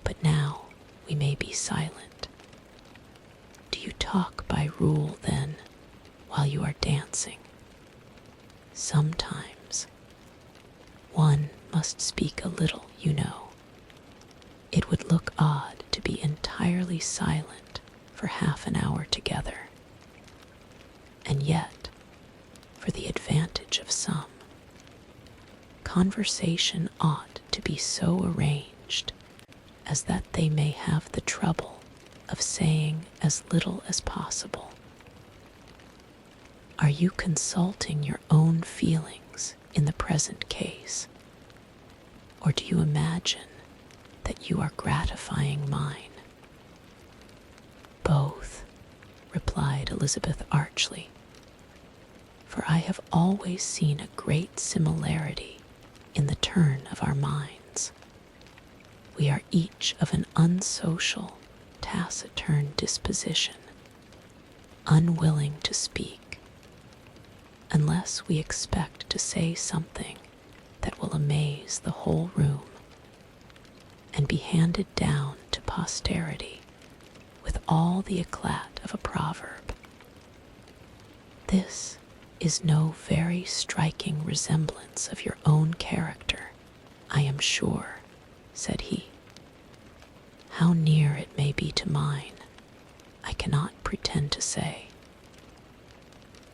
but now we may be silent. Do you talk by rule, then, while you are dancing?" "Sometimes. One must speak a little, you know. It would look odd to be entirely silent for half an hour together. And yet, for the advantage of some, conversation ought to be so arranged as that they may have the trouble of saying as little as possible. Are you consulting your own feelings in the present case? Or do you imagine that you are gratifying mine?" "Both," replied Elizabeth archly, "for I have always seen a great similarity in the turn of our minds. We are each of an unsocial, taciturn disposition, unwilling to speak, unless we expect to say something that will amaze the whole room, and be handed down to posterity with all the eclat of a proverb. This is no very striking resemblance of your own character, I am sure," said he. "How near it may be to mine, I cannot pretend to say.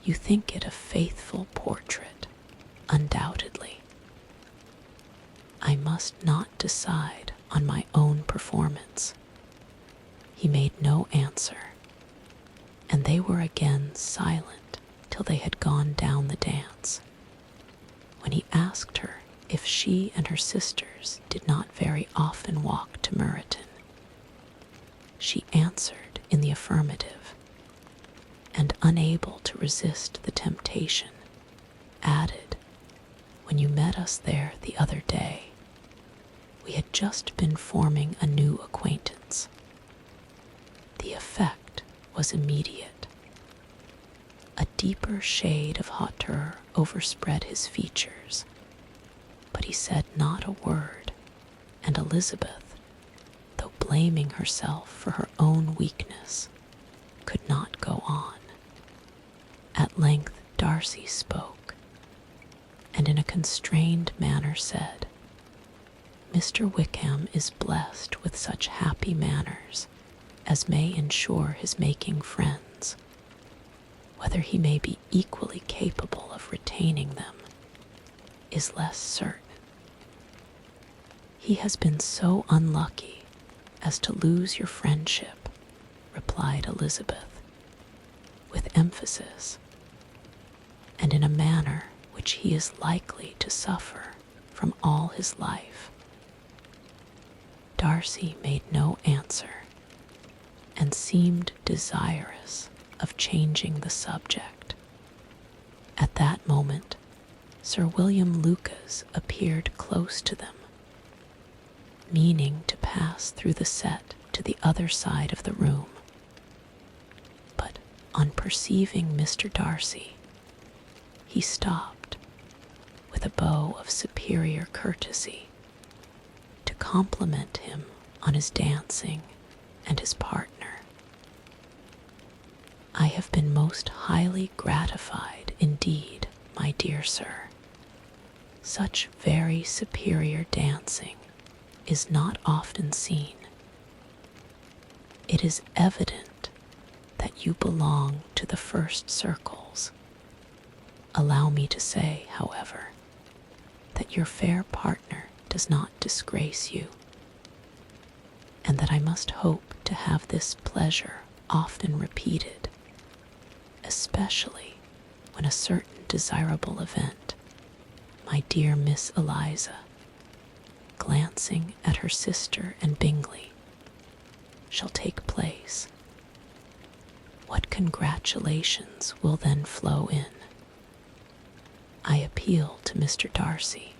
You think it a faithful portrait, undoubtedly. I must not decide on my own performance." He made no answer, and they were again silent till they had gone down the dance, when he asked her if she and her sisters did not very often walk to Meryton. She answered in the affirmative, and, unable to resist the temptation, added, "When you met us there the other day, we had just been forming a new acquaintance. The effect was immediate. A deeper shade of hauteur overspread his features, but he said not a word, and Elizabeth, though blaming herself for her own weakness, could not go on. At length Darcy spoke, and in a constrained manner said, "Mr. Wickham is blessed with such happy manners as may ensure his making friends. Whether he may be equally capable of retaining them is less certain. He has been so unlucky as to lose your friendship," replied Elizabeth, with emphasis, "and in a manner which he is likely to suffer from all his life." Darcy made no answer, and seemed desirous of changing the subject. At that moment, Sir William Lucas appeared close to them, meaning to pass through the set to the other side of the room. But on perceiving Mr. Darcy, he stopped, with a bow of superior courtesy, to compliment him on his dancing and his partner. "I have been most highly gratified indeed, my dear sir. Such very superior dancing is not often seen. It is evident that you belong to the first circles. Allow me to say, however, that your fair partner does not disgrace you, and that I must hope to have this pleasure often repeated, especially when a certain desirable event, my dear Miss Eliza," glancing at her sister and Bingley, "shall take place. What congratulations will then flow in! I appeal to Mr. Darcy,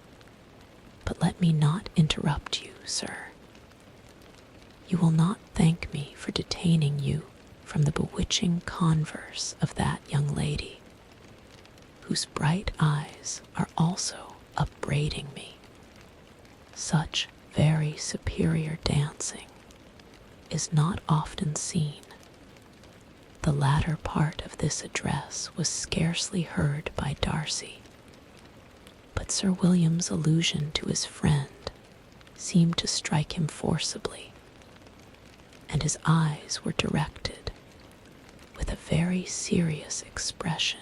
but let me not interrupt you, sir. You will not thank me for detaining you from the bewitching converse of that young lady, whose bright eyes are also upbraiding me. Such very superior dancing is not often seen." The latter part of this address was scarcely heard by Darcy, but Sir William's allusion to his friend seemed to strike him forcibly, and his eyes were directed, with a very serious expression,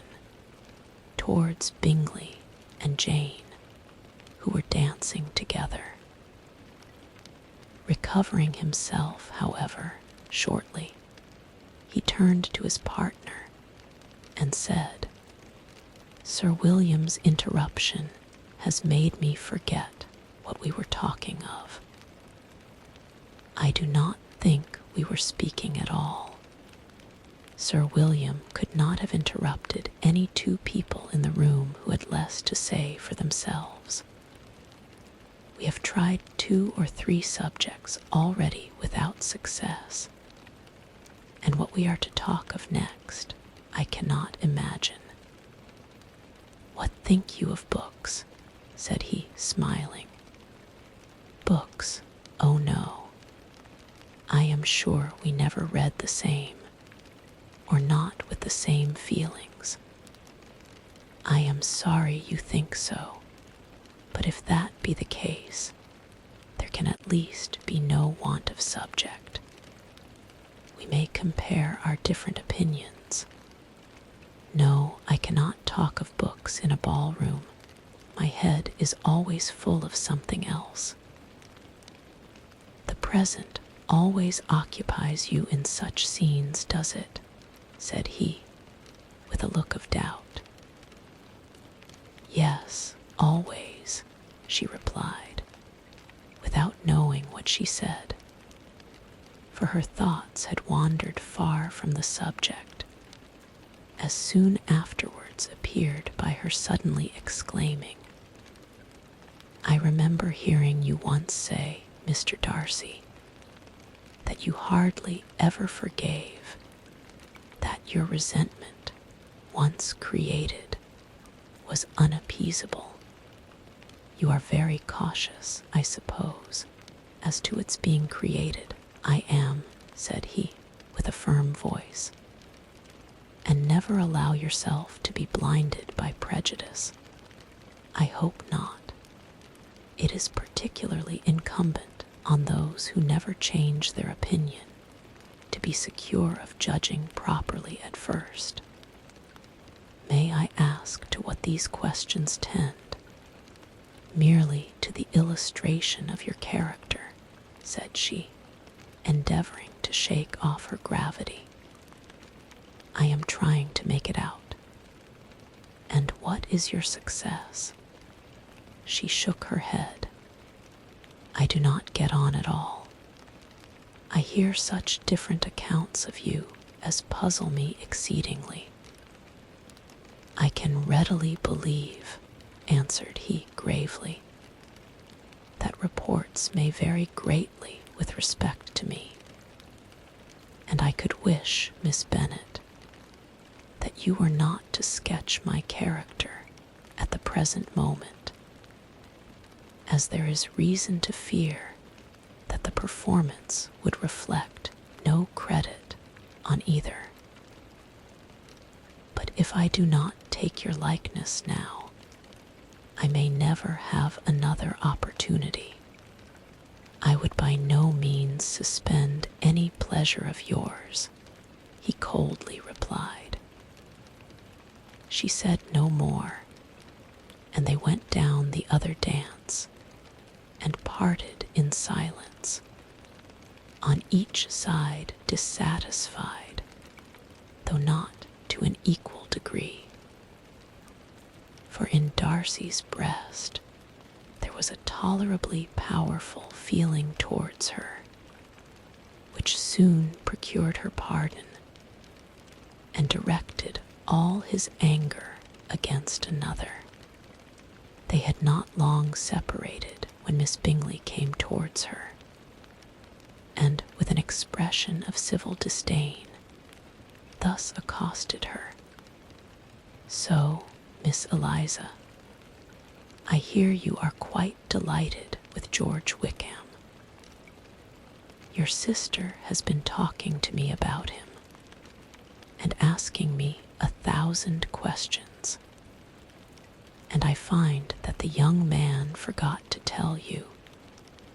towards Bingley and Jane, who were dancing together. Recovering himself, however, shortly, he turned to his partner and said, "Sir William's interruption has made me forget what we were talking of. I do not think we were speaking at all. Sir William could not have interrupted any two people in the room who had less to say for themselves. We have tried 2 or 3 subjects already without success, and what we are to talk of next I cannot imagine. What think you of books? Said he, smiling. Books? Oh no. I am sure we never read the same, or not with the same feelings. I am sorry you think so, but if that be the case, there can at least be no want of subject. We may compare our different opinions. No, I cannot talk of books in a ballroom. My head is always full of something else. The present always occupies you in such scenes, does it? Said he, with a look of doubt. Yes, always, she replied, without knowing what she said, for her thoughts had wandered far from the subject, as soon afterwards appeared by her suddenly exclaiming, I remember hearing you once say, Mr. Darcy, that you hardly ever forgave, that your resentment, once created, was unappeasable. You are very cautious, I suppose, as to its being created. I am, said he, with a firm voice. And never allow yourself to be blinded by prejudice. I hope not. It is particularly incumbent on those who never change their opinion to be secure of judging properly at first. May I ask to what these questions tend? Merely to the illustration of your character, said she, endeavoring to shake off her gravity. I am trying to make it out. And what is your success? She shook her head. I do not get on at all. I hear such different accounts of you as puzzle me exceedingly. I can readily believe, answered he gravely, that reports may vary greatly with respect to me, and I could wish, Miss Bennet, that you were not to sketch my character at the present moment, as there is reason to fear that the performance would reflect no credit on either. But if I do not take your likeness now, I may never have another opportunity. I would by no means suspend any pleasure of yours, he coldly replied. She said no more, and they went down the other dance and parted in silence, on each side dissatisfied, though not to an equal degree. For in Darcy's breast there was a tolerably powerful feeling towards her, which soon procured her pardon and directed all his anger against another. They had not long separated when Miss Bingley came towards her, and with an expression of civil disdain, thus accosted her. So, Miss Eliza, I hear you are quite delighted with George Wickham. Your sister has been talking to me about him, and asking me 1,000 questions, and I find that the young man forgot to tell you,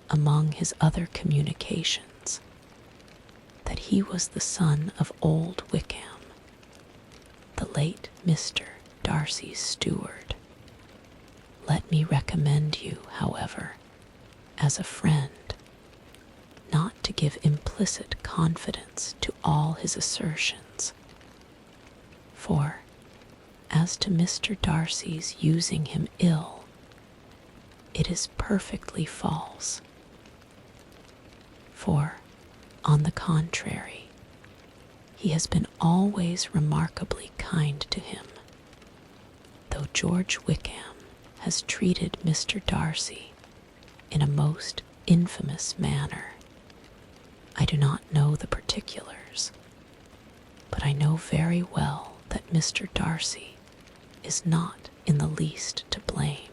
among his other communications, that he was the son of old Wickham, the late Mr. Darcy's steward. Let me recommend you, however, as a friend, not to give implicit confidence to all his assertions, for, as to Mr. Darcy's using him ill, it is perfectly false. For, on the contrary, he has been always remarkably kind to him, though George Wickham has treated Mr. Darcy in a most infamous manner. I do not know the particulars, but I know very well that Mr. Darcy is not in the least to blame,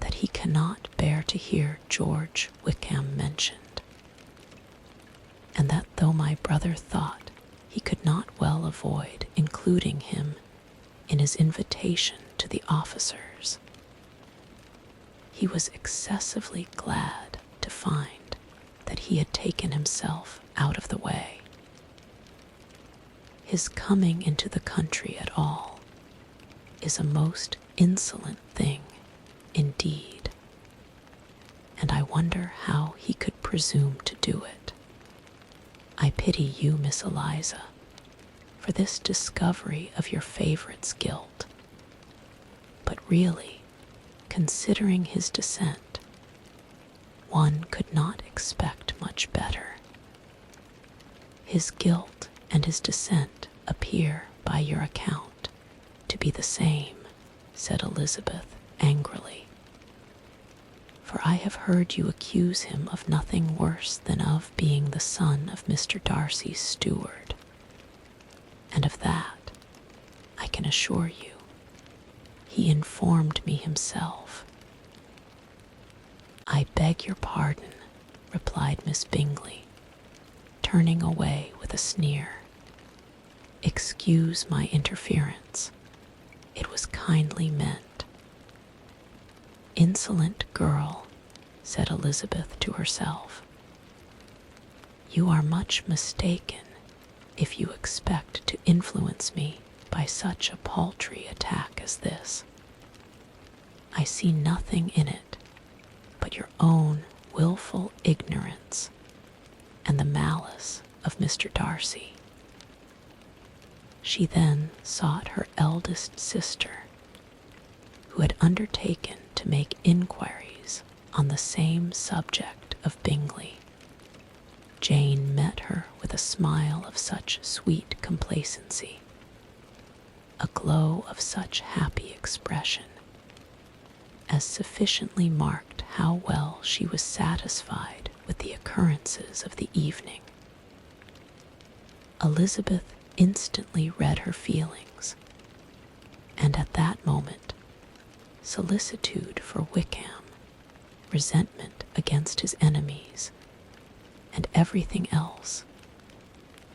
that he cannot bear to hear George Wickham mentioned, and that though my brother thought he could not well avoid including him in his invitation to the officers, he was excessively glad to find that he had taken himself out of the way. His coming into the country at all is a most insolent thing indeed, and I wonder how he could presume to do it. I pity you, Miss Eliza, for this discovery of your favorite's guilt, but really, considering his descent, one could not expect much better. His guilt and his descent appear by your account to be the same, said Elizabeth angrily, for I have heard you accuse him of nothing worse than of being the son of Mr. Darcy's steward, and of that, I can assure you, he informed me himself. I beg your pardon, replied Miss Bingley, turning away with a sneer. Excuse my interference. It was kindly meant. Insolent girl, said Elizabeth to herself. You are much mistaken if you expect to influence me by such a paltry attack as this. I see nothing in it but your own willful ignorance and the malice of Mr. Darcy. She then sought her eldest sister, who had undertaken to make inquiries on the same subject of Bingley. Jane met her with a smile of such sweet complacency, a glow of such happy expression, as sufficiently marked how well she was satisfied with the occurrences of the evening. Elizabeth instantly read her feelings, and at that moment, solicitude for Wickham, resentment against his enemies, and everything else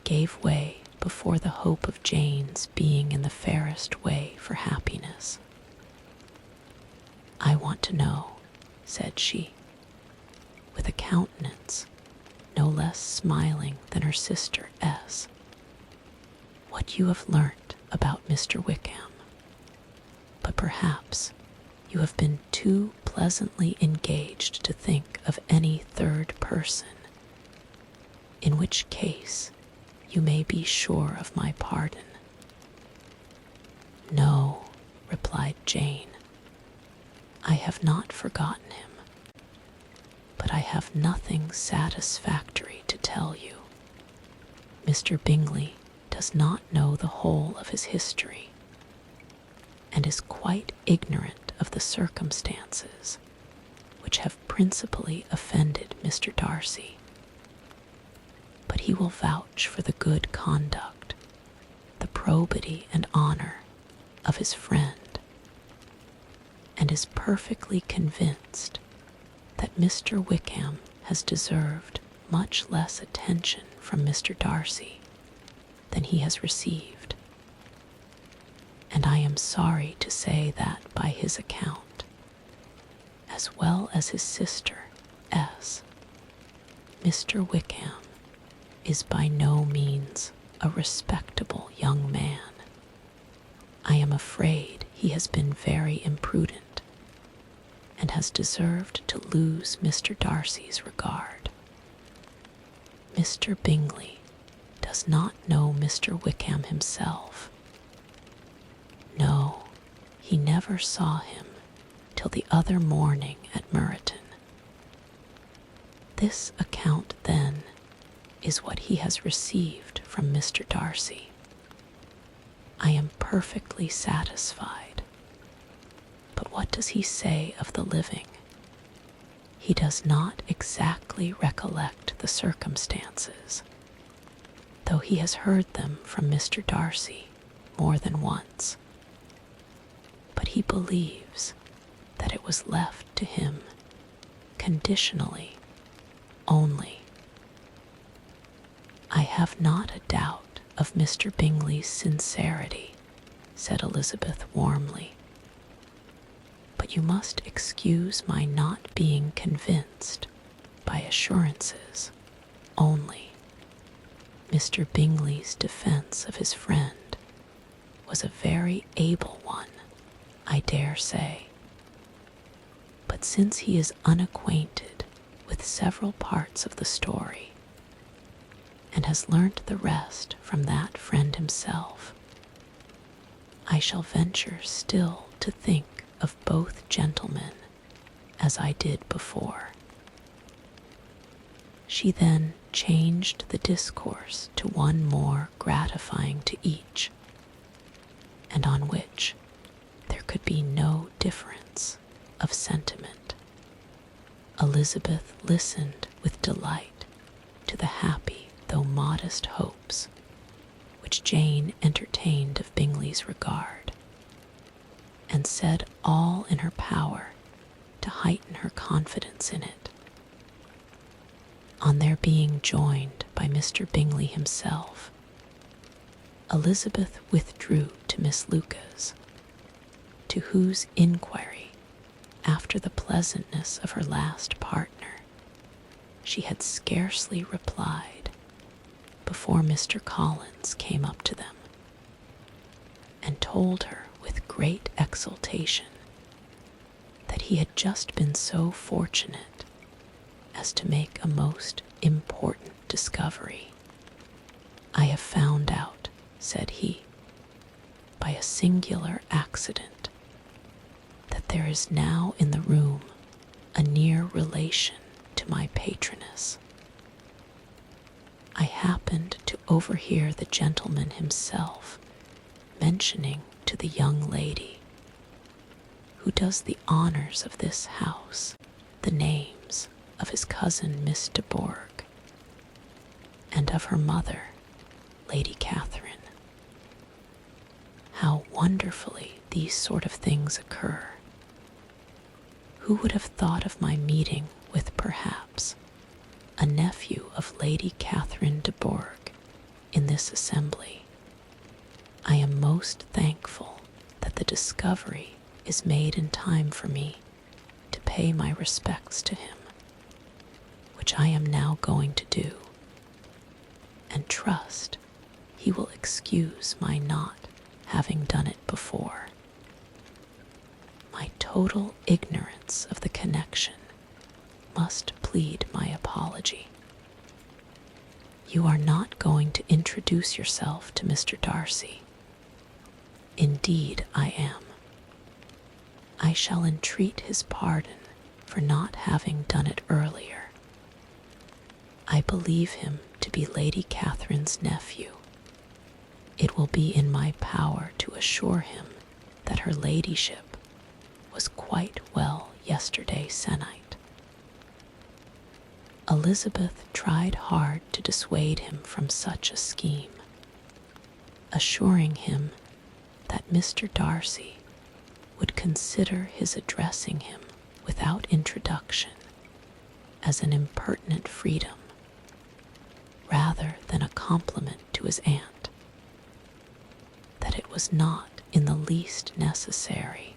gave way before the hope of Jane's being in the fairest way for happiness. I want to know, said she, with a countenance no less smiling than her sister S., what you have learnt about Mr. Wickham. But perhaps you have been too pleasantly engaged to think of any third person, in which case you may be sure of my pardon. No, replied Jane, I have not forgotten him, but I have nothing satisfactory to tell you. Mr. Bingley does not know the whole of his history, and is quite ignorant of the circumstances which have principally offended Mr. Darcy. But he will vouch for the good conduct, the probity and honor of his friend, and is perfectly convinced that Mr. Wickham has deserved much less attention from Mr. Darcy than he has received. And I am sorry to say that by his account, as well as his sister S., Mr. Wickham is by no means a respectable young man. I am afraid he has been very imprudent, and has deserved to lose Mr. Darcy's regard. Mr. Bingley does not know Mr. Wickham himself. No, he never saw him till till the other morning at Meryton. This account, then, is what he has received from Mr. Darcy. I am perfectly satisfied. But what does he say of the living? He does not exactly recollect the circumstances, though he has heard them from Mr. Darcy more than once. But he believes that it was left to him conditionally only. I have not a doubt of Mr. Bingley's sincerity, said Elizabeth warmly. But you must excuse my not being convinced by assurances only. Mr. Bingley's defense of his friend was a very able one, I dare say. But since he is unacquainted with several parts of the story, and has learnt the rest from that friend himself, I shall venture still to think of both gentlemen as I did before. She then changed the discourse to one more gratifying to each, and on which there could be no difference of sentiment. Elizabeth listened with delight to the happy though modest hopes which Jane entertained of Bingley's regard, and said all in her power to heighten her confidence in it. On their being joined by Mr. Bingley himself, Elizabeth withdrew to Miss Lucas, to whose inquiry, after the pleasantness of her last partner, she had scarcely replied before Mr. Collins came up to them, and told her with great exultation that he had just been so fortunate as to make a most important discovery. I have found out, said he, by a singular accident, that there is now in the room a near relation to my patroness. I happened to overhear the gentleman himself mentioning to the young lady, who does the honors of this house, the names of his cousin Miss de Bourgh, and of her mother, Lady Catherine. How wonderfully these sort of things occur! Who would have thought of my meeting with, perhaps, a nephew of Lady Catherine de Bourgh in this assembly? I am most thankful that the discovery is made in time for me to pay my respects to him, which I am now going to do, and trust he will excuse my not having done it before. My total ignorance of the connection must plead my apology. You are not going to introduce yourself to Mr. Darcy. Indeed, I am. I shall entreat his pardon for not having done it earlier. I believe him to be Lady Catherine's nephew. It will be in my power to assure him that her ladyship was quite well yesterday se'nnight. Elizabeth tried hard to dissuade him from such a scheme, assuring him that Mr. Darcy would consider his addressing him without introduction as an impertinent freedom, rather than a compliment to his aunt, that it was not in the least necessary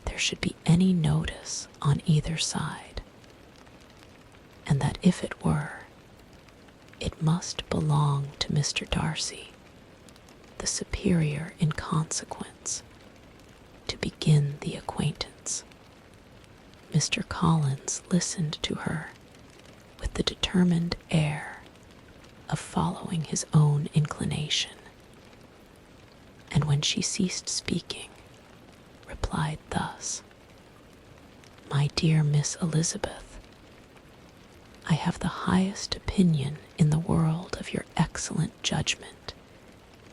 there should be any notice on either side, and that if it were, it must belong to Mr. Darcy, the superior in consequence, to begin the acquaintance. Mr. Collins listened to her with the determined air of following his own inclination, and when she ceased speaking, replied thus: My dear Miss Elizabeth, I have the highest opinion in the world of your excellent judgment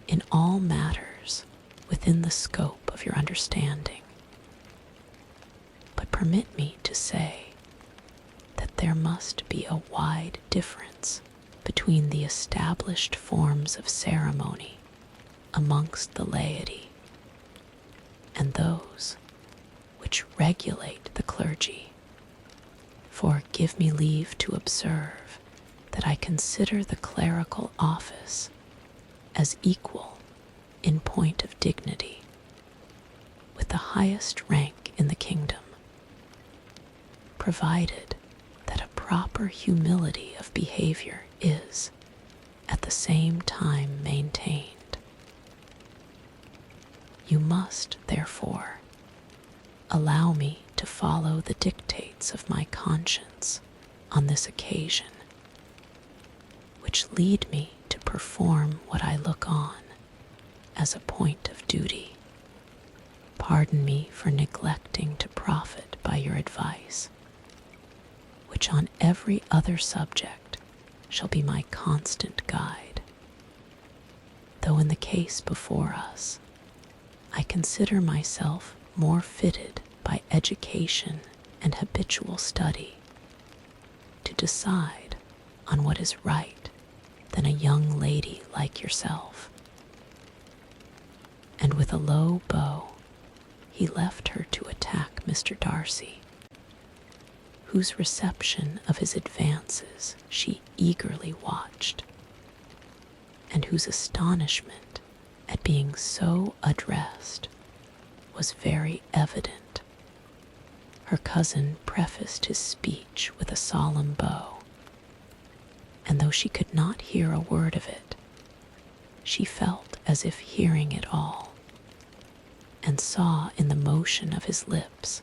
in all matters within the scope of your understanding. But permit me to say that there must be a wide difference between the established forms of ceremony amongst the laity and those which regulate the clergy. For give me leave to observe that I consider the clerical office as equal in point of dignity with the highest rank in the kingdom, provided that a proper humility of behavior is at the same time maintained. You must, therefore, allow me to follow the dictates of my conscience on this occasion, which lead me to perform what I look on as a point of duty. Pardon me for neglecting to profit by your advice, which on every other subject shall be my constant guide. Though in the case before us, I consider myself more fitted by education and habitual study to decide on what is right than a young lady like yourself. And with a low bow, he left her to attack Mr. Darcy, whose reception of his advances she eagerly watched, and whose astonishment at being so addressed was very evident. Her cousin prefaced his speech with a solemn bow, and though she could not hear a word of it, she felt as if hearing it all, and saw in the motion of his lips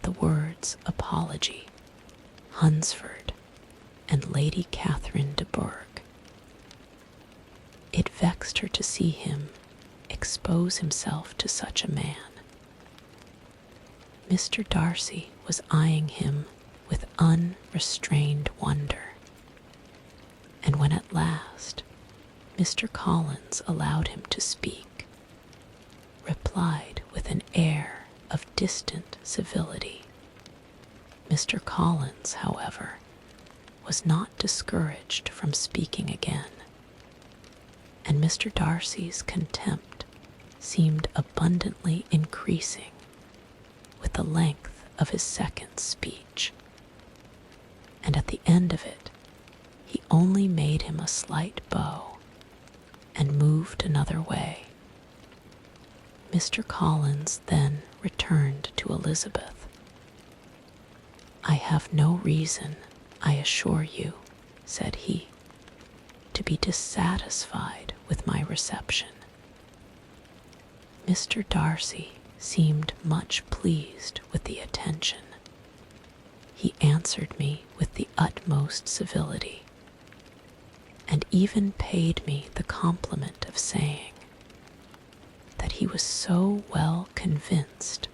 the words apology, Hunsford, and Lady Catherine de Bourgh. It vexed her to see him expose himself to such a man. Mr. Darcy was eyeing him with unrestrained wonder, and when at last Mr. Collins allowed him to speak, replied with an air of distant civility. Mr. Collins, however, was not discouraged from speaking again, and Mr. Darcy's contempt seemed abundantly increasing with the length of his second speech, and at the end of it he only made him a slight bow and moved another way. Mr. Collins then returned to Elizabeth. I have no reason, I assure you, said he, to be dissatisfied with my reception. Mr. Darcy seemed much pleased with the attention. He answered me with the utmost civility, and even paid me the compliment of saying that he was so well convinced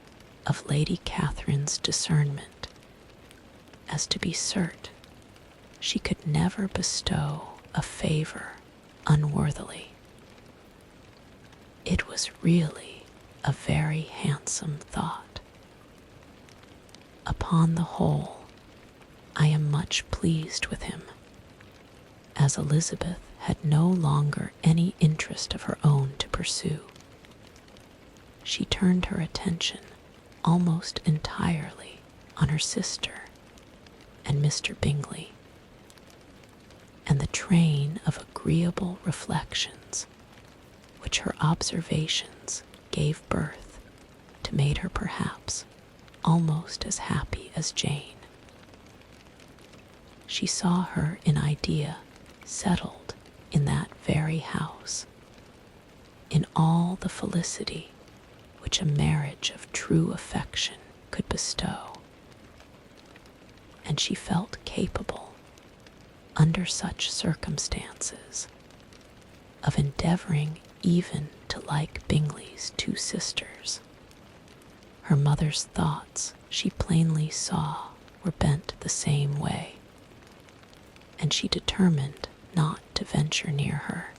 of Lady Catherine's discernment as to be certain she could never bestow a favor unworthily. It was really a very handsome thought. Upon the whole, I am much pleased with him, as Elizabeth had no longer any interest of her own to pursue. She turned her attention almost entirely on her sister and Mr. Bingley, and the train of agreeable reflections which her observations gave birth to made her perhaps almost as happy as Jane. She saw her in idea settled in that very house, in all the felicity which a marriage of true affection could bestow, and she felt capable, under such circumstances, of endeavoring even to like Bingley's two sisters. Her mother's thoughts she plainly saw were bent the same way, and she determined not to venture near her,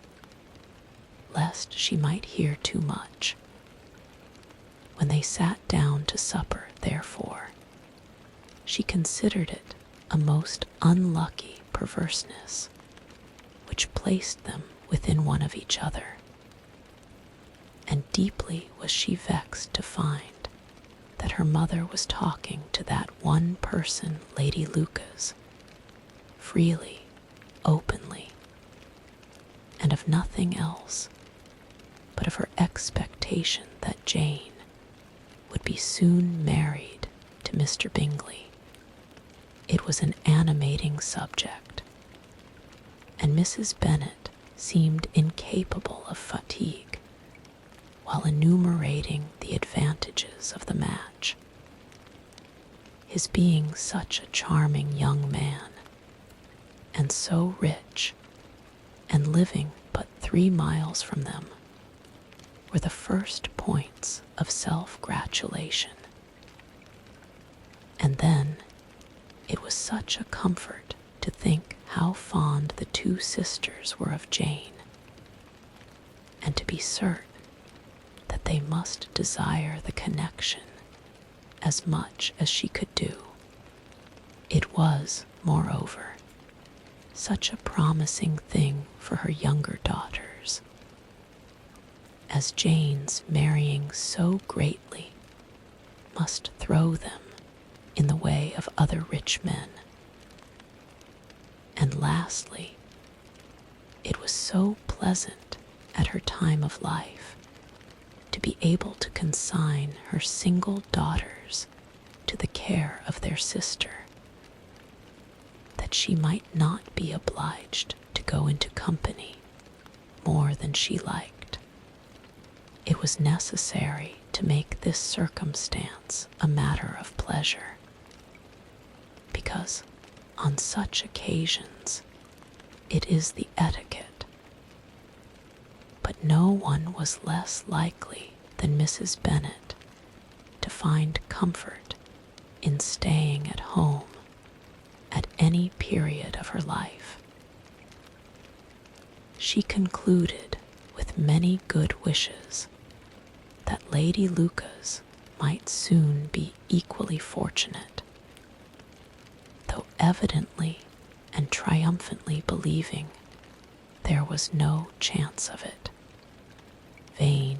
lest she might hear too much. When they sat down to supper, therefore, she considered it a most unlucky perverseness which placed them within one of each other, and deeply was she vexed to find that her mother was talking to that one person, Lady Lucas, freely, openly, and of nothing else but of her expectation that Jane would be soon married to Mr. Bingley. It was an animating subject, and Mrs. Bennet seemed incapable of fatigue while enumerating the advantages of the match. His being such a charming young man, and so rich, and living but 3 miles from them, were the first points of self-gratulation. And then it was such a comfort to think how fond the 2 sisters were of Jane, and to be certain that they must desire the connection as much as she could do. It was, moreover, such a promising thing for her younger daughters, as Jane's marrying so greatly must throw them in the way of other rich men. And lastly, it was so pleasant at her time of life to be able to consign her single daughters to the care of their sister, that she might not be obliged to go into company more than she liked. It was necessary to make this circumstance a matter of pleasure, because on such occasions it is the etiquette. But no one was less likely than Mrs. Bennet to find comfort in staying at home at any period of her life. She concluded with many good wishes that Lady Lucas might soon be equally fortunate, though evidently and triumphantly believing there was no chance of it. Vain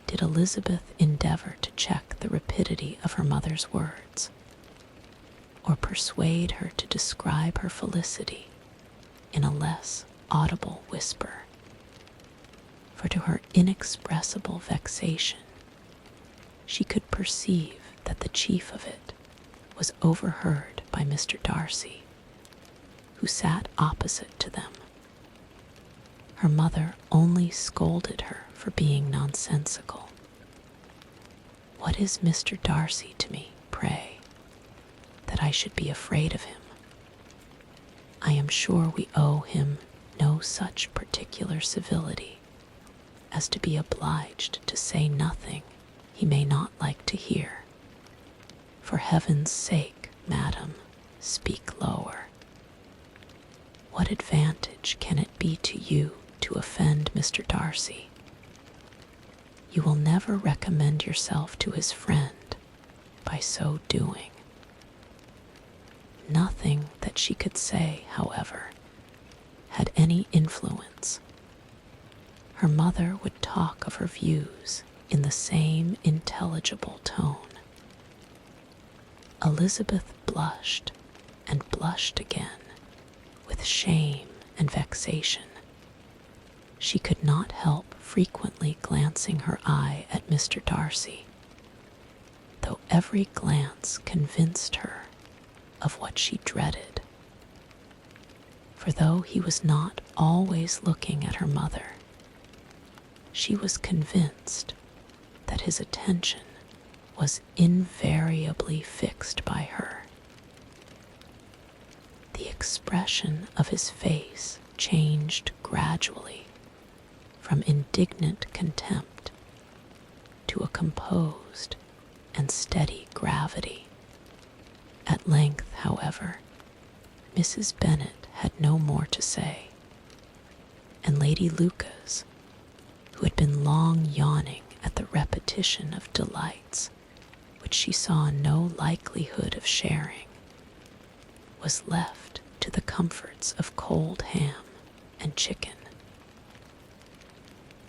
did Elizabeth endeavor to check the rapidity of her mother's words, or persuade her to describe her felicity in a less audible whisper, for to her inexpressible vexation she could perceive that the chief of it was overheard by Mr. Darcy, who sat opposite to them. Her mother only scolded her for being nonsensical. "What is Mr. Darcy to me, pray, that I should be afraid of him? I am sure we owe him no such particular civility as to be obliged to say nothing he may not like to hear. For heaven's sake, madam, speak lower. What advantage can it be to you to offend Mr. Darcy? You will never recommend yourself to his friend by so doing." Nothing that she could say, however, had any influence. Her mother would talk of her views in the same intelligible tone. Elizabeth blushed and blushed again, with shame and vexation. She could not help frequently glancing her eye at Mr. Darcy, though every glance convinced her of what she dreaded. For though he was not always looking at her mother, she was convinced that his attention was invariably fixed by her. The expression of his face changed gradually from indignant contempt to a composed and steady gravity. At length, however, Mrs. Bennet had no more to say, and Lady Lucas, who had been long yawning at the repetition of delights which she saw no likelihood of sharing, was left to the comforts of cold ham and chicken.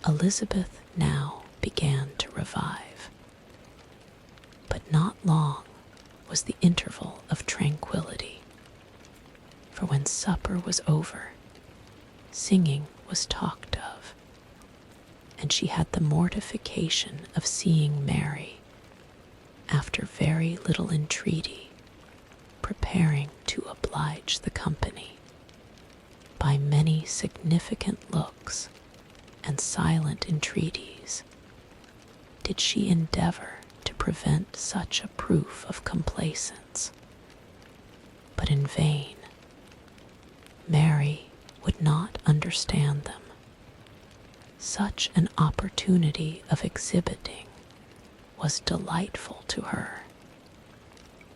Elizabeth now began to revive, but not long was the interval of tranquility, for when supper was over, singing was talked of, and she had the mortification of seeing Mary, after very little entreaty, preparing to oblige the company by many significant looks and silent entreaties did she endeavor to prevent such a proof of complaisance. But in vain. Mary would not understand them. Such an opportunity of exhibiting was delightful to her,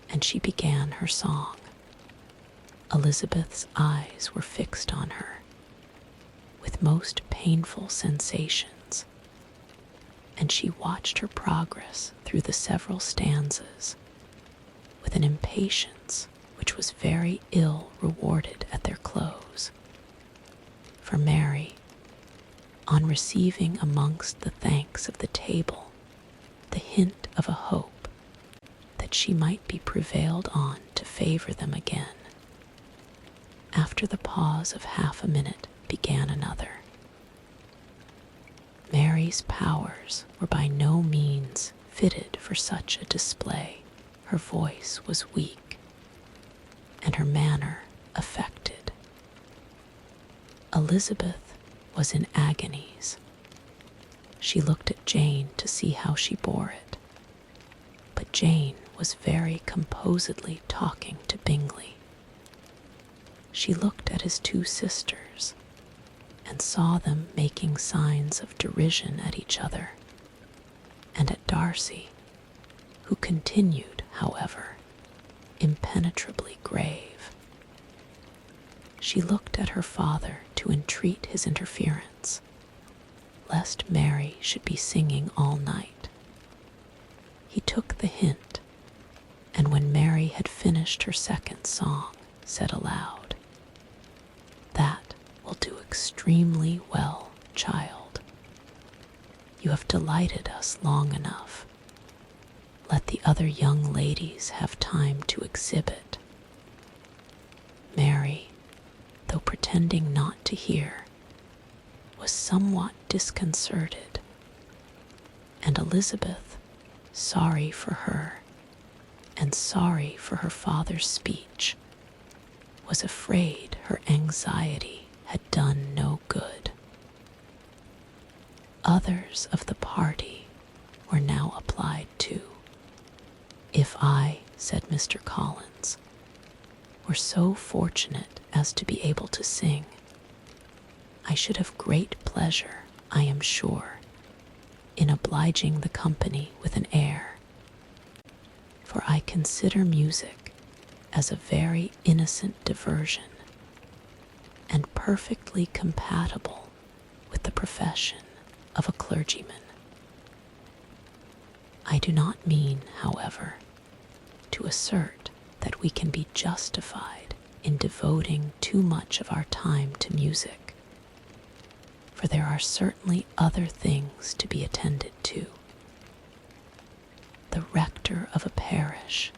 and she began her song. Elizabeth's eyes were fixed on her with most painful sensations, and she watched her progress through the several stanzas with an impatience which was very ill rewarded at their close. For Mary, on receiving amongst the thanks of the table the hint of a hope that she might be prevailed on to favor them again, after the pause of half a minute began another. Mary's powers were by no means fitted for such a display. Her voice was weak, and her manner affected. Elizabeth was in agonies. She looked at Jane to see how she bore it, but Jane was very composedly talking to Bingley. She looked at his two sisters and saw them making signs of derision at each other, and at Darcy, who continued, however, impenetrably grave. She looked at her father to entreat his interference, lest Mary should be singing all night. He took the hint, and when Mary had finished her second song, said aloud, "That will do extremely well, child. You have delighted us long enough. Let the other young ladies have time to exhibit." Mary, though pretending not to hear, was somewhat disconcerted, and Elizabeth, sorry for her and sorry for her father's speech, was afraid her anxiety had done no good. Others of the party were now applied to. "If I," said Mr. Collins, "were so fortunate as to be able to sing, I should have great pleasure, I am sure, in obliging the company with an air, for I consider music as a very innocent diversion, and perfectly compatible with the profession of a clergyman. I do not mean, however, to assert that we can be justified in devoting too much of our time to music, for there are certainly other things to be attended to. The rector of a parish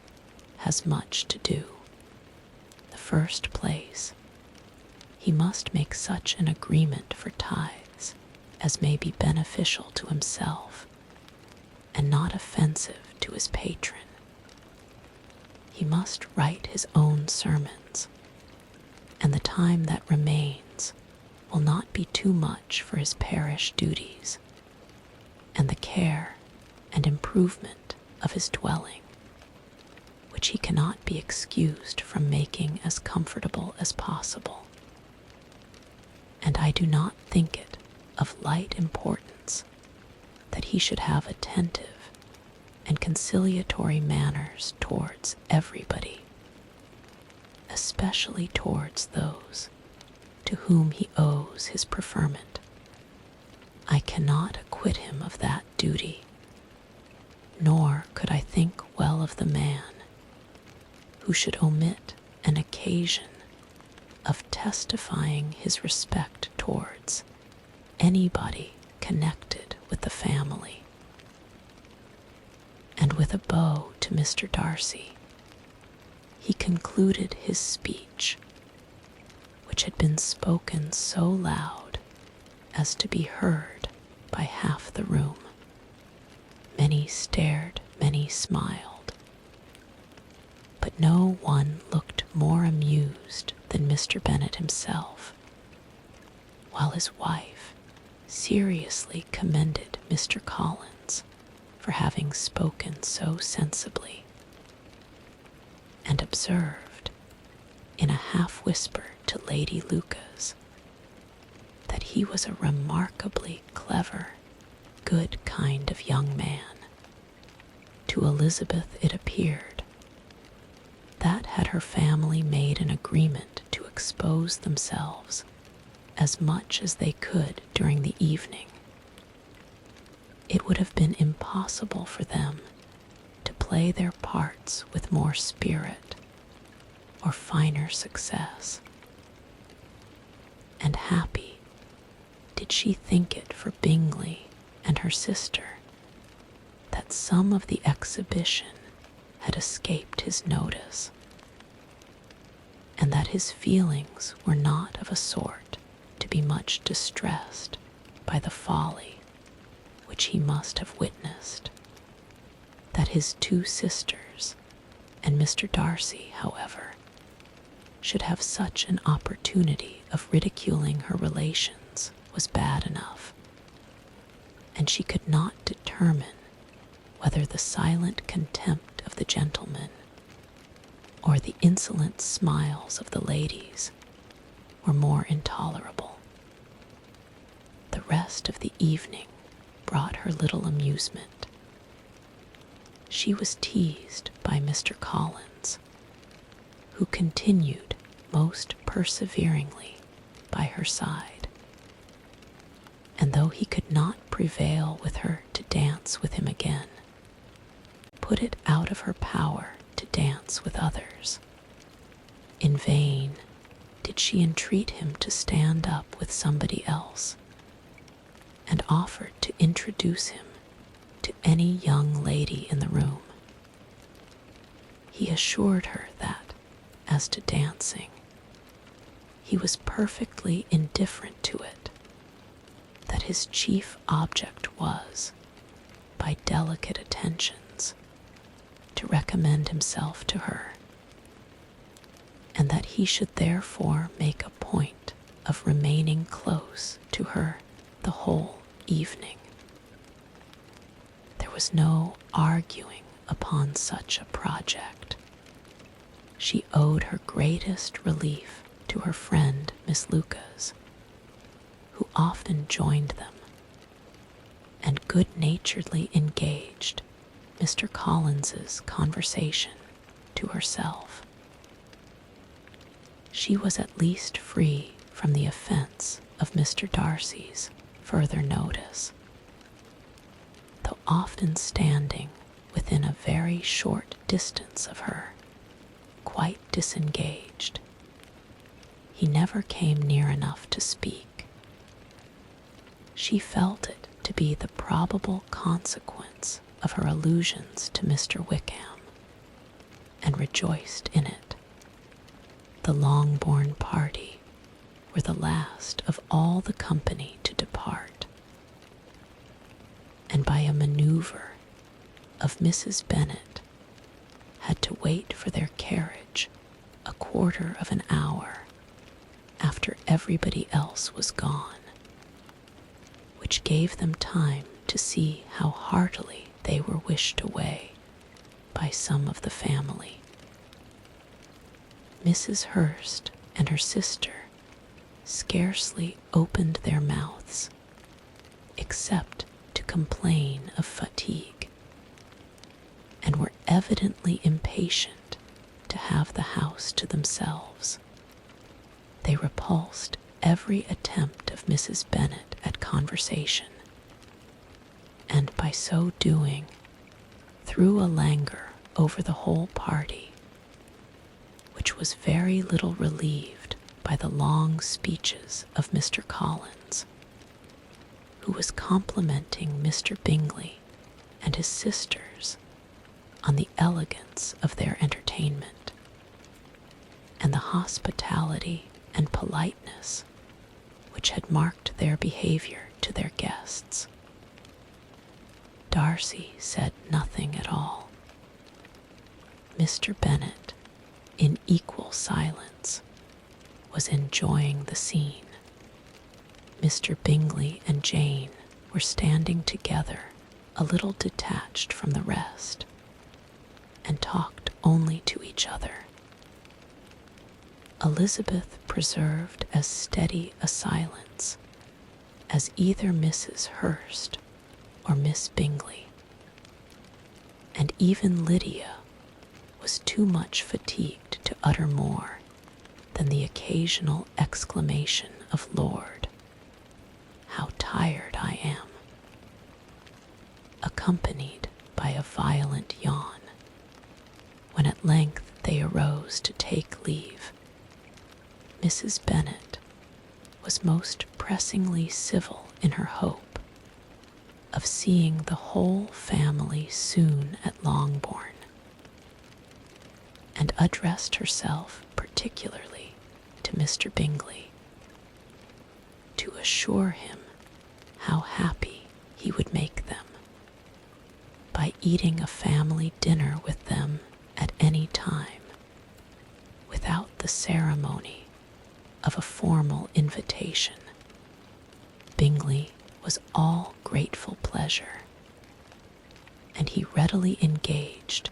has much to do. The first place, he must make such an agreement for tithes as may be beneficial to himself and not offensive to his patron. He must write his own sermons, and the time that remains will not be too much for his parish duties and the care and improvement of his dwelling, which he cannot be excused from making as comfortable as possible. And I do not think it of light importance that he should have attentive and conciliatory manners towards everybody, especially towards those to whom he owes his preferment. I cannot acquit him of that duty, nor could I think well of the man who should omit an occasion of testifying his respect towards anybody connected with the family. And with a bow to Mr. Darcy, he concluded his speech, which had been spoken so loud as to be heard by half the room. Many stared, many smiled, but no one looked more amused than Mr. Bennet himself, while his wife seriously commended Mr. Collins for having spoken so sensibly, and observed in a half-whisper to Lady Lucas that he was a remarkably clever, good kind of young man. To Elizabeth it appeared that had her family made an agreement to expose themselves as much as they could during the evening, it would have been impossible for them to play their parts with more spirit or finer success. And happy did she think it for Bingley and her sister that some of the exhibition had escaped his notice, and that his feelings were not of a sort to be much distressed by the folly which he must have witnessed. That his two sisters and Mr. Darcy, however, should have such an opportunity of ridiculing her relations was bad enough, and she could not determine whether the silent contempt of the gentlemen or the insolent smiles of the ladies were more intolerable. The rest of the evening brought her little amusement. She was teased by Mr. Collins, who continued most perseveringly by her side, and though he could not prevail with her to dance with him again, put it out of her power to dance with others. In vain did she entreat him to stand up with somebody else, and offered to introduce him to any young lady in the room. He assured her that, as to dancing, he was perfectly indifferent to it, that his chief object was, by delicate attentions, to recommend himself to her, and that he should therefore make a point of remaining close to her the whole evening. There was no arguing upon such a project. She owed her greatest relief to her friend Miss Lucas, who often joined them, and good-naturedly engaged Mr. Collins's conversation to herself. She was at least free from the offense of Mr. Darcy's further notice, though often standing within a very short distance of her, quite disengaged. He never came near enough to speak. She felt it to be the probable consequence of her allusions to Mr. Wickham, and rejoiced in it. The Longbourn party were the last of all the company to depart, and by a maneuver of Mrs. Bennet had to wait for their carriage a quarter of an hour after everybody else was gone, which gave them time to see how heartily they were wished away by some of the family. Mrs. Hurst and her sister scarcely opened their mouths, except to complain of fatigue, evidently impatient to have the house to themselves. They repulsed every attempt of Mrs. Bennet at conversation, and by so doing threw a languor over the whole party, which was very little relieved by the long speeches of Mr. Collins, who was complimenting Mr. Bingley and his sisters on the elegance of their entertainment and the hospitality and politeness which had marked their behavior to their guests. Darcy said nothing at all. Mr. Bennet, in equal silence, was enjoying the scene. Mr. Bingley and Jane were standing together, a little detached from the rest, and talked only to each other. Elizabeth preserved as steady a silence as either Mrs. Hurst or Miss Bingley, and even Lydia was too much fatigued to utter more than the occasional exclamation of "Lord, how tired I am," accompanied by a violent yawn. When at length they arose to take leave, Mrs. Bennet was most pressingly civil in her hope of seeing the whole family soon at Longbourn, and addressed herself particularly to Mr. Bingley, to assure him how happy he would make them by eating a family dinner with them at any time, without the ceremony of a formal invitation. Bingley was all grateful pleasure, and he readily engaged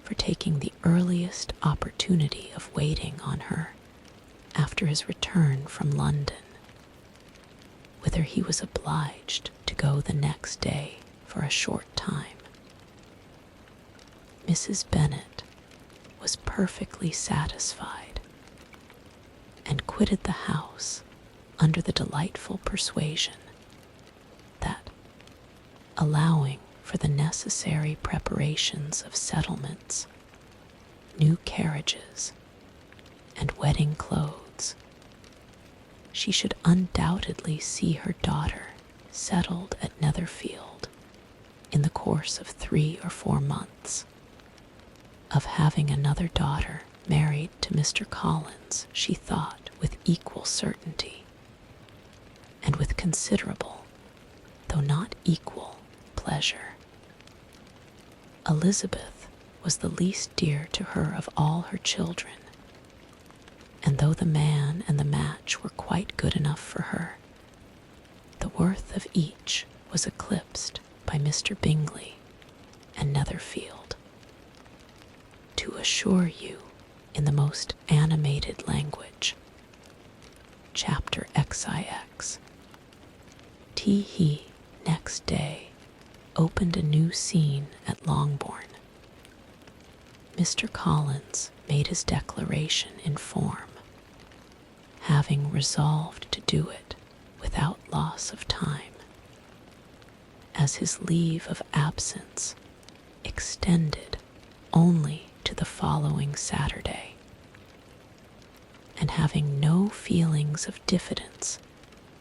for taking the earliest opportunity of waiting on her after his return from London, whither he was obliged to go the next day for a short time. Mrs. Bennet was perfectly satisfied, and quitted the house under the delightful persuasion that, allowing for the necessary preparations of settlements, new carriages, and wedding clothes, she should undoubtedly see her daughter settled at Netherfield in the course of 3 or 4 months. Of having another daughter married to Mr. Collins, she thought with equal certainty, and with considerable, though not equal, pleasure. Elizabeth was the least dear to her of all her children, and though the man and the match were quite good enough for her, the worth of each was eclipsed by Mr. Bingley and Netherfield. To assure you in the most animated language, Chapter XIXI. He next day opened a new scene at Longbourn. Mr. Collins made his declaration in form, having resolved to do it without loss of time, as his leave of absence extended only to the following Saturday, and having no feelings of diffidence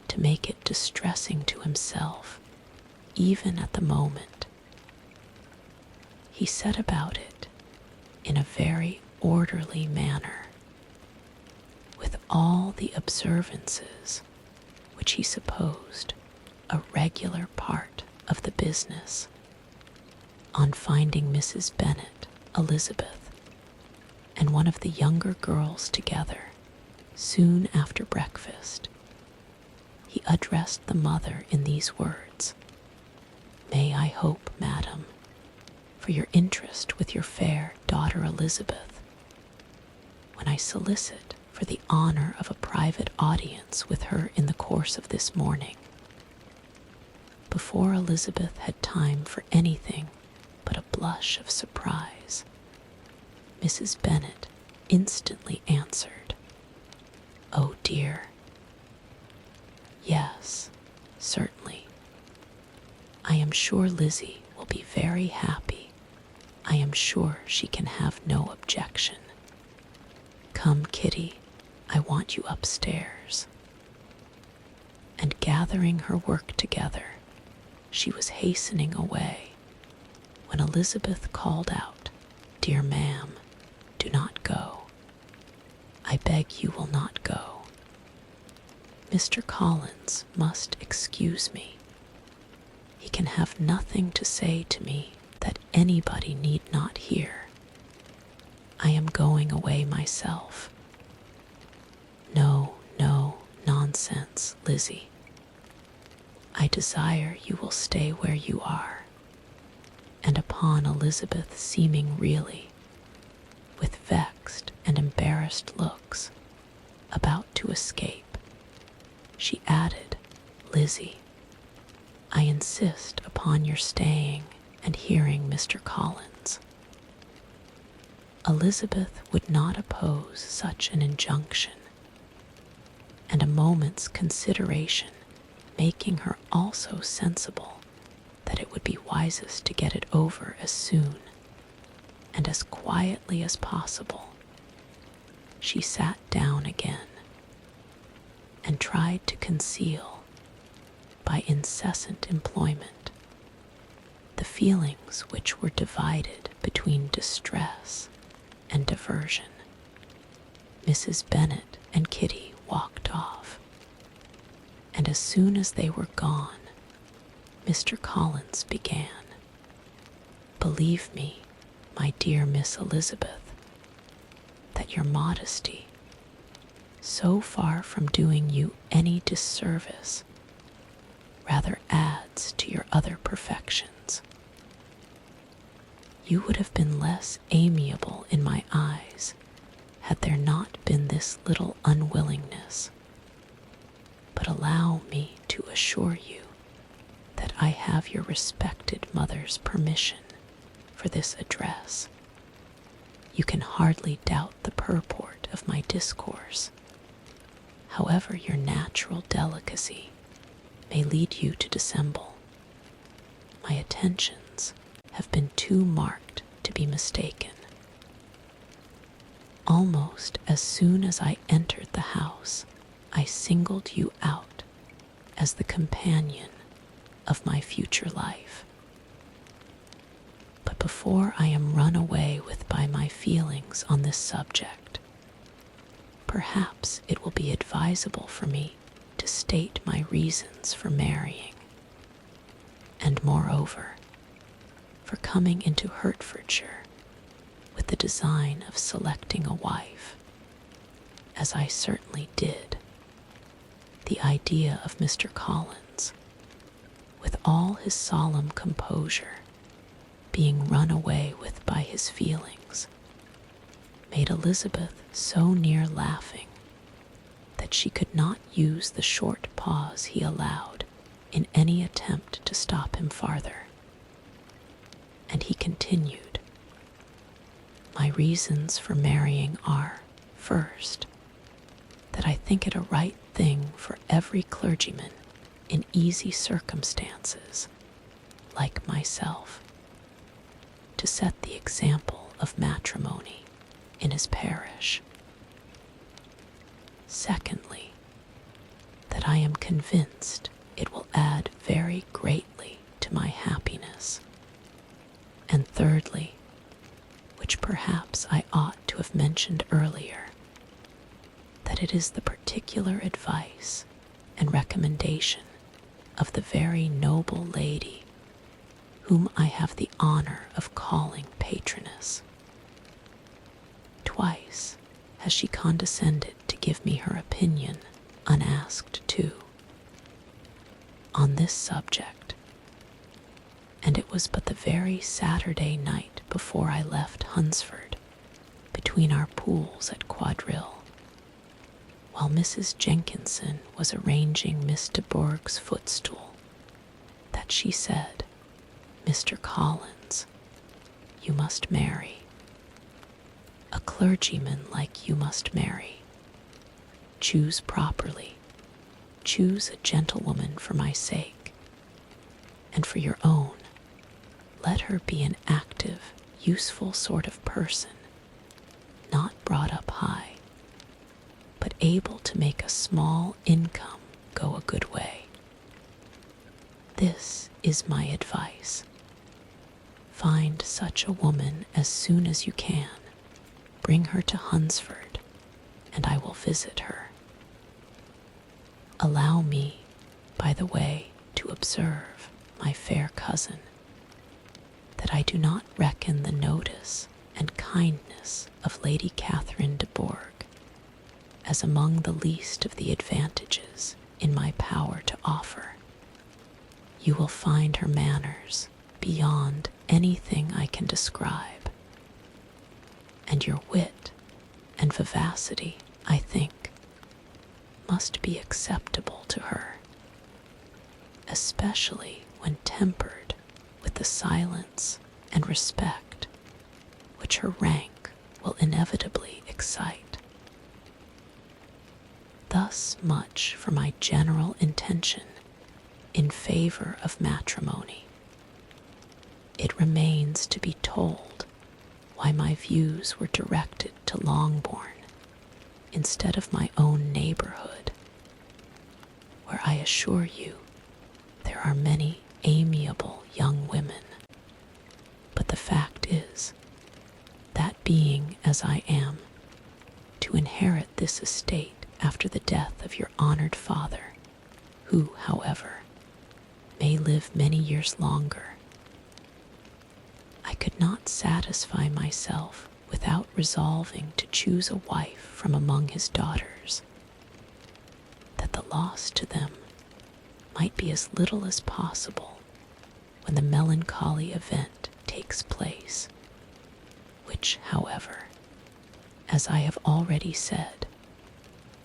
to make it distressing to himself even at the moment, he set about it in a very orderly manner, with all the observances which he supposed a regular part of the business. On finding Mrs. Bennet, Elizabeth, and one of the younger girls together soon after breakfast, he addressed the mother in these words: "May I hope, madam, for your interest with your fair daughter Elizabeth, when I solicit for the honor of a private audience with her in the course of this morning, before Elizabeth had time for anything but a blush of surprise, Mrs. Bennet instantly answered, "Oh dear, yes, certainly. I am sure Lizzie will be very happy. I am sure she can have no objection. Come, Kitty, I want you upstairs." And gathering her work together, she was hastening away when Elizabeth called out, "Dear ma'am, do not go. I beg you will not go. Mr. Collins must excuse me. He can have nothing to say to me that anybody need not hear. I am going away myself." "No, no, nonsense, Lizzie. I desire you will stay where you are." And upon Elizabeth seeming really, with vexed and embarrassed looks, about to escape, she added, "Lizzie, I insist upon your staying and hearing Mr. Collins." Elizabeth would not oppose such an injunction, and a moment's consideration making her also sensible that it would be wisest to get it over as soon and as quietly as possible, she sat down again and tried to conceal, by incessant employment, the feelings which were divided between distress and diversion. Mrs. Bennet and Kitty walked off, and as soon as they were gone, Mr. Collins began, "Believe me, my dear Miss Elizabeth, that your modesty, so far from doing you any disservice, rather adds to your other perfections. You would have been less amiable in my eyes had there not been this little unwillingness. But allow me to assure you that I have your respected mother's permission for this address. You can hardly doubt the purport of my discourse, however your natural delicacy may lead you to dissemble. My attentions have been too marked to be mistaken. Almost as soon as I entered the house, I singled you out as the companion of my future life. But before I am run away with by my feelings on this subject, perhaps it will be advisable for me to state my reasons for marrying, and moreover, for coming into Hertfordshire with the design of selecting a wife, as I certainly did. The idea of Mr. Collins, with all his solemn composure, being run away with by his feelings, made Elizabeth so near laughing that she could not use the short pause he allowed in any attempt to stop him farther. And he continued, "My reasons for marrying are, first, that I think it a right thing for every clergyman in easy circumstances, like myself, to set the example of matrimony in his parish. Secondly, that I am convinced it will add very greatly to my happiness. And thirdly, which perhaps I ought to have mentioned earlier, that it is the particular advice and recommendation of the very noble lady whom I have the honor of calling patroness. Twice has she condescended to give me her opinion, unasked too, on this subject, and it was but the very Saturday night before I left Hunsford, between our pools at Quadrille, while Mrs. Jenkinson was arranging Miss de Bourgh's footstool, that she said, "Mr. Collins, you must marry. A clergyman like you must marry. Choose properly. Choose a gentlewoman for my sake, and for your own. Let her be an active, useful sort of person, not brought up high, but able to make a small income go a good way. This is my advice. Find such a woman as soon as you can. Bring her to Hunsford, and I will visit her. Allow me, by the way, to observe, my fair cousin, that I do not reckon the notice and kindness of Lady Catherine de Bourgh as among the least of the advantages in my power to offer. You will find her manners beyond anything I can describe, and your wit and vivacity, I think, must be acceptable to her, especially when tempered with the silence and respect which her rank will inevitably excite. Thus much for my general intention in favor of matrimony. It remains to be told why my views were directed to Longbourn instead of my own neighborhood, where I assure you there are many amiable young women. But the fact is, that being as I am, to inherit this estate after the death of your honored father, who, however, may live many years longer, I could not satisfy myself without resolving to choose a wife from among his daughters, that the loss to them might be as little as possible when the melancholy event takes place, which, however, as I have already said,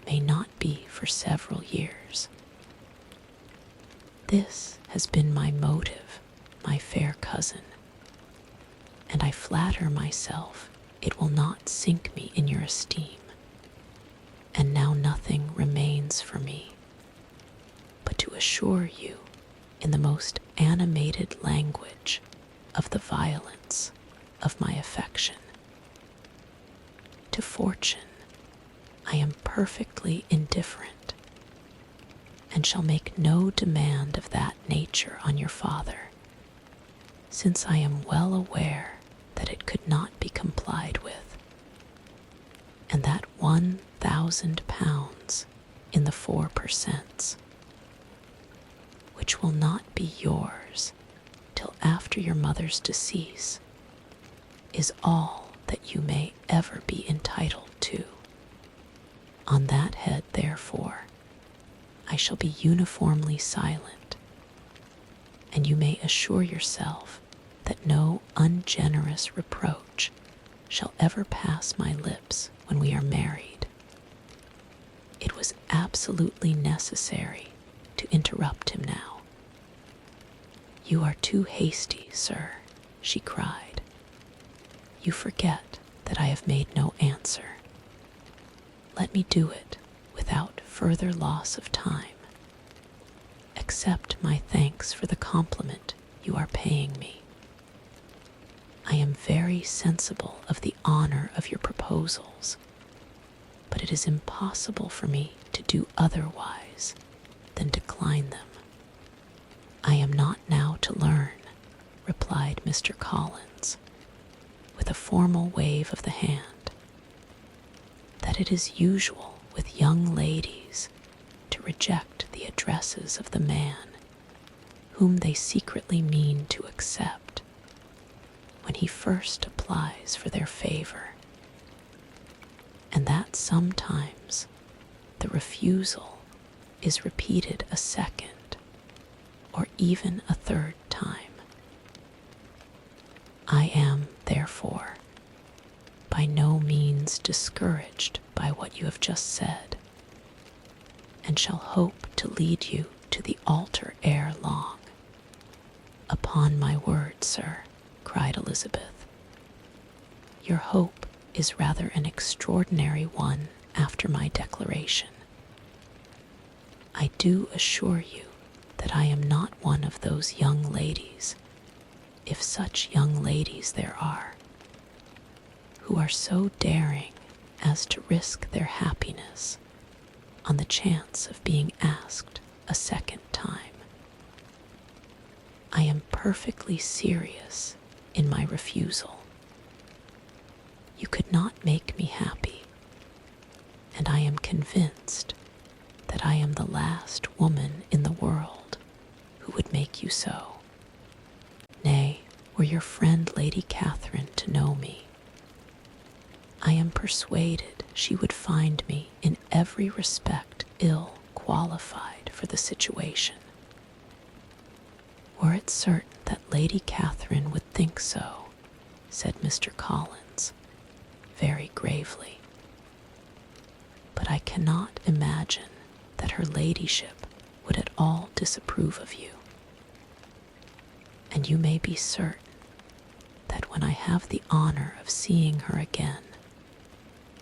may not be for several years. This has been my motive, my fair cousin, and I flatter myself it will not sink me in your esteem. And now nothing remains for me but to assure you in the most animated language of the violence of my affection. To fortune I am perfectly indifferent, and shall make no demand of that nature on your father, since I am well aware that it could not be complied with, and that £1,000 in the 4%, which will not be yours till after your mother's decease, is all that you may ever be entitled to. On that head, therefore, I shall be uniformly silent, and you may assure yourself that no ungenerous reproach shall ever pass my lips when we are married. It was absolutely necessary to interrupt him now. You are too hasty, sir, she cried. You forget that I have made no answer. Let me do it without further loss of time. Accept my thanks for the compliment you are paying me. I am very sensible of the honor of your proposals, but it is impossible for me to do otherwise than decline them. I am not now to learn, replied Mr. Collins, with a formal wave of the hand, that it is usual with young ladies to reject the addresses of the man whom they secretly mean to accept when he first applies for their favor, and that sometimes the refusal is repeated a second or even a third time. I am, therefore, by no means discouraged by what you have just said, and shall hope to lead you to the altar ere long. Upon my word, sir, cried Elizabeth, Your hope is rather an extraordinary one after my declaration. I do assure you that I am not one of those young ladies, if such young ladies there are, who are so daring as to risk their happiness on the chance of being asked a second time. I am perfectly serious in my refusal. You could not make me happy, and I am convinced that I am the last woman in the world who would make you so. Nay, were your friend Lady Catherine to know me, I am persuaded she would find me in every respect ill qualified for the situation. Were it certain that Lady Catherine would think so, said Mr. Collins, very gravely. But I cannot imagine that her ladyship would at all disapprove of you. And you may be certain that when I have the honor of seeing her again,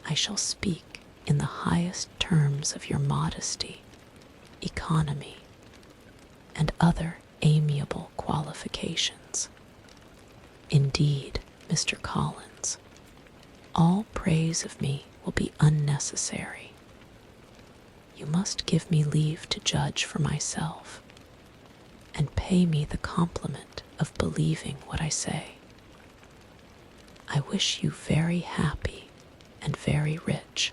I shall speak in the highest terms of your modesty, economy, and other amiable qualifications. Indeed, Mr. Collins, all praise of me will be unnecessary. You must give me leave to judge for myself, and pay me the compliment of believing what I say. I wish you very happy and very rich,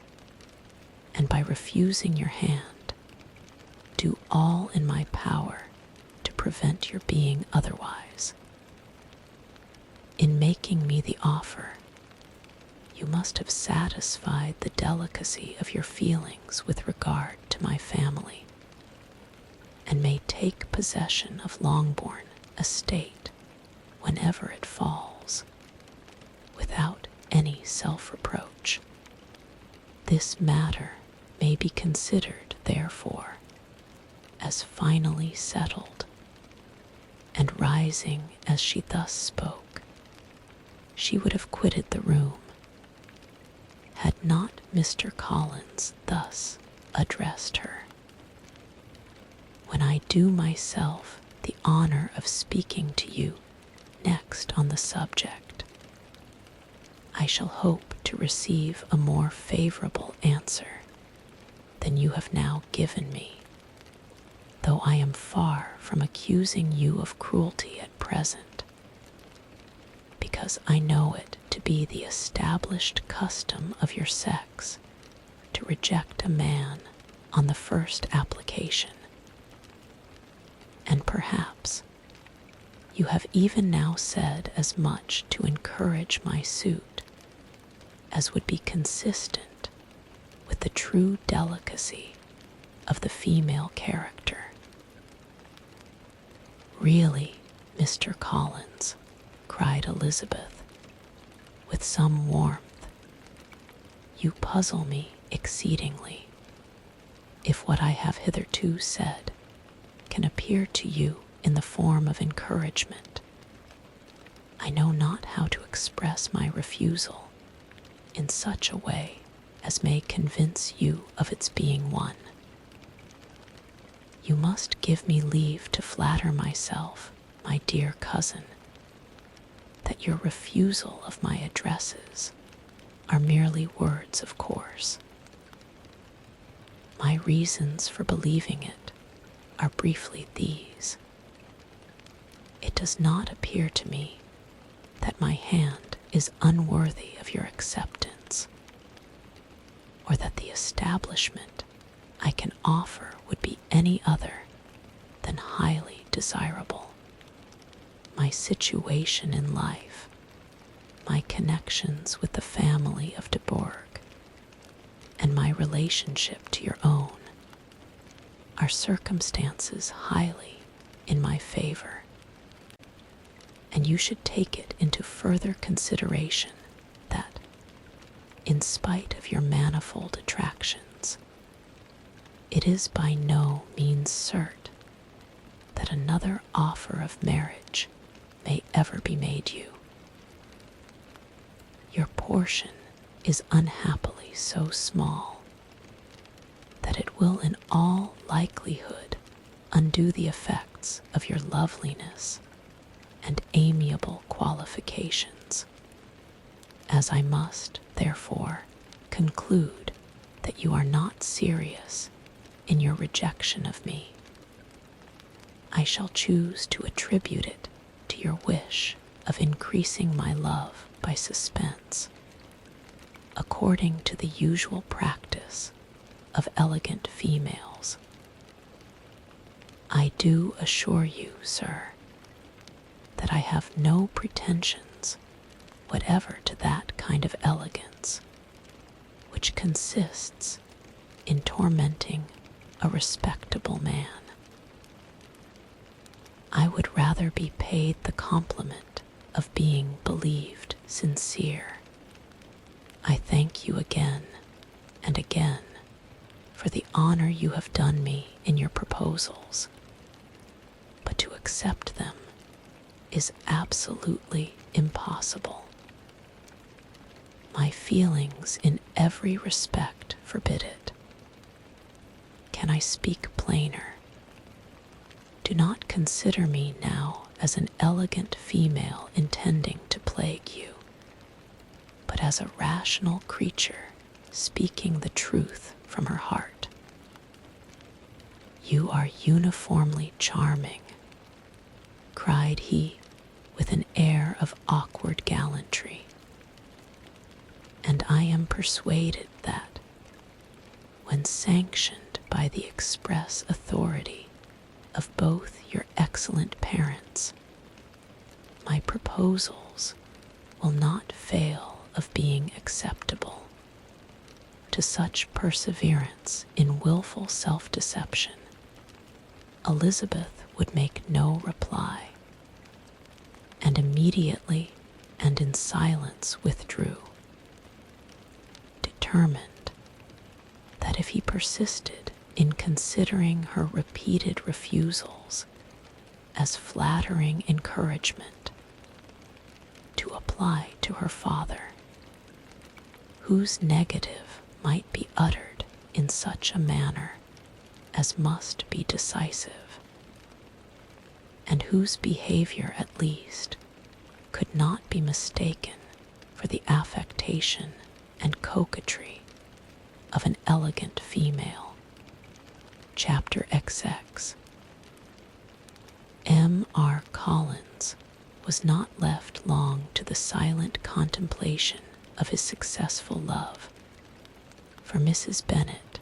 and by refusing your hand, do all in my power to prevent your being otherwise. In making me the offer, you must have satisfied the delicacy of your feelings with regard to my family, and may take possession of Longbourn estate whenever it falls, without any self-reproach. This matter may be considered, therefore, as finally settled. And rising as she thus spoke, she would have quitted the room, had not Mr. Collins thus addressed her. When I do myself the honor of speaking to you next on the subject, I shall hope to receive a more favorable answer than you have now given me, though I am far from accusing you of cruelty at present, because I know it to be the established custom of your sex to reject a man on the first application. And perhaps you have even now said as much to encourage my suit as would be consistent with the true delicacy of the female character. Really, Mr. Collins, cried Elizabeth, with some warmth, you puzzle me exceedingly. If what I have hitherto said can appear to you in the form of encouragement, I know not how to express my refusal in such a way as may convince you of its being one. You must give me leave to flatter myself, my dear cousin, that your refusal of my addresses are merely words of course. My reasons for believing it are briefly these. It does not appear to me that my hand is unworthy of your acceptance, or that the establishment I can offer would be any other than highly desirable. My situation in life, my connections with the family of de Bourgh, and my relationship to your own are circumstances highly in my favor, and you should take it into further consideration that, in spite of your manifold attractions, it is by no means certain that another offer of marriage may ever be made you. Your portion is unhappily so small that it will in all likelihood undo the effects of your loveliness and amiable qualifications, as I must, therefore, conclude that you are not serious in your rejection of me. I shall choose to attribute it to your wish of increasing my love by suspense, according to the usual practice of elegant females. I do assure you, sir, that I have no pretensions whatever to that kind of elegance which consists in tormenting a respectable man. I would rather be paid the compliment of being believed sincere. I thank you again and again for the honor you have done me in your proposals, but to accept them is absolutely impossible. My feelings in every respect forbid it. Can I speak plainer? Do not consider me now as an elegant female intending to plague you, but as a rational creature speaking the truth from her heart. You are uniformly charming, cried he with an air of awkward gallantry, and I am persuaded that, when sanctioned by the express authority of both your excellent parents, my proposals will not fail of being acceptable to such perseverance in wilful self-deception. Elizabeth would make no reply, and immediately and in silence withdrew, determined that if he persisted in considering her repeated refusals as flattering encouragement, to apply to her father, whose negative might be uttered in such a manner as must be decisive, and whose behavior at least could not be mistaken for the affectation and coquetry of an elegant female. Chapter XX. M.R. Collins was not left long to the silent contemplation of his successful love, for Mrs. Bennet,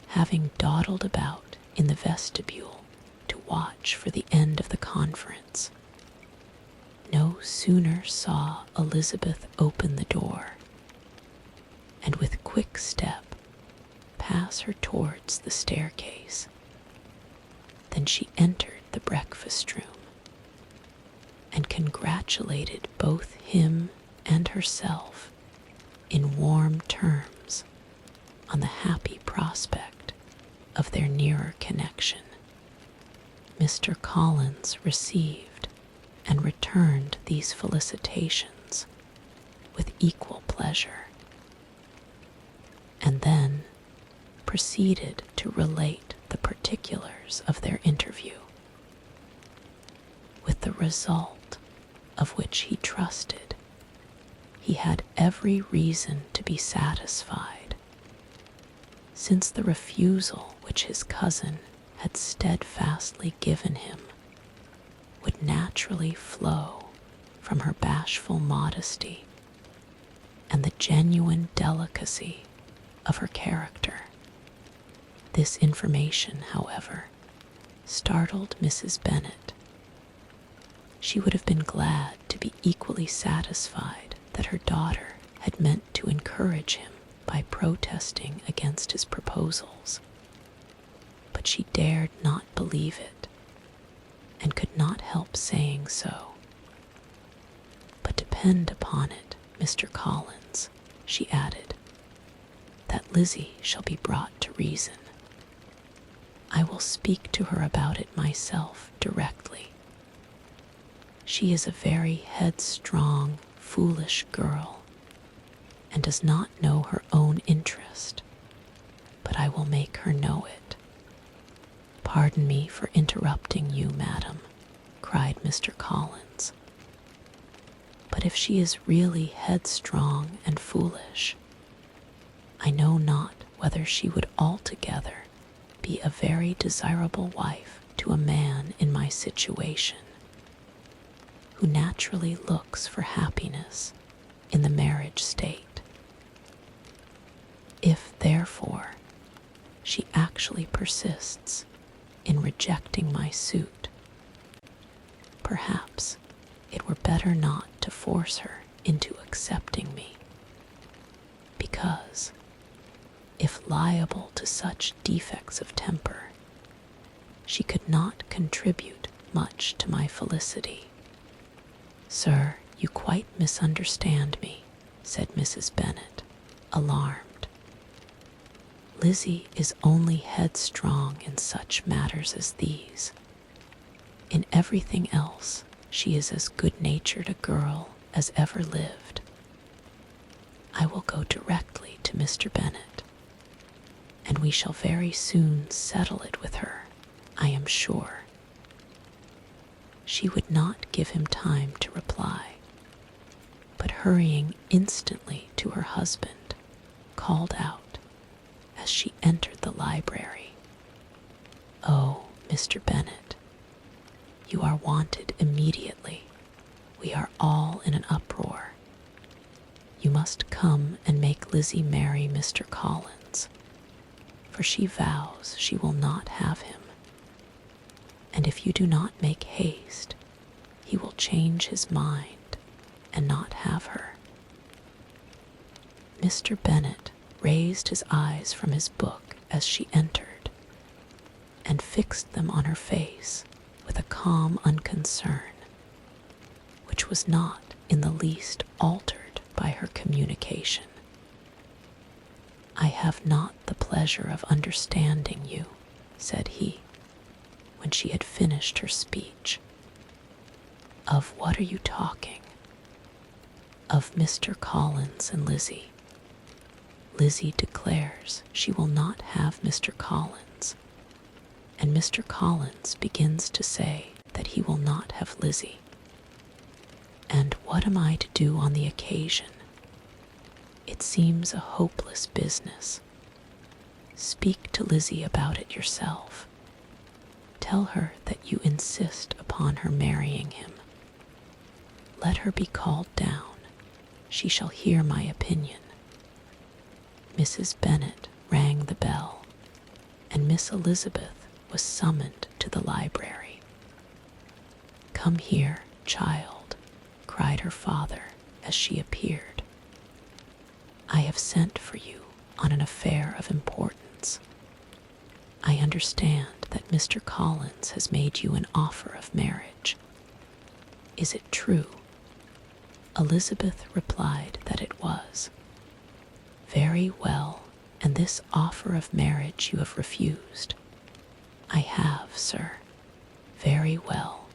having dawdled about in the vestibule to watch for the end of the conference, no sooner saw Elizabeth open the door, and with quick step pass her towards the staircase, than she entered the breakfast-room, and congratulated both him and herself in warm terms on the happy prospect of their nearer connection. Mr. Collins received and returned these felicitations with equal pleasure, and then proceeded to relate the particulars of their interview, with the result of which he trusted he had every reason to be satisfied, since the refusal which his cousin had steadfastly given him would naturally flow from her bashful modesty and the genuine delicacy of her character. This information, however, startled Mrs. Bennet. She would have been glad to be equally satisfied that her daughter had meant to encourage him by protesting against his proposals, but she dared not believe it, and could not help saying so. But depend upon it, Mr. Collins, she added, that Lizzie shall be brought to reason. I will speak to her about it myself directly. She is a very headstrong, foolish girl, and does not know her own interest, but I will make her know it. Pardon me for interrupting you, madam, cried Mr. Collins. But if she is really headstrong and foolish, I know not whether she would altogether be a very desirable wife to a man in my situation, who naturally looks for happiness in the marriage state. If, therefore, she actually persists in rejecting my suit, perhaps it were better not to force her into accepting me, because, if liable to such defects of temper, she could not contribute much to my felicity. Sir, you quite misunderstand me, said Mrs. Bennet, alarmed. Lizzie is only headstrong in such matters as these. In everything else, she is as good-natured a girl as ever lived. I will go directly to Mr. Bennet, and we shall very soon settle it with her, I am sure. She would not give him time to reply, but hurrying instantly to her husband, called out, as she entered the library, "Oh, Mr. Bennet, you are wanted immediately. We are all in an uproar. You must come and make Lizzie marry Mr. Collins, for she vows she will not have him. And if you do not make haste, he will change his mind and not have her." Mr. Bennet raised his eyes from his book as she entered, and fixed them on her face with a calm unconcern, which was not in the least altered by her communication. "I have not the pleasure of understanding you," said he, when she had finished her speech. "Of what are you talking?" "Of Mr. Collins and Lizzie. Lizzie declares she will not have Mr. Collins, and Mr. Collins begins to say that he will not have Lizzie. And what am I to do on the occasion? It seems a hopeless business. Speak to Lizzie about it yourself. Tell her that you insist upon her marrying him. Let her be called down. She shall hear my opinion." Mrs. Bennet rang the bell, and Miss Elizabeth was summoned to the library. "Come here, child," cried her father as she appeared. "I have sent for you on an affair of importance. I understand that Mr. Collins has made you an offer of marriage. Is it true?" Elizabeth replied that it was. "Very well, and this offer of marriage you have refused." "I have, sir." "Very well.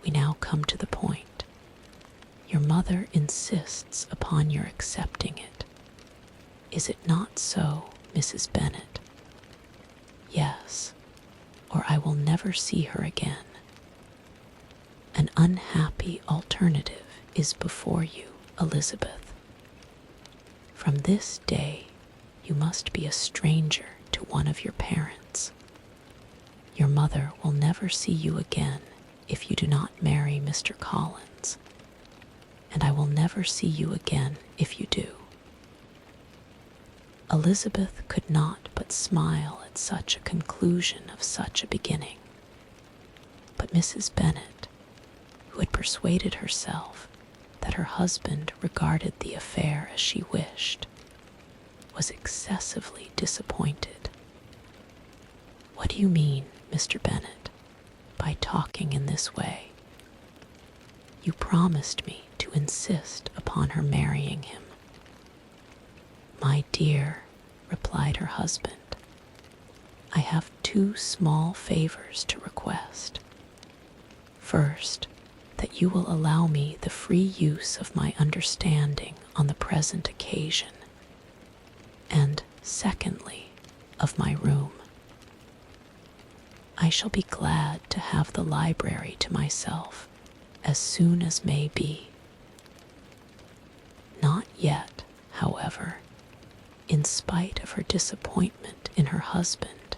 We now come to the point. Your mother insists upon your accepting it. Is it not so, Mrs. Bennet?" "Yes, or I will never see her again. An unhappy alternative is before you, Elizabeth. From this day, you must be a stranger to one of your parents. Your mother will never see you again if you do not marry Mr. Collins, and I will never see you again if you do." Elizabeth could not but smile at such a conclusion of such a beginning, but Mrs. Bennet, who had persuaded herself that her husband regarded the affair as she wished, was excessively disappointed. "What do you mean, Mr. Bennet, by talking in this way? You promised me to insist upon her marrying him." "My dear," replied her husband, "I have two small favors to request. First, that you will allow me the free use of my understanding on the present occasion, and secondly, of my room. I shall be glad to have the library to myself as soon as may be. Not yet, however, in spite of her disappointment in her husband,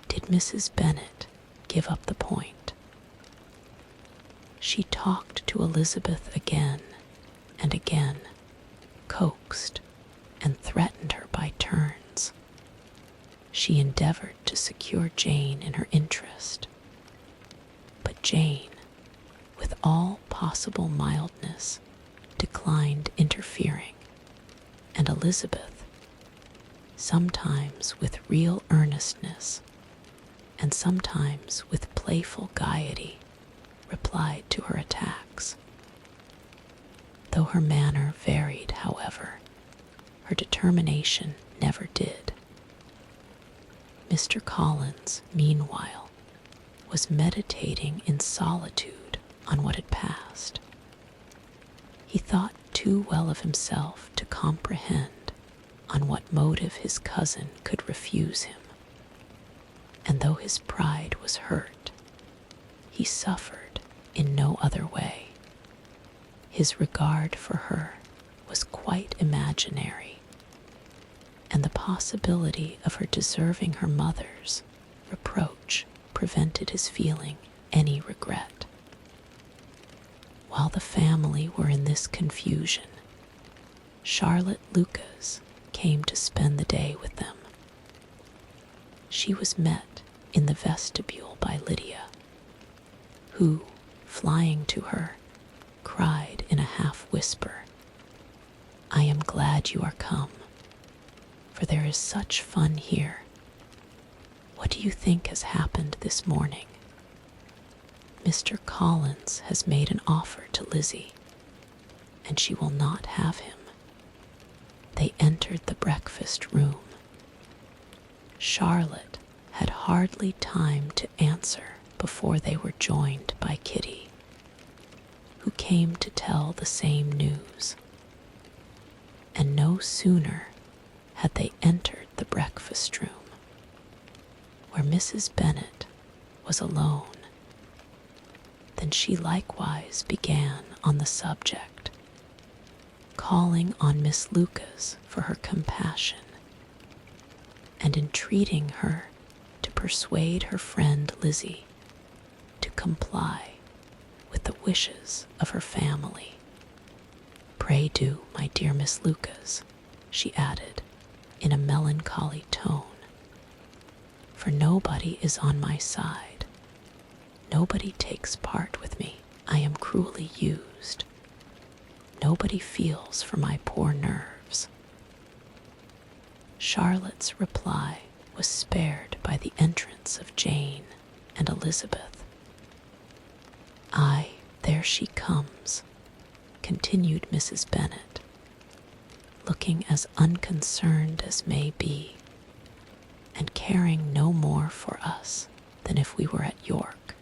did Mrs. Bennet give up the point. She talked to Elizabeth again and again, coaxed and threatened her by turns. She endeavored to secure Jane in her interest, but Jane, with all possible mildness, declined interfering, and Elizabeth, sometimes with real earnestness and sometimes with playful gaiety, replied to her attacks. Though her manner varied, however, her determination never did. Mr. Collins, meanwhile, was meditating in solitude on what had passed. He thought too well of himself to comprehend on what motive his cousin could refuse him, and though his pride was hurt, he suffered in no other way. His regard for her was quite imaginary, and the possibility of her deserving her mother's reproach prevented his feeling any regret. While the family were in this confusion, Charlotte Lucas came to spend the day with them. She was met in the vestibule by Lydia, who, flying to her, cried in a half-whisper, "I am glad you are come, for there is such fun here. What do you think has happened this morning? Mr. Collins has made an offer to Lizzie, and she will not have him." They entered the breakfast room. Charlotte had hardly time to answer before they were joined by Kitty, who came to tell the same news. And no sooner had they entered the breakfast room, where Mrs. Bennet was alone, than she likewise began on the subject, calling on Miss Lucas for her compassion, and entreating her to persuade her friend Lizzie to comply with the wishes of her family. "Pray do, my dear Miss Lucas," she added in a melancholy tone, "for nobody is on my side. Nobody takes part with me. I am cruelly used. Nobody feels for my poor nerves." Charlotte's reply was spared by the entrance of Jane and Elizabeth. "Aye, there she comes," continued Mrs. Bennet, looking as unconcerned as may be, and caring no more for us than if we were at York,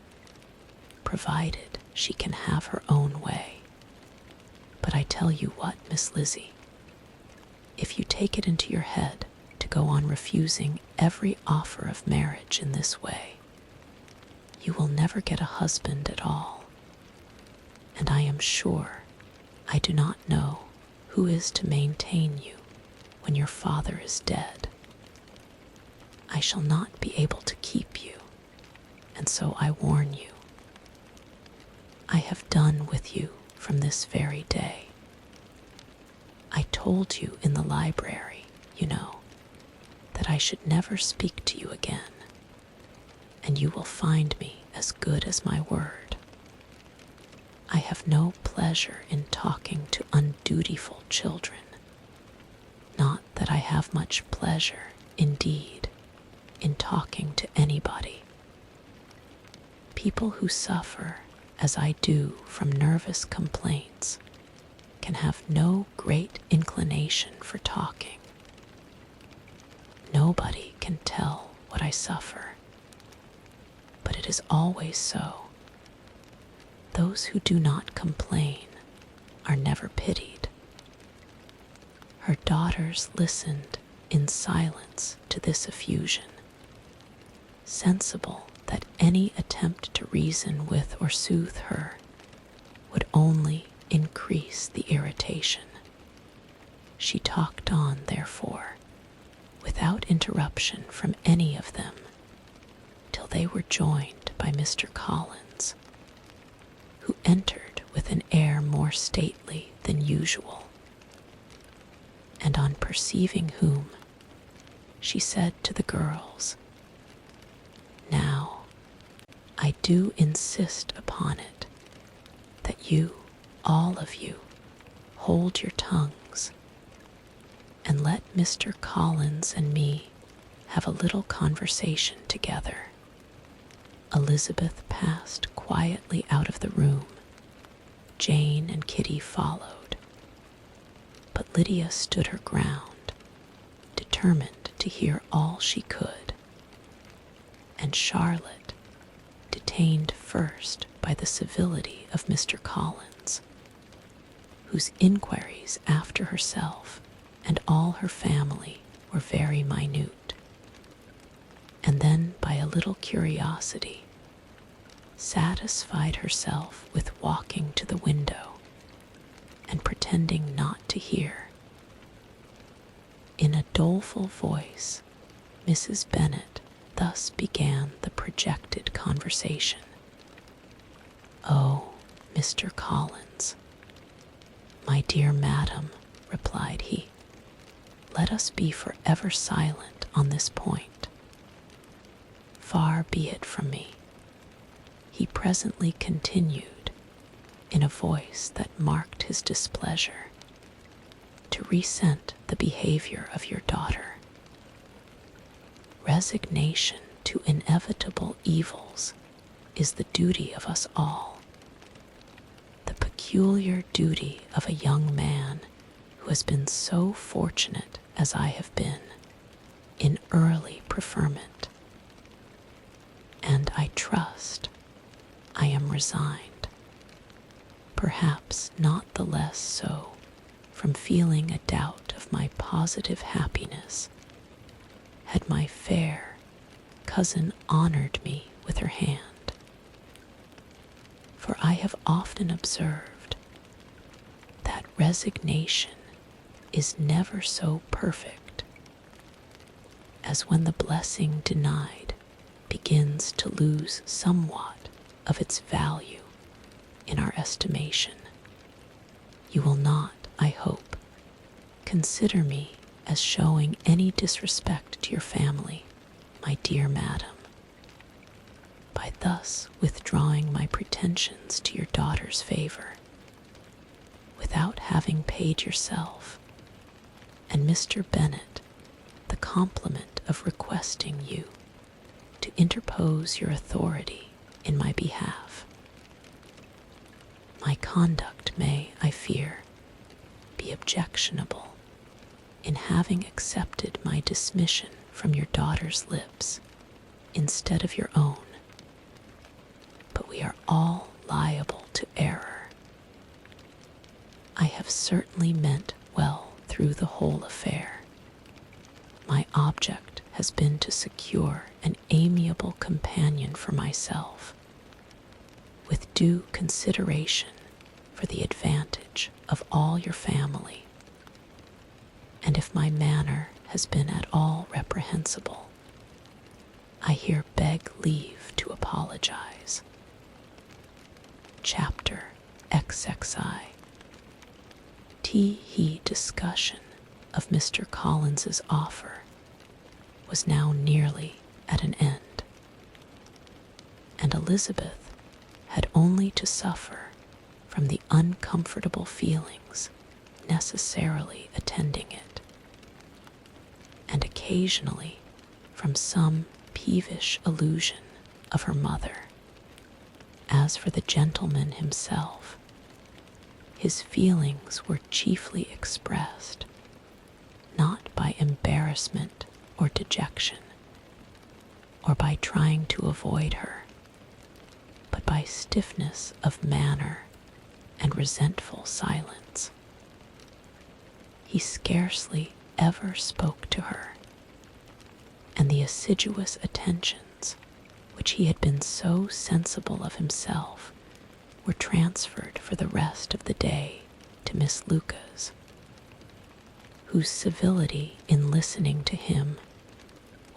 provided she can have her own way. But I tell you what, Miss Lizzie, if you take it into your head to go on refusing every offer of marriage in this way, you will never get a husband at all, and I am sure I do not know who is to maintain you when your father is dead. I shall not be able to keep you, and so I warn you. I have done with you from this very day. I told you in the library, you know, that I should never speak to you again, and you will find me as good as my word. I have no pleasure in talking to undutiful children, not that I have much pleasure, indeed, in talking to anybody. People who suffer, as I do, from nervous complaints, can have no great inclination for talking. Nobody can tell what I suffer, but it is always so. Those who do not complain are never pitied. Her daughters listened in silence to this effusion, sensible that any attempt to reason with or soothe her would only increase the irritation. She talked on, therefore, without interruption from any of them, till they were joined by Mr. Collins, who entered with an air more stately than usual, and on perceiving whom, she said to the girls, "Now, I do insist upon it that you, all of you, hold your tongues, and let Mr. Collins and me have a little conversation together." Elizabeth passed quietly out of the room. Jane and Kitty followed. But Lydia stood her ground, determined to hear all she could, and Charlotte, detained first by the civility of Mr. Collins, whose inquiries after herself and all her family were very minute, and then by a little curiosity, satisfied herself with walking to the window and pretending not to hear. In a doleful voice, Mrs. Bennet thus began the projected conversation. "Oh, Mr. Collins." "My dear madam," replied he, "let us be forever silent on this point." "Far be it from me," he presently continued, in a voice that marked his displeasure, "to resent the behavior of your daughter. Resignation to inevitable evils is the duty of us all, the peculiar duty of a young man who has been so fortunate as I have been in early preferment, and I trust I am resigned, perhaps not the less so from feeling a doubt of my positive happiness, had my fair cousin honored me with her hand. For I have often observed that resignation is never so perfect as when the blessing denied begins to lose somewhat of its value in our estimation. You will not, I hope, consider me as showing any disrespect to your family, my dear madam, by thus withdrawing my pretensions to your daughter's favor, without having paid yourself and Mr. Bennet the compliment of requesting you to interpose your authority in my behalf. My conduct may, I fear, be objectionable in having accepted my dismission from your daughter's lips instead of your own, but we are all liable to error. I have certainly meant well through the whole affair. My object has been to secure an amiable companion for myself, with due consideration for the advantage of all your family, and if my manner has been at all reprehensible, I here beg leave to apologize. Chapter XXII. Tee-hee discussion of Mr. Collins's offer was now nearly at an end, and Elizabeth had only to suffer from the uncomfortable feelings necessarily attending it, and occasionally from some peevish allusion of her mother. As for the gentleman himself, his feelings were chiefly expressed not by embarrassment or dejection, or by trying to avoid her, but by stiffness of manner and resentful silence. he scarcely ever spoke to her, and the assiduous attentions which he had been so sensible of himself were transferred for the rest of the day to Miss Lucas, whose civility in listening to him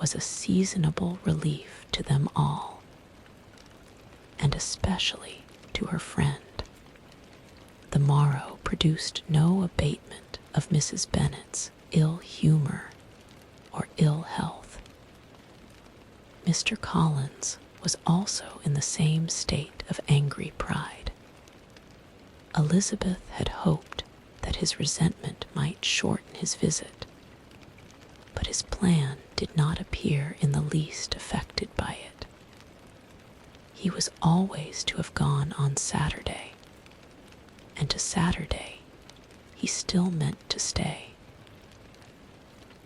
was a seasonable relief to them all, and especially to her friend. The morrow produced no abatement of Mrs. Bennet's ill humor or ill health. Mr. Collins was also in the same state of angry pride. Elizabeth had hoped that his resentment might shorten his visit, but his plan did not appear in the least affected by it. He was always to have gone on Saturday, and to Saturday he still meant to stay.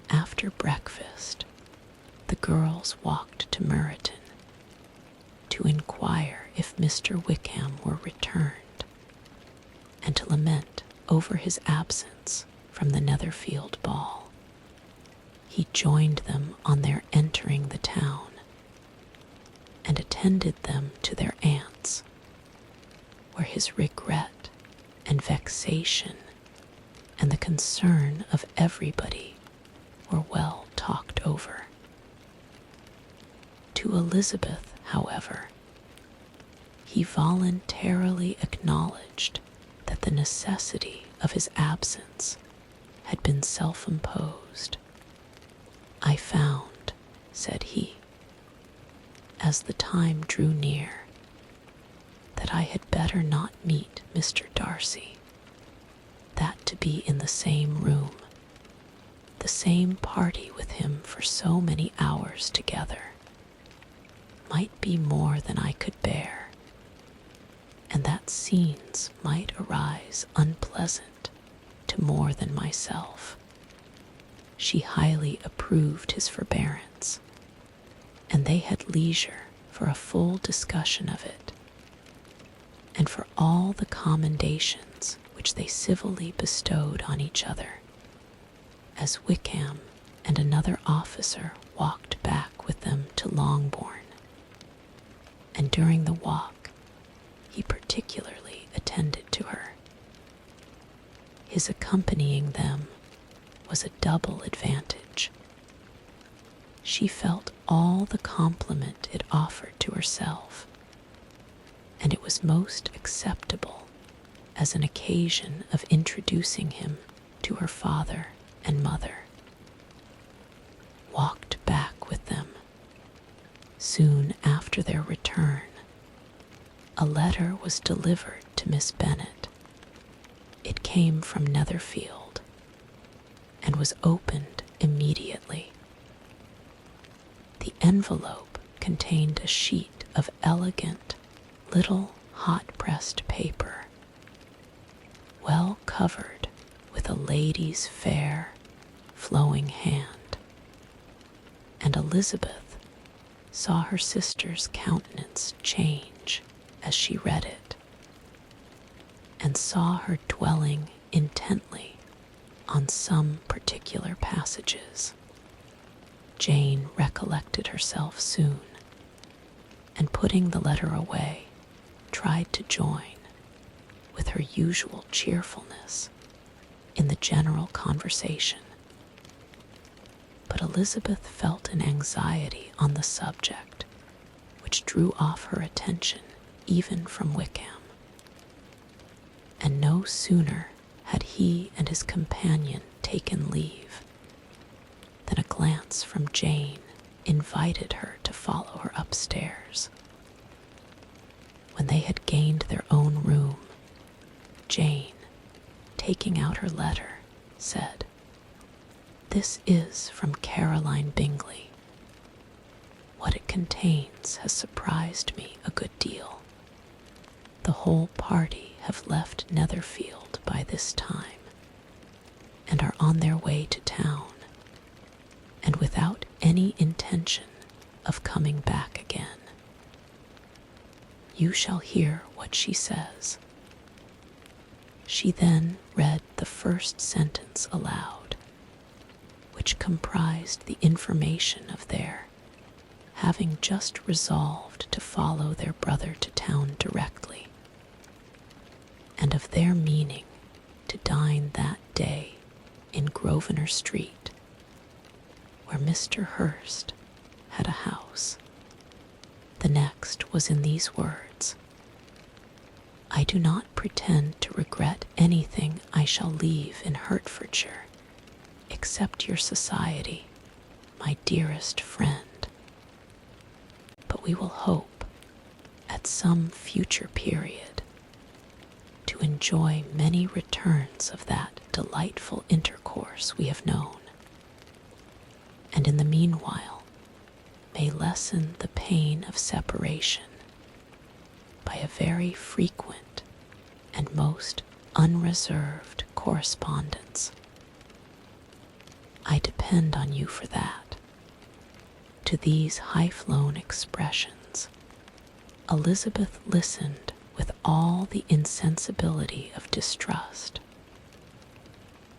After breakfast, the girls walked to Meryton to inquire if Mr. Wickham were returned, and to lament over his absence from the Netherfield ball. He joined them on their entering the town, and attended them to their aunt's, where his regret and vexation and the concern of everybody were well talked over. To Elizabeth, however, he voluntarily acknowledged that the necessity of his absence had been self-imposed. "I found," said he, as the time drew near, "that I had better not meet Mr. Darcy, that to be in the same room, the same party with him for so many hours together, might be more than I could bear, and that scenes might arise unpleasant to more than myself." She highly approved his forbearance, and they had leisure for a full discussion of it, and for all the commendations which they civilly bestowed on each other, as Wickham and another officer walked back with them to Longbourn, and during the walk he particularly attended to her. His accompanying them was a double advantage. She felt all the compliment it offered to herself, and it was most acceptable as an occasion of introducing him to her father and mother. Walked back with them. Soon after their return, a letter was delivered to Miss Bennet. It came from Netherfield, and was opened immediately. The envelope contained a sheet of elegant, little hot-pressed paper, well covered with a lady's fair, flowing hand, and Elizabeth saw her sister's countenance change as she read it, and saw her dwelling intently on some particular passages. Jane recollected herself soon, and putting the letter away, tried to join, with her usual cheerfulness, in the general conversation. But Elizabeth felt an anxiety on the subject which drew off her attention even from Wickham, and no sooner had he and his companion taken leave than a glance from Jane invited her to follow her upstairs. When they had gained their own room, Jane, taking out her letter, said, "This is from Caroline Bingley. What it contains has surprised me a good deal. The whole party have left Netherfield by this time, and are on their way to town, and without any intention of coming back again. You shall hear what she says." She then read the first sentence aloud, which comprised the information of their having just resolved to follow their brother to town directly, and of their meaning to dine that day in Grosvenor Street, where Mr. Hurst had a house. The next was in these words: I do not pretend to regret anything I shall leave in Hertfordshire, except your society, my dearest friend. But we will hope, at some future period, to enjoy many returns of that delightful intercourse we have known, and in the meanwhile may lessen the pain of separation by a very frequent and most unreserved correspondence. I depend on you for that. To these high-flown expressions, Elizabeth listened with all the insensibility of distrust,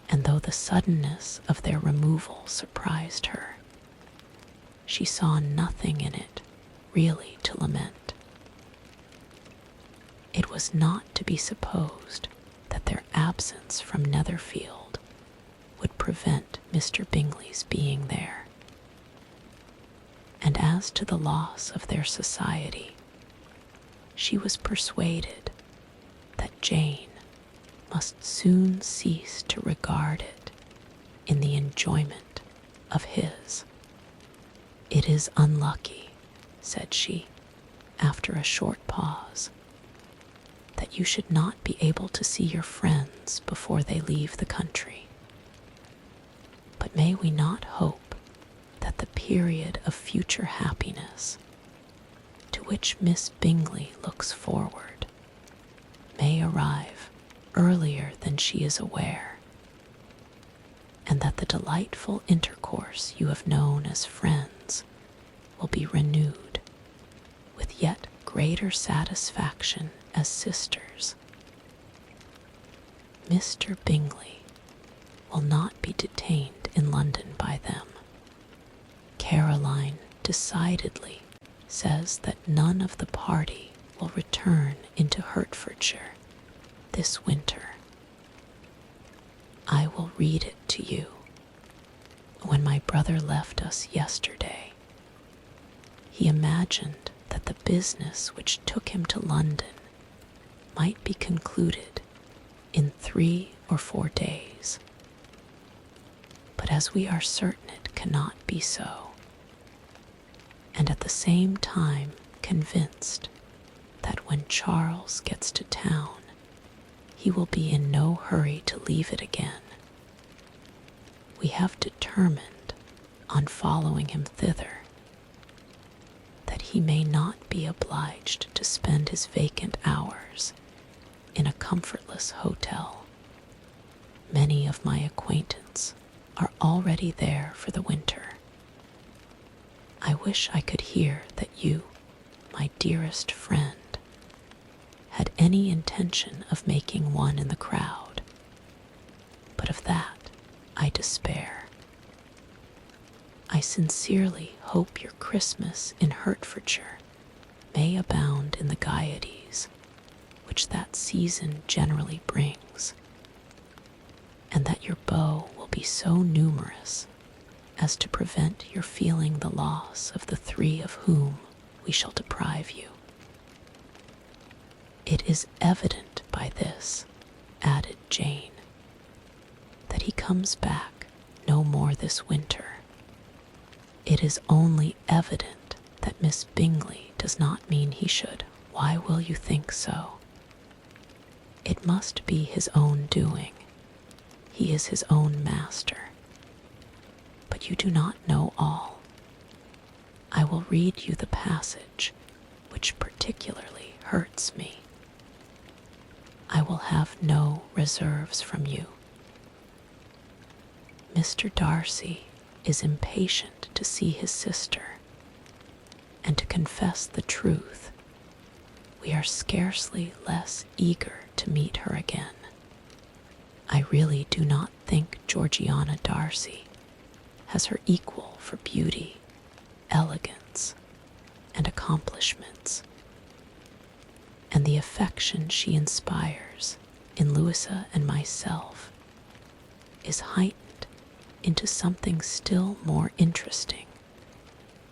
and though the suddenness of their removal surprised her, she saw nothing in it really to lament. It was not to be supposed that their absence from Netherfield would prevent Mr. Bingley's being there. And as to the loss of their society, she was persuaded that Jane must soon cease to regard it in the enjoyment of his. It is unlucky, said she, after a short pause, that you should not be able to see your friends before they leave the country. But may we not hope that the period of future happiness to which Miss Bingley looks forward may arrive earlier than she is aware, and that the delightful intercourse you have known as friends will be renewed with yet greater satisfaction as sisters. Mr. Bingley will not be detained in London by them. Caroline decidedly says that none of the party will return into Hertfordshire this winter. I will read it to you. When my brother left us yesterday, he imagined that the business which took him to London might be concluded in 3 or 4 days. But as we are certain it cannot be so, and at the same time convinced that when Charles gets to town, he will be in no hurry to leave it again, we have determined on following him thither, that he may not be obliged to spend his vacant hours in a comfortless hotel. Many of my acquaintance are already there for the winter. I wish I could hear that you, my dearest friend, had any intention of making one in the crowd, but of that I despair. I sincerely hope your Christmas in Hertfordshire may abound in the gaieties which that season generally brings, and that your beaux will be so numerous as to prevent your feeling the loss of the 3 of whom we shall deprive you. It is evident by this, added Jane, that he comes back no more this winter. It is only evident that Miss Bingley does not mean he should. Why will you think so? It must be his own doing. He is his own master. But you do not know all. I will read you the passage which particularly hurts me. I will have no reserves from you. Mr. Darcy is impatient to see his sister, and to confess the truth, we are scarcely less eager to meet her again. I really do not think Georgiana Darcy has her equal for beauty, elegance, and accomplishments, and the affection she inspires in Louisa and myself is heightened into something still more interesting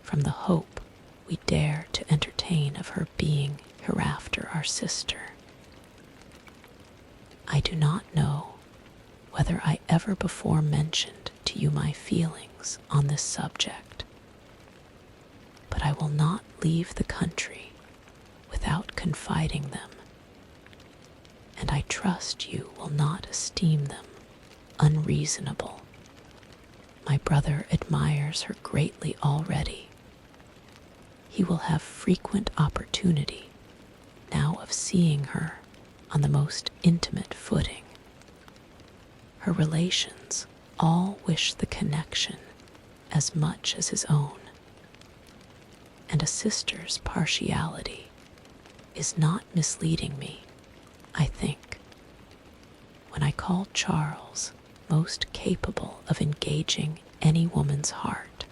from the hope we dare to entertain of her being hereafter our sister. I do not know whether I ever before mentioned to you my feelings on this subject, but I will not leave the country without confiding them, and I trust you will not esteem them unreasonable. My brother admires her greatly already. He will have frequent opportunity now of seeing her on the most intimate footing. Her relations all wish the connection as much as his own, and a sister's partiality is not misleading me, I think, when I call Charles most capable of engaging any woman's heart.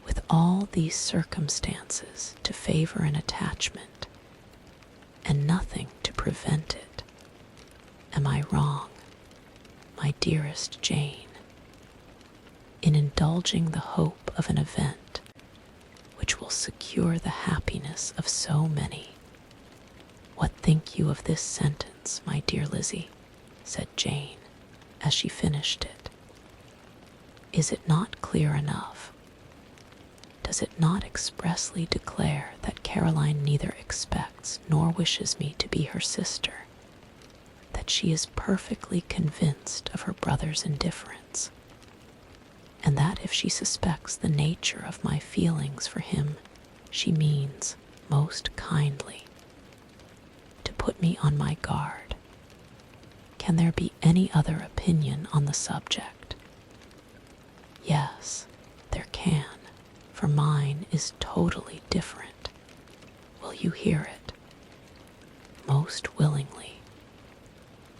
With all these circumstances to favor an attachment, and nothing to prevent it, am I wrong, my dearest Jane, in indulging the hope of an event which will secure the happiness of so many? What think you of this sentence, my dear Lizzie? Said Jane, as she finished it. Is it not clear enough? Does it not expressly declare that Caroline neither expects nor wishes me to be her sister, that she is perfectly convinced of her brother's indifference, and that if she suspects the nature of my feelings for him, she means most kindly to put me on my guard? Can there be any other opinion on the subject? Yes, there can, for mine is totally different. Will you hear it? Most willingly.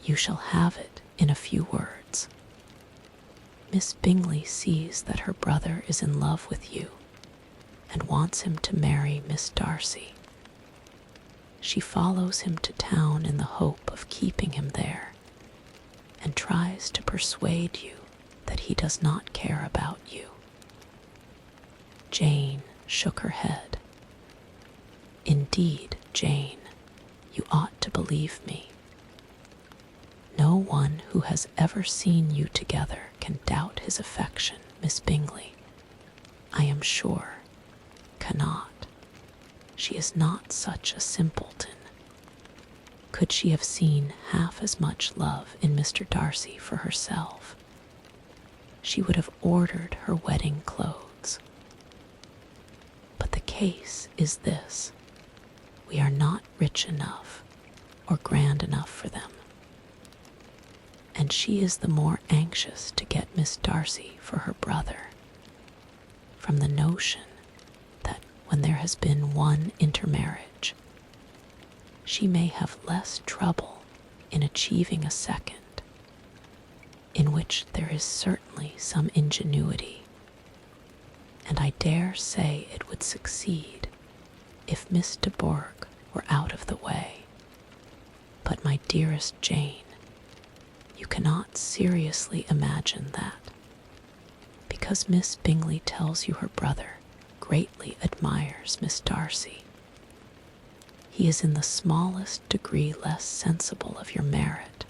You shall have it in a few words. Miss Bingley sees that her brother is in love with you, and wants him to marry Miss Darcy. She follows him to town in the hope of keeping him there, and tries to persuade you that he does not care about you. Jane shook her head. Indeed, Jane, you ought to believe me. No one who has ever seen you together can doubt his affection, Miss Bingley. I am sure, cannot. She is not such a simpleton. Could she have seen half as much love in Mr. Darcy for herself, she would have ordered her wedding clothes. But the case is this: we are not rich enough or grand enough for them, and she is the more anxious to get Miss Darcy for her brother, from the notion that when there has been one intermarriage, she may have less trouble in achieving a second, in which there is certainly some ingenuity, and I dare say it would succeed if Miss de Bourgh were out of the way. But my dearest Jane, you cannot seriously imagine that, because Miss Bingley tells you her brother greatly admires Miss Darcy, he is in the smallest degree less sensible of your merit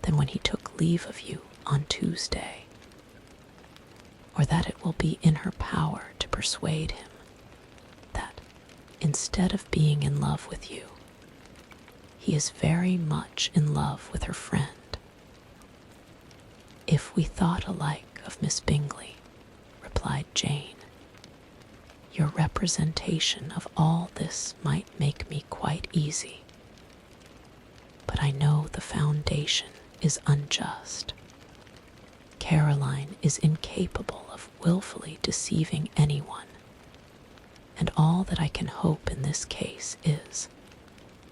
than when he took leave of you on Tuesday, or that it will be in her power to persuade him that, instead of being in love with you, he is very much in love with her friend. If we thought alike of Miss Bingley, replied Jane, your representation of all this might make me quite easy. But I know the foundation is unjust. Caroline is incapable of wilfully deceiving anyone, and all that I can hope in this case is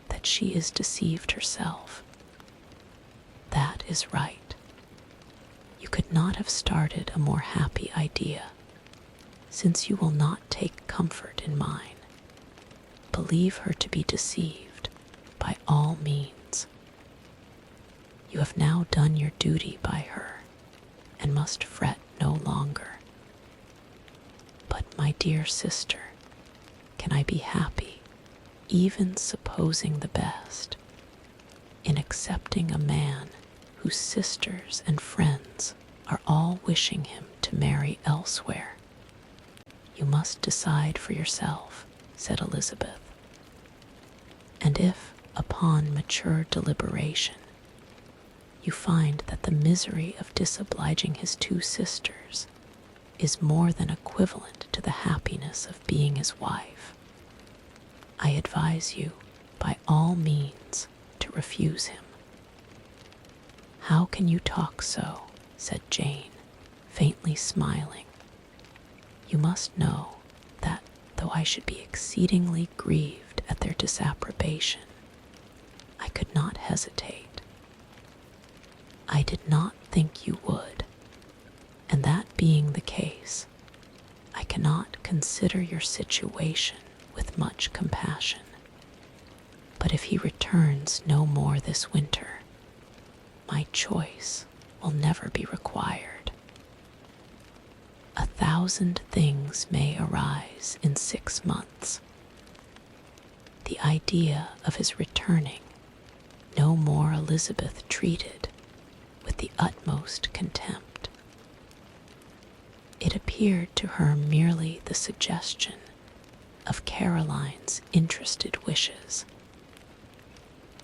that she is deceived herself. is right. You could not have started a more happy idea, since you will not take comfort in mine. Believe her to be deceived by all means. You have now done your duty by her, and must fret no longer. But, my dear sister, can I be happy, even supposing the best, in accepting a man whose sisters and friends are all wishing him to marry elsewhere? You must decide for yourself, said Elizabeth. And if, upon mature deliberation, you find that the misery of disobliging his two sisters is more than equivalent to the happiness of being his wife, I advise you, by all means, to refuse him. How can you talk so? Said Jane, faintly smiling. You must know that, though I should be exceedingly grieved at their disapprobation, I could not hesitate. I did not think you would, and that being the case, I cannot consider your situation with much compassion. But if he returns no more this winter, my choice will never be required. 1,000 things may arise in 6 months. The idea of his returning no more Elizabeth treated with the utmost contempt. It appeared to her merely the suggestion of Caroline's interested wishes,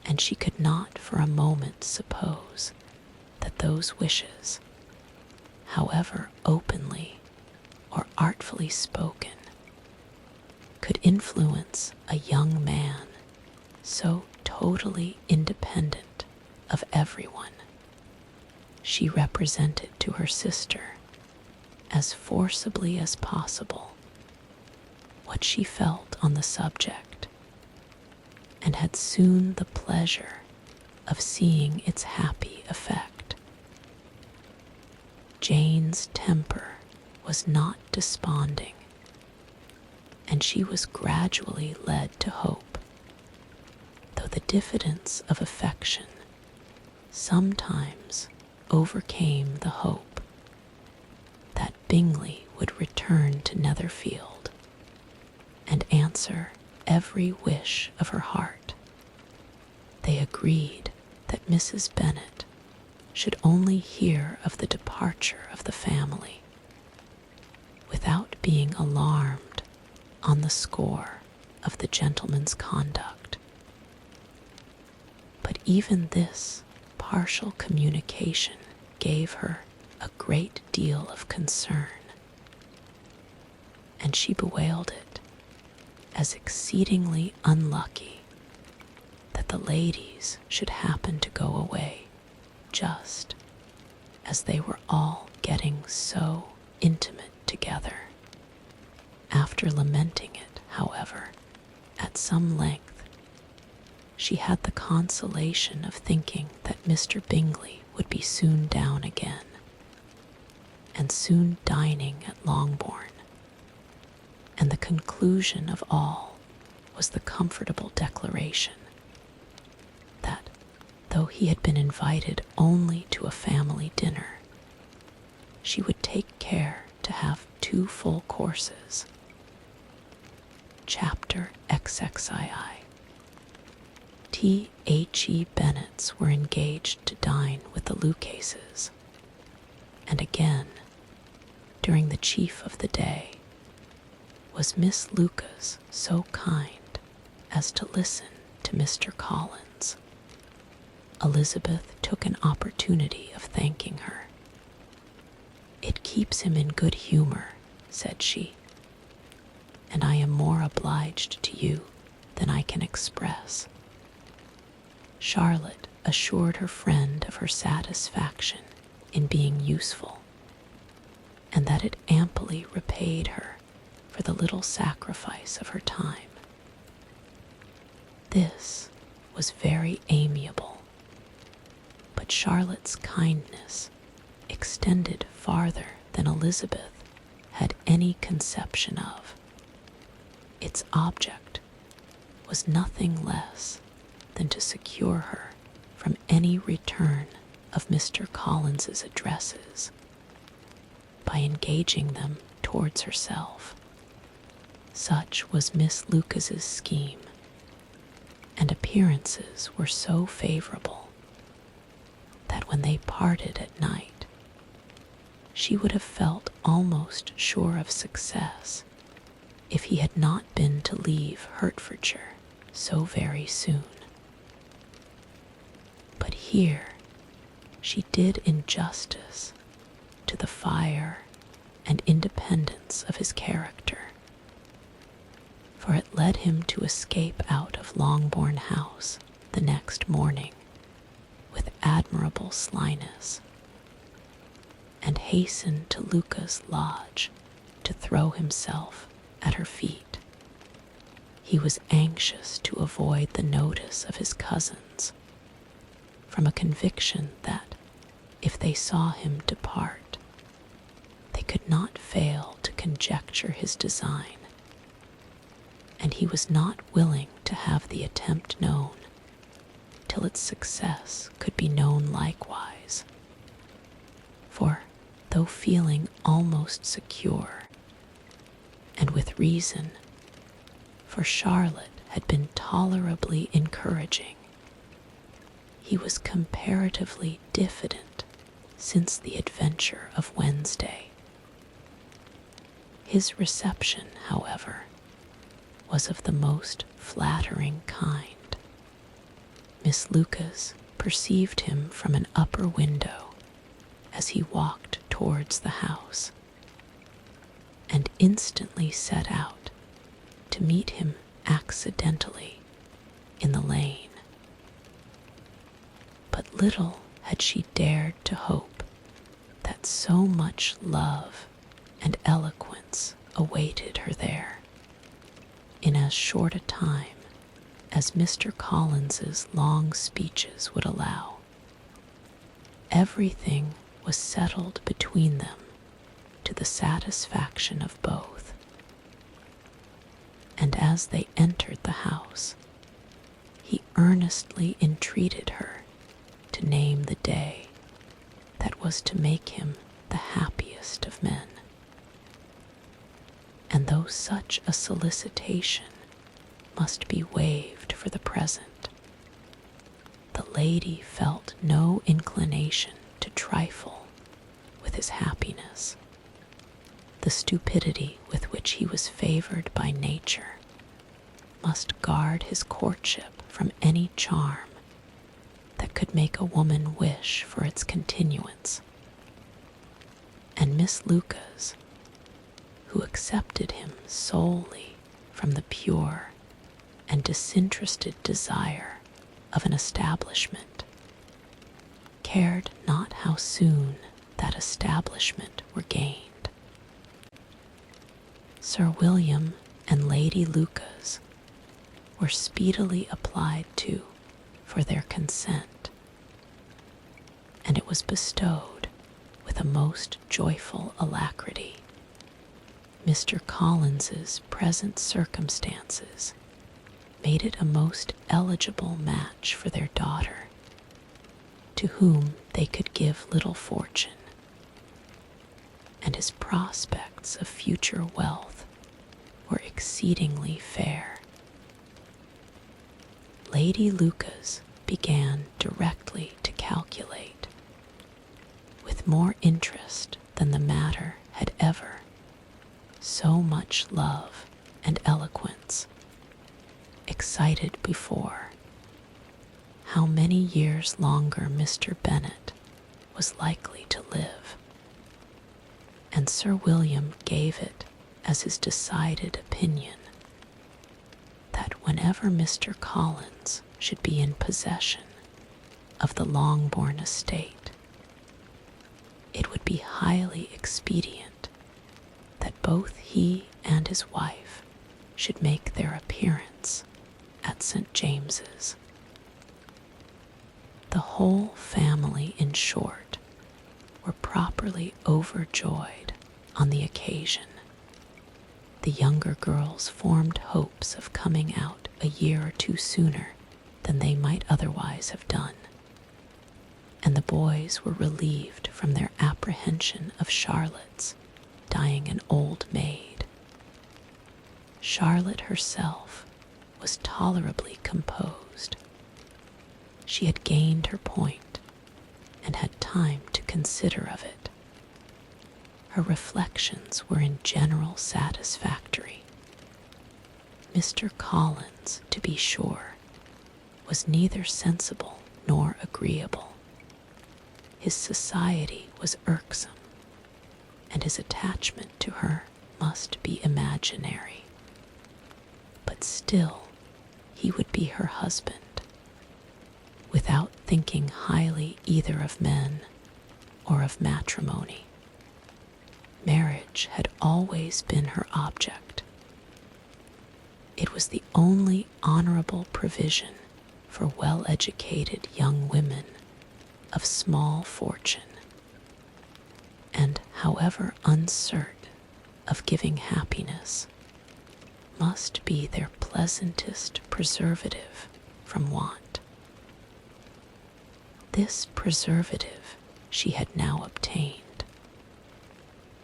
and she could not for a moment suppose that those wishes, however openly or artfully spoken, could influence a young man so totally independent of everyone. She represented to her sister, as forcibly as possible, what she felt on the subject, and had soon the pleasure of seeing its happy effect. Jane's temper was not desponding, and she was gradually led to hope, though the diffidence of affection sometimes overcame the hope, that Bingley would return to Netherfield and answer every wish of her heart. They agreed that Mrs. Bennet should only hear of the departure of the family, without being alarmed on the score of the gentleman's conduct. But even this partial communication gave her a great deal of concern, and she bewailed it as exceedingly unlucky that the ladies should happen to go away just as they were all getting so intimate together. After lamenting it, however, at some length, she had the consolation of thinking that Mr. Bingley would be soon down again, and soon dining at Longbourn, and the conclusion of all was the comfortable declaration that, though he had been invited only to a family dinner, she would take care to have 2 full courses. Chapter XXII. T.H.E. Bennets were engaged to dine with the Lucases, and again, during the chief of the day, was Miss Lucas so kind as to listen to Mr. Collins. Elizabeth took an opportunity of thanking her. "It keeps him in good humor," said she, "and I am more obliged to you than I can express." Charlotte assured her friend of her satisfaction in being useful, and that it amply repaid her for the little sacrifice of her time. This was very amiable, but that Charlotte's kindness extended farther than Elizabeth had any conception of. Its object was nothing less than to secure her from any return of Mr. Collins's addresses by engaging them towards herself. Such was Miss Lucas's scheme, and appearances were so favorable that when they parted at night, she would have felt almost sure of success if he had not been to leave Hertfordshire so very soon. But here she did injustice to the fire and independence of his character, for it led him to escape out of Longbourn House the next morning with admirable slyness, and hasten to Luca's lodge to throw himself at her feet. He was anxious to avoid the notice of his cousins, from a conviction that, if they saw him depart, they could not fail to conjecture his design, and he was not willing to have the attempt known till its success could be known likewise. For, though feeling almost secure, and with reason, for Charlotte had been tolerably encouraging, he was comparatively diffident since the adventure of Wednesday. His reception, however, was of the most flattering kind. Miss Lucas perceived him from an upper window as he walked towards the house, and instantly set out to meet him accidentally in the lane. But little had she dared to hope that so much love and eloquence awaited her there, in as short a time as Mr. Collins's long speeches would allow. Everything was settled between them to the satisfaction of both, and as they entered the house, he earnestly entreated her to name the day that was to make him the happiest of men. And though such a solicitation must be waived for the present, the lady felt no inclination to trifle with his happiness. The stupidity with which he was favored by nature must guard his courtship from any charm that could make a woman wish for its continuance. And Miss Lucas, who accepted him solely from the pure and disinterested desire of an establishment, cared not how soon that establishment were gained. Sir William and Lady Lucas were speedily applied to for their consent, and it was bestowed with a most joyful alacrity. Mr. Collins's present circumstances made it a most eligible match for their daughter, to whom they could give little fortune, and his prospects of future wealth were exceedingly fair. Lady Lucas began directly to calculate, with more interest than the matter had ever, so much love and eloquence excited before, how many years longer Mr. Bennet was likely to live, and Sir William gave it as his decided opinion that whenever Mr. Collins should be in possession of the Longbourn estate, it would be highly expedient that both he and his wife should make their appearance at St. James's. The whole family, in short, were properly overjoyed on the occasion. The younger girls formed hopes of coming out a year or two sooner than they might otherwise have done, and the boys were relieved from their apprehension of Charlotte's dying an old maid. Charlotte herself was tolerably composed. She had gained her point and had time to consider of it. Her reflections were in general satisfactory. Mr. Collins, to be sure, was neither sensible nor agreeable. His society was irksome, and his attachment to her must be imaginary. But still he would be her husband. Without thinking highly either of men or of matrimony, marriage had always been her object. It was the only honorable provision for well-educated young women of small fortune, and however uncertain of giving happiness, must be their pleasantest preservative from want. This preservative she had now obtained,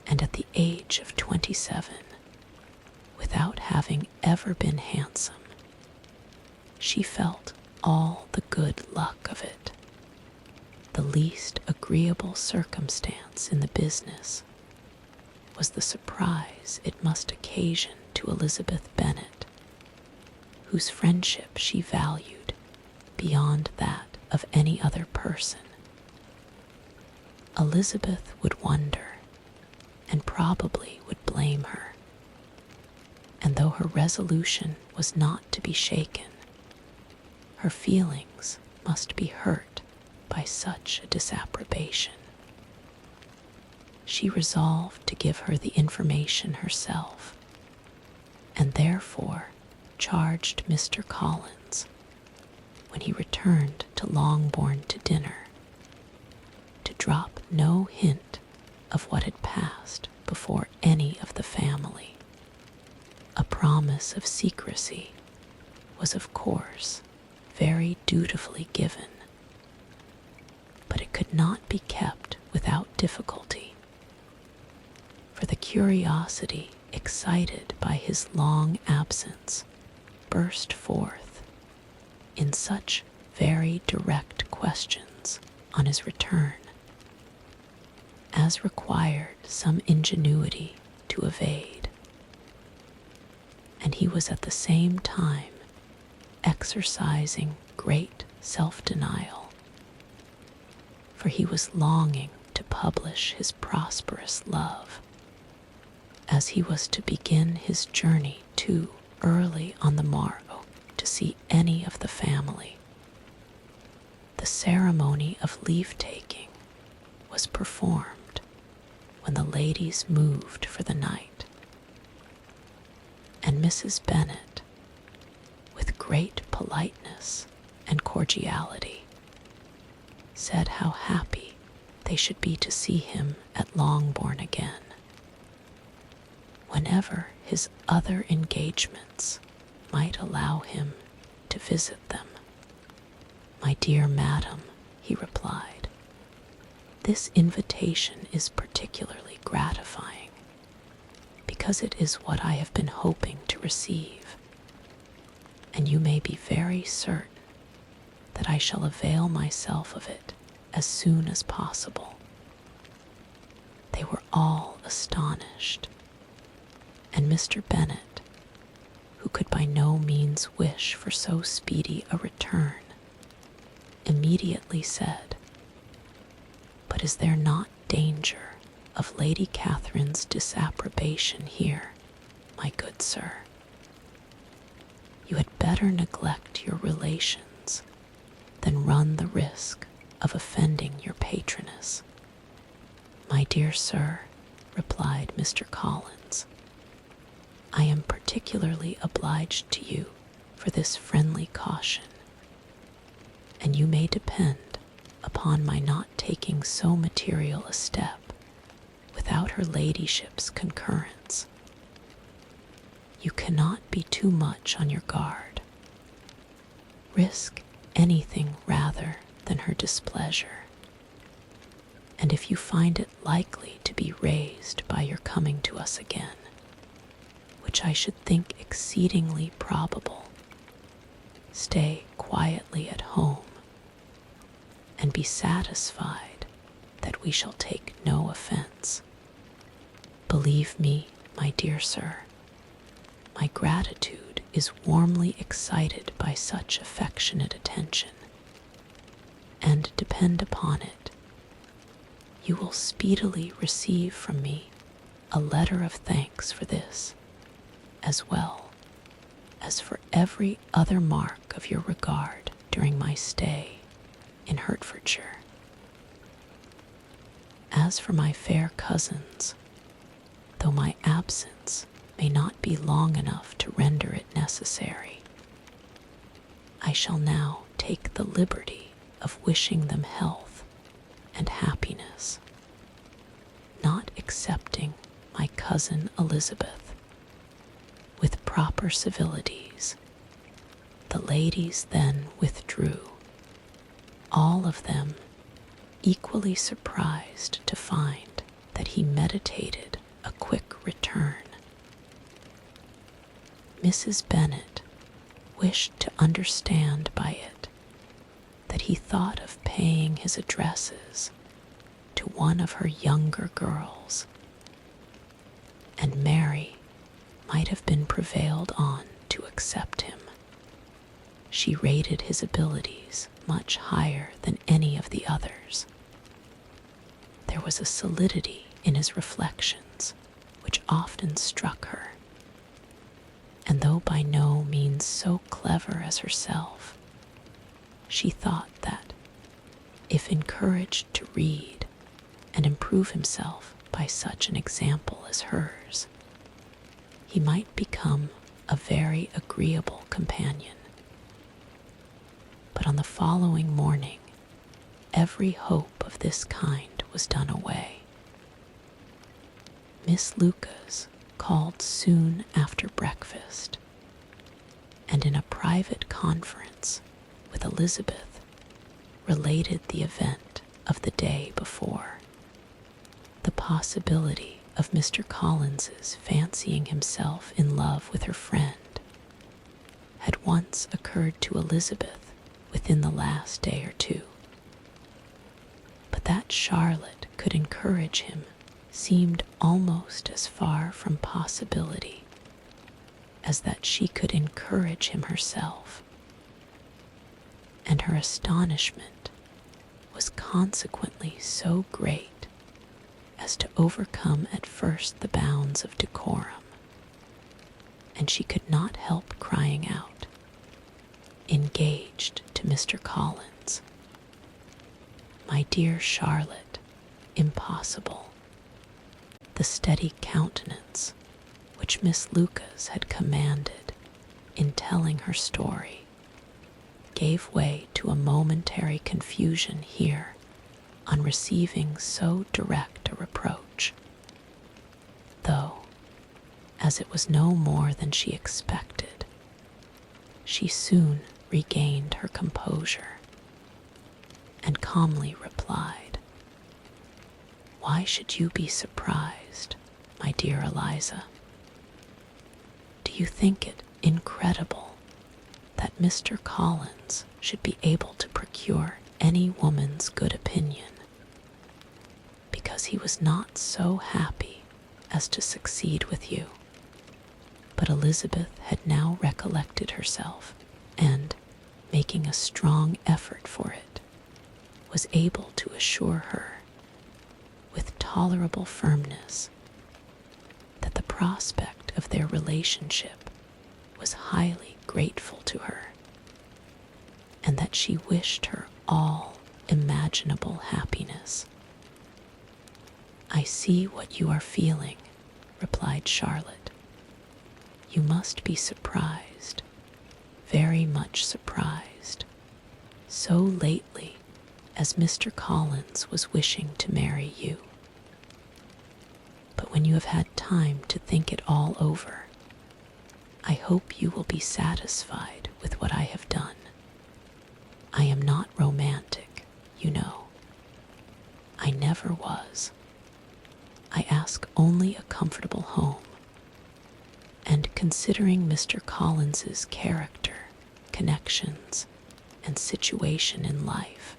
and at the age of 27, without having ever been handsome, she felt all the good luck of it. The least agreeable circumstance in the business was the surprise it must occasion to Elizabeth Bennet, whose friendship she valued beyond that of any other person. Elizabeth would wonder, and probably would blame her, and though her resolution was not to be shaken, her feelings must be hurt by such a disapprobation. She resolved to give her the information herself, and therefore charged Mr. Collins, when he returned to Longbourn to dinner, to drop no hint of what had passed before any of the family. A promise of secrecy was, of course, very dutifully given, but it could not be kept without difficulty, for the curiosity excited by his long absence burst forth in such very direct questions on his return as required some ingenuity to evade, and he was at the same time exercising great self-denial, for he was longing to publish his prosperous love, as he was to begin his journey too early on the morrow to see any of the family. The ceremony of leave-taking was performed when the ladies moved for the night, and Mrs. Bennet, with great politeness and cordiality, said how happy they should be to see him at Longbourn again, whenever his other engagements might allow him to visit them. "My dear madam," he replied, "this invitation is particularly gratifying, because it is what I have been hoping to receive, and you may be very certain that I shall avail myself of it as soon as possible." They were all astonished, and Mr. Bennet, who could by no means wish for so speedy a return, immediately said, "But is there not danger of Lady Catherine's disapprobation here, my good sir? You had better neglect your relations than run the risk of offending your patroness." "My dear sir," replied Mr. Collins, "I am particularly obliged to you for this friendly caution, and you may depend upon my not taking so material a step without her ladyship's concurrence. You cannot be too much on your guard. Risk anything rather than her displeasure, and if you find it likely to be raised by your coming to us again, which I should think exceedingly probable, stay quietly at home and be satisfied that we shall take no offense. Believe me, my dear sir, my gratitude is warmly excited by such affectionate attention, and depend upon it, you will speedily receive from me a letter of thanks for this, as well as for every other mark of your regard during my stay in Hertfordshire. As for my fair cousins, though my absence may not be long enough to render it necessary, I shall now take the liberty of wishing them health and happiness, not excepting my cousin Elizabeth. With proper civilities, the ladies then withdrew, all of them equally surprised to find that he meditated a quick return. Mrs. Bennet wished to understand by it that he thought of paying his addresses to one of her younger girls, and Mary might have been prevailed on to accept him. She rated his abilities much higher than any of the others. There was a solidity in his reflections which often struck her, and though by no means so clever as herself, she thought that, if encouraged to read and improve himself by such an example as hers, he might become a very agreeable companion. But on the following morning, every hope of this kind was done away. Miss Lucas called soon after breakfast, and in a private conference with Elizabeth related the event of the day before. The possibility of Mr. Collins's fancying himself in love with her friend had once occurred to Elizabeth within the last day or two, but that Charlotte could encourage him seemed almost as far from possibility as that she could encourage him herself, and her astonishment was consequently so great as to overcome at first the bounds of decorum, and she could not help crying out, "Engaged to Mr. Collins! My dear Charlotte, impossible." The steady countenance which Miss Lucas had commanded in telling her story gave way to a momentary confusion here on receiving so direct a reproach, though, as it was no more than she expected, she soon regained her composure and calmly replied, "Why should you be surprised, my dear Eliza? Do you think it incredible that Mr. Collins should be able to procure any woman's good opinion, because he was not so happy as to succeed with you?" But Elizabeth had now recollected herself, and, making a strong effort for it, was able to assure her, with tolerable firmness, that the prospect of their relationship was highly grateful to her, and that she wished her all imaginable happiness. "I see what you are feeling," replied Charlotte. "You must be surprised, very much surprised, so lately as Mr. Collins was wishing to marry you. But when you have had time to think it all over, I hope you will be satisfied with what I have done. I am not romantic, you know. I never was. I ask only a comfortable home, and considering Mr. Collins's character, connections, and situation in life,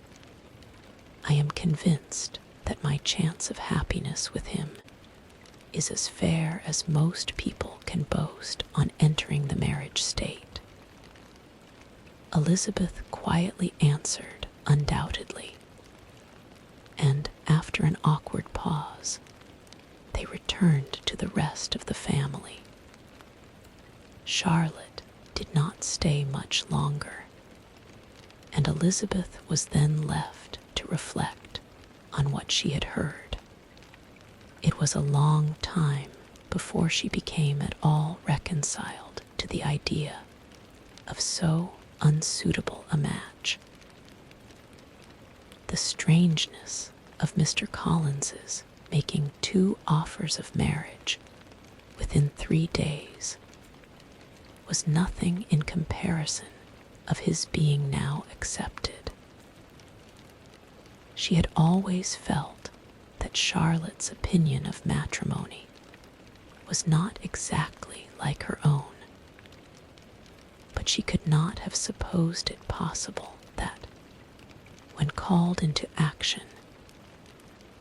I am convinced that my chance of happiness with him is as fair as most people can boast on entering the marriage state. Elizabeth quietly answered undoubtedly, and after an awkward pause, they returned to the rest of the family. Charlotte did not stay much longer, and Elizabeth was then left to reflect on what she had heard. It was a long time before she became at all reconciled to the idea of so unsuitable a match. The strangeness of Mr. Collins's making 2 offers of marriage within 3 days was nothing in comparison of his being now accepted. She had always felt that Charlotte's opinion of matrimony was not exactly like her own, but she could not have supposed it possible that, when called into action,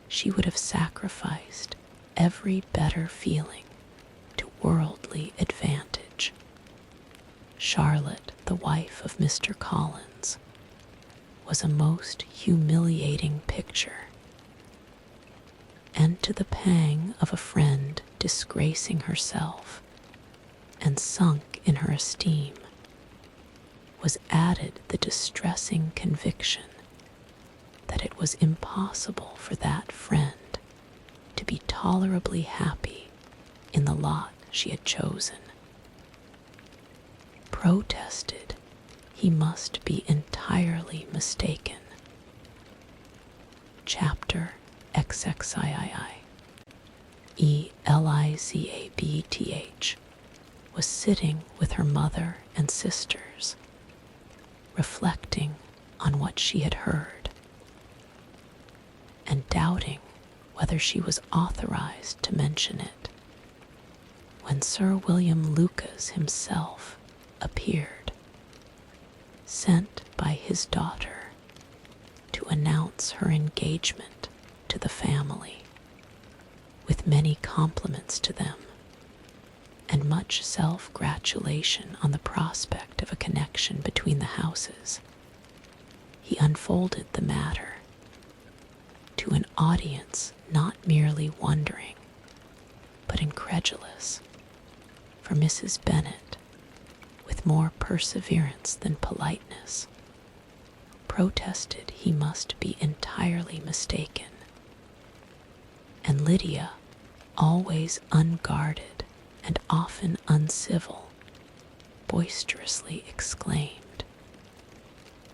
she would have sacrificed every better feeling to worldly advantage. Charlotte, the wife of Mr. Collins, was a most humiliating picture, and to the pang of a friend disgracing herself and sunk in her esteem was added the distressing conviction that it was impossible for that friend to be tolerably happy in the lot she had chosen. Protested he must be entirely mistaken. Chapter XXIII. Elizabeth was sitting with her mother and sisters, reflecting on what she had heard, and doubting whether she was authorized to mention it, when Sir William Lucas himself appeared, sent by his daughter to announce her engagement to the family, with many compliments to them, and much self-gratulation on the prospect of a connection between the houses. He unfolded the matter to an audience not merely wondering, but incredulous, for Mrs. Bennet, with more perseverance than politeness, protested he must be entirely mistaken, and Lydia, always unguarded and often uncivil, boisterously exclaimed,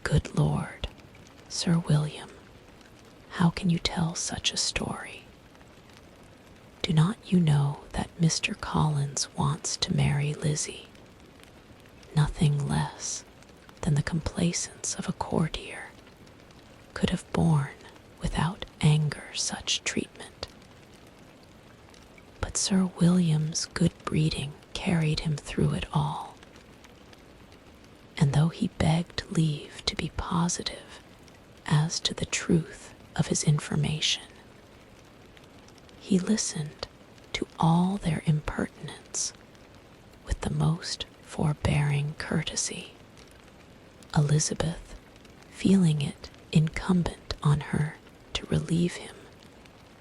"Good Lord, Sir William, how can you tell such a story? Do not you know that Mr. Collins wants to marry Lizzie? Nothing less than the complaisance of a courtier could have borne without anger such treatment. But Sir William's good breeding carried him through it all, and though he begged leave to be positive as to the truth of his information, he listened to all their impertinence with the most forbearing courtesy, Elizabeth feeling it incumbent on her to relieve him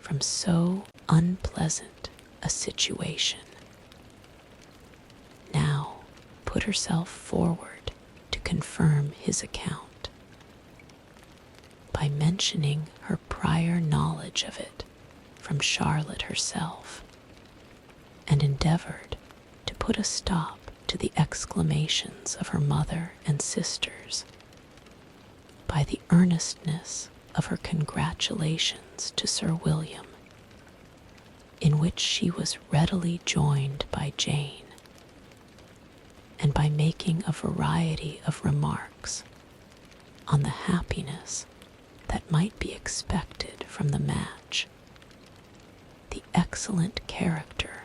from so unpleasant a situation. Now put herself forward to confirm his account, by mentioning her prior knowledge of it from Charlotte herself, and endeavored to put a stop to the exclamations of her mother and sisters by the earnestness of her congratulations to Sir William, in which she was readily joined by Jane, and by making a variety of remarks on the happiness that might be expected from the match, the excellent character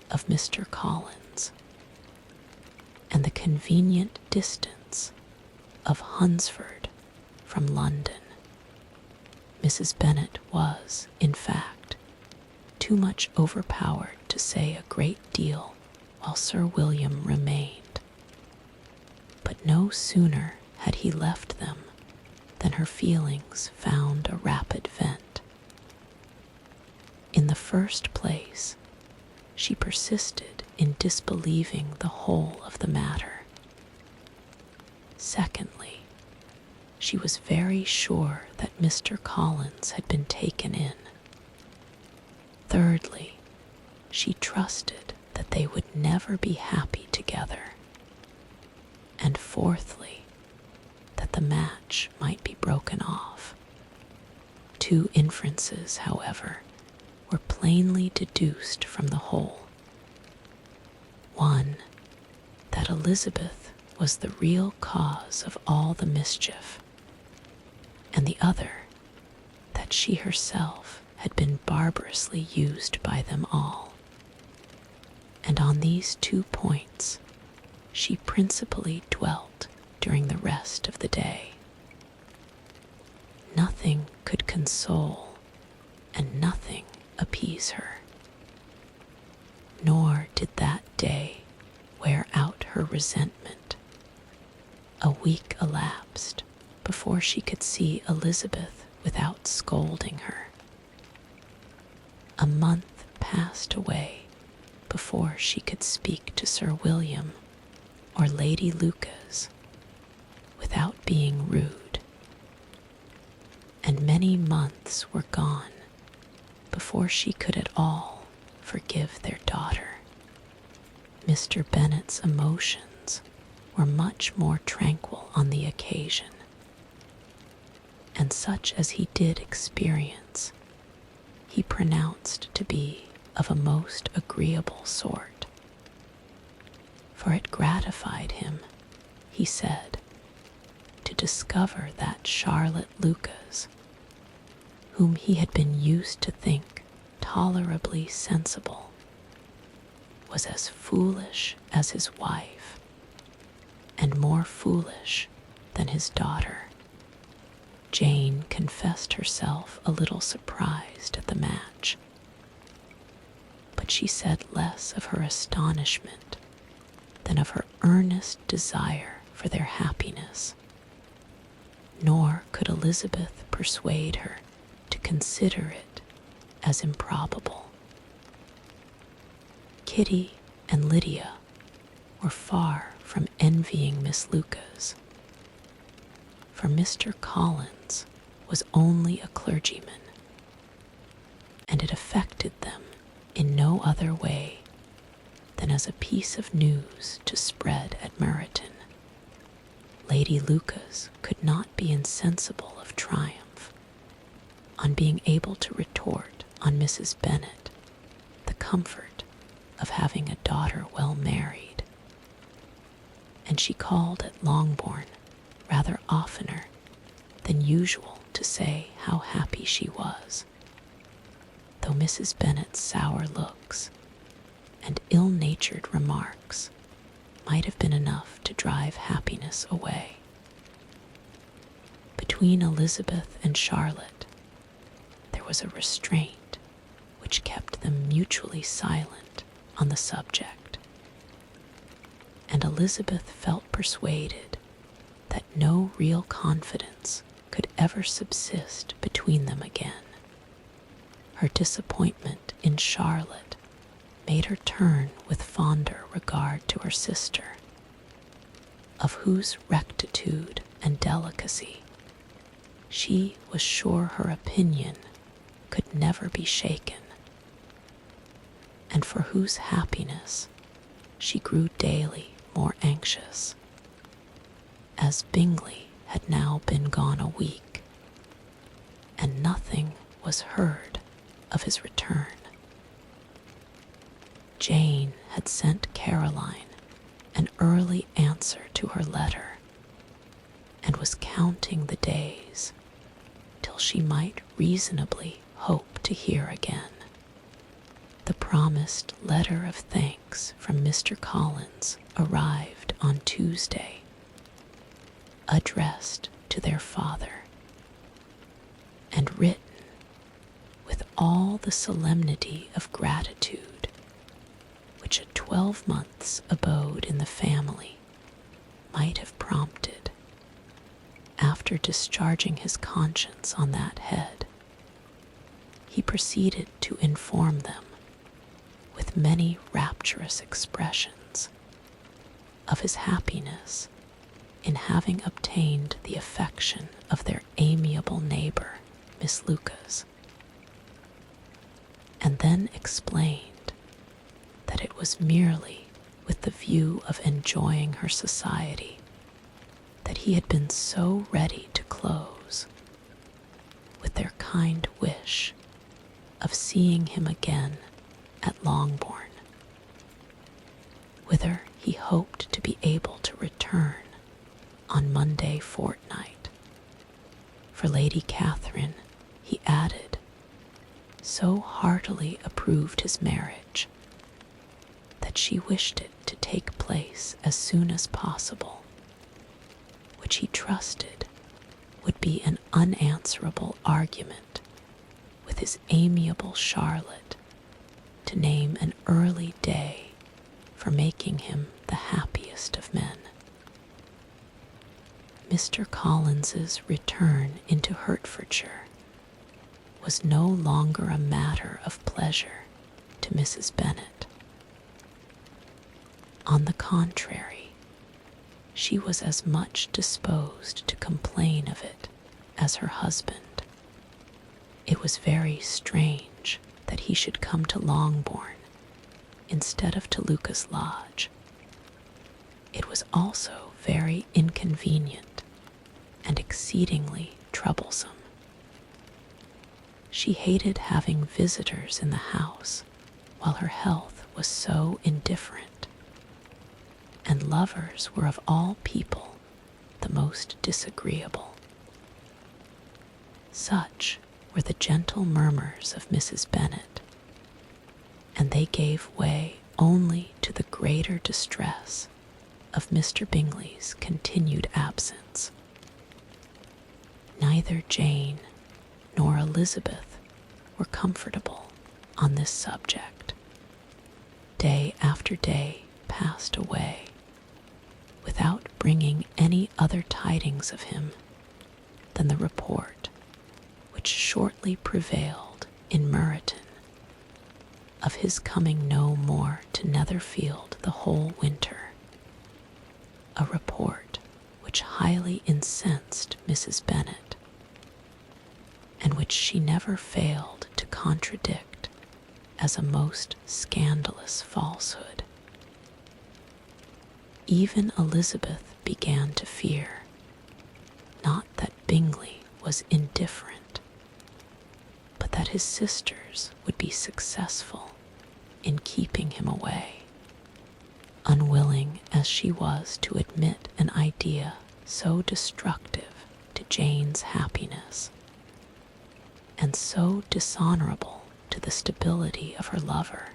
of Mr. Collins, and the convenient distance of Hunsford from London. Mrs. Bennet was, in fact, too much overpowered to say a great deal while Sir William remained. But no sooner had he left them than her feelings found a rapid vent. In the first place, she persisted in disbelieving the whole of the matter. Secondly, she was very sure that Mr. Collins had been taken in. Thirdly, she trusted that they would never be happy together. And fourthly, that the match might be broken off. Two inferences, however, were plainly deduced from the whole. One, that Elizabeth was the real cause of all the mischief, and the other, that she herself had been barbarously used by them all. And on these 2 points she principally dwelt during the rest of the day. Nothing could console and nothing appease her, nor did that day wear out her resentment. A week elapsed before she could see Elizabeth without scolding her. A month passed away before she could speak to Sir William or Lady Lucas without being rude. And many months were gone before she could at all forgive their daughter. Mr. Bennet's emotions were much more tranquil on the occasion, and such as he did experience, he pronounced to be of a most agreeable sort. For it gratified him, he said, to discover that Charlotte Lucas, whom he had been used to think tolerably sensible, was as foolish as his wife, and more foolish than his daughter. Jane confessed herself a little surprised at the match, but she said less of her astonishment than of her earnest desire for their happiness. Nor could Elizabeth persuade her to consider it as improbable. Kitty and Lydia were far from envying Miss Lucas, for Mr. Collins was only a clergyman, and it affected them in no other way than as a piece of news to spread at Meryton. Lady Lucas could not be insensible of triumph on being able to retort on Mrs. Bennet the comfort of having a daughter well married, and she called at Longbourn rather oftener than usual to say how happy she was, though Mrs. Bennet's sour looks and ill-natured remarks might have been enough to drive happiness away. Between Elizabeth and Charlotte there was a restraint which kept them mutually silent on the subject, and Elizabeth felt persuaded that no real confidence could ever subsist between them again. Her disappointment in Charlotte made her turn with fonder regard to her sister, of whose rectitude and delicacy she was sure her opinion could never be shaken, and for whose happiness she grew daily more anxious. As Bingley had now been gone a week, and nothing was heard of his return. Jane had sent Caroline an early answer to her letter, and was counting the days till she might reasonably hope to hear again. The promised letter of thanks from Mr. Collins arrived on Tuesday, addressed to their father, and written with all the solemnity of gratitude which a 12 months' abode in the family might have prompted. After discharging his conscience on that head, he proceeded to inform them, with many rapturous expressions, of his happiness in having obtained the affection of their amiable neighbor, Miss Lucas, and then explained that it was merely with the view of enjoying her society that he had been so ready to close with their kind wish of seeing him again at Longbourn, whither he hoped to be able to return on Monday fortnight. For Lady Catherine, he added, so heartily approved his marriage that she wished it to take place as soon as possible, which he trusted would be an unanswerable argument with his amiable Charlotte to name an early day for making him the happiest of men. Mr. Collins's return into Hertfordshire was no longer a matter of pleasure to Mrs. Bennet. On the contrary, she was as much disposed to complain of it as her husband. It was very strange that he should come to Longbourn instead of to Lucas Lodge. It was also very inconvenient and exceedingly troublesome. She hated having visitors in the house while her health was so indifferent, and lovers were of all people the most disagreeable. Such were the gentle murmurs of Mrs. Bennet, and they gave way only to the greater distress of Mr. Bingley's continued absence. Neither Jane nor Elizabeth were comfortable on this subject. Day after day passed away without bringing any other tidings of him than the report which shortly prevailed in Meryton of his coming no more to Netherfield the whole winter, a report which highly incensed Mrs. Bennet, and which she never failed to contradict as a most scandalous falsehood. Even Elizabeth began to fear, not that Bingley was indifferent, but that his sisters would be successful in keeping him away, unwilling as she was to admit an idea so destructive to Jane's happiness, and so dishonorable to the stability of her lover.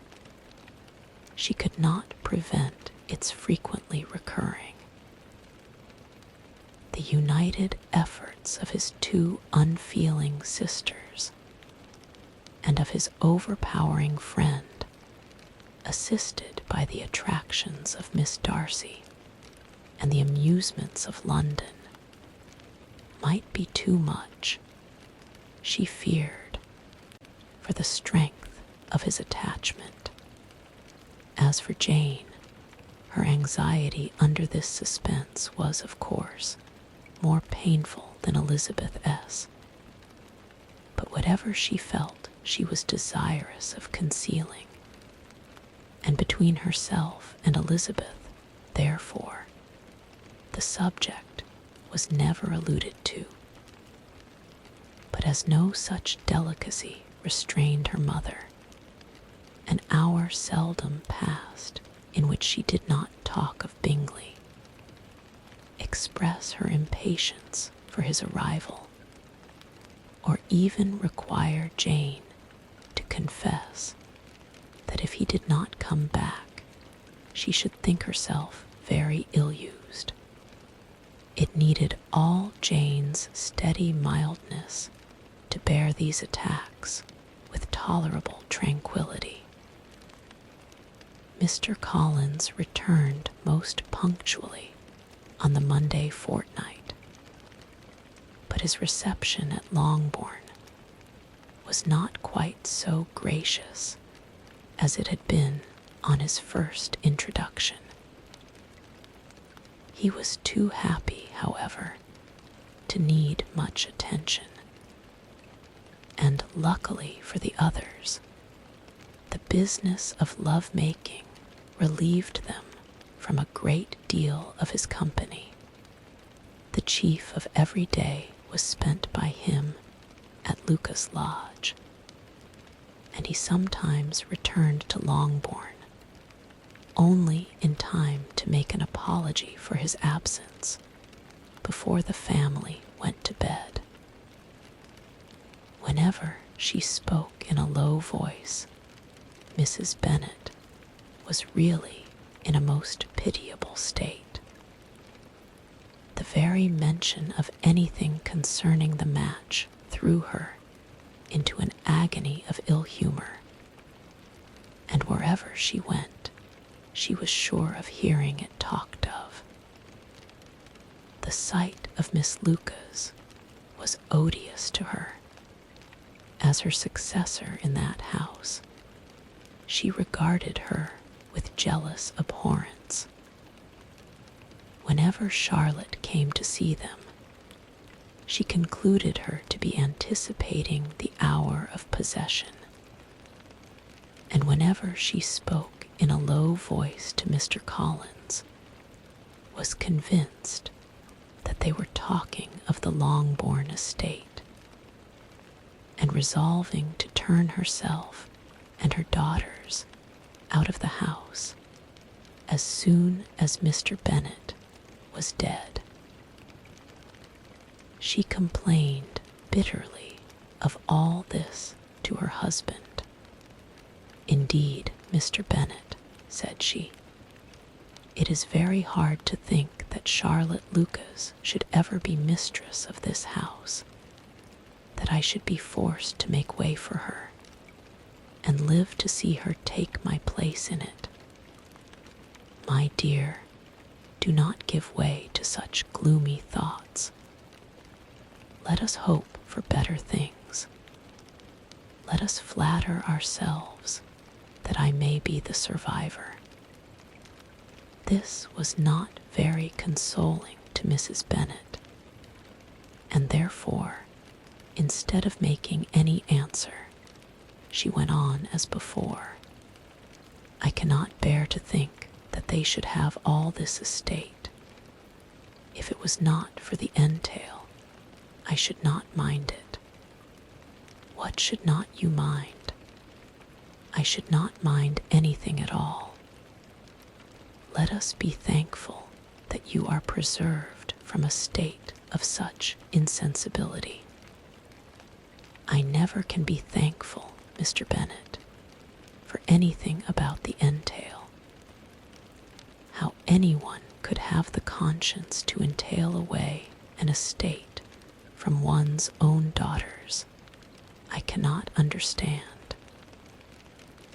She could not prevent its frequently recurring. The united efforts of his two unfeeling sisters and of his overpowering friend, assisted by the attractions of Miss Darcy and the amusements of London, might be too much, she feared, for the strength of his attachment. As for Jane, her anxiety under this suspense was, of course, more painful than Elizabeth's, but whatever she felt she was desirous of concealing, and between herself and Elizabeth, therefore, the subject was never alluded to. But as no such delicacy restrained her mother, an hour seldom passed in which she did not talk of Bingley, express her impatience for his arrival, or even require Jane to confess that if he did not come back, she should think herself very ill-used. It needed all Jane's steady mildness to bear these attacks with tolerable tranquillity. Mr. Collins returned most punctually on the Monday fortnight, but his reception at Longbourn was not quite so gracious as it had been on his first introduction. He was too happy, however, to need much attention, and luckily for the others, the business of love-making relieved them from a great deal of his company. The chief of every day was spent by him at Lucas Lodge, and he sometimes returned to Longbourn only in time to make an apology for his absence before the family went to bed. Whenever she spoke in a low voice, Mrs. Bennet was really in a most pitiable state. The very mention of anything concerning the match threw her into an agony of ill humor, and wherever she went, she was sure of hearing it talked of. The sight of Miss Lucas was odious to her. As her successor in that house, she regarded her with jealous abhorrence. Whenever Charlotte came to see them, she concluded her to be anticipating the hour of possession, and whenever she spoke in a low voice to Mr. Collins, was convinced that they were talking of the Longbourn estate, and resolving to turn herself and her daughters out of the house as soon as Mr. Bennet was dead. She complained bitterly of all this to her husband. "Indeed, Mr. Bennet," said she, "it is very hard to think that Charlotte Lucas should ever be mistress of this house, that I should be forced to make way for her, and live to see her take my place in it. My dear, do not give way to such gloomy thoughts. Let us hope for better things. Let us flatter ourselves that I may be the survivor." This was not very consoling to Mrs. Bennet, and therefore, instead of making any answer, she went on as before. "I cannot bear to think that they should have all this estate. If it was not for the entail, I should not mind it. What should not you mind? I should not mind anything at all. Let us be thankful that you are preserved from a state of such insensibility." "I never can be thankful, Mr. Bennet, for anything about the entail. How anyone could have the conscience to entail away an estate from one's own daughters, I cannot understand.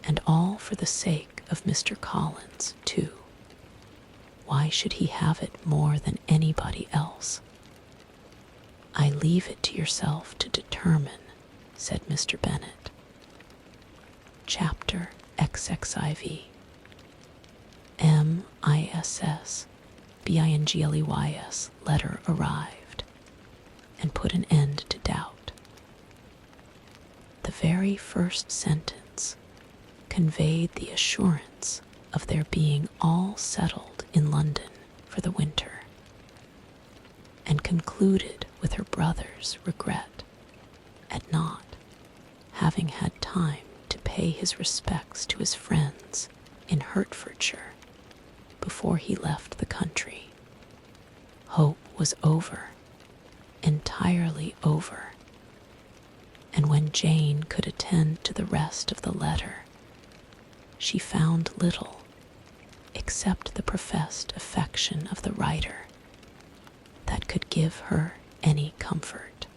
And all for the sake of Mr. Collins, too. Why should he have it more than anybody else? I leave it to yourself to determine," said Mr. Bennet. Chapter XXIV. Miss Bingleys letter arrived, and put an end to doubt. The very first sentence conveyed the assurance of their being all settled in London for the winter, and concluded with her brother's regret at not having had time to pay his respects to his friends in Hertfordshire before he left the country. Hope was over, entirely over, and when Jane could attend to the rest of the letter, she found little except the professed affection of the writer that could give her any comfort.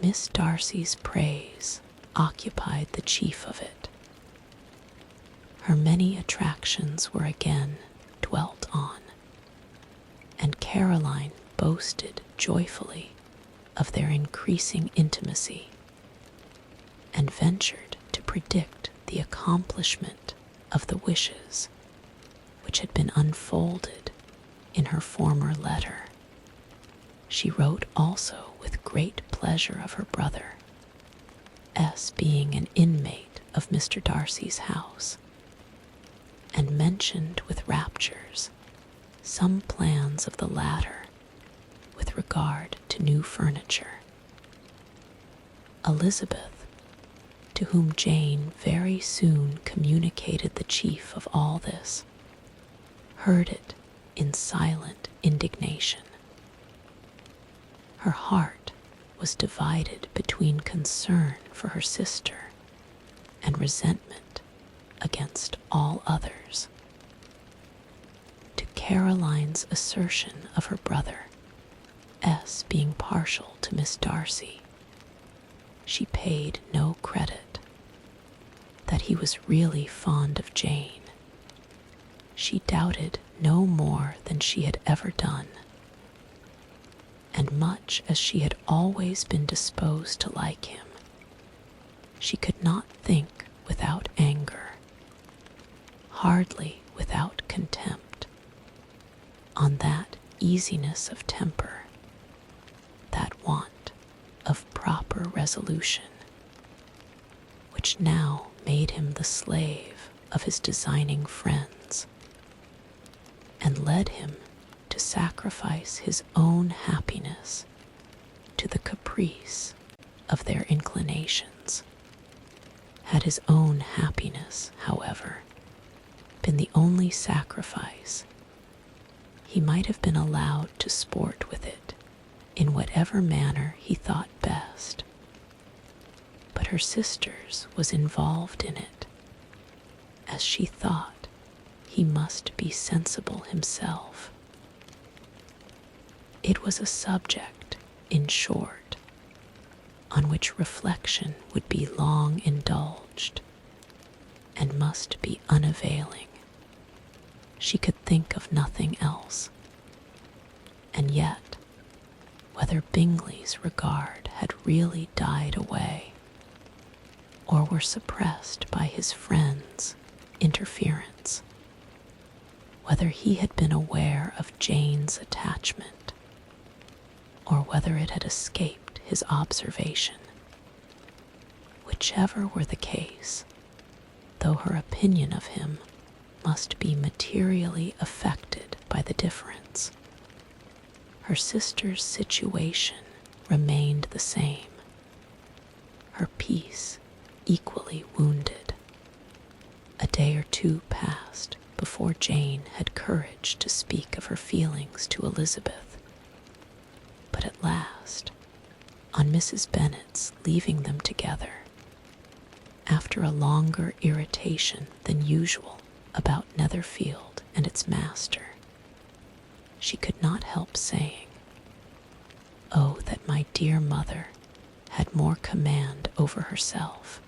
Miss Darcy's praise occupied the chief of it. Her many attractions were again dwelt on, and Caroline boasted joyfully of their increasing intimacy, and ventured to predict the accomplishment of the wishes which had been unfolded in her former letter. She wrote also with great pleasure of her brother, S being an inmate of Mr. Darcy's house, and mentioned with raptures some plans of the latter with regard to new furniture. Elizabeth, to whom Jane very soon communicated the chief of all this, heard it in silent indignation. Her heart was divided between concern for her sister and resentment against all others. To Caroline's assertion of her brother, S being partial to Miss Darcy, she paid no credit. That he was really fond of Jane, she doubted no more than she had ever done, and much as she had always been disposed to like him, she could not think without anger, hardly without contempt, on that easiness of temper, that want of proper resolution, which now made him the slave of his designing friends, and led him to sacrifice his own happiness to the caprice of their inclinations. Had his own happiness, however, been the only sacrifice, he might have been allowed to sport with it in whatever manner he thought best. But her sister's was involved in it, as she thought he must be sensible himself. It was a subject, in short, on which reflection would be long indulged, and must be unavailing. She could think of nothing else. And yet, whether Bingley's regard had really died away, or were suppressed by his friends' interference, whether he had been aware of Jane's attachment, or whether it had escaped his observation, whichever were the case, though her opinion of him must be materially affected by the difference, her sister's situation remained the same, her peace equally wounded. A day or two passed before Jane had courage to speak of her feelings to Elizabeth, but at last, on Mrs. Bennet's leaving them together, after a longer irritation than usual about Netherfield and its master, she could not help saying, "Oh, that my dear mother had more command over herself.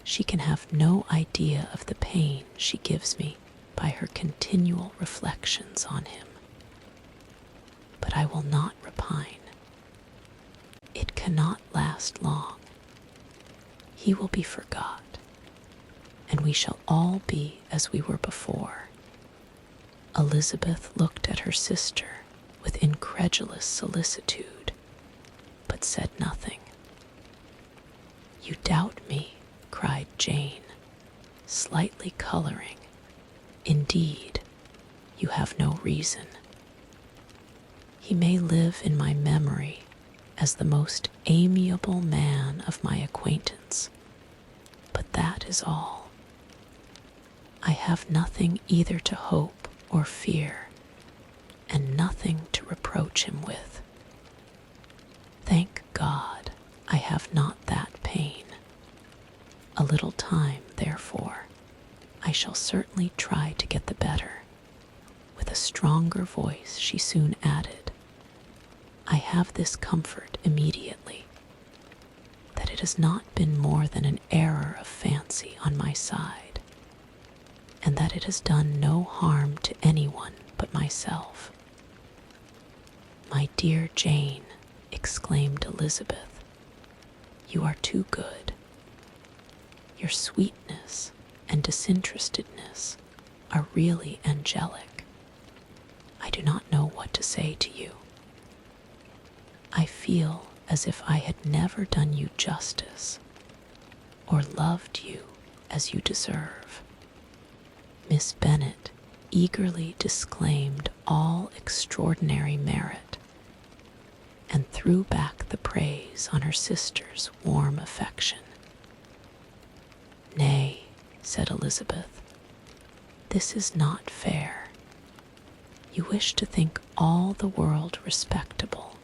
She can have no idea of the pain she gives me by her continual reflections on him. But I will not repine. It cannot last long. He will be forgot, and we shall all be as we were before." Elizabeth looked at her sister with incredulous solicitude, but said nothing. "You doubt me," cried Jane, slightly coloring. "Indeed, you have no reason. He may live in my memory as the most amiable man of my acquaintance, but that is all. I have nothing either to hope or fear, and nothing to reproach him with. Thank God I have not that pain. A little time, therefore, I shall certainly try to get the better. With a stronger voice she soon added, I have this comfort immediately, that it has not been more than an error of fancy on my side, and that it has done no harm to anyone but myself. My dear Jane, exclaimed Elizabeth, you are too good. Your sweetness and disinterestedness are really angelic. I do not know what to say to you. I feel as if I had never done you justice, or loved you as you deserve. Miss Bennet eagerly disclaimed all extraordinary merit, and threw back the praise on her sister's warm affection. Nay, said Elizabeth, this is not fair. You wish to think all the world respectable,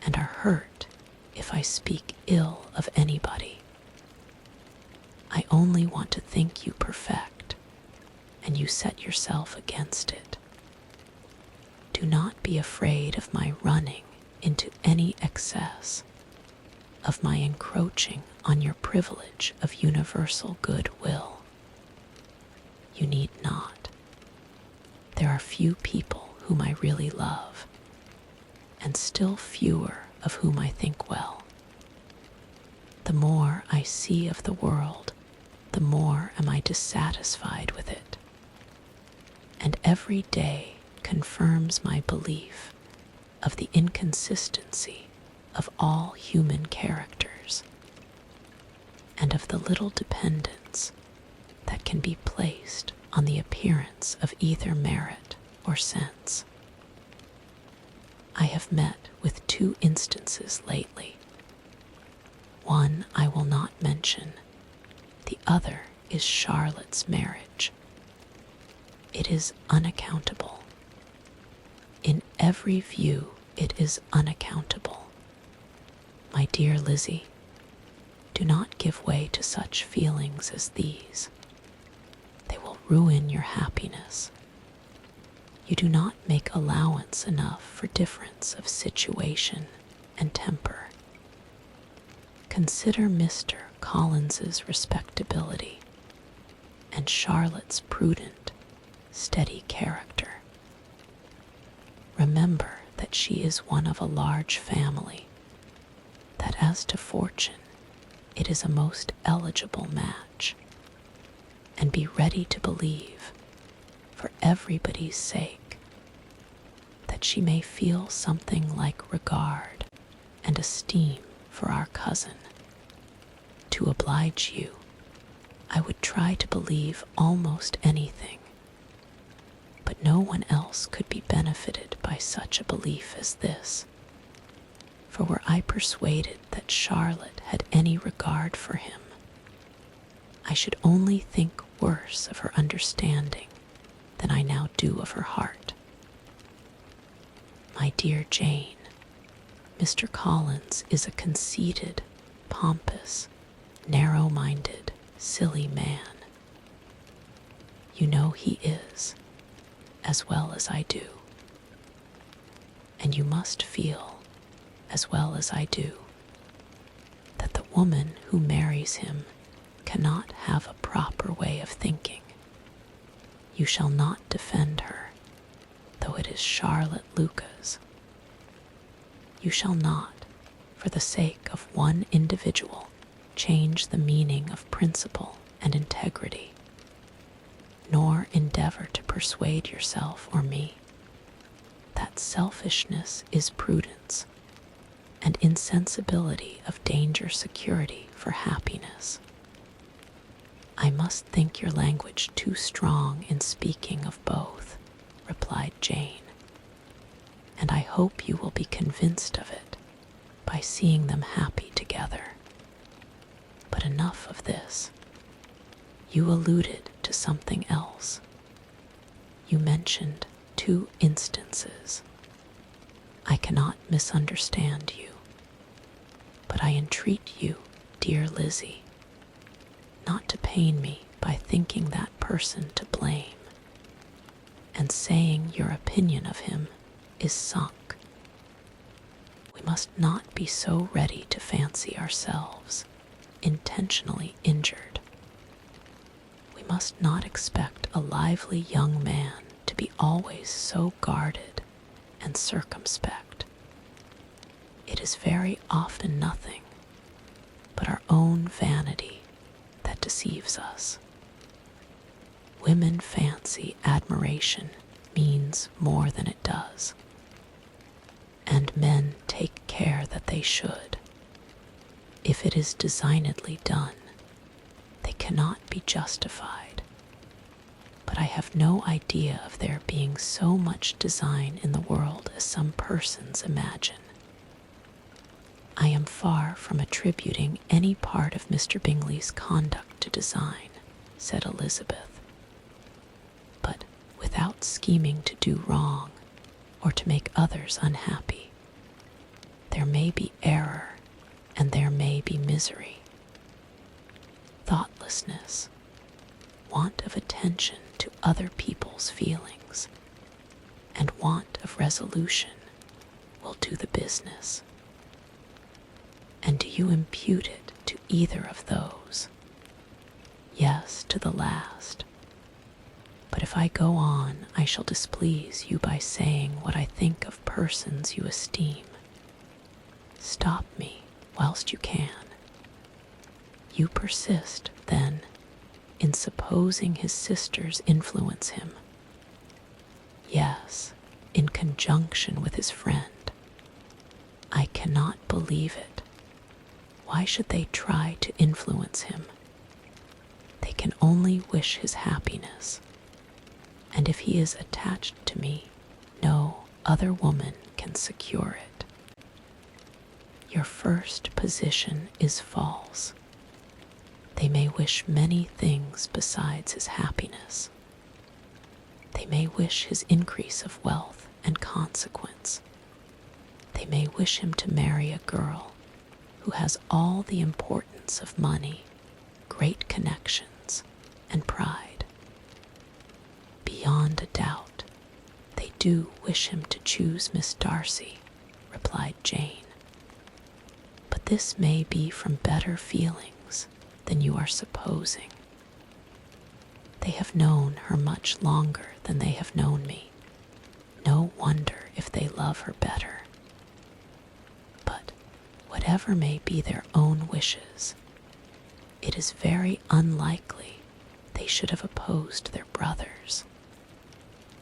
and are hurt if I speak ill of anybody. I only want to think you perfect, and you set yourself against it. Do not be afraid of my running into any excess, of my encroaching on your privilege of universal goodwill. You need not. There are few people whom I really love, and still fewer of whom I think well. The more I see of the world, the more am I dissatisfied with it, and every day confirms my belief of the inconsistency of all human characters, and of the little dependence that can be placed on the appearance of either merit or sense. I have met with 2 instances lately. One I will not mention, the other is Charlotte's marriage. It is unaccountable. In every view it is unaccountable. My dear Lizzie, do not give way to such feelings as these. They will ruin your happiness. You do not make allowance enough for difference of situation and temper. Consider Mr. Collins's respectability, and Charlotte's prudent, steady character. Remember that she is one of a large family, that as to fortune, it is a most eligible match, and be ready to believe, for everybody's sake, that she may feel something like regard and esteem for our cousin. To oblige you, I would try to believe almost anything, but no one else could be benefited by such a belief as this. For were I persuaded that Charlotte had any regard for him, I should only think worse of her understanding than I now do of her heart. My dear Jane, Mr. Collins is a conceited, pompous, narrow-minded, silly man. You know he is, as well as I do. And you must feel, as well as I do, that the woman who marries him cannot have a proper way of thinking. You shall not defend her, though it is Charlotte Lucas. You shall not, for the sake of one individual, change the meaning of principle and integrity, nor endeavor to persuade yourself or me that selfishness is prudence, and insensibility of danger security for happiness. I must think your language too strong in speaking of both, replied Jane, and I hope you will be convinced of it by seeing them happy together. But enough of this. You alluded to something else. You mentioned 2 instances. I cannot misunderstand you, but I entreat you, dear Lizzie, not to pain me by thinking that person to blame, and saying your opinion of him is sunk. We must not be so ready to fancy ourselves intentionally injured. We must not expect a lively young man to be always so guarded and circumspect. It is very often nothing but our own vanity that deceives us. Women fancy admiration means more than it does, and men take care that they should. If it is designedly done, they cannot be justified. But I have no idea of there being so much design in the world as some persons imagine. I am far from attributing any part of Mr. Bingley's conduct to design, said Elizabeth. But without scheming to do wrong or to make others unhappy, there may be error and there may be misery. Thoughtlessness, want of attention to other people's feelings, and want of resolution will do the business. And do you impute it to either of those? Yes, to the last. But if I go on, I shall displease you by saying what I think of persons you esteem. Stop me whilst you can. You persist, then, in supposing his sisters influence him. Yes, in conjunction with his friend. I cannot believe it. Why should they try to influence him? They can only wish his happiness, and if he is attached to me, no other woman can secure it. Your first position is false. They may wish many things besides his happiness. They may wish his increase of wealth and consequence. They may wish him to marry a girl who has all the importance of money, great connections, and pride. Beyond a doubt, they do wish him to choose Miss Darcy, replied Jane. But this may be from better feelings than you are supposing. They have known her much longer than they have known me. No wonder if they love her better. But whatever may be their own wishes, it is very unlikely they should have opposed their brothers.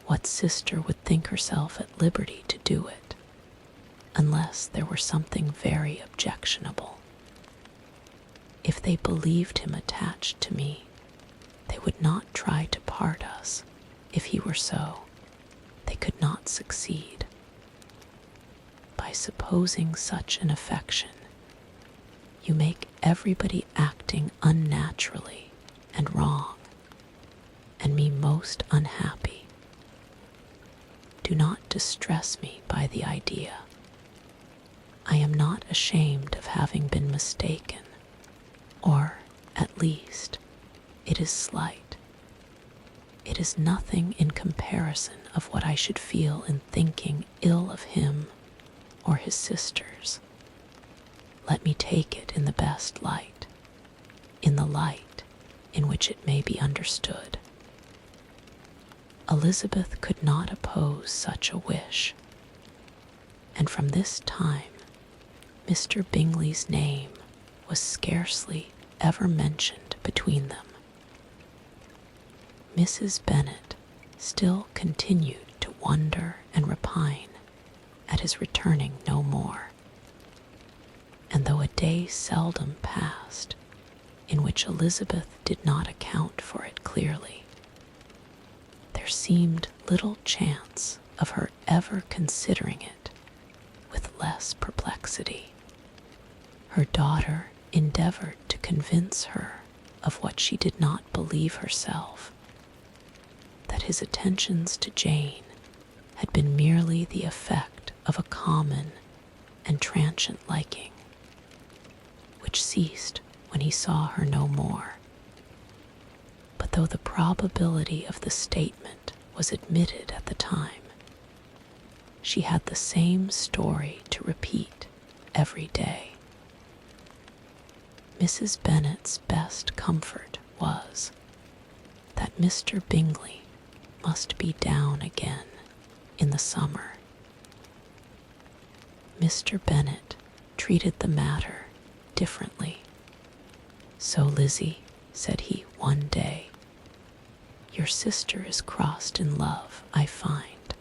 What sister would think herself at liberty to do it, unless there were something very objectionable? If they believed him attached to me, they would not try to part us. If he were so, they could not succeed. By supposing such an affection, you make everybody acting unnaturally and wrong, and me most unhappy. Do not distress me by the idea. I am not ashamed of having been mistaken, or, at least, it is slight. It is nothing in comparison of what I should feel in thinking ill of him or his sisters. Let me take it in the best light, in the light in which it may be understood. Elizabeth could not oppose such a wish, and from this time Mr. Bingley's name was scarcely ever mentioned between them. Mrs. Bennet still continued to wonder and repine at his returning no more, and though a day seldom passed in which Elizabeth did not account for it clearly, there seemed little chance of her ever considering it with less perplexity. Her daughter endeavored to convince her of what she did not believe herself, that his attentions to Jane had been merely the effect of a common and transient liking, which ceased when he saw her no more. But though the probability of the statement was admitted at the time, she had the same story to repeat every day. Mrs. Bennet's best comfort was that Mr. Bingley must be down again in the summer. Mr. Bennet treated the matter differently. "So, Lizzie," said he one day, "your sister is crossed in love, I find.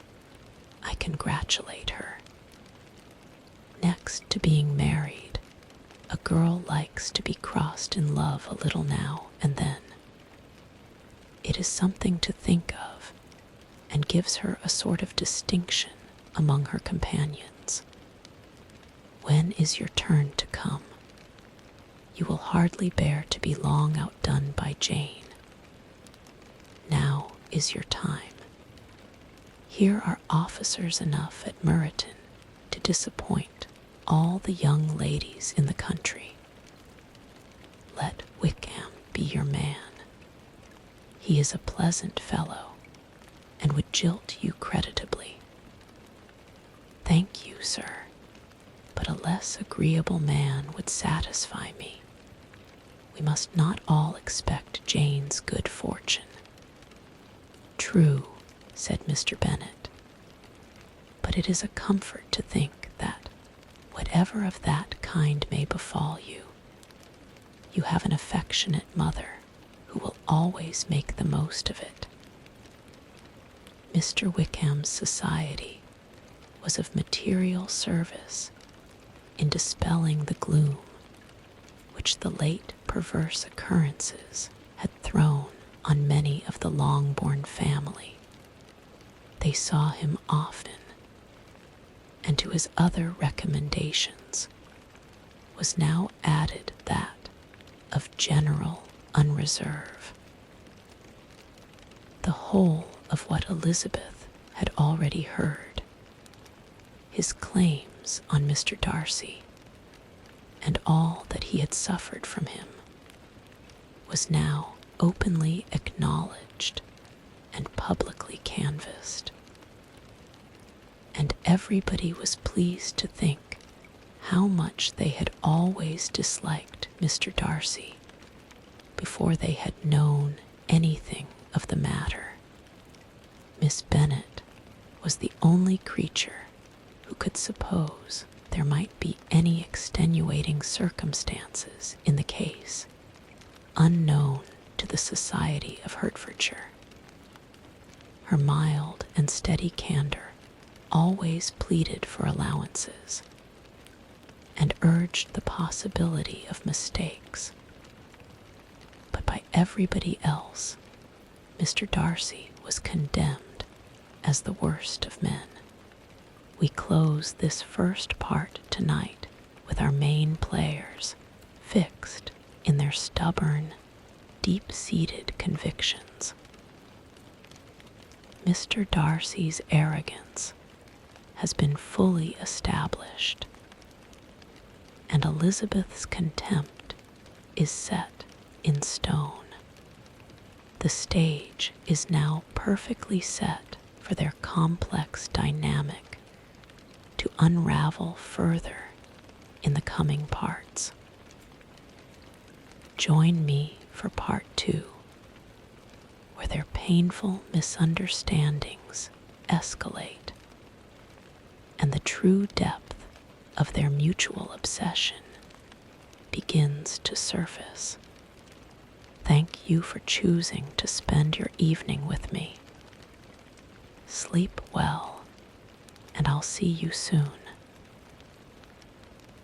I congratulate her. Next to being married, a girl likes to be crossed in love a little now and then. It is something to think of, and gives her a sort of distinction among her companions. When is your turn to come? You will hardly bear to be long outdone by Jane. Now is your time. Here are officers enough at Meryton to disappoint all the young ladies in the country. Let Wickham be your man. He is a pleasant fellow, and would jilt you creditably. Thank you, sir, but a less agreeable man would satisfy me. We must not all expect Jane's good fortune." "True," said Mr. Bennet, "but it is a comfort to think that, whatever of that kind may befall you, you have an affectionate mother who will always make the most of it." Mr. Wickham's society was of material service in dispelling the gloom which the late perverse occurrences had thrown on many of the Longbourn family. They saw him often, and to his other recommendations was now added that of general unreserve. The whole of what Elizabeth had already heard, his claims on Mr. Darcy, and all that he had suffered from him, was now openly acknowledged and publicly canvassed, and everybody was pleased to think how much they had always disliked Mr. Darcy before they had known anything of the matter. Miss Bennet was the only creature who could suppose there might be any extenuating circumstances in the case, unknown to the society of Hertfordshire. Her mild and steady candor always pleaded for allowances, and urged the possibility of mistakes. But by everybody else, Mr. Darcy was condemned as the worst of men. We close this first part tonight with our main players fixed in their stubborn, deep-seated convictions. Mr. Darcy's arrogance has been fully established, and Elizabeth's contempt is set in stone. The stage is now perfectly set for their complex dynamic to unravel further in the coming parts. Join me for part 2, where their painful misunderstandings escalate and the true depth of their mutual obsession begins to surface. Thank you for choosing to spend your evening with me. Sleep well, and I'll see you soon.